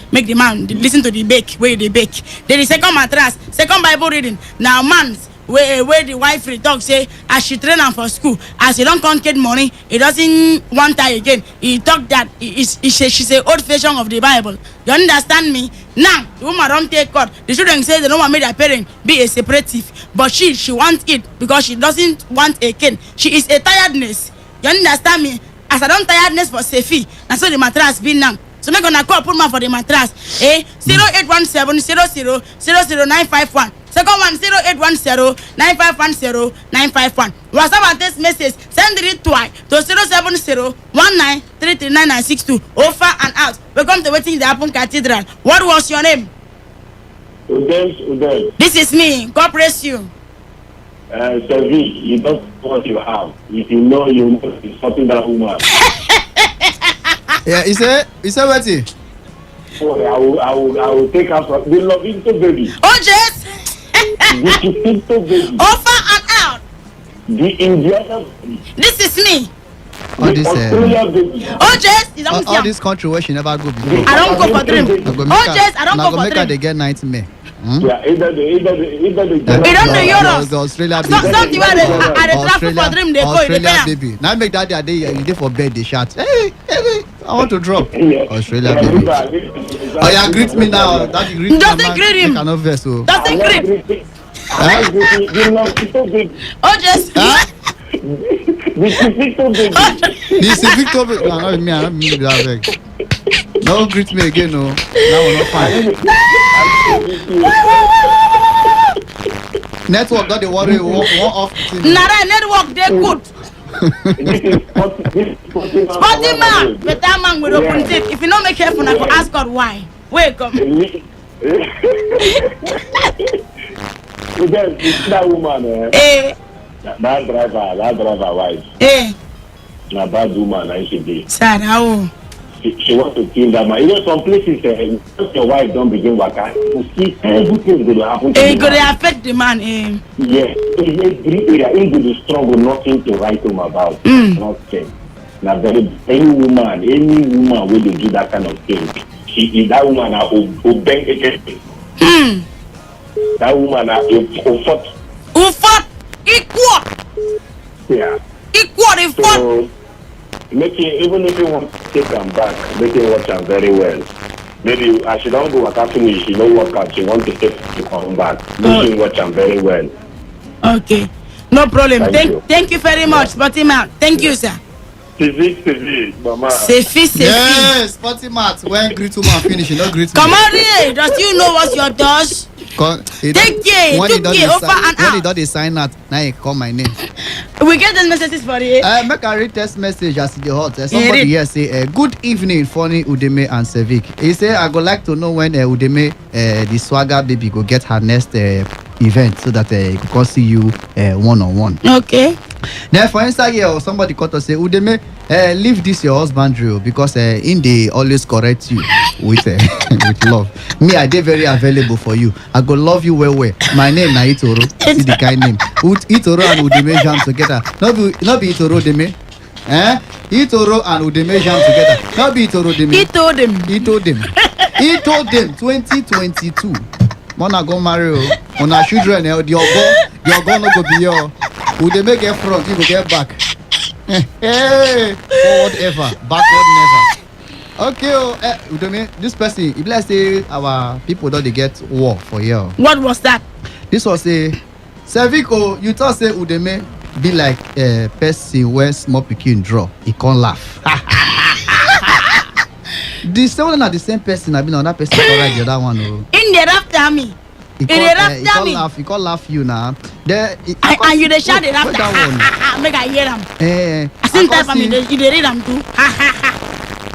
listen to the bake where they bake. Then the second mattress, second Bible reading. Now man's where the wife talk say as she train him for school, as he don't get money, he doesn't want her again. He talk that she's a old version of the Bible. You understand me? Now the woman don't take God. The children say they don't want me their parent be a separative, but she wants it because she doesn't want a king. She is a tiredness. You understand me? As I don't tiredness for Sefi, and so the mattress be now. So make gonna call put man for the mattress. 0817 00 00951. Second one 0810 9510 951. WhatsApp and text message. Send it twice to 070 19339962. Over and out. Welcome to Waiting the Happen Cathedral. What was your name? Udel. This is me. God bless you. Sevi, you don't know what you have. If you know it's something that woman. Yeah, he said what? Oh, I will take her from the Lovito baby. Oh, yes. The Chipito baby. Over and out. The Indiana. This is me. All this, Australia baby. Oh, yes. All this country where she never go before. I don't go for dream. Oh, yes. I don't go for make her dream. they get nightmare. Yeah, either the Australia baby. Something where they travel for dream, they go. Australia baby. Now make that day you dey for bed, they shout. Hey, I want to drop. Australia baby. Oh yeah, greet me now. That you greet. Doesn't greet him. Cannot verse. Doesn't greet. Oh yes. This is Victor. No, not me. I'm me. No greet me again. No, that will not fine. Network got the worry. One off. Nara network they good. Sporty man, but that man will open it. If you don't make careful, I will ask God why. Welcome. That woman, that driver wife. Na bad woman, I should be. Sad, how? She wants to kill that man. You know, some places, once your wife don't begin working, you see everything will happen to it. It could affect the man. Yes, every area, he will struggle, nothing to write home about. Nothing. Now, any woman will do that kind of thing. That woman who bang against it. That woman who fought. Who fought? Equal. Yeah. Equal, they fought. So, even if you want to take them back, make him watch them very well. Maybe as she don't go work out finish, she don't work out, she want to take to come back. Make him watch them very well. Okay. No problem. Thank you very much, Spotty-Man. Thank you, sir. Sefi, mama. Sefi. Yes, Spotty-Man. When greet woman finish, you don't greet me. Come on here. Does you know what your does? Take care. Over and out. When he don't sign out, now he call my name. We get the messages for you. Make a read text message as the hot. Somebody here say, good evening, funny Udeme and Sevik. He say, I would like to know when Udeme, the swagger baby, go get her next event so that he can see you one-on-one. Okay. Then for instance here, somebody called to say, Udeme, leave this your husband drill because in they always correct you with with love. Me, I dey very available for you. I go love you well. My name na Itoro. See the kind name. Itoro and Udeme jam together. Not be Itoro Deme. Itoro and Udeme jam together. Not be Itoro Deme. He told them 2022. Mona go marry una children. The ogo no go be here. Udeme get front, you go get back. Forward ever, backward never. Okay, Udeme, this person, if let's say our people don't get war for you. What was that? This was a Servico. You thought say Udeme be like a person where small pikin draw, he can't laugh. The same are the same person. I been on that person correct the other one. In the after me. He can't laugh you now. And you the shout it after. Make I hear them. I same time for me. You read them too.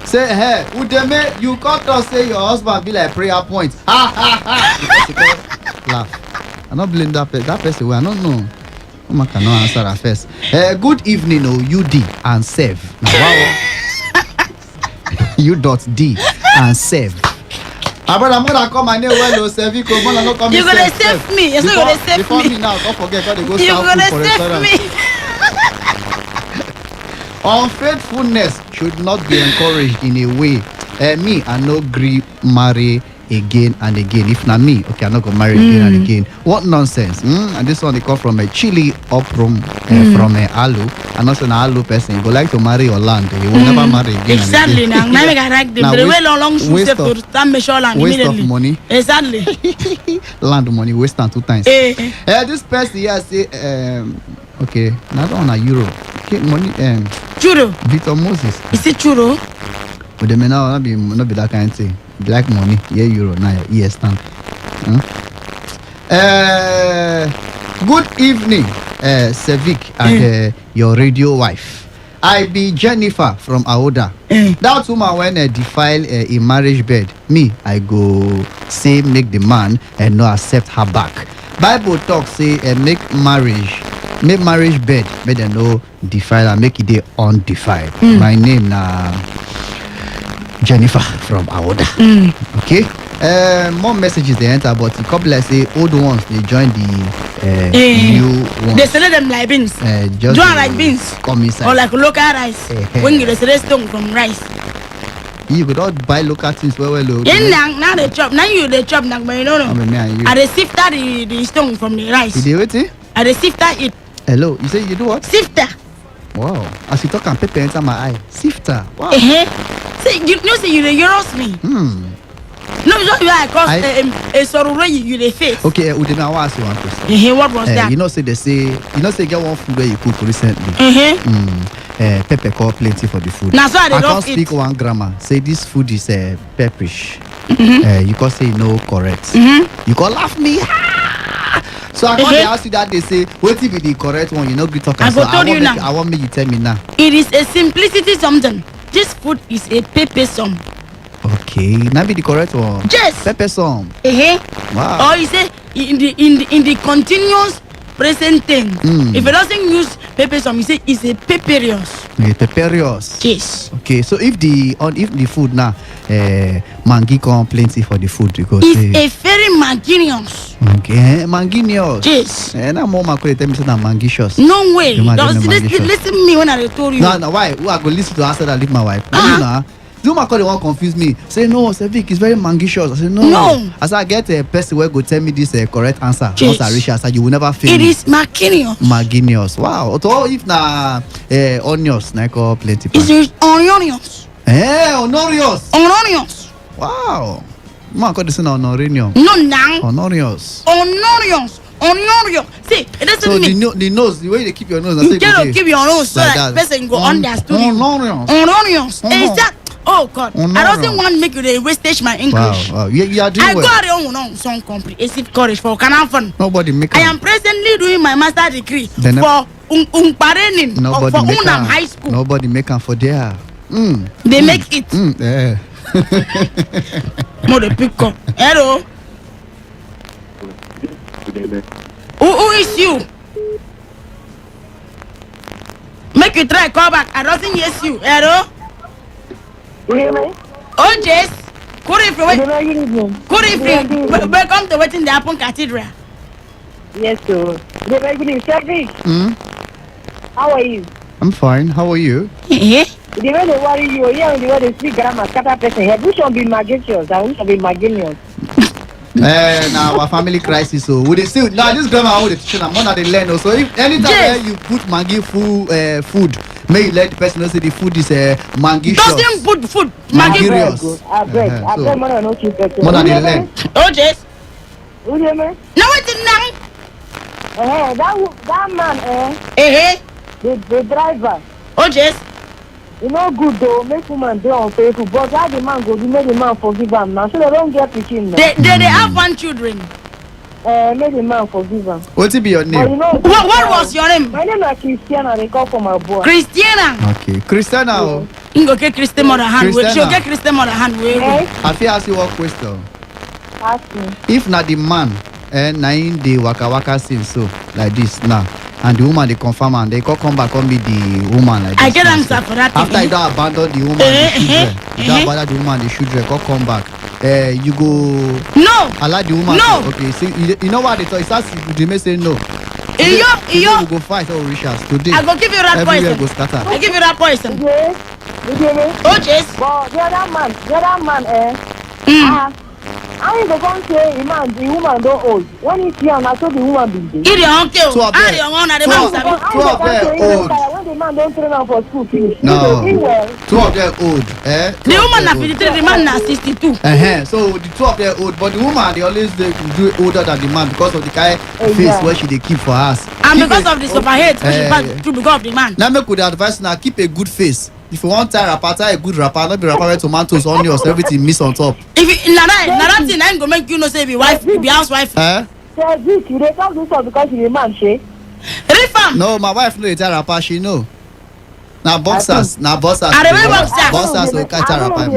Say, hey, Udeme, you can't us say your husband be like prayer point. Laugh. I don't blame that person. I don't know. I cannot answer at first. Good evening, UD and save. Now, wow. U.D and save. Brother, I'm gonna call my name well, Sevico. No come You gonna save me. You're gonna save before me. me now. Don't forget, gotta go You're serve gonna food for save restaurant. me. Unfaithfulness should not be encouraged in a way. Me, I no agree marry again and again. If not me, okay, I'm not gonna marry again and again. What nonsense? And this one they come from a chili up from Alu. And also an Alu person. You go like to marry your land. You will never marry again. Exactly. Now, and again. I like them. They way long shoes waste to stand measure land waste immediately. of money. Exactly. Land money waste am 2 times. This person here say okay, not on a euro. Okay, money churro. Victor Moses. Is it churro? But they may not be that kind of thing. Black money, yeah, euro, now your ES stamp. Good evening, Civic and your radio wife. I be Jennifer from Aoda. That woman when defile a marriage bed, me, I go say make the man and no accept her back. Bible talk say make marriage bed, but they no defile and make it undefiled. My name na Jennifer from Aoda. Okay. More messages they enter, but a couple I say old ones they join the new ones. They sell them like beans. Just do like beans. Come inside. Or like local rice. When you sell stone from rice. You could not buy local things well. Now they chop. Now you they chop now, but you know. I they sifter the stone from the rice. You do it? I they sifter it. Hello, you say you do what? Sifter. Wow. As you talk and pepper enter my eye. Sifter. Wow. See, you know, say you the roast me. No, not you I cause a sorrow you the face. Okay, Udemy, I want to ask you one question. What was that? You know, say get one food where you cook recently. Pepper call plenty for the food. Now, so I can't speak one grammar. Say this food is pepperish. You can say no correct. You can laugh me. So I can't ask you that they say what if be the correct one? You know, good talk. I want me you tell me now. It is a simplicity something. This food is a pepper sum. Okay, now be the correct one. Yes. Pepper sum. Or Wow. you say in the continuous present tense. If it doesn't use pepper sum, you say it's a peperious. Peperious. Yes. Okay, so if the food now mangi come plenty for the food because it's a very manginous. Okay, manginous. Yes. And now mama could tell me that mangicious. No way. Listen to me when I told you. No, why? Who I go listen to after that leave my wife? Zuma call the one confuse me. Say no, Civic is very mangicious. I say no. As I get a person where go tell me this correct answer. Yes. Once I reach answer, you will never fail. It is manginous. Manginous. Wow. So if na onions, na call plenty. It is onions. Onions. Onions. Wow. Ma call this na onion. No, now. Onions. Onions. Onion. See, it doesn't so mean the nose, the way they keep your nose. You cannot keep your nose so that person go understand you. Onions. Is that? Oh God, I don't want to make you the wastage my English. Wow. You are doing I well. got on some comprehensive courage for Canafon. Nobody make I am presently doing my master degree Then for Umparenin for Unam High School. Nobody make them for there. They make it. Yeah. Mother pick up. Hello. Who is you? Make you try call back. I don't think yes you. Hello. Oh yes. Good evening. Welcome to waiting the Apple Cathedral. Yes, sir. Good evening, Service. How are you? I'm fine. How are you? Yeah. The way they worry you, the way they speak grammar, scatter person here. Which one be magicious? I want to be magicious. Now our family crisis. So we still now this grammar how they teach them more than they learn. So if anytime where you put Maggi food, may you let the person know say the food is Maggi. Doesn't put food Maggi. I beg more than no cheap person. More than they learn. Oh yes. Who you man? Now what's it now? That man the driver. Oh yes. You know good though, make woman do unfaithful, but why the man go do make the man forgive him now, so they don't get picking now. They have one children. Make the man forgive him. What will be your name? You know, what was your name? My name is Christiana, they call for my boy. Christiana. Okay, Christiana. You go get Christian mother hand. She'll get Christian mother hand. I feel ask you one question. Ask me. If not the man, na in the waka waka scene so like this now. and the woman they confirm and they come back and meet the woman like this. I get answer for that. After you don't abandon the woman and the children, you don't abandon the woman and the children, come back. You go. No. Allow the woman. No. Okay. See, you know what they talk? It starts. They may say no. Today we go fight all Richards today. I go give you rat poison. Go scatter. I give you rat poison. Yes. Oh yes. But the other man, I ain't going to say the woman don't old. When it's young, I told the woman be there. Give your uncle. When the man don't train her for school finish. No. 2 of them old. The woman na 53, the man na 62. So the 2 of them old, but the woman they always do older than the man because of the kind face where she they keep for us. And because of the superhead, she pass to because of the man. Now me could advise now keep a good face. If you want tie rapper, tie a good rapper, not be rapper with tomatoes, onions, everything miss on top. If you that thing ain't gonna make you know say be wife, be housewife. So Vic, you dey come this one because you a man, she. Refam. No, my wife no dey tie rapper, she know. Now boxers. I remember boxers. Boxers will catch a rapper.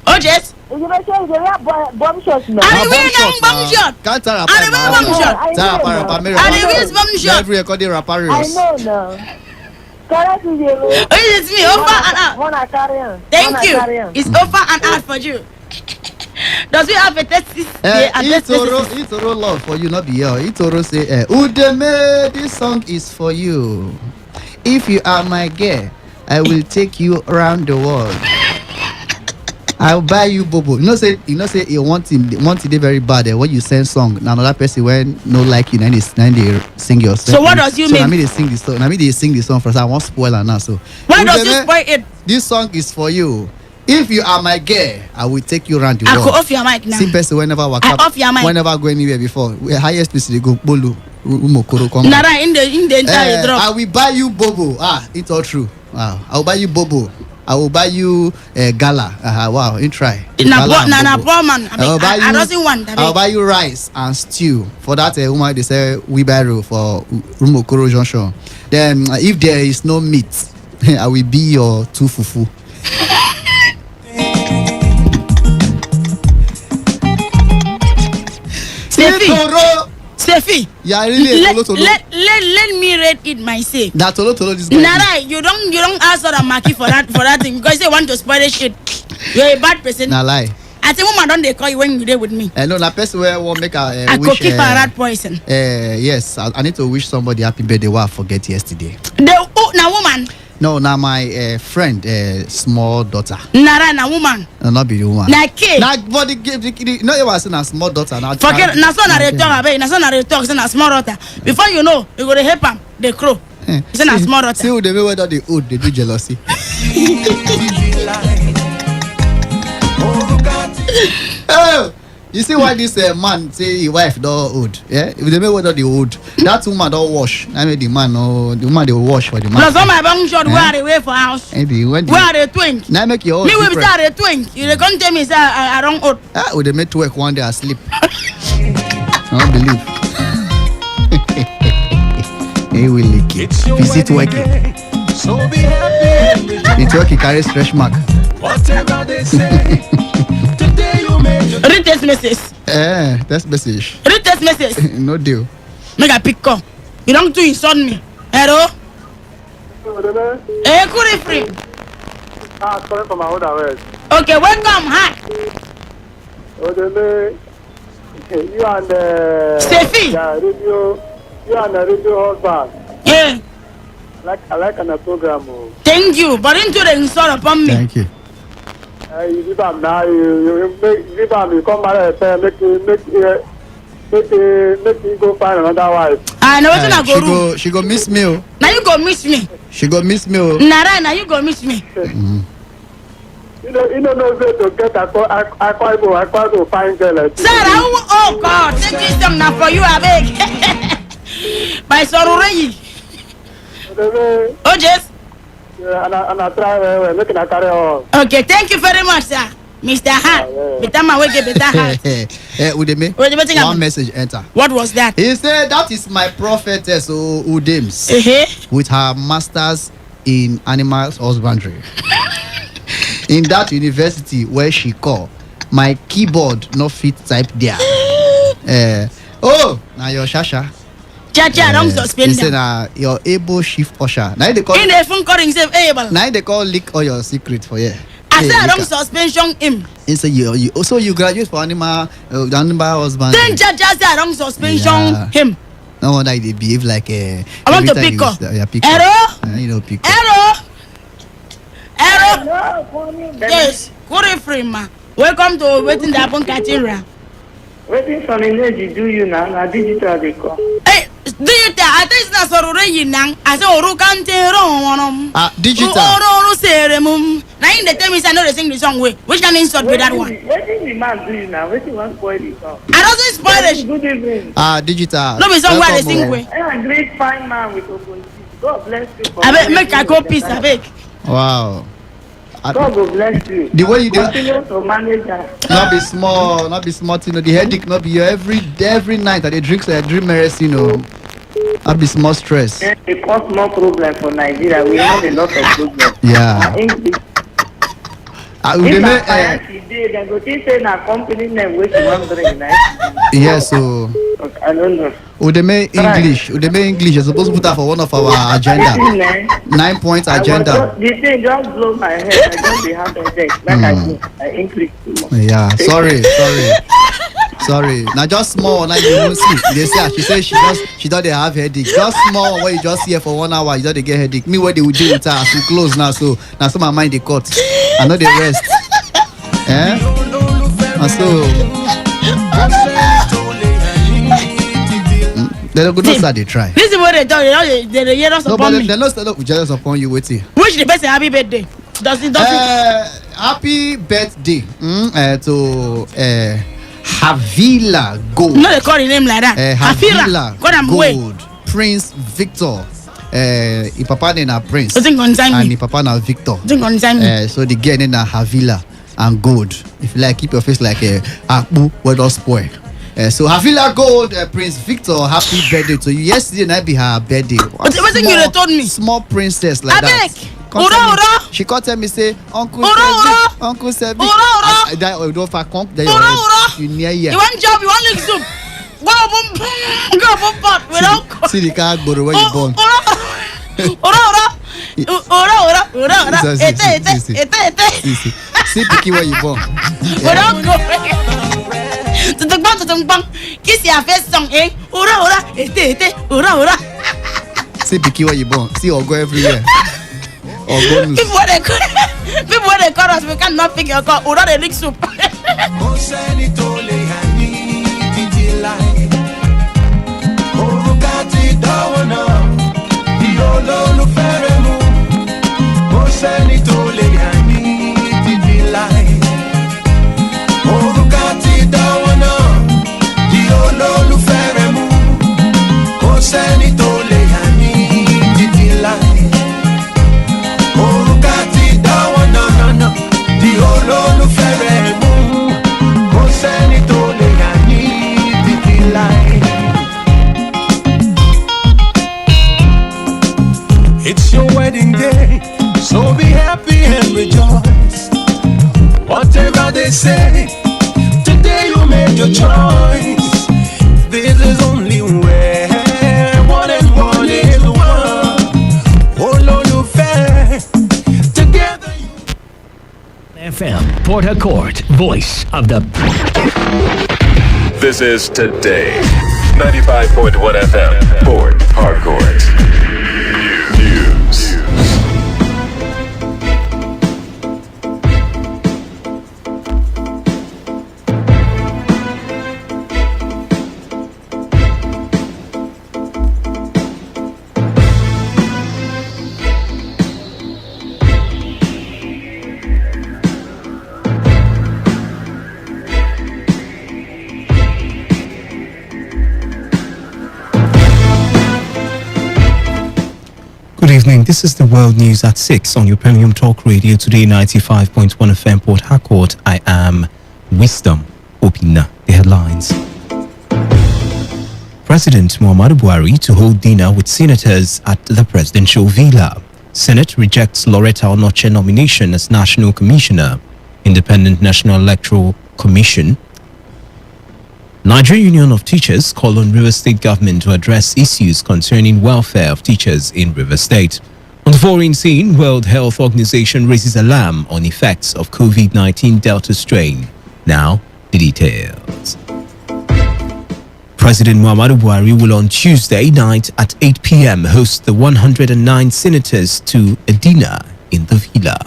Oh yes. You may say you wear bomb shots now. I wear bomb shot. Can't tie rapper. I wear bomb shot. Tie rapper. I wear bomb shot. Every record rapper. I know now. Correct with you. Oh, it's me, over and out. Thank you. It's over and out for you. Does we have a test? Itoro love for you, not be here. Itoro say, Udeme, this song is for you. If you are my girl, I will take you around the world. I'll buy you bobo. You know say you want him very bad when you sing song. Now another person when no like you, then they sing your song. So what does you mean? So they sing this song. They sing this song first. I won't spoil her now. So why does you spoil it? This song is for you. If you are my girl, I will take you around the world. I go off your mic now. Same person whenever walk up. Off your mic. Whenever go anywhere before. The highest place they go bolu. Nara in the entire drop. I will buy you bobo. It's all true. Wow. I will buy you bobo. I will buy you gala. Wow, you try. Poor man. I doesn't want. I'll buy you rice and stew. For that woman they say wheelbarrow for Rumokoro Junction. Then if there is no meat, I will be your two fufu. Sefi. Yeah, really. Let me read it myself. That tolo this guy. Nara, you don't ask her Maki for that thing because they want to spoil the shit. You're a bad person. Nah lie. I think woman don't they call you when you're there with me. No, that person where won't make a I could keep her rat poison. Yes, I need to wish somebody happy birthday. What I forget yesterday. Now woman. No, now my friend, small daughter. Nara, na woman. No, not be the woman. Na kid. Na body give. No, you was saying a small daughter. Now forget. Na son na talk abe. Na son na talk. Say na small daughter. Before you know, you go to help am. They crow. Say na small daughter. See who they whether they old, they do jealousy. Oh. You see why this man say his wife don't old? Yeah, if they make whether they old, that woman don't wash. I mean the man they will wash for the man. Plus all my bang shot where they wait for house. Maybe when where are they twink? Now make your own. Me will be a twink. You can't tell me say I don't old. Would they make work one day asleep? I don't believe. He will lick it. Visit working. So be happy. It's working carry stretch mark. Whatever they say. Read this message. That's message. Read this message. No deal. Make a pick up. You don't do insult me. Hello? Hey, good free. Sorry for my other words. Okay, welcome. Hi. You and Steffi. You and the radio husband. Yeah. I like on the program. Thank you. But into the insult upon me. Thank you. You give them now. You give them. You come back and say make you go find another wife. I know what you go. She go miss me. Now you go miss me. She go miss me. Nara, now you go miss me. You don't know where to get I quite go find girl. Sarah, oh God, take this song now for you, I beg. By Sororei. Oh yes. Yeah, and I try making a carry on. Okay, thank you very much, sir. Mr. Hart. One message enter. What was that? He said that is my prophetess Udems with her masters in animal husbandry. In that university where she call, my keyboard no fit type there. Oh, now your Shasha. Chacha don't suspend He said, them. your able chief usher. Now they call. In the phone calling himself able. Now they call leak all your secret for you. I said I don't suspension him. He said you also you graduate for animal husband. Then Chacha said I don't suspension him. No wonder they behave like a. I want to pick up. Yeah, pick up. You know, pick up. Hello. Yes. Good evening, ma. Welcome to waiting the happen catering. Waiting for me, you do you now? Na digital they call. Hey, digital. I think it's not so ready now. I say oru kante ron. Digital. Oru seremum. Now in the time is I know they sing the song way. Which can insult with that one? Waiting the man do you now? Waiting one spoil the song. I don't spoil it. Good evening. Digital. No be song where they sing way. A great fine man with open teeth. God bless you. I beg make I go peace. I beg. Wow. God will bless you. The way you do. Continue to manage that. Not be small, you know. The headache not be every night that they drink medicine, you know. Not be small stress. It cause more problem for Nigeria. We have a lot of problems. Yeah. They go say na company name which you want bring. Yes, so. I don't know. Udeme English. You're supposed to put that for one of our agenda. 9-point agenda. The thing just blow my head. I just be having headache. Like I increase too much. Yeah, sorry. Now just small, now you won't sleep. They say she says she don't have headache. Just small when you just here for 1 hour, you don't get headache. Me what they will do with her as we close now, so my mind they cut. I know they rest. And so they don't go start they try. This is what they do. They hear us upon me. They're not jealous upon you. Wait. Wish the person happy birthday. Does it? Happy birthday to Havila Gold. No, they call the name like that. Havila Gold. Prince Victor. His papa name na Prince. And his papa na Victor. So the girl name na Havila and Gold. If you like, keep your face like a Akbu, well don't spoil. So Havila Gold, Prince Victor, happy birthday to you. Yesterday night be her birthday. What you told me? Small princess like that. Ura. She called me say, Uncle Sebi. That don't for conk. You near here. You want job? You want lick soup? Go boom pot. Without. See the car go where you born. Ura. Ete. See Piki where you born. Without go. Tutung kiss your face song, eh? Ura. Ete. Ura. See Piki where you born. See or go everywhere. People they call us, we cannot pick your call. Ura the lick soup. It's your wedding day, so be happy and rejoice. Whatever they say, today you made your choice. This is only where 1 and 1 is 1. Oh Lord, you fair together. FM Port Harcourt, voice of the. This is Today 95.1 FM Port Harcourt. News. Good evening. This is the World News at 6 on your Premium Talk Radio Today 95.1 FM Port Harcourt. I am Wisdom Opina. The headlines. President Muhammadu Buhari to hold dinner with senators at the presidential villa. Senate rejects Loretta Onoche nomination as National Commissioner. Independent National Electoral Commission Nigerian Union of Teachers call on Rivers State government to address issues concerning welfare of teachers in Rivers State. On the foreign scene, World Health Organization raises alarm on effects of COVID-19 Delta strain. Now, the details. President Muhammadu Buhari will on Tuesday night at 8 p.m. host the 109 senators to a dinner in the villa.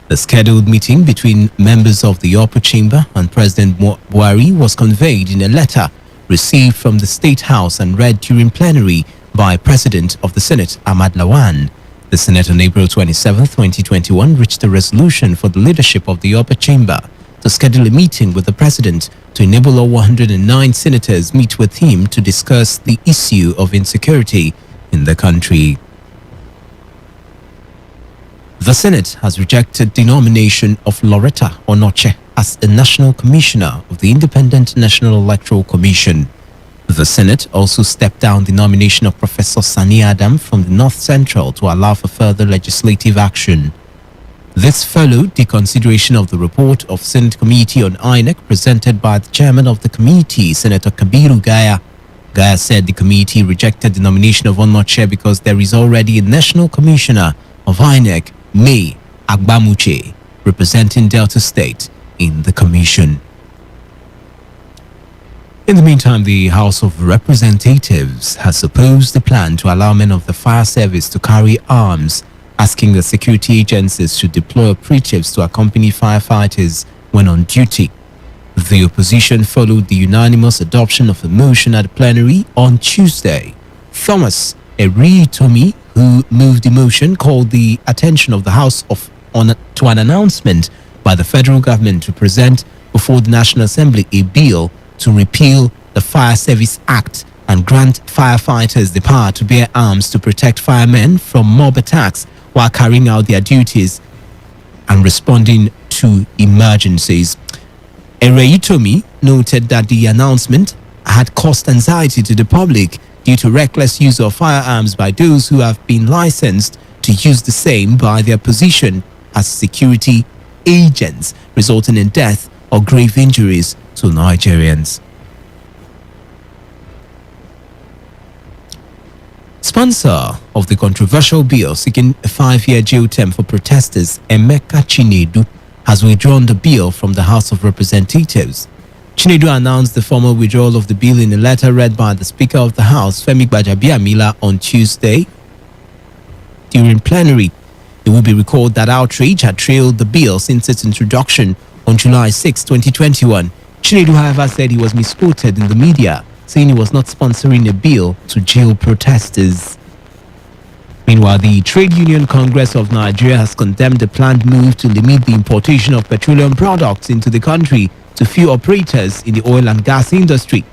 The scheduled meeting between members of the upper chamber and President Buhari was conveyed in a letter received from the State House and read during plenary by President of the Senate, Ahmad Lawan. The Senate on April 27, 2021 reached a resolution for the leadership of the upper chamber to schedule a meeting with the President to enable all 109 senators meet with him to discuss the issue of insecurity in the country. The Senate has rejected the nomination of Loretta Onoche as the National Commissioner of the Independent National Electoral Commission. The Senate also stepped down the nomination of Professor Sani Adam from the North Central to allow for further legislative action. This followed the consideration of the report of Senate Committee on INEC presented by the chairman of the committee, Senator Kabiru Gaya. Gaya said the committee rejected the nomination of Onoche because there is already a National Commissioner of INEC, May Agbamuche, representing Delta State in the commission. In the meantime, the House of Representatives has opposed the plan to allow men of the fire service to carry arms, asking the security agencies to deploy operatives to accompany firefighters when on duty. The opposition followed the unanimous adoption of a motion at the plenary on Tuesday. Thomas Eritomi, who moved the motion, called the attention of the House to an announcement by the federal government to present before the National Assembly a bill to repeal the Fire Service Act and grant firefighters the power to bear arms to protect firemen from mob attacks while carrying out their duties and responding to emergencies. Ereitomi noted that the announcement had caused anxiety to the public due to reckless use of firearms by those who have been licensed to use the same by their position as security agents, resulting in death or grave injuries to Nigerians. Sponsor of the controversial bill seeking a 5-year jail term for protesters, Emeka Chinedu, has withdrawn the bill from the House of Representatives. Chinedu announced the formal withdrawal of the bill in a letter read by the Speaker of the House, Femi Gbajabiamila, on Tuesday. During plenary, it will be recalled that outrage had trailed the bill since its introduction on July 6, 2021. Chinedu, however, said he was misquoted in the media, saying he was not sponsoring a bill to jail protesters. Meanwhile, the Trade Union Congress of Nigeria has condemned the planned move to limit the importation of petroleum products into the country to few operators in the oil and gas industry.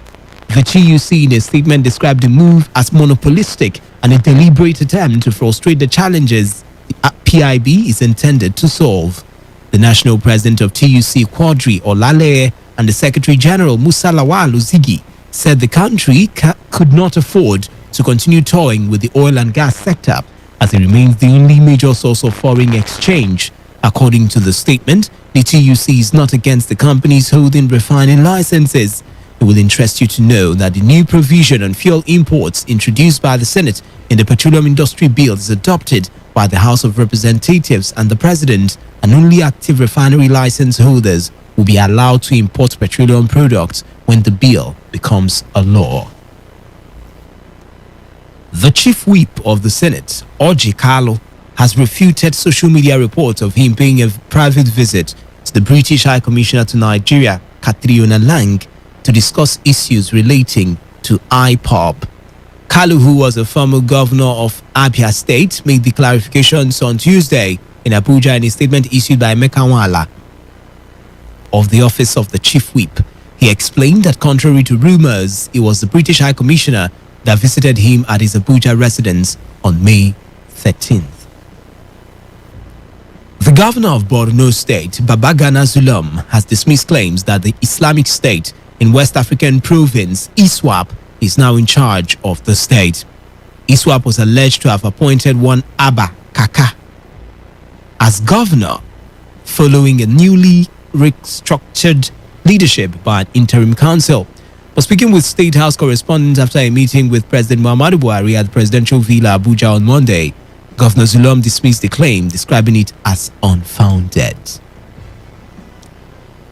The TUC in a statement described the move as monopolistic and a deliberate attempt to frustrate the challenges the PIB is intended to solve. The national president of TUC, Quadri Olale, and the Secretary General, Musa Lawal Uzigi, said the country could not afford to continue toying with the oil and gas sector as it remains the only major source of foreign exchange. According to the statement, the TUC is not against the companies holding refining licenses. It will interest you to know that the new provision on fuel imports introduced by the Senate in the Petroleum Industry Bill is adopted by the House of Representatives and the President, and only active refinery license holders will be allowed to import petroleum products when the bill becomes a law. The chief whip of the Senate, Orji Kalu, has refuted social media reports of him paying a private visit to the British High Commissioner to Nigeria, Catriona Lang, to discuss issues relating to IPOB. Kalu, who was a former governor of Abia State, made the clarifications on Tuesday in Abuja in a statement issued by Mekanwala of the office of the chief whip. He explained that contrary to rumors, it was the British High Commissioner that visited him at his Abuja residence on May 13th. The governor of Borno State, Babagana Zulum, has dismissed claims that the Islamic State in West African province, ISWAP, is now in charge of the state. ISWAP was alleged to have appointed one Abba Kaka as governor following a newly restructured leadership by an interim council. But speaking with State House correspondents after a meeting with President Muhammadu Buhari at the Presidential Villa Abuja on Monday, Governor Zulum dismissed the claim, describing it as unfounded.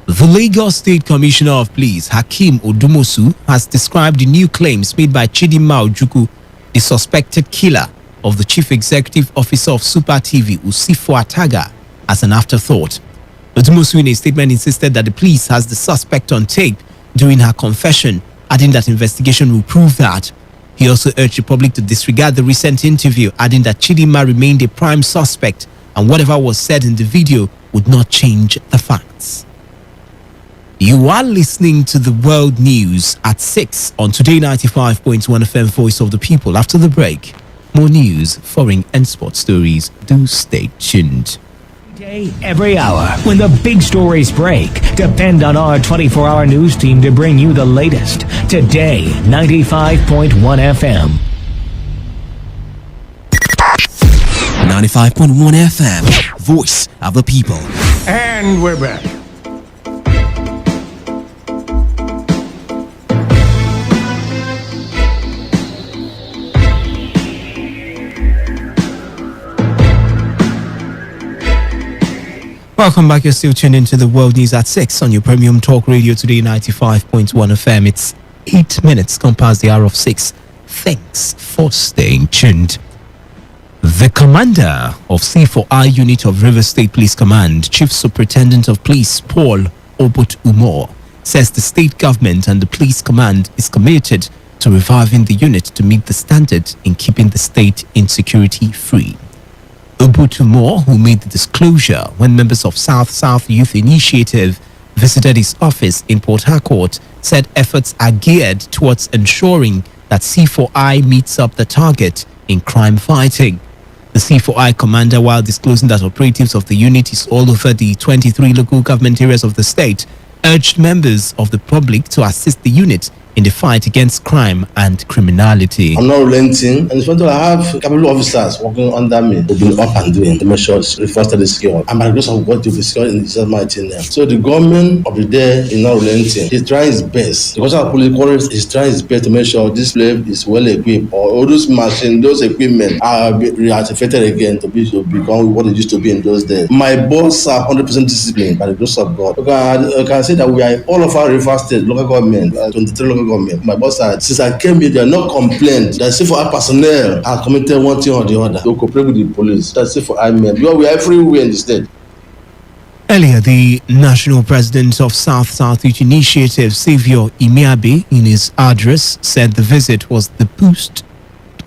The Lagos State Commissioner of Police, Hakeem Odumosu, has described the new claims made by Chidinma Ojukwu, the suspected killer of the Chief Executive Officer of Super TV, Usifo Ataga, as an afterthought. Odumosu, in a statement, insisted that the police has the suspect on tape during her confession, adding that investigation will prove that. He also urged the public to disregard the recent interview, adding that Chidinma remained a prime suspect and whatever was said in the video would not change the facts. You are listening to the World News at 6 on Today 95.1 FM Voice of the People. After the break, more news, foreign and sports stories. Do stay tuned. Day, every hour, when the big stories break, depend on our 24-hour news team to bring you the latest. Today, 95.1 FM. 95.1 FM, Voice of the People. And we're back. Welcome back. You're still tuned into the World News at 6 on your premium talk radio Today 95.1 FM. It's 8 minutes gone past the hour of 6. Thanks for staying tuned. The commander of C4I unit of River State Police Command, Chief Superintendent of Police Paul Obot-Umor, says the state government and the police command is committed to reviving the unit to meet the standard in keeping the state insecurity free. Obot-Umor, who made the disclosure when members of South-South Youth Initiative visited his office in Port Harcourt, said efforts are geared towards ensuring that C4I meets up the target in crime fighting. The C4I commander, while disclosing that operatives of the unit is all over the 23 local government areas of the state, urged members of the public to assist the unit in the fight against crime and criminality. I'm not relenting, and in fact, I have a couple of officers working under me who've been up and doing the measures referred to the secure. And by the grace of God, to be secure in Jesus' mighty name. So the government of the day is not relenting. He's trying his best. The Commissioner of Police Quarters is trying his best to make sure this place is well equipped, or all those machines, those equipment are reactivated again to become what it used to be in those days. My boss are 100% disciplined by the grace of God. I can say that we are all of our River State local government, 23 local government. My boss said, since I came here, they are not complained that C4I personnel are committed one thing or the other to cooperate with the police. That's C4I men. We are everywhere in the state. Earlier, the national president of South-South Youth Initiative, Saviour Imiabe, in his address, said the visit was to boost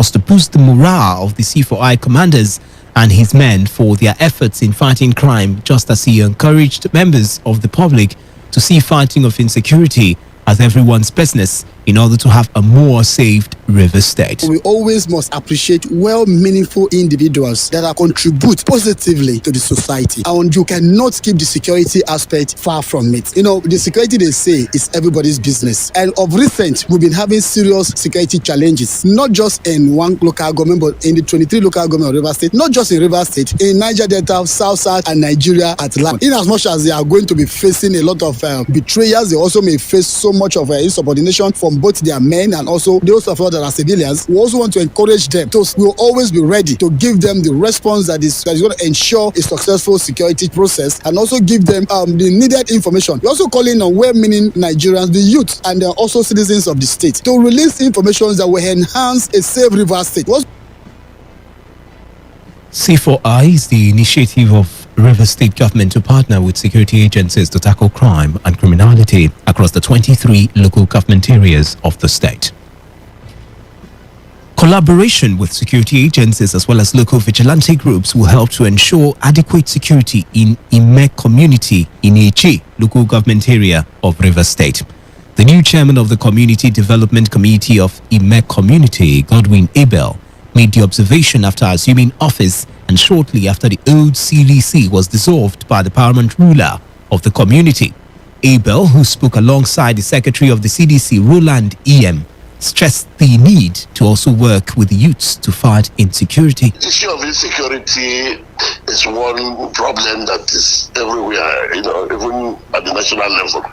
the morale of the C4I commanders and his men for their efforts in fighting crime, just as he encouraged members of the public to see fighting of insecurity as everyone's business in order to have a more saved River State. We always must appreciate meaningful individuals that contribute positively to the society. And you cannot keep the security aspect far from it. You know, the security, they say, is everybody's business. And of recent, we've been having serious security challenges, not just in one local government, but in the 23 local government of River State, not just in River State, in Niger Delta, South, and Nigeria at large. In as much as they are going to be facing a lot of betrayals, they also may face so much of insubordination from both their men and also those of us that are civilians. We also want to encourage them. So we'll always be ready to give them the response that is going to ensure a successful security process and also give them the needed information. We're also calling on well-meaning Nigerians, the youth, and also citizens of the state to release information that will enhance a safe River State. C4I is the initiative of River State government to partner with security agencies to tackle crime and criminality across the 23 local government areas of the state. Collaboration with security agencies as well as local vigilante groups will help to ensure adequate security in Ime community in Echi, local government area of River State. The new chairman of the Community Development Committee of Ime Community, Godwin Abel, made the observation after assuming office and shortly after the old CDC was dissolved by the paramount ruler of the community. Abel, who spoke alongside the secretary of the CDC, Roland E.M., stressed the need to also work with the youths to fight insecurity. The issue of insecurity is one problem that is everywhere, even at the national level.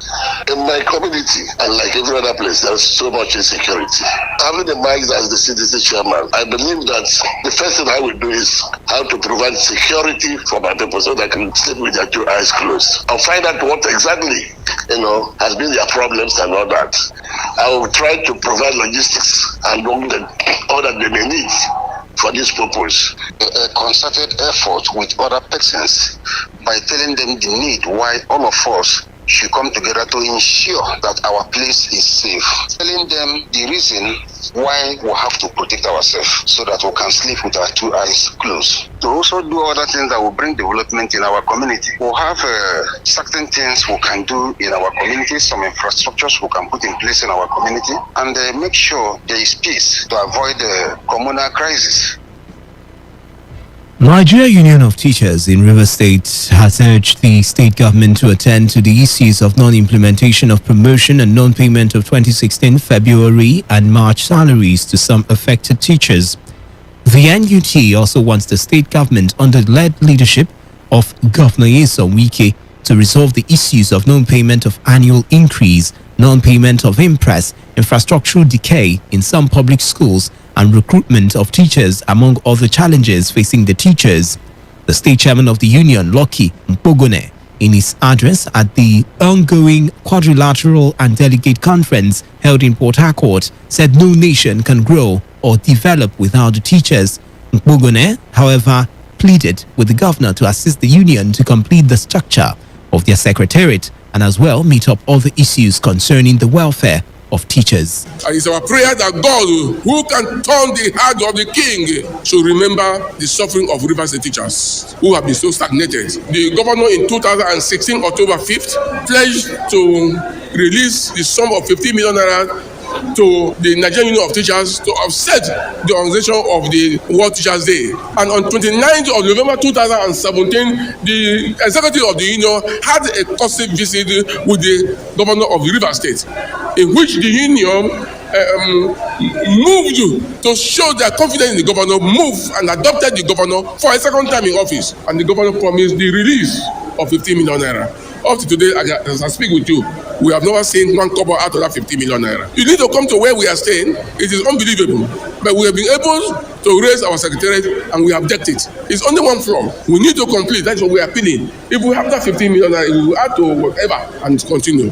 In my community, and like every other place, there's so much insecurity. Having a mind as the CDC chairman, I believe that the first thing I will do is how to provide security for my people so they can sleep with their two eyes closed. I'll find out what exactly, has been their problems and all that. I will try to provide logistics and all that they may need for this purpose. A concerted effort with other persons by telling them the need why all of us should come together to ensure that our place is safe. Telling them the reason why we have to protect ourselves so that we can sleep with our two eyes closed. To also do other things that will bring development in our community. We'll have certain things we can do in our community, some infrastructures we can put in place in our community, and make sure there is peace to avoid the communal crisis. Nigeria Union of Teachers in Rivers State has urged the state government to attend to the issues of non-implementation of promotion and non-payment of 2016 February and March salaries to some affected teachers. The NUT also wants the state government under the led leadership of Governor Nyesom Wike to resolve the issues of non-payment of annual increase, non-payment of impress, infrastructural decay in some public schools, and recruitment of teachers, among other challenges facing the teachers. The state chairman of the union, Lucky Mpogone, in his address at the ongoing quadrilateral and delegate conference held in Port Harcourt, said no nation can grow or develop without the teachers. Mpogone, however, pleaded with the governor to assist the union to complete the structure of their secretariat and as well meet up other issues concerning the welfare of teachers. And it's our prayer that God, who can turn the heart of the king, should remember the suffering of Rivers State teachers who have been so stagnated. The governor in 2016, October 5th, pledged to release the sum of 50 million naira to the Nigerian Union of Teachers to offset the organization of the World Teachers Day. And on 29th of November 2017, the executive of the union had a costly visit with the governor of the Rivers State, in which the union moved to show their confidence in the governor, moved and adopted the governor for a second time in office. And the governor promised the release of 50 million naira. Up to today, as I speak with you, we have never seen one kobo out of that 50 million naira. You need to come to where we are staying. It is unbelievable. But we have been able to raise our secretariat and we have decked it. It's only one floor. We need to complete. That's what we are appealing. If we have that 15 million naira, we will add to whatever and continue.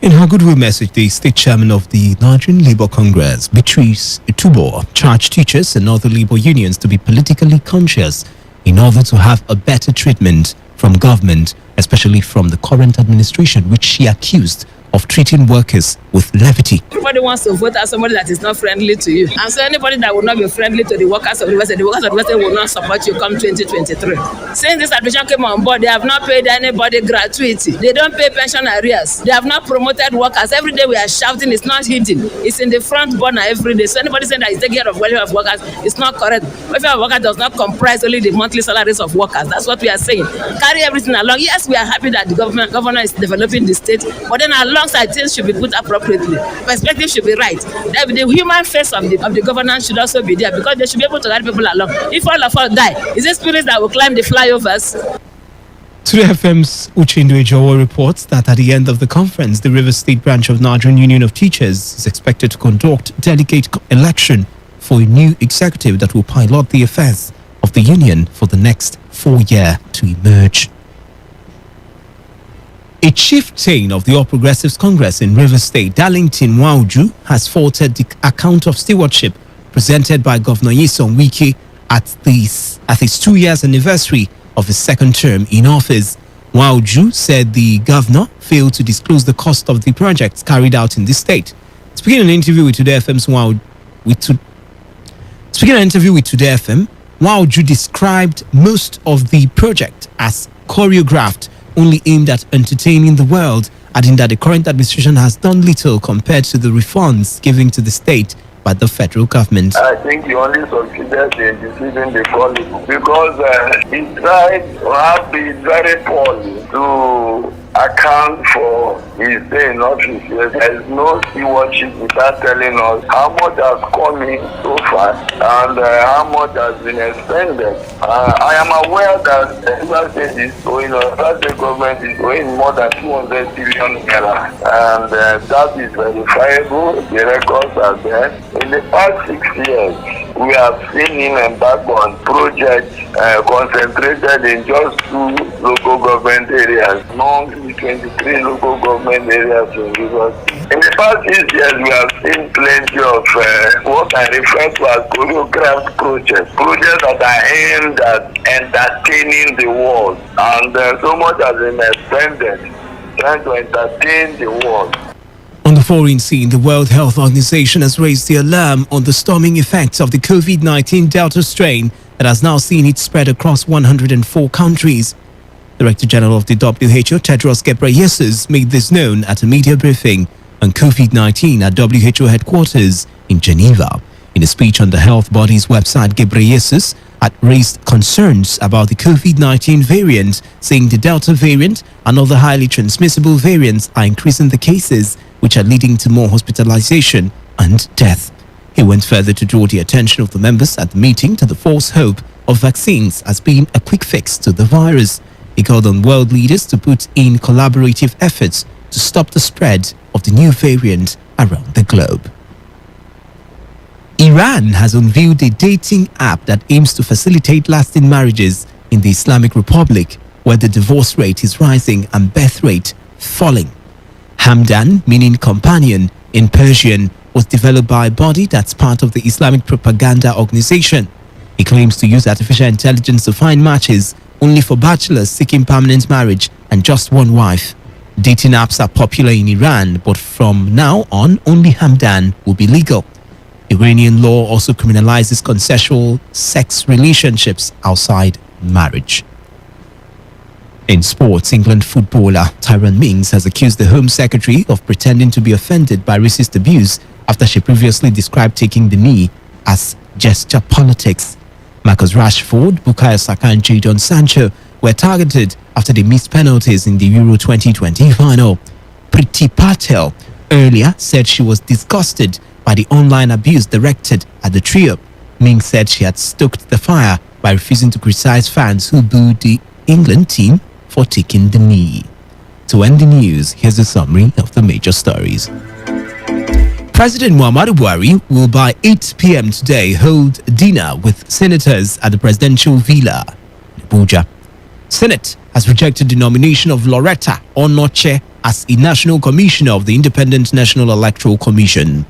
In her goodwill message, the state chairman of the Nigerian Labour Congress, Beatrice Itubo, charged teachers and other labour unions to be politically conscious in order to have a better treatment from government, especially from the current administration, which she accused of treating workers with levity. Everybody wants to vote as somebody that is not friendly to you. And so anybody that will not be friendly to the workers of the university will not support you come 2023. Since this administration came on board, they have not paid anybody gratuity. They don't pay pension arrears. They have not promoted workers. Every day we are shouting, it's not hidden. It's in the front burner every day. So anybody saying that is taking care of welfare of workers, it's not correct. Welfare of workers does not comprise only the monthly salaries of workers. That's what we are saying. Carry everything along. Yes, we are happy that the governor is developing the state, but then alongside things should be put appropriately. Perspective should be right. The human face of the governance should also be there because they should be able to guide people along. If all of us die, is it spirits that will climb the flyovers? Today FM's Uchendu Ejowo reports that at the end of the conference, the Rivers State branch of Nigerian Union of Teachers is expected to conduct delegate election for a new executive that will pilot the affairs of the union for the next 4 years to emerge. A chieftain of the All Progressives Congress in Rivers State, Darlington Wauju, has faulted the account of stewardship presented by Governor Nyesom Wike at his 2 years anniversary of his second term in office. Wauju said the governor failed to disclose the cost of the projects carried out in the state. Speaking in an interview with Today FM, Wauju described most of the project as choreographed, only aimed at entertaining the world, adding that the current administration has done little compared to the refunds given to the state by the federal government. I think he only succeeded in deceiving the public because he tried to have been very poorly to account for his day in office. There is no stewardship without telling us how much has come in so far and how much has been expended. I am aware that the Rivers State is owing, Rivers State government is owing more than 200 billion naira, and that is verifiable. The records are there. In the past 6 years, we have seen him embark on projects concentrated in just 2 local government areas among the 23 local government areas in Rivers. In the past 6 years, we have seen plenty of what I refer to as choreographed projects that are aimed at entertaining the world, and so much has been expended trying to entertain the world. On the foreign scene, the World Health Organization has raised the alarm on the storming effects of the COVID-19 Delta strain that has now seen it spread across 104 countries. Director General of the WHO, Tedros Ghebreyesus, made this known at a media briefing on COVID-19 at WHO headquarters in Geneva. In a speech on the health body's website, Ghebreyesus had raised concerns about the COVID-19 variant, saying the Delta variant and other highly transmissible variants are increasing the cases, which are leading to more hospitalization and death. He went further to draw the attention of the members at the meeting to the false hope of vaccines as being a quick fix to the virus. He called on world leaders to put in collaborative efforts to stop the spread of the new variant around the globe. Iran has unveiled a dating app that aims to facilitate lasting marriages in the Islamic Republic, where the divorce rate is rising and birth rate falling. Hamdan, meaning companion in Persian, was developed by a body that's part of the Islamic Propaganda Organization. He claims to use artificial intelligence to find matches only for bachelors seeking permanent marriage and just one wife. Dating apps are popular in Iran, but from now on, only Hamdan will be legal. Iranian law also criminalizes consensual sex relationships outside marriage. In sports, England footballer Tyrone Mings has accused the Home Secretary of pretending to be offended by racist abuse after she previously described taking the knee as gesture politics. Marcus Rashford, Bukayo Saka and Jadon Sancho were targeted after they missed penalties in the Euro 2020 final. Priti Patel earlier said she was disgusted by the online abuse directed at the trio. Ming said she had stoked the fire by refusing to criticize fans who booed the England team for taking the knee. To end the news, here's a summary of the major stories. President Muhammadu Buhari will by 8 p.m. today hold dinner with senators at the presidential villa in Abuja. Senate has rejected the nomination of Loretta Onoche as a national commissioner of the Independent National Electoral Commission.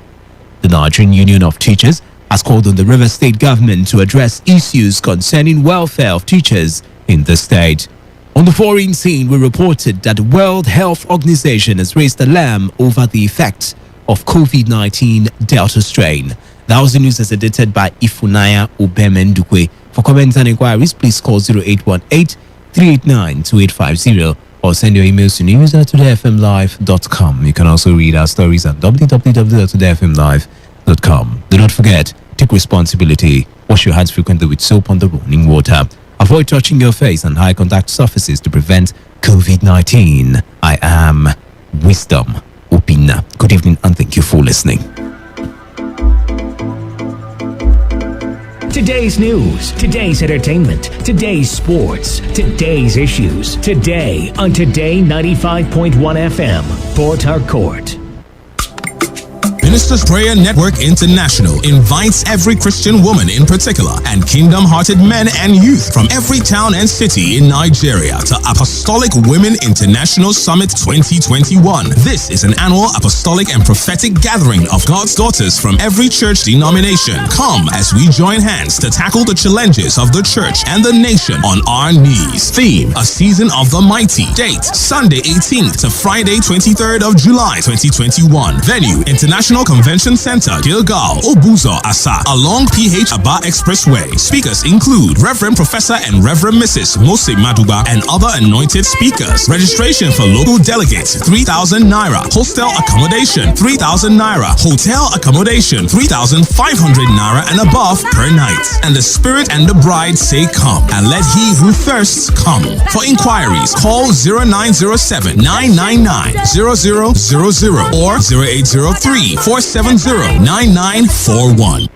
The Nigerian Union of Teachers has called on the Rivers State government to address issues concerning welfare of teachers in the state. On the foreign scene, we reported that the World Health Organization has raised alarm over the effects of COVID-19 Delta strain. That was the news as edited by Ifunaya Obemendukwe. For comments and inquiries, please call 0818-389-2850 or send your emails to news@todayfmlive.com. You can also read our stories at www.todayfmlive.com. Do not forget, take responsibility. Wash your hands frequently with soap on the running water. Avoid touching your face and high contact surfaces to prevent COVID-19. I am Wisdom Opina. Good evening and thank you for listening. Today's news, today's entertainment, today's sports, today's issues. Today on Today 95.1 FM, Port Harcourt. Ministers Prayer Network International invites every Christian woman in particular and kingdom-hearted men and youth from every town and city in Nigeria to Apostolic Women International Summit 2021. This is an annual apostolic and prophetic gathering of God's daughters from every church denomination. Come as we join hands to tackle the challenges of the church and the nation on our knees. Theme: A Season of the Mighty. Date: Sunday 18th to Friday 23rd of July 2021. Venue: International International Convention Center, Gilgal, Obuzo, Asa, along PH Aba Expressway. Speakers include Reverend Professor and Reverend Mrs. Mose Maduba and other anointed speakers. Registration for local delegates, 3,000 Naira. Hostel accommodation, 3,000 Naira. Hotel accommodation, 3,500 Naira and above per night. And the Spirit and the bride say come, and let he who thirsts come. For inquiries, call 0907 999 0000 or 0803 470 9941.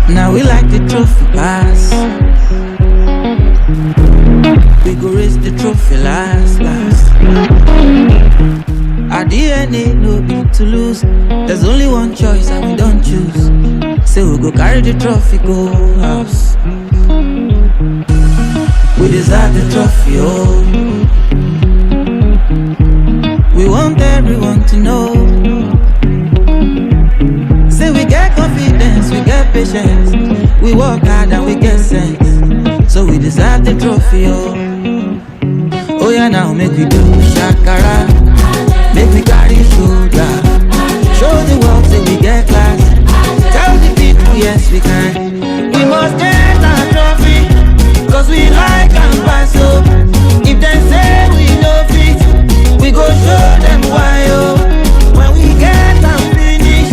Now we like the trophy pass. We go raise the trophy last. Our DNA no be to lose. There's only one choice and we don't choose. So we go carry the trophy, go house. We deserve the trophy, oh. We want everyone to know. Say we get confidence, we get patience. We work hard and we get sense. So we deserve the trophy, oh. Oh yeah, now make we do shakara. Make we carry shoulder. Show the world say we get class. Tell the people yes we can. We must get our trophy, cause we like and pass up. If they say we no fit, we go show them why, oh. When we get and finish,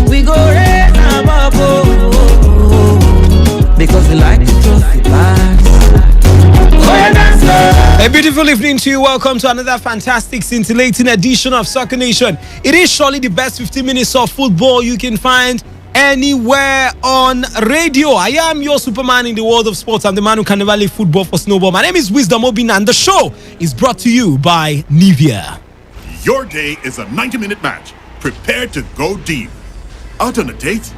we go raise our bubble, because we like the trophy pass. A beautiful evening to you. Welcome to another fantastic, scintillating edition of Soccer Nation. It is surely the best 15 minutes of football you can find anywhere on radio. I am your Superman in the world of sports. I'm the man who can never leave football for snowball. My name is Wisdom Obin, and the show is brought to you by Nivea. Your day is a 90-minute match. Prepare to go deep. Out on a date?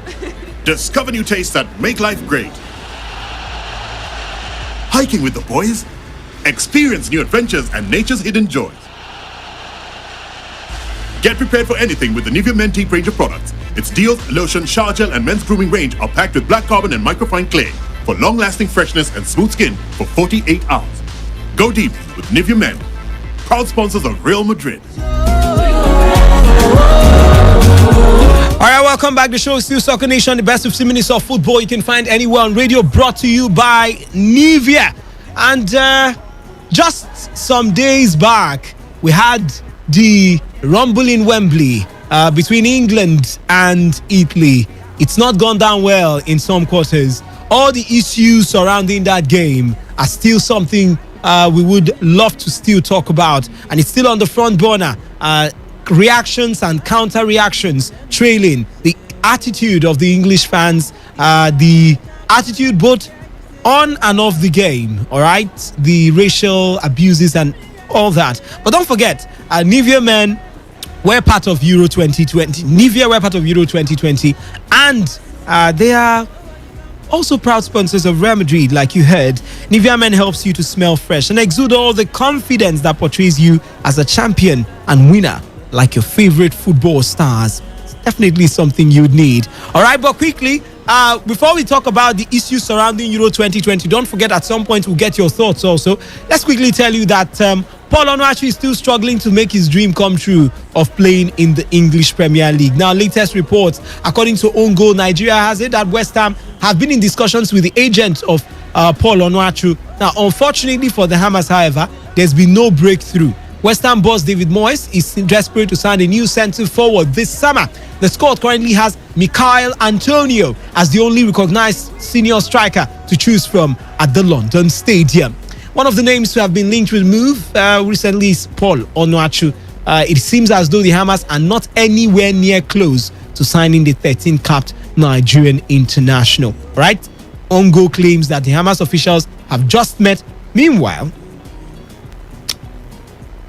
Discover new tastes that make life great. Hiking with the boys? Experience new adventures and nature's hidden joys. Get prepared for anything with the Nivea Men Deep range of products. Its deals, lotion, shower gel, and men's grooming range are packed with black carbon and microfine clay for long-lasting freshness and smooth skin for 48 hours. Go deep with Nivea Men. Proud sponsors of Real Madrid. All right, welcome back. The show is still Soccer Nation, the best 15 minutes of football you can find anywhere on radio, brought to you by Nivea. And just some days back, we had the rumble in Wembley between England and Italy. It's not gone down well in some quarters. All the issues surrounding that game are still something we would love to still talk about. And it's still on the front burner. Reactions and counter reactions trailing the attitude of the English fans, the attitude both on and off the game, all right, the racial abuses and all that. But don't forget, Nivea Men were part of Euro 2020. Nivea were part of Euro 2020, and they are also proud sponsors of Real Madrid. Like you heard, Nivea Men helps you to smell fresh and exude all the confidence that portrays you as a champion and winner, like your favorite football stars. It's definitely something you'd need. All right, but quickly, before we talk about the issues surrounding Euro 2020, don't forget at some point we'll get your thoughts also. Let's quickly tell you that Paul Onuachu is still struggling to make his dream come true of playing in the English Premier League. Now, latest reports, according to Own Goal Nigeria, has it that West Ham have been in discussions with the agent of Paul Onuachu. Now, unfortunately for the Hammers, however, there's been no breakthrough. West Ham boss David Moyes is desperate to sign a new centre forward this summer. The squad currently has Michael Antonio as the only recognized senior striker to choose from at the London Stadium. One of the names to have been linked with move recently is Paul Onuachu. It seems as though the Hammers are not anywhere near close to signing the 13-capped Nigerian international. Right? Ongo claims that the Hammers officials have just met. Meanwhile,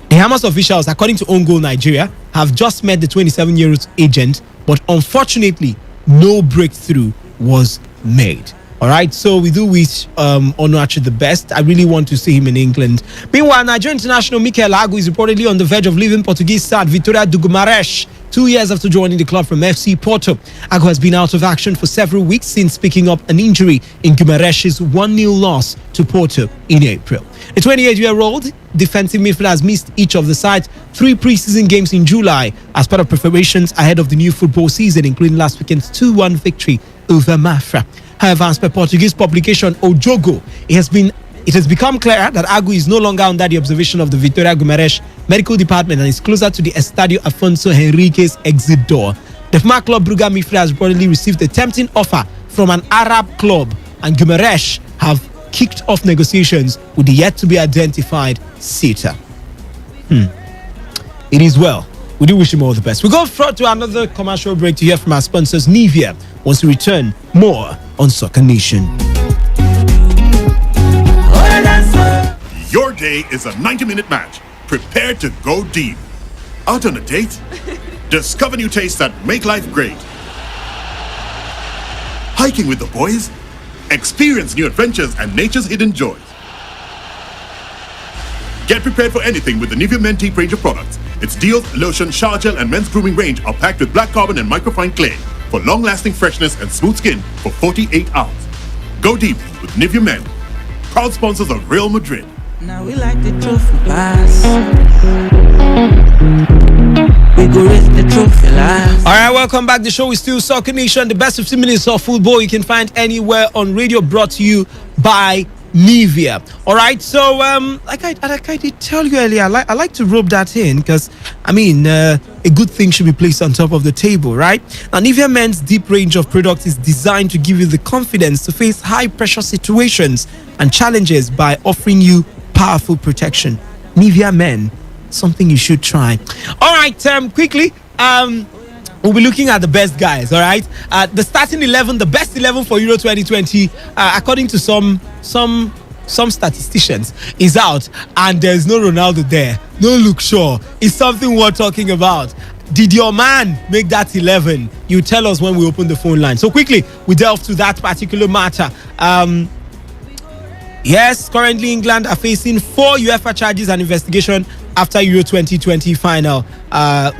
the Hammers officials, according to Own Goal Nigeria, have just met the 27-year-old agent, but unfortunately, no breakthrough was made. All right, so we do wish Onuachu the best. I really want to see him in England. Meanwhile, Nigerian international Mikel Agu is reportedly on the verge of leaving Portuguese side Vitória do Guimarães 2 years after joining the club from FC Porto. Agu has been out of action for several weeks since picking up an injury in Guimarães' 1-0 loss to Porto in April. The 28-year-old defensive midfielder has missed each of the side's 3 preseason games in July as part of preparations ahead of the new football season, including last weekend's 2-1 victory over Mafra. However, as per Portuguese publication Ojogo, it has become clear that Agu is no longer under the observation of the Vitória Guimarães medical department and is closer to the Estadio Afonso Henriquez exit door. The former club Brugge midfielder has reportedly received a tempting offer from an Arab club, and Guimarães have kicked off negotiations with the yet-to-be-identified suitor. It is well. We do wish him all the best. We go forward to another commercial break to hear from our sponsors, Nivea. Once we return, more on Soccer Nation. Your day is a 90-minute match. Prepare to go deep. Out on a date? Discover new tastes that make life great. Hiking with the boys? Experience new adventures and nature's hidden joys. Get prepared for anything with the Nivea Men Deep range of products. Its deals, lotion, shower gel, and men's grooming range are packed with black carbon and microfine clay for long-lasting freshness and smooth skin for 48 hours. Go deep with Nivea Men. Proud sponsors of Real Madrid. Now we like the trophy pass. We go raise the trophy last. All right, welcome back. The show is still Soccer Nation, the best 15 minutes of football you can find anywhere on radio, brought to you by Nivea. All right, so like I did tell you earlier, I like to rub that in because a good thing should be placed on top of the table, right? Now, Nivea Men's deep range of products is designed to give you the confidence to face high pressure situations and challenges by offering you powerful protection. Nivea Men, something you should try. All right, quickly, we'll be looking at the best guys. All right, the starting 11, the best 11 for Euro 2020, according to some statisticians, is out, and there's no Ronaldo there, no Luke Shaw. It's something worth talking about. Did your man make that 11? You tell us when we open the phone line. So quickly, we delve to that particular matter. Yes, currently England are facing 4 UEFA charges and investigation after Euro 2020 final.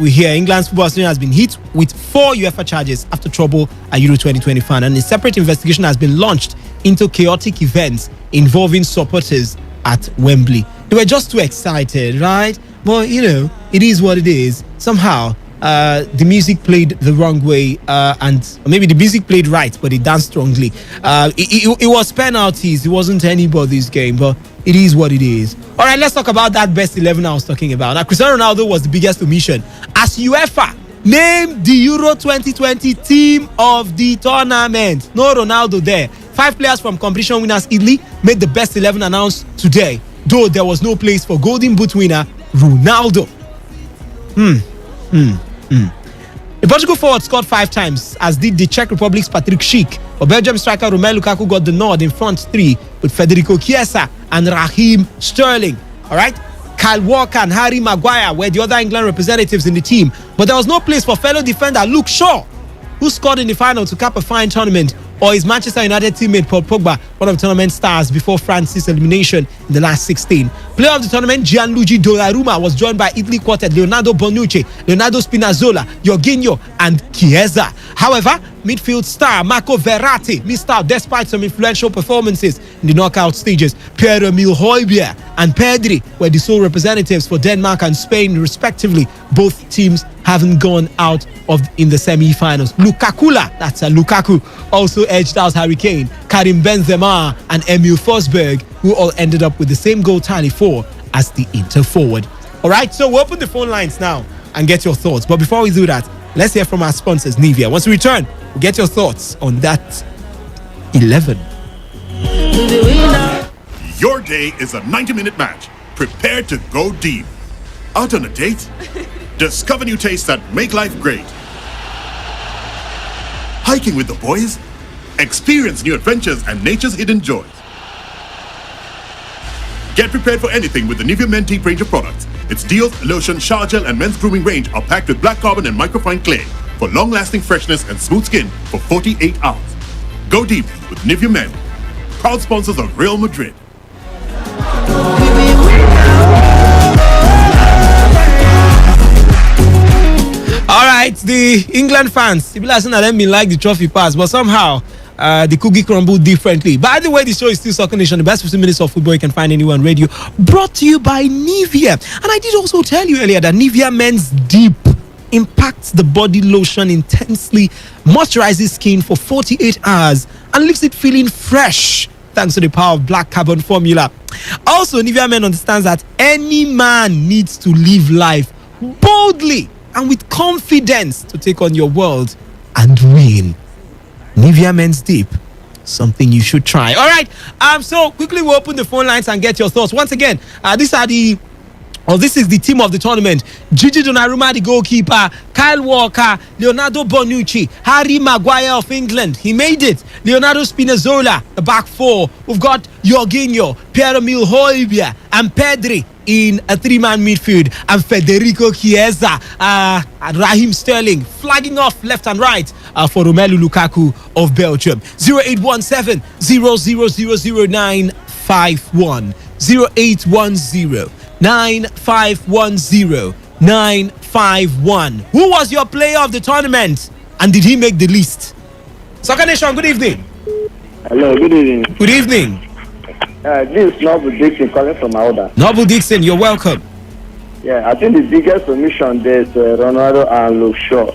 We hear England's football association has been hit with 4 UEFA charges after trouble at Euro 2020 final, and a separate investigation has been launched into chaotic events involving supporters at Wembley. They were just too excited, right? But it is what it is. Somehow the music played the wrong way, and maybe the music played right, but it danced strongly. It was penalties. It wasn't anybody's game, but it is what it is. All right, let's talk about that best 11 I was talking about. Now, Cristiano Ronaldo was the biggest omission, as UEFA named the Euro 2020 team of the tournament. No Ronaldo there. 5 players from competition winners Italy made the best 11 announced today, though there was no place for Golden Boot winner Ronaldo. The Portugal forward scored 5 times, as did the Czech Republic's Patrick Schick. But Belgium striker Romelu Lukaku got the nod in front 3 with Federico Chiesa and Raheem Sterling. All right, Kyle Walker and Harry Maguire were the other England representatives in the team, but there was no place for fellow defender Luke Shaw, who scored in the final to cap a fine tournament, or his Manchester United teammate Paul Pogba, one of the tournament stars before France's elimination in the last 16. Player of the tournament Gianluigi Donnarumma was joined by Italy quartet Leonardo Bonucci, Leonardo Spinazzola, Jorginho and Chiesa. However, midfield star Marco Verratti missed out despite some influential performances in the knockout stages. Pierre-Emile Højbjerg and Pedri were the sole representatives for Denmark and Spain respectively. Both teams haven't gone out in the semi-finals. Lukaku also edged out Harry Kane, Karim Benzema and Emil Forsberg, who all ended up with the same goal tally 4 as the Inter forward. All right, so we'll open the phone lines now and get your thoughts. But before we do that, let's hear from our sponsors, Nivea. Once we return, we'll get your thoughts on that 11. Your day is a 90-minute match. Prepare to go deep. Out on a date? Discover new tastes that make life great. Hiking with the boys? Experience new adventures and nature's hidden joys. Get prepared for anything with the Nivea Men Deep range of products. Its deals, lotion, shower gel, and men's grooming range are packed with black carbon and microfine clay for long-lasting freshness and smooth skin for 48 hours. Go deep with Nivea Men. Proud sponsors of Real Madrid. All right, the England fans, people are saying that they like the trophy pass, but somehow the cookie crumbled differently. By the way, the show is still Soccer Nation, the best 15 minutes of football you can find anywhere on radio, brought to you by Nivea. And I did also tell you earlier that Nivea Men's Deep impacts the body lotion intensely, moisturizes skin for 48 hours, and leaves it feeling fresh thanks to the power of black carbon formula. Also, Nivea Men understands that any man needs to live life boldly and with confidence to take on your world and win. Nivea Men's Deep, something you should try. All right, so quickly we'll open the phone lines and get your thoughts. Once again, this is the team of the tournament. Gigi Donnarumma, the goalkeeper. Kyle Walker, Leonardo Bonucci, Harry Maguire of England. He made it. Leonardo Spinazzola, the back four. We've got Jorginho, Pierre-Emile Højbjerg, and Pedri in a three-man midfield. And Federico Chiesa, Raheem Sterling, flagging off left and right for Romelu Lukaku of Belgium. 0817 0000951. 0810 9510 951. Who was your player of the tournament and did he make the list? Soccer Nation, good evening. Hello, good evening. Good evening. This is Noble Dixon calling from Auda. Noble Dixon, you're welcome. Yeah, I think the biggest omission there is Ronaldo and Luke Shaw.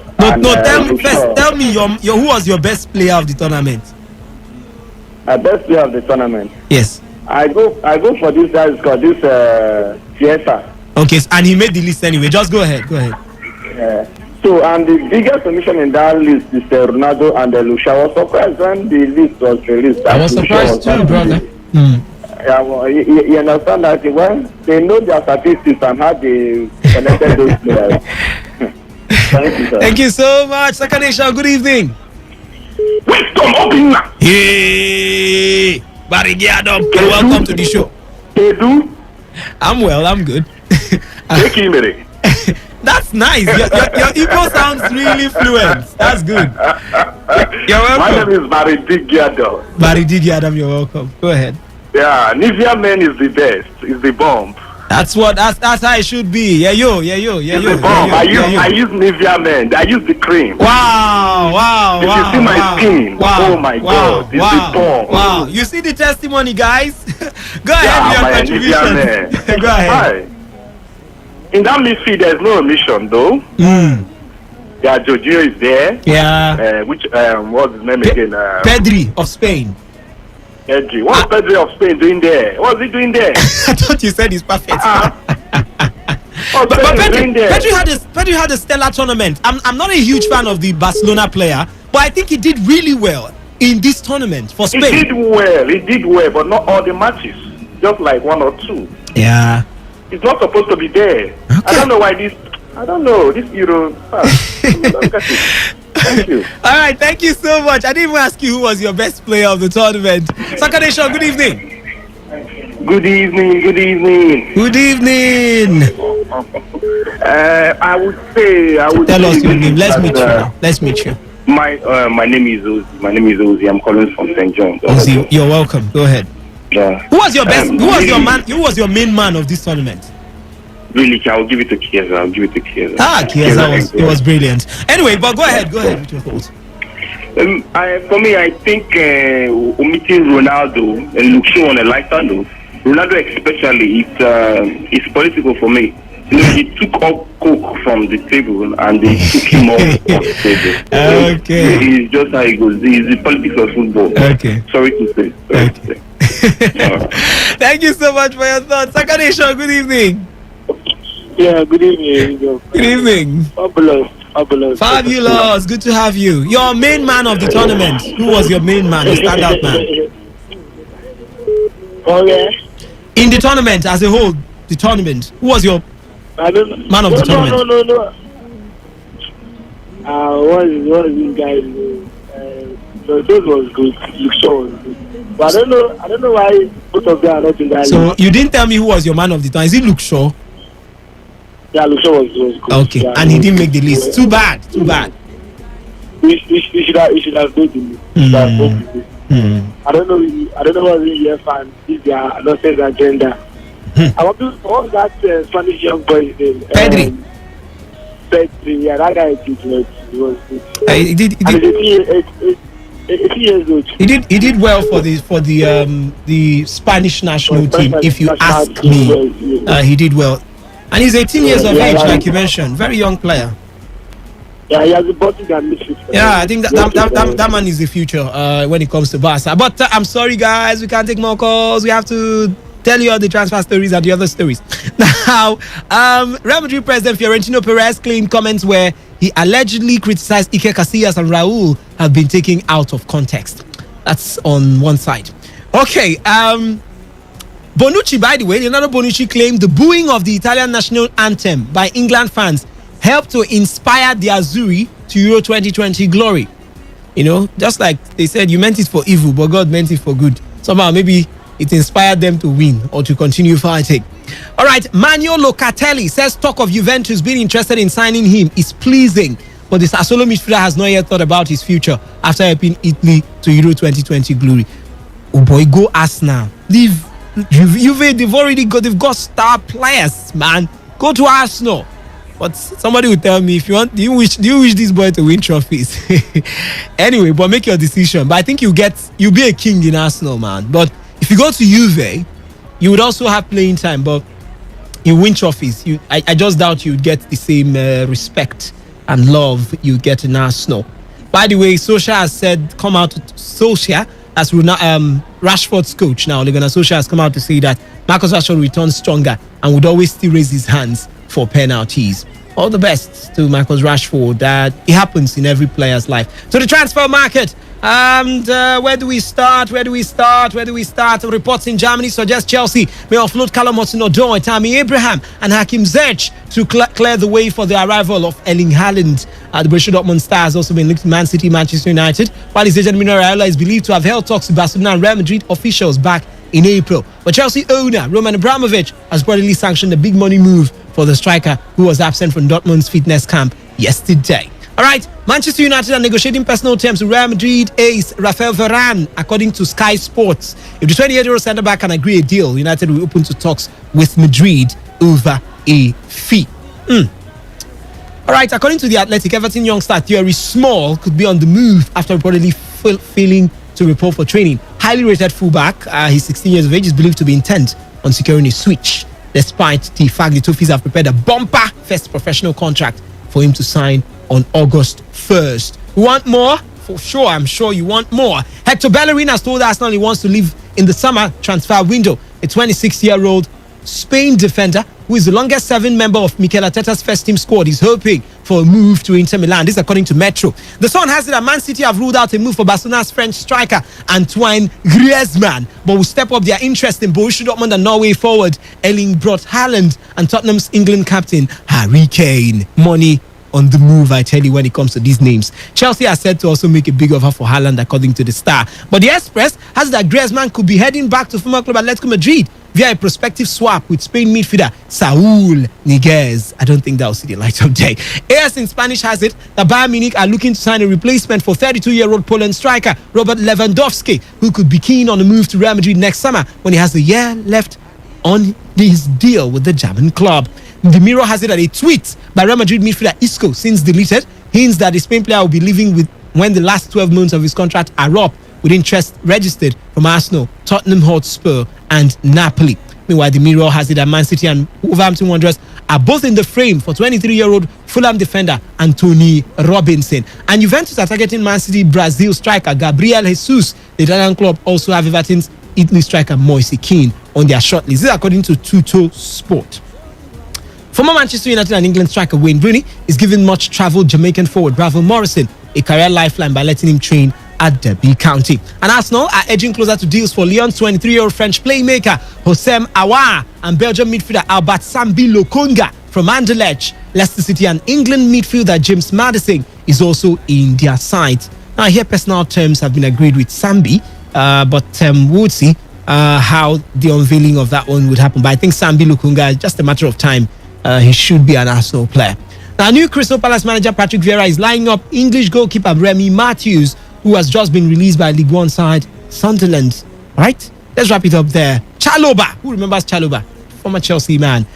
Tell me who was your best player of the tournament? Best player of the tournament. Yes. I go for this guy called this Fiesta. Okay, and he made the list anyway. Just go ahead. So, and the biggest omission in that list is Ronaldo and Lucia. I was surprised when the list was released. I was surprised too, brother. Yeah, well, you understand that when they know their statistics and how they connected those players. Thank you, sir. Thank you so much, Soccer Nation. Good evening. Hey, Barigiadom, you're welcome to the show. I'm well, I'm good. That's nice. Your Igbo sounds really fluent. That's good. You're welcome. My name is Barigiadom. Barigiadom, you're welcome. Go ahead. Yeah, Nivea Men is the best. It's the bomb. That's how it should be. Yeah, yo. It's the bomb. I use Nivea Men. I use the cream. Wow. If you see my skin, oh my God, it's the bomb. Wow. You see the testimony, guys? Go ahead with your contribution. Go ahead. Hi. In that midfield, there's no omission though. Yeah, Jorginho is there. Yeah. What's his name again? Pedri of Spain. Pedri. What's Pedri of Spain doing there? What's he doing there? I thought you said he's perfect. But Pedri had a stellar tournament. I'm not a huge fan of the Barcelona player, but I think he did really well in this tournament for Spain. He did well, but not all the matches. Just like one or two. Yeah. He's not supposed to be there. Okay. I don't know why this Euro. Thank you. All right, thank you so much. I didn't even ask you who was your best player of the tournament. Soccer Nation, good evening. Good evening. Good evening. I would say. Tell us your name. Let's meet you. My name is Ozzy. I'm calling from St. John's. Ozzy, you're welcome. Go ahead. Yeah. Who was your best? Who was your main man of this tournament? Really, I'll give it to Chiesa. Chiesa was brilliant. Anyway, but go ahead with your thoughts. For me, I think omitting Ronaldo and Luke Shaw on a lighter note, Ronaldo especially, it's political for me. You know, he took up Coke from the table and they took him off the table. Okay. It's just how it goes. It's the politics of football. Okay. Sorry to say. Thank you so much for your thoughts. Soccer Nation, good evening. Yeah, good evening. Good evening. Fabulous. Good to have you. Your main man of the tournament. Who was your main man, the standout man? In the tournament as a whole, who was your man of the tournament? No. What is this guy? Those was good. Luke Shaw was good. But I don't know why both of them are not in that. So you didn't tell me who was your man of the tournament. Is it Luke Shaw? Yeah, Luke Shaw was good. Okay, yeah, and he didn't make the list. Too bad. He should have made the list. I don't know what the fan is their nonsense agenda. I want to that Spanish young boy name. Pedri. that guy was good. He did. And he's 18 years old. He did well for the Spanish national team. If you ask me, he did well, and he's 18 years of age, like you mentioned, very young player. Yeah, he has a body that midfield. Yeah, I think that man is the future when it comes to Barca. But I'm sorry, guys, we can't take more calls. We have to tell you all the transfer stories and the other stories. Now, Real Madrid president Florentino Perez claimed comments where he allegedly criticized Iker Casillas and Raul have been taken out of context. That's on one side. Okay, Bonucci, by the way, Leonardo Bonucci claimed the booing of the Italian national anthem by England fans helped to inspire the Azzurri to Euro 2020 glory. You know, just like they said, you meant it for evil, but God meant it for good. Somehow, maybe it inspired them to win or to continue fighting. All right, Manuel Locatelli says talk of Juventus being interested in signing him is pleasing, but the Sassuolo midfielder has not yet thought about his future after helping Italy to Euro 2020 glory. Oh boy, go Arsenal. Leave Juve. They've got star players, man. Go to Arsenal. But somebody will tell me, if you want, do you wish this boy to win trophies? Anyway, but make your decision. But I think you'll be a king in Arsenal, man. But if you go to Juve, you would also have playing time, but you win trophies. I just doubt you'd get the same respect and love you get in Arsenal. By the way, Solskjaer has said, Solskjaer, as Rashford's coach now, Ole Gunnar Solskjaer has come out to say that Marcus Rashford returns stronger and would always still raise his hands for penalties. All the best to Marcus Rashford. It happens in every player's life. So the transfer market. And where do we start? Reports in Germany suggest Chelsea may offload Callum Hudson-Odoi, Tammy Abraham and Hakim Ziyech to clear the way for the arrival of Erling Haaland. The Borussia Dortmund star has also been linked to Man City, Manchester United, while his agent Mino Raiola is believed to have held talks with Barcelona and Real Madrid officials back in April. But Chelsea owner Roman Abramovich has reportedly sanctioned a big money move for the striker who was absent from Dortmund's fitness camp yesterday. All right, Manchester United are negotiating personal terms with Real Madrid ace Rafael Varane, according to Sky Sports. If the 28-year-old centre-back can agree a deal, United will be open to talks with Madrid over a fee. All right, according to The Athletic, Everton youngster Thierry Small could be on the move after reportedly failing to report for training. Highly rated fullback, he's 16 years of age, is believed to be intent on securing a switch, despite the fact the Toffees have prepared a bumper first professional contract for him to sign on August 1st. You want more? For sure, I'm sure you want more. Hector Bellerin has told Arsenal he wants to leave in the summer transfer window. A 26-year-old Spain defender who is the longest serving member of Mikel Arteta's first team squad is hoping for a move to Inter Milan. This according to Metro. The Sun has it that Man City have ruled out a move for Barcelona's French striker Antoine Griezmann, but will step up their interest in Borussia Dortmund and Norway forward Erling Braut Haaland and Tottenham's England captain Harry Kane. Money on the move, I tell you, when it comes to these names. Chelsea has said to also make a big offer for Haaland, according to the Star. But the Express has that Griezmann could be heading back to former club Atletico Madrid via a prospective swap with Spain midfielder Saúl Ñíguez. I don't think that will see the light of day. AS in Spanish has it that Bayern Munich are looking to sign a replacement for 32-year-old Poland striker Robert Lewandowski, who could be keen on a move to Real Madrid next summer when he has a year left on his deal with the German club. The Mirror has it that a tweet by Real Madrid midfielder Isco, since deleted, hints that the Spain player will be leaving when the last 12 months of his contract are up, with interest registered from Arsenal, Tottenham Hotspur and Napoli. Meanwhile, the Mirror has it that Man City and Wolverhampton Wanderers are both in the frame for 23-year-old Fulham defender Anthony Robinson. And Juventus are targeting Man City Brazil striker Gabriel Jesus. The Italian club also have Everton's Italy striker Moise Kean on their shortlist. This is according to Tutto Sport. Former Manchester United and England striker Wayne Rooney is giving much travelled Jamaican forward Bravo Morrison a career lifeline by letting him train at Derby County. And Arsenal are edging closer to deals for Lyon's 23-year-old French playmaker Hossein Aouar and Belgian midfielder Albert Sambi Lokonga from Anderlecht. Leicester City and England midfielder James Maddison is also in their sight. Now, here personal terms have been agreed with Sambi, but we'll see how the unveiling of that one would happen. But I think Sambi Lokonga is just a matter of time. He should be an Arsenal player. Now, new Crystal Palace manager Patrick Vieira is lining up English goalkeeper Remy Matthews, who has just been released by League One side Sunderland. All right, let's wrap it up there. Chalobah, who remembers Chalobah? Former Chelsea man.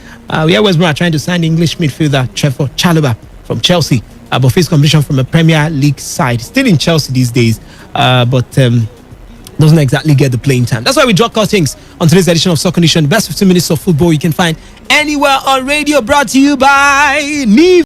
We are West Brom trying to sign English midfielder Trevor Chalobah from Chelsea. But face competition from a Premier League side. Still in Chelsea these days, but doesn't exactly get the playing time. That's why we draw curtains on today's edition of Soccer Nation. Best 15 minutes of football you can find anywhere on radio, brought to you by Neve.